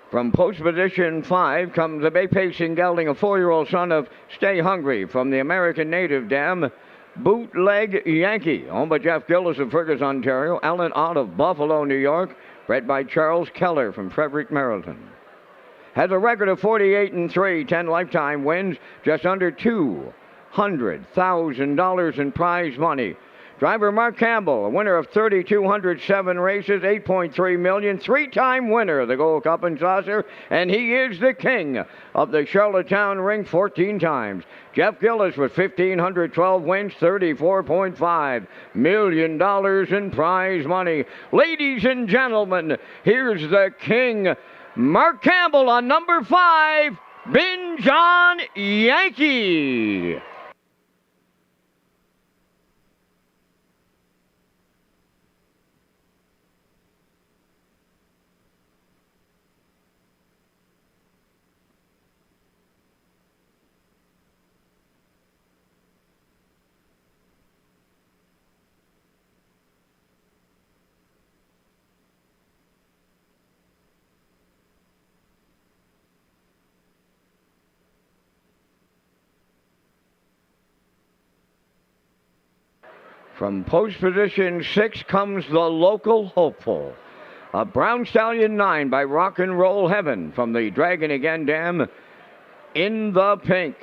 From post position 5 comes the Bay Pacing Gelding, a 4-year-old son of Stay Hungry from the American Native Dam, Bootleg Yankee, owned by Jeff Gillis of Fergus, Ontario. Alan Ott of Buffalo, New York, bred by Charles Keller from Frederick, Maryland. Has a record of 48-3, 10 lifetime wins, just under $200,000 in prize money. Driver Mark Campbell, a winner of 3,207 races, $8.3 million, 3-time winner of the Gold Cup and Saucer, and he is the king of the Charlottetown Ring 14 times. Jeff Gillis with 1,512 wins, $34.5 million in prize money. Ladies and gentlemen, here's the king, Mark Campbell on number 5, Bin John Yankee. From post position 6 comes the local hopeful. A Brown Stallion 9 by Rock and Roll Heaven from the Dragon Again Dam in the pink.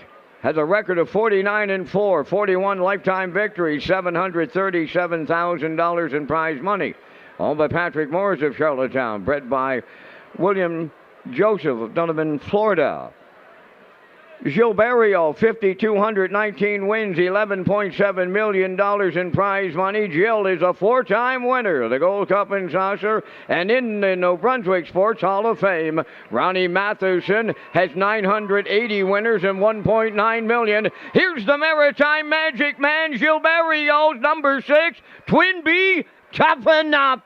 Has a record of 49-4, 41 lifetime victories, $737,000 in prize money. Owned by Patrick Morris of Charlottetown, bred by William Joseph of Donovan, Florida. Gilberto, 5,219 wins, $11.7 million in prize money. Jill is a 4-time winner of the Gold Cup and Saucer and in the New Brunswick Sports Hall of Fame. Ronnie Matheson has 980 winners and $1.9 million. Here's the Maritime Magic Man, Gilberto, number 6, Twin B, Toughen Up.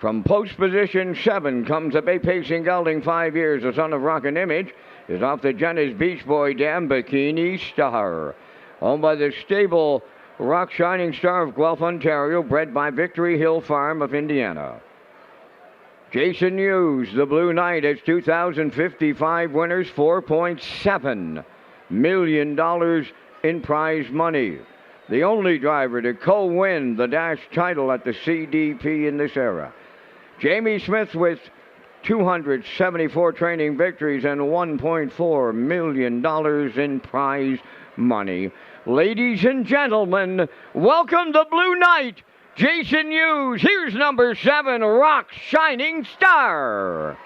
From post position 7 comes a bay pacing gelding, 5 years. The son of Rock and Image is off the Jenna's Beach Boy Dam, Bikini Star. Owned by the stable Rock Shining Star of Guelph, Ontario, bred by Victory Hill Farm of Indiana. Jason Hughes, the Blue Knight, has 2,055 winners, $4.7 million in prize money. The only driver to co-win the Dash title at the CDP in this era. Jamie Smith with 274 training victories and $1.4 million in prize money. Ladies and gentlemen, welcome the Blue Knight, Jason Hughes. Here's number 7, Rock Shining Star.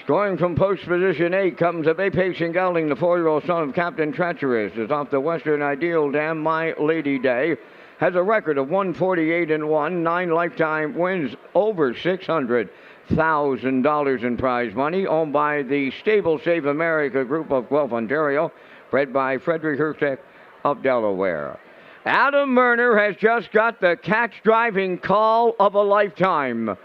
Scoring from post position 8 comes a bay pacing gelding, the 4-year-old son of Captain Treacherous. Is off the Western Ideal Dam, My Lady Day. Has a record of 148-1, 9 lifetime wins, over $600,000 in prize money. Owned by the Stable Save America Group of Guelph, Ontario. Bred by Frederick Hertz of Delaware. Adam Murner has just got the catch driving call of a lifetime.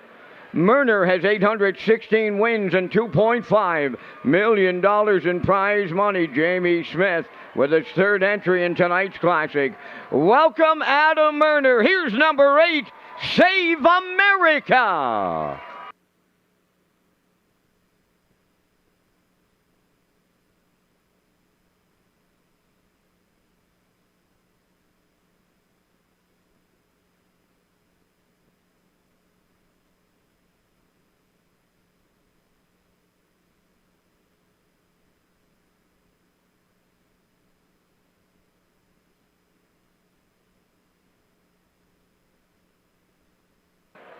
Murner has 816 wins and $2.5 million in prize money. Jamie Smith with its 3rd entry in tonight's classic. Welcome, Adam Murner. Here's number 8, Save America.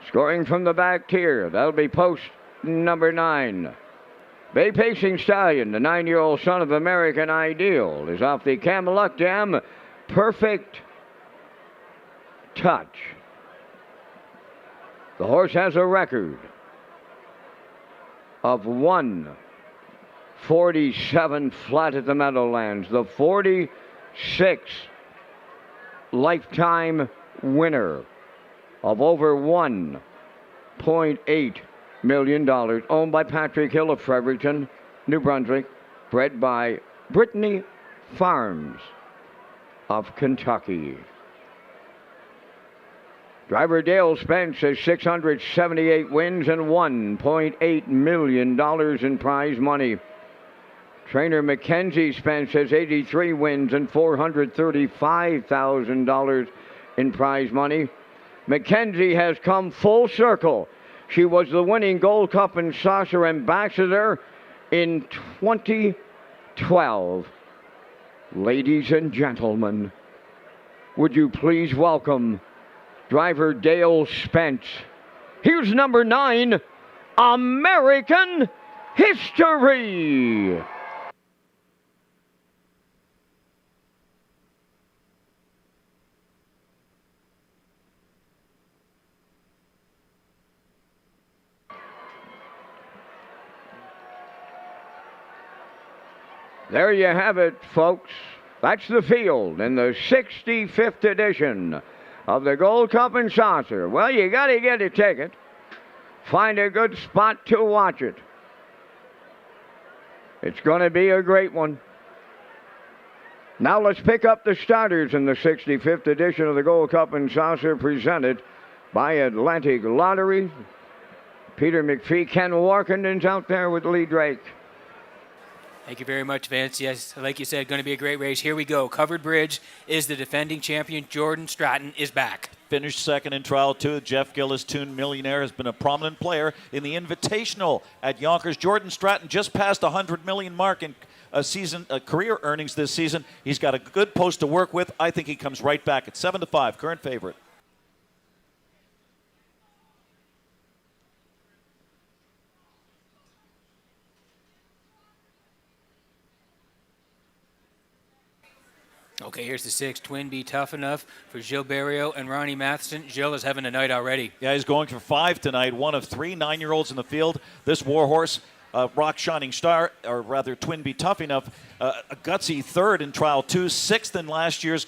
Scoring from the back tier, that'll be post number 9. Bay Pacing Stallion, the 9-year-old son of American Ideal, is off the Camelot Dam, Perfect Touch. The horse has a record of 147 flat at the Meadowlands, the 46th lifetime winner of over $1.8 million, owned by Patrick Hill of Fredericton, New Brunswick, bred by Brittany Farms of Kentucky. Driver Dale Spence has 678 wins and $1.8 million in prize money. Trainer Mackenzie Spence has 83 wins and $435,000 in prize money. Mackenzie has come full circle. She was the winning Gold Cup and Saucer ambassador in 2012. Ladies and gentlemen, would you please welcome driver Dale Spence Here's number 9, American History. There you have it, folks. That's the field in the 65th edition of the Gold Cup and Saucer. Well, you got to get a ticket. Find a good spot to watch it. It's going to be a great one. Now let's pick up the starters in the 65th edition of the Gold Cup and Saucer, presented by Atlantic Lottery. Peter McPhee, Ken Warkenden's out there with Lee Drake. Thank you very much, Vince. Yes, like you said, going to be a great race. Here we go. Covered Bridge is the defending champion. Jordan Stratton is back. Finished second in Trial 2. Jeff Gillis, Toon Millionaire, has been a prominent player in the Invitational at Yonkers. Jordan Stratton just passed the $100 million mark in career earnings this season. He's got a good post to work with. I think he comes right back at 7-5, current favorite. Okay, here's the 6. Twin Be Tough Enough for Gilles Barrio and Ronnie Matheson. Gilles is having a night already. Yeah, he's going for 5 tonight. One of 3 9-year-olds in the field. This Warhorse, Rock Shining Star, or rather Twin Be Tough Enough, a gutsy 3rd in Trial 2, 6th in last year's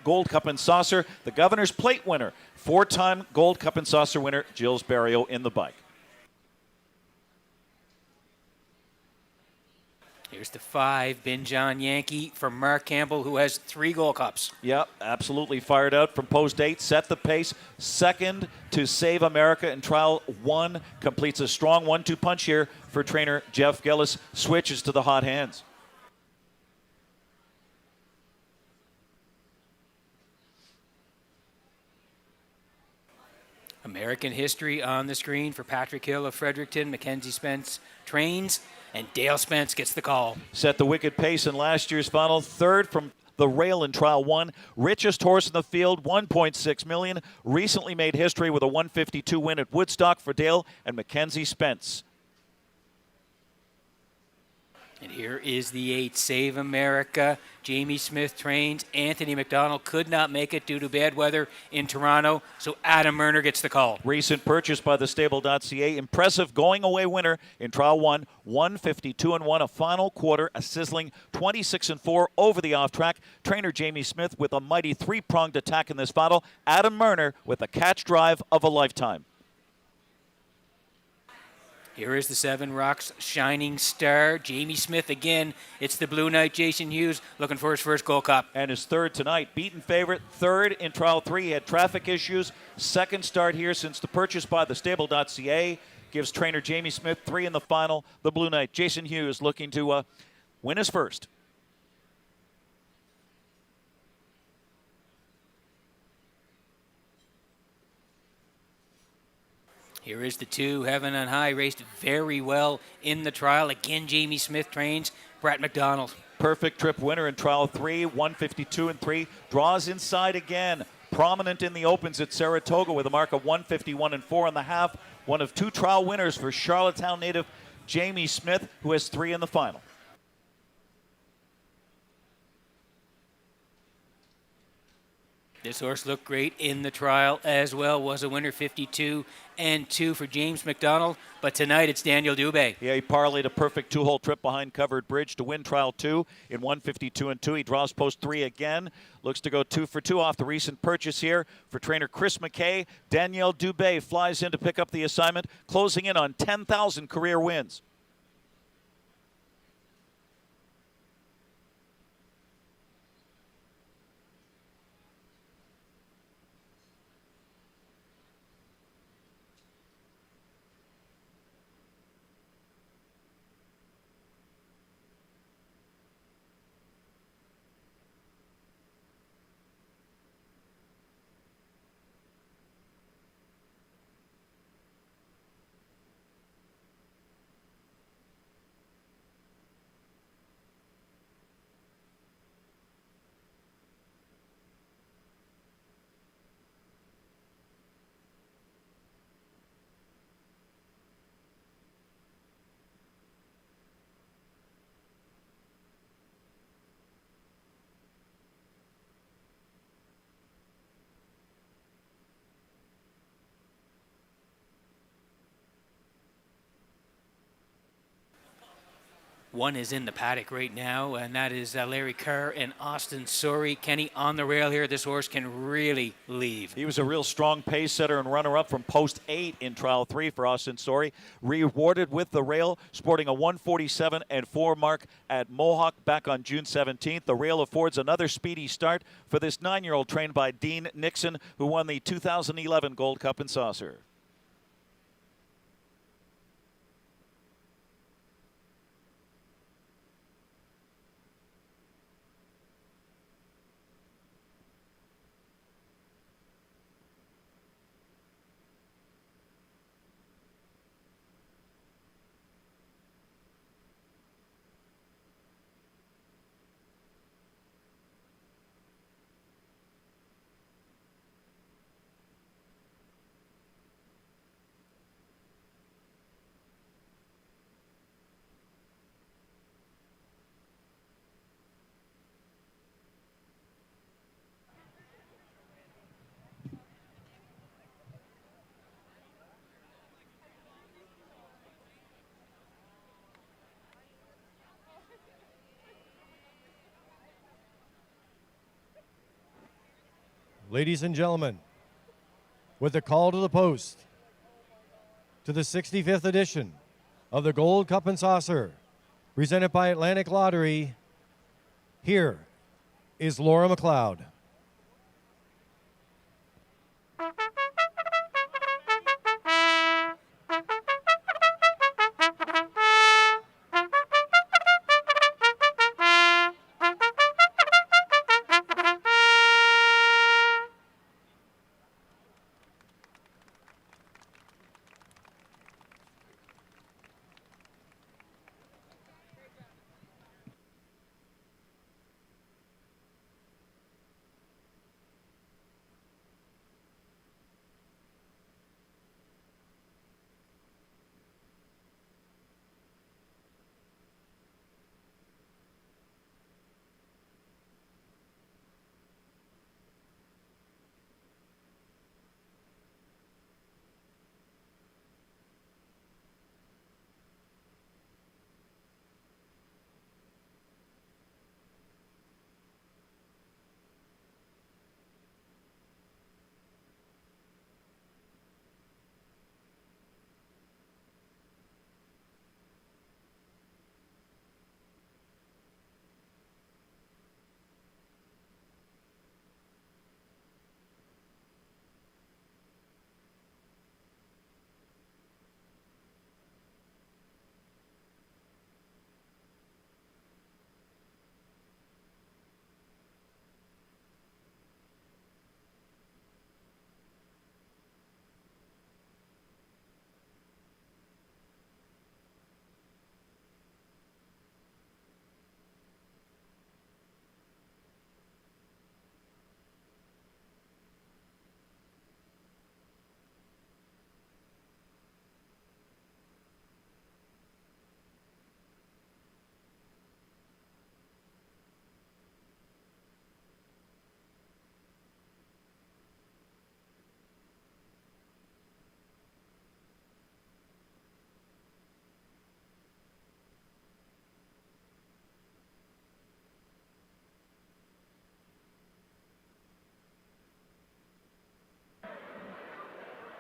Gold Cup and Saucer. The Governor's Plate winner, 4-time Gold Cup and Saucer winner, Gilles Barrio in the bike. Here's the 5, Ben John Yankee from Mark Campbell, who has 3 Gold Cups. Yep, absolutely fired out from post 8, set the pace. Second to Save America in Trial 1, completes a strong 1-2 punch here for trainer Jeff Gillis. Switches to the hot hands. American History on the screen for Patrick Hill of Fredericton. Mackenzie Spence trains, and Dale Spence gets the call. Set the wicked pace in last year's final. 3rd from the rail in Trial 1. Richest horse in the field, $1.6 million. Recently made history with a 152 win at Woodstock for Dale and Mackenzie Spence. And here is the 8, Save America. Jamie Smith trains. Anthony McDonald could not make it due to bad weather in Toronto, so Adam Murner gets the call. Recent purchase by the stable.ca. Impressive going-away winner in Trial 1. 152-1, a final quarter, a sizzling 26-4 over the off-track. Trainer Jamie Smith with a mighty 3-pronged attack in this battle. Adam Murner with a catch drive of a lifetime. Here is the 7, Rocks Shining Star. Jamie Smith again. It's the Blue Knight, Jason Hughes, looking for his first Gold Cup. And his 3rd tonight. Beaten favorite. 3rd in Trial 3. He had traffic issues. 2nd start here since the purchase by the stable.ca. Gives trainer Jamie Smith 3 in the final. The Blue Knight, Jason Hughes, looking to win his first. Here is the 2, Heaven on High, raced very well in the trial. Again, Jamie Smith trains. Brett McDonald. Perfect trip winner in Trial 3, 152-3. Draws inside again. Prominent in the opens at Saratoga with a mark of 151-4.5. One of 2 trial winners for Charlottetown native Jamie Smith, who has 3 in the final. This horse looked great in the trial as well. Was a winner, 52-2 for James McDonald. But tonight it's Daniel Dubé. Yeah, he parlayed a perfect 2-hole trip behind Covered Bridge to win Trial 2 in 152-2. He draws post 3 again. Looks to go 2 for 2 off the recent purchase here for trainer Chris McKay. Daniel Dubé flies in to pick up the assignment, closing in on 10,000 career wins. One is in the paddock right now, and that is Larry Kerr and Austin Sorey. Kenny, on the rail here, this horse can really leave. He was a real strong pace setter and runner-up from post 8 in trial 3 for Austin Sorey. Rewarded with the rail, sporting a 147 and 4 mark at Mohawk back on June 17th. The rail affords another speedy start for this 9-year-old trained by Dean Nixon, who won the 2011 Gold Cup and Saucer. Ladies and gentlemen, with a call to the post to the 65th edition of the Gold Cup and Saucer, presented by Atlantic Lottery, here is Laura McLeod.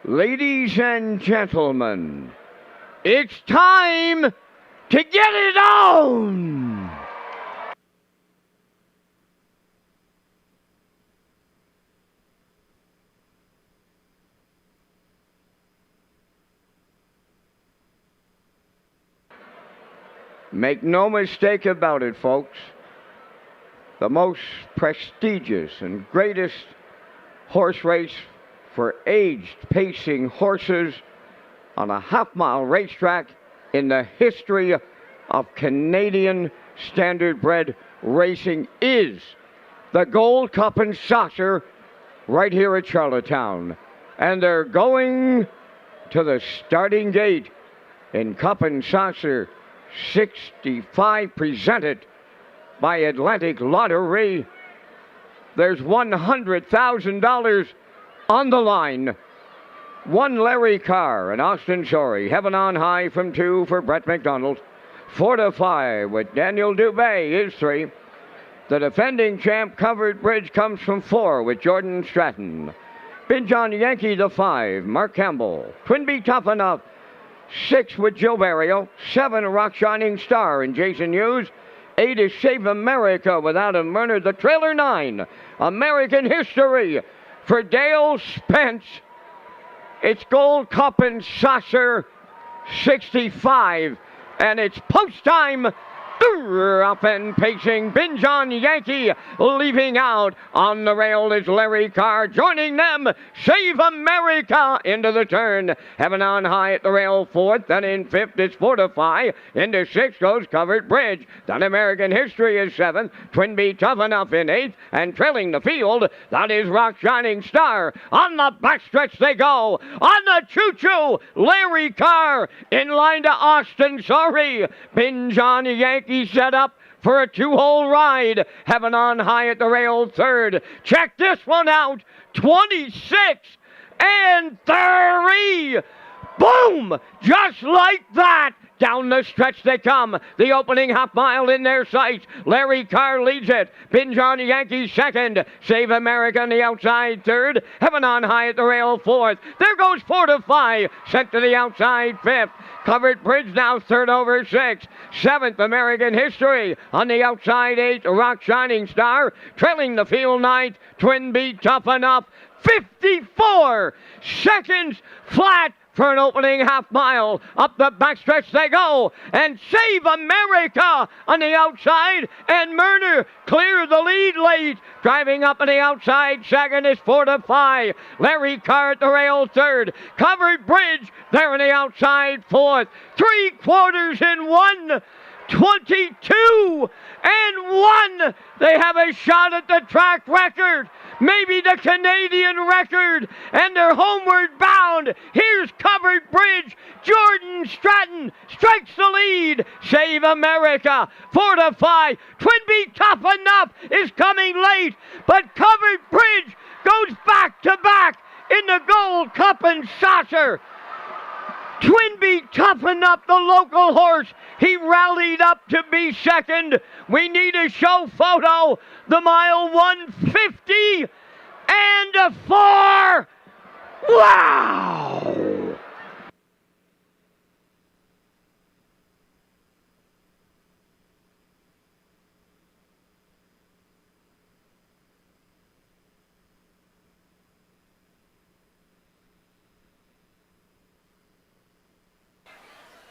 Ladies and gentlemen, it's time to get it on! Make no mistake about it, folks. The most prestigious and greatest horse race for aged pacing horses on a half-mile racetrack in the history of Canadian standard-bred racing is the Gold Cup and Saucer right here at Charlottetown. And they're going to the starting gate in Cup and Saucer 65, presented by Atlantic Lottery. There's $100,000 on the line. One Larry Carr and Austin Sorey. Heaven on High from 2 for Brett McDonald. Fortify with Daniel Dubé is 3. The defending champ Covered Bridge comes from 4 with Jordan Stratton. Big John Yankee the 5, Mark Campbell. Twinbee Tough Enough, 6 with Joe Barrio. 7, Rock Shining Star and Jason Hughes. 8 is Save America with Adam Murner. The trailer 9, American History for Dale Spence. It's Gold Cup and Saucer 65, and it's post time. Up and pacing, Ben John Yankee leaving out. On the rail is Larry Carr. Joining them, Save America into the turn. Heaven on High at the rail 4th. Then in 5th is Fortify. Into 6th goes Covered Bridge. Then American History is 7th. Twinbee Tough Enough in 8th. And trailing the field, that is Rock Shining Star. On the backstretch they go. On the choo-choo, Larry Carr in line to Austin. Sorry, Ben John Yankee set up for a 2-hole ride. Heaven on High at the rail 3rd. Check this one out. 26 and 30. Boom! Just like that. Down the stretch they come. The opening half mile in their sights. Larry Carr leads it. Ben John Yankee 2nd. Save America on the outside 3rd. Heaven on High at the rail 4th. There goes Fortify. Sent to the outside 5th. Covered Bridge now 3rd over 6th. 7th, American History. On the outside 8th, Rock Shining Star. Trailing the field 9th, Twinbee Tough Enough. 54 seconds flat for an opening half mile. Up the backstretch they go. And Save America on the outside. And Murner clear the lead late. Driving up on the outside 2nd is Fortify. Larry Carr at the rail 3rd. Covered Bridge there on the outside 4th. 3/4 in 1. 22 and 1. They have a shot at the track record, maybe the Canadian record, and they're homeward bound. Here's Covered Bridge. Jordan Stratton strikes the lead. Save America. Fortify. Twinbee Tough Enough is coming late, but Covered Bridge goes back to back in the Gold Cup and Saucer. Twinbee Tough Enough, the local horse. He rallied up to be 2nd. We need a show photo. The mile 150 and a 4. Wow!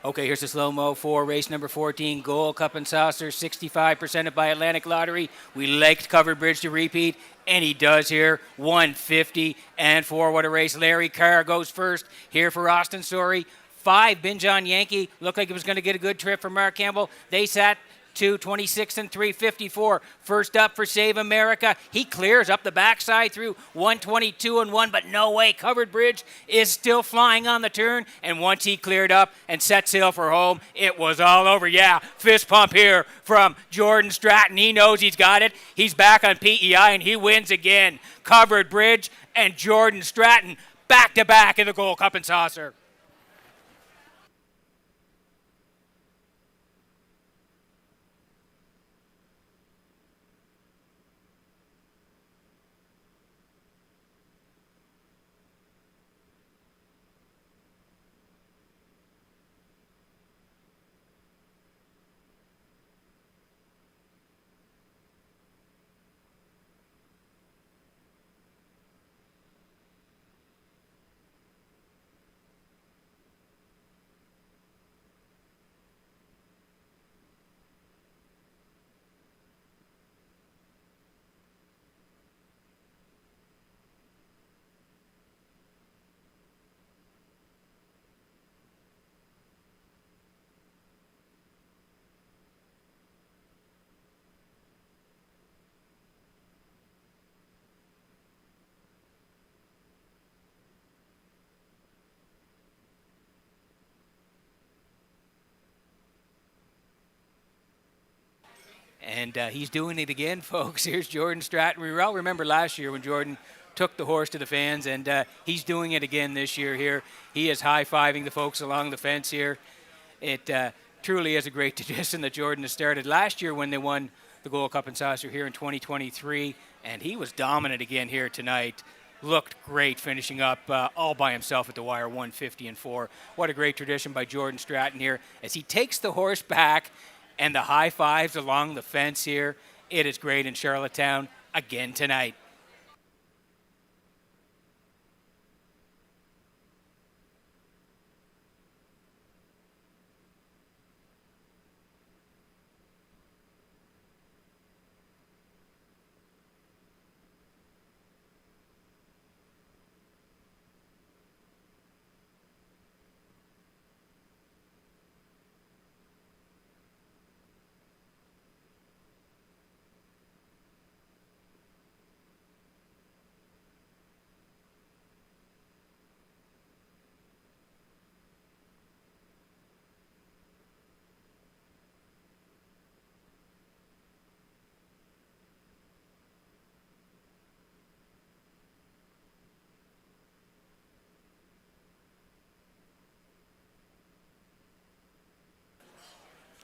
Okay, here's the slow-mo for race number 14, Gold Cup and Saucer, 65% by Atlantic Lottery. We liked Covered Bridge to repeat, and he does here, 150 and 4. What a race. Larry Carr goes first here for Austin Story. 5, Ben John Yankee. Looked like it was going to get a good trip for Mark Campbell. They sat 2:26 and 3:54. First up for Save America. He clears up the backside through 1:22 and 1, but no way. Covered Bridge is still flying on the turn, and once he cleared up and set sail for home, it was all over. Yeah, fist pump here from Jordan Stratton. He knows he's got it. He's back on PEI, and he wins again. Covered Bridge and Jordan Stratton back-to-back in the Gold Cup and Saucer. And he's doing it again, folks. Here's Jordan Stratton. We all remember last year when Jordan took the horse to the fans, and he's doing it again this year here. He is high-fiving the folks along the fence here. truly is a great tradition that Jordan has started. Last year when they won the Gold Cup and Saucer here in 2023, and he was dominant again here tonight. Looked great finishing up all by himself at the wire, 150-4. What a great tradition by Jordan Stratton here as he takes the horse back and the high fives along the fence here. It is great in Charlottetown again tonight.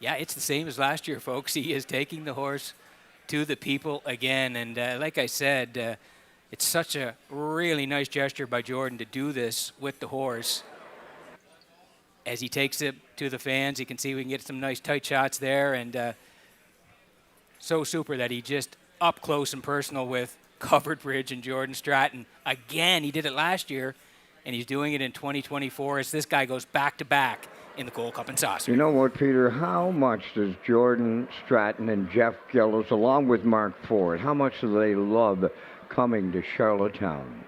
Yeah, it's the same as last year, folks. He is taking the horse to the people again. And like I said, it's such a really nice gesture by Jordan to do this with the horse. As he takes it to the fans, you can see we can get some nice tight shots there. And so super that he just up close and personal with Covered Bridge and Jordan Stratton. Again, he did it last year, and he's doing it in 2024 as this guy goes back-to-back in the Gold Cup and Saucer. You know what, Peter? How much does Jordan Stratton and Jeff Gillis, along with Mark Ford, how much do they love coming to Charlottetown?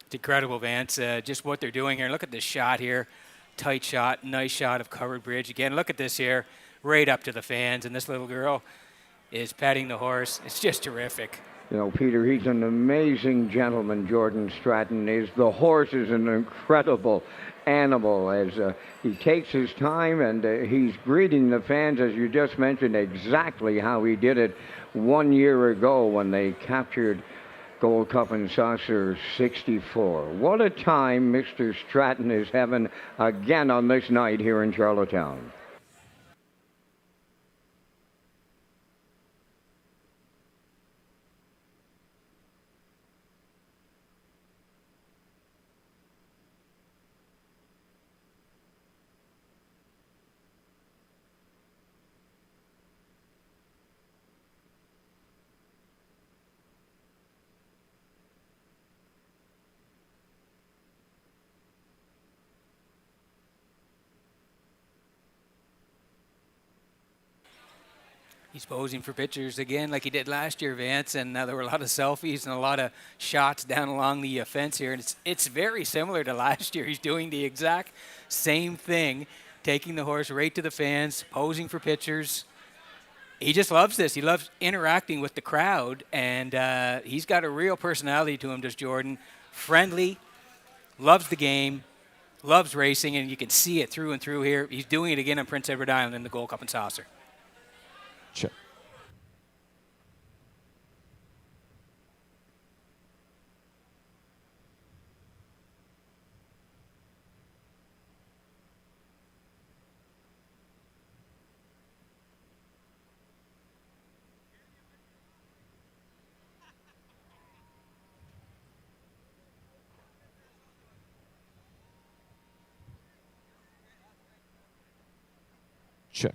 It's incredible, Vance, just what they're doing here. Look at this shot here. Tight shot, nice shot of Covered Bridge. Again, look at this here, right up to the fans, and this little girl is petting the horse. It's just terrific. You know, Peter, he's an amazing gentleman, Jordan Stratton is. The horse is an incredible animal as he takes his time and he's greeting the fans, as you just mentioned, exactly how he did it 1 year ago when they captured Gold Cup and Saucer 64. What a time Mr. Stratton is having again on this night here in Charlottetown. He's posing for pictures again like he did last year, Vance, and there were a lot of selfies and a lot of shots down along the fence here, and it's very similar to last year. He's doing the exact same thing, taking the horse right to the fans, posing for pictures. He just loves this. He loves interacting with the crowd, and he's got a real personality to him, does Jordan. Friendly, loves the game, loves racing, and you can see it through and through here. He's doing it again on Prince Edward Island in the Gold Cup and Saucer. Check. Check.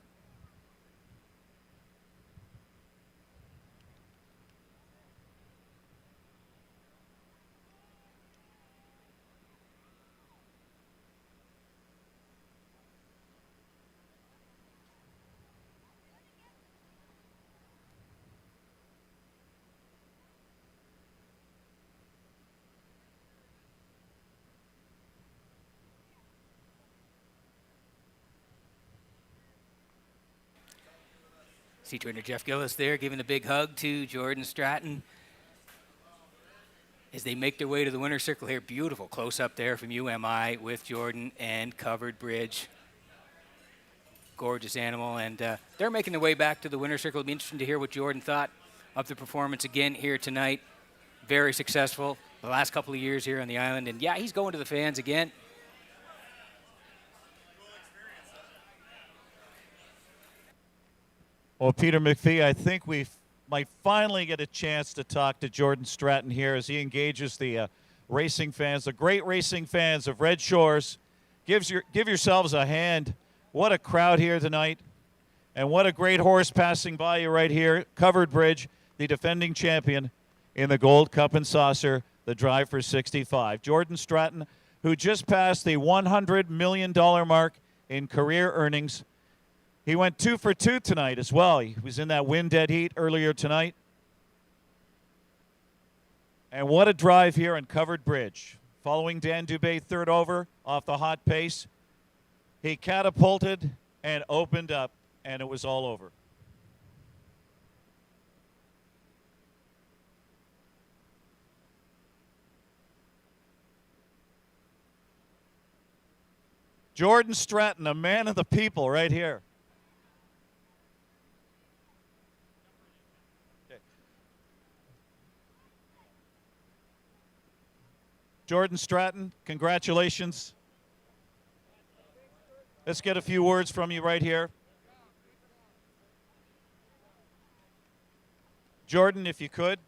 See trainer Jeff Gillis there giving a big hug to Jordan Stratton as they make their way to the winner's circle here. Beautiful close up there from UMI with Jordan and Covered Bridge. Gorgeous animal, and they're making their way back to the winner's circle. It'll be interesting to hear what Jordan thought of the performance again here tonight. Very successful the last couple of years here on the island, and yeah, he's going to the fans again. Well, Peter McPhee, I think we might finally get a chance to talk to Jordan Stratton here as he engages the racing fans, the great racing fans of Red Shores. Give yourselves a hand. What a crowd here tonight. And what a great horse passing by you right here. Covered Bridge, the defending champion in the Gold Cup and Saucer, the Drive for 65. Jordan Stratton, who just passed the $100 million mark in career earnings. He went 2 for 2 tonight as well. He was in that win dead heat earlier tonight. And what a drive here on Covered Bridge. Following Dan Dubé third over off the hot pace, he catapulted and opened up, and it was all over. Jordan Stratton, a man of the people right here. Jordan Stratton, congratulations. Let's get a few words from you right here. Jordan, if you could.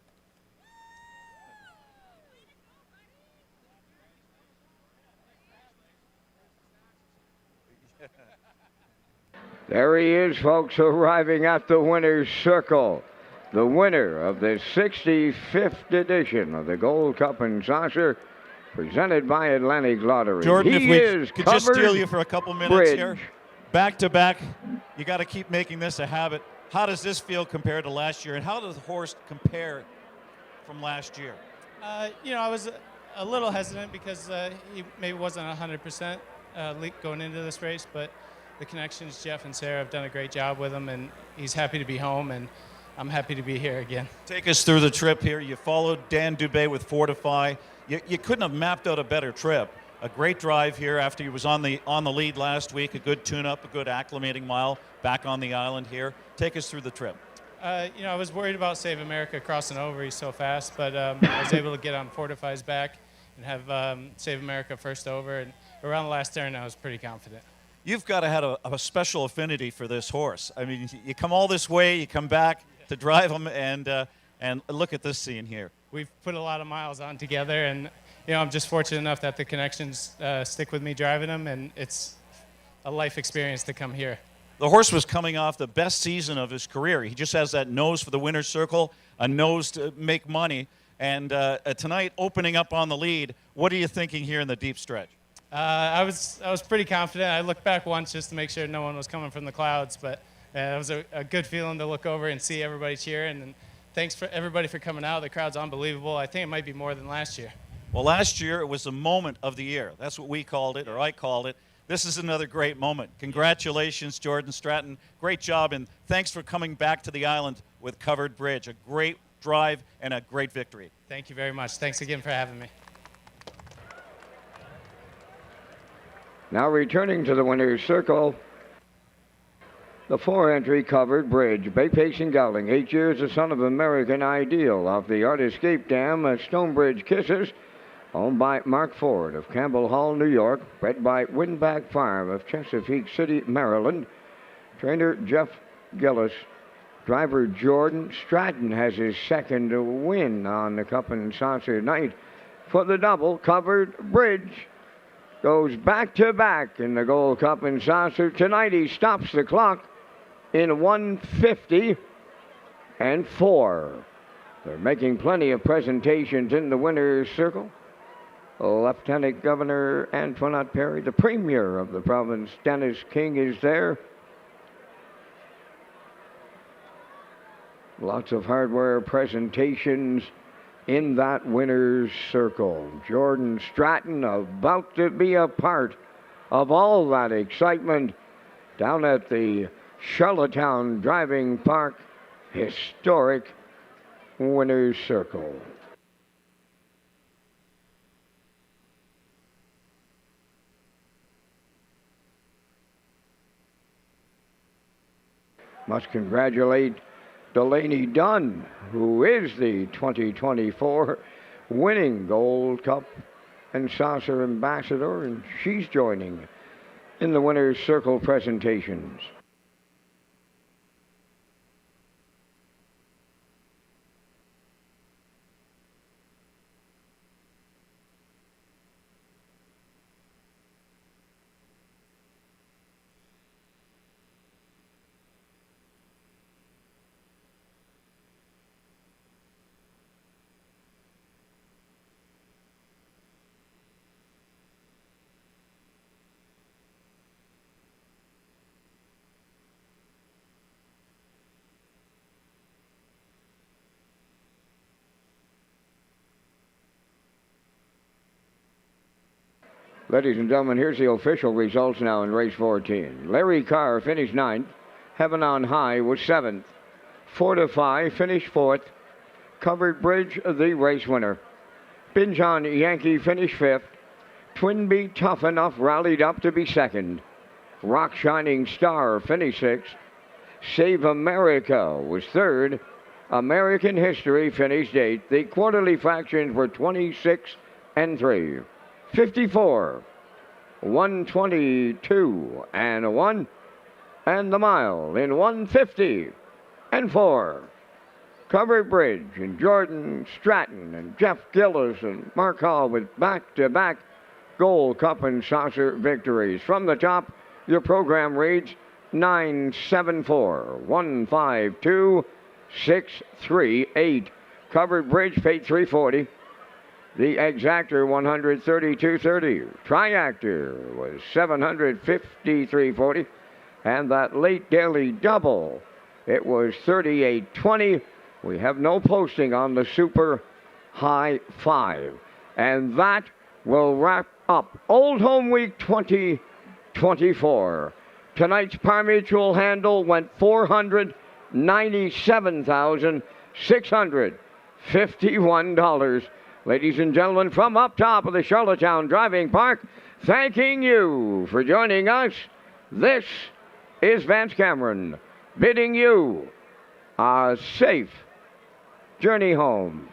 There he is, folks, arriving at the winner's circle. The winner of the 65th edition of the Gold Cup and Saucer, presented by Atlantic Lottery. Jordan, he if we is could just steal you for a couple minutes Bridge. here. Back to back, you got to keep making this a habit. How does this feel compared to last year, and how does the horse compare from last year? I was a little hesitant because he maybe wasn't 100% going into this race, but the connections, Jeff and Sarah, have done a great job with him, and he's happy to be home, and I'm happy to be here again. Take us through the trip here. You followed Dan Dubé with Fortify. You couldn't have mapped out a better trip. A great drive here after he was on the lead last week. A good tune-up, a good acclimating mile back on the island here. Take us through the trip. I was worried about Save America crossing over. He's so fast, but I was able to get on Fortify's back and have Save America first over. And around the last turn, I was pretty confident. You've got to have a special affinity for this horse. I mean, you come all this way, you come back to drive him, and look at this scene here. We've put a lot of miles on together, and I'm just fortunate enough that the connections stick with me driving him, and it's a life experience to come here. The horse was coming off the best season of his career. He just has that nose for the winner's circle, a nose to make money, and tonight opening up on the lead. What are you thinking here in the deep stretch? I was pretty confident. I looked back once just to make sure no one was coming from the clouds, but it was a good feeling to look over and see everybody cheering. And thanks for everybody for coming out. The crowd's unbelievable. I think it might be more than last year. Well, last year it was the moment of the year. That's what we called it, or I called it. This is another great moment. Congratulations, Jordan Stratton. Great job, and thanks for coming back to the island with Covered Bridge. A great drive and a great victory. Thank you very much. Thanks again for having me. Now returning to the winner's circle, the 4-entry Covered Bridge. Bay Pacing Gelding, 8 years, the son of American Ideal off the Art Escape Dam at Stonebridge Kisses, owned by Mark Ford of Campbell Hall, New York, bred by Windback Farm of Chesapeake City, Maryland. Trainer Jeff Gillis. Driver Jordan Stratton has his second win on the Cup and Saucer night for the double. Covered Bridge goes back-to-back in the Gold Cup and Saucer. Tonight he stops the clock in 1:50 and 4. They're making plenty of presentations in the winner's circle. Lieutenant Governor Antoinette Perry, the Premier of the province, Dennis King, is there. Lots of hardware presentations in that winner's circle. Jordan Stratton about to be a part of all that excitement down at the Charlottetown Driving Park historic winner's circle. Must congratulate Delaney Dunn, who is the 2024 winning Gold Cup and Saucer ambassador, and she's joining in the winner's circle presentations. Ladies and gentlemen, here's the official results now in race 14. Larry Carr finished 9th. Heaven on High was 7th. Fortify finished 4th. Covered Bridge, the race winner. Binjon Yankee finished 5th. Twinbee Tough Enough rallied up to be 2nd. Rock Shining Star finished 6th. Save America was 3rd. American History finished 8th. The quarterly fractions were 26 and 3. 54, 122 and 1, and the mile in 150 and 4. Covered Bridge and Jordan Stratton and Jeff Gillis and Mark Hall with back-to-back Gold Cup and Saucer victories. From the top, your program reads 974, 152, 638. Covered Bridge paid 340. The Exactor 132.30. Triactor was 753.40. And that late daily double, it was 38.20. We have no posting on the Super High 5. And that will wrap up Old Home Week 2024. Tonight's par mutual handle went $497,651. Ladies and gentlemen, from up top of the Charlottetown Driving Park, thanking you for joining us. This is Vance Cameron bidding you a safe journey home.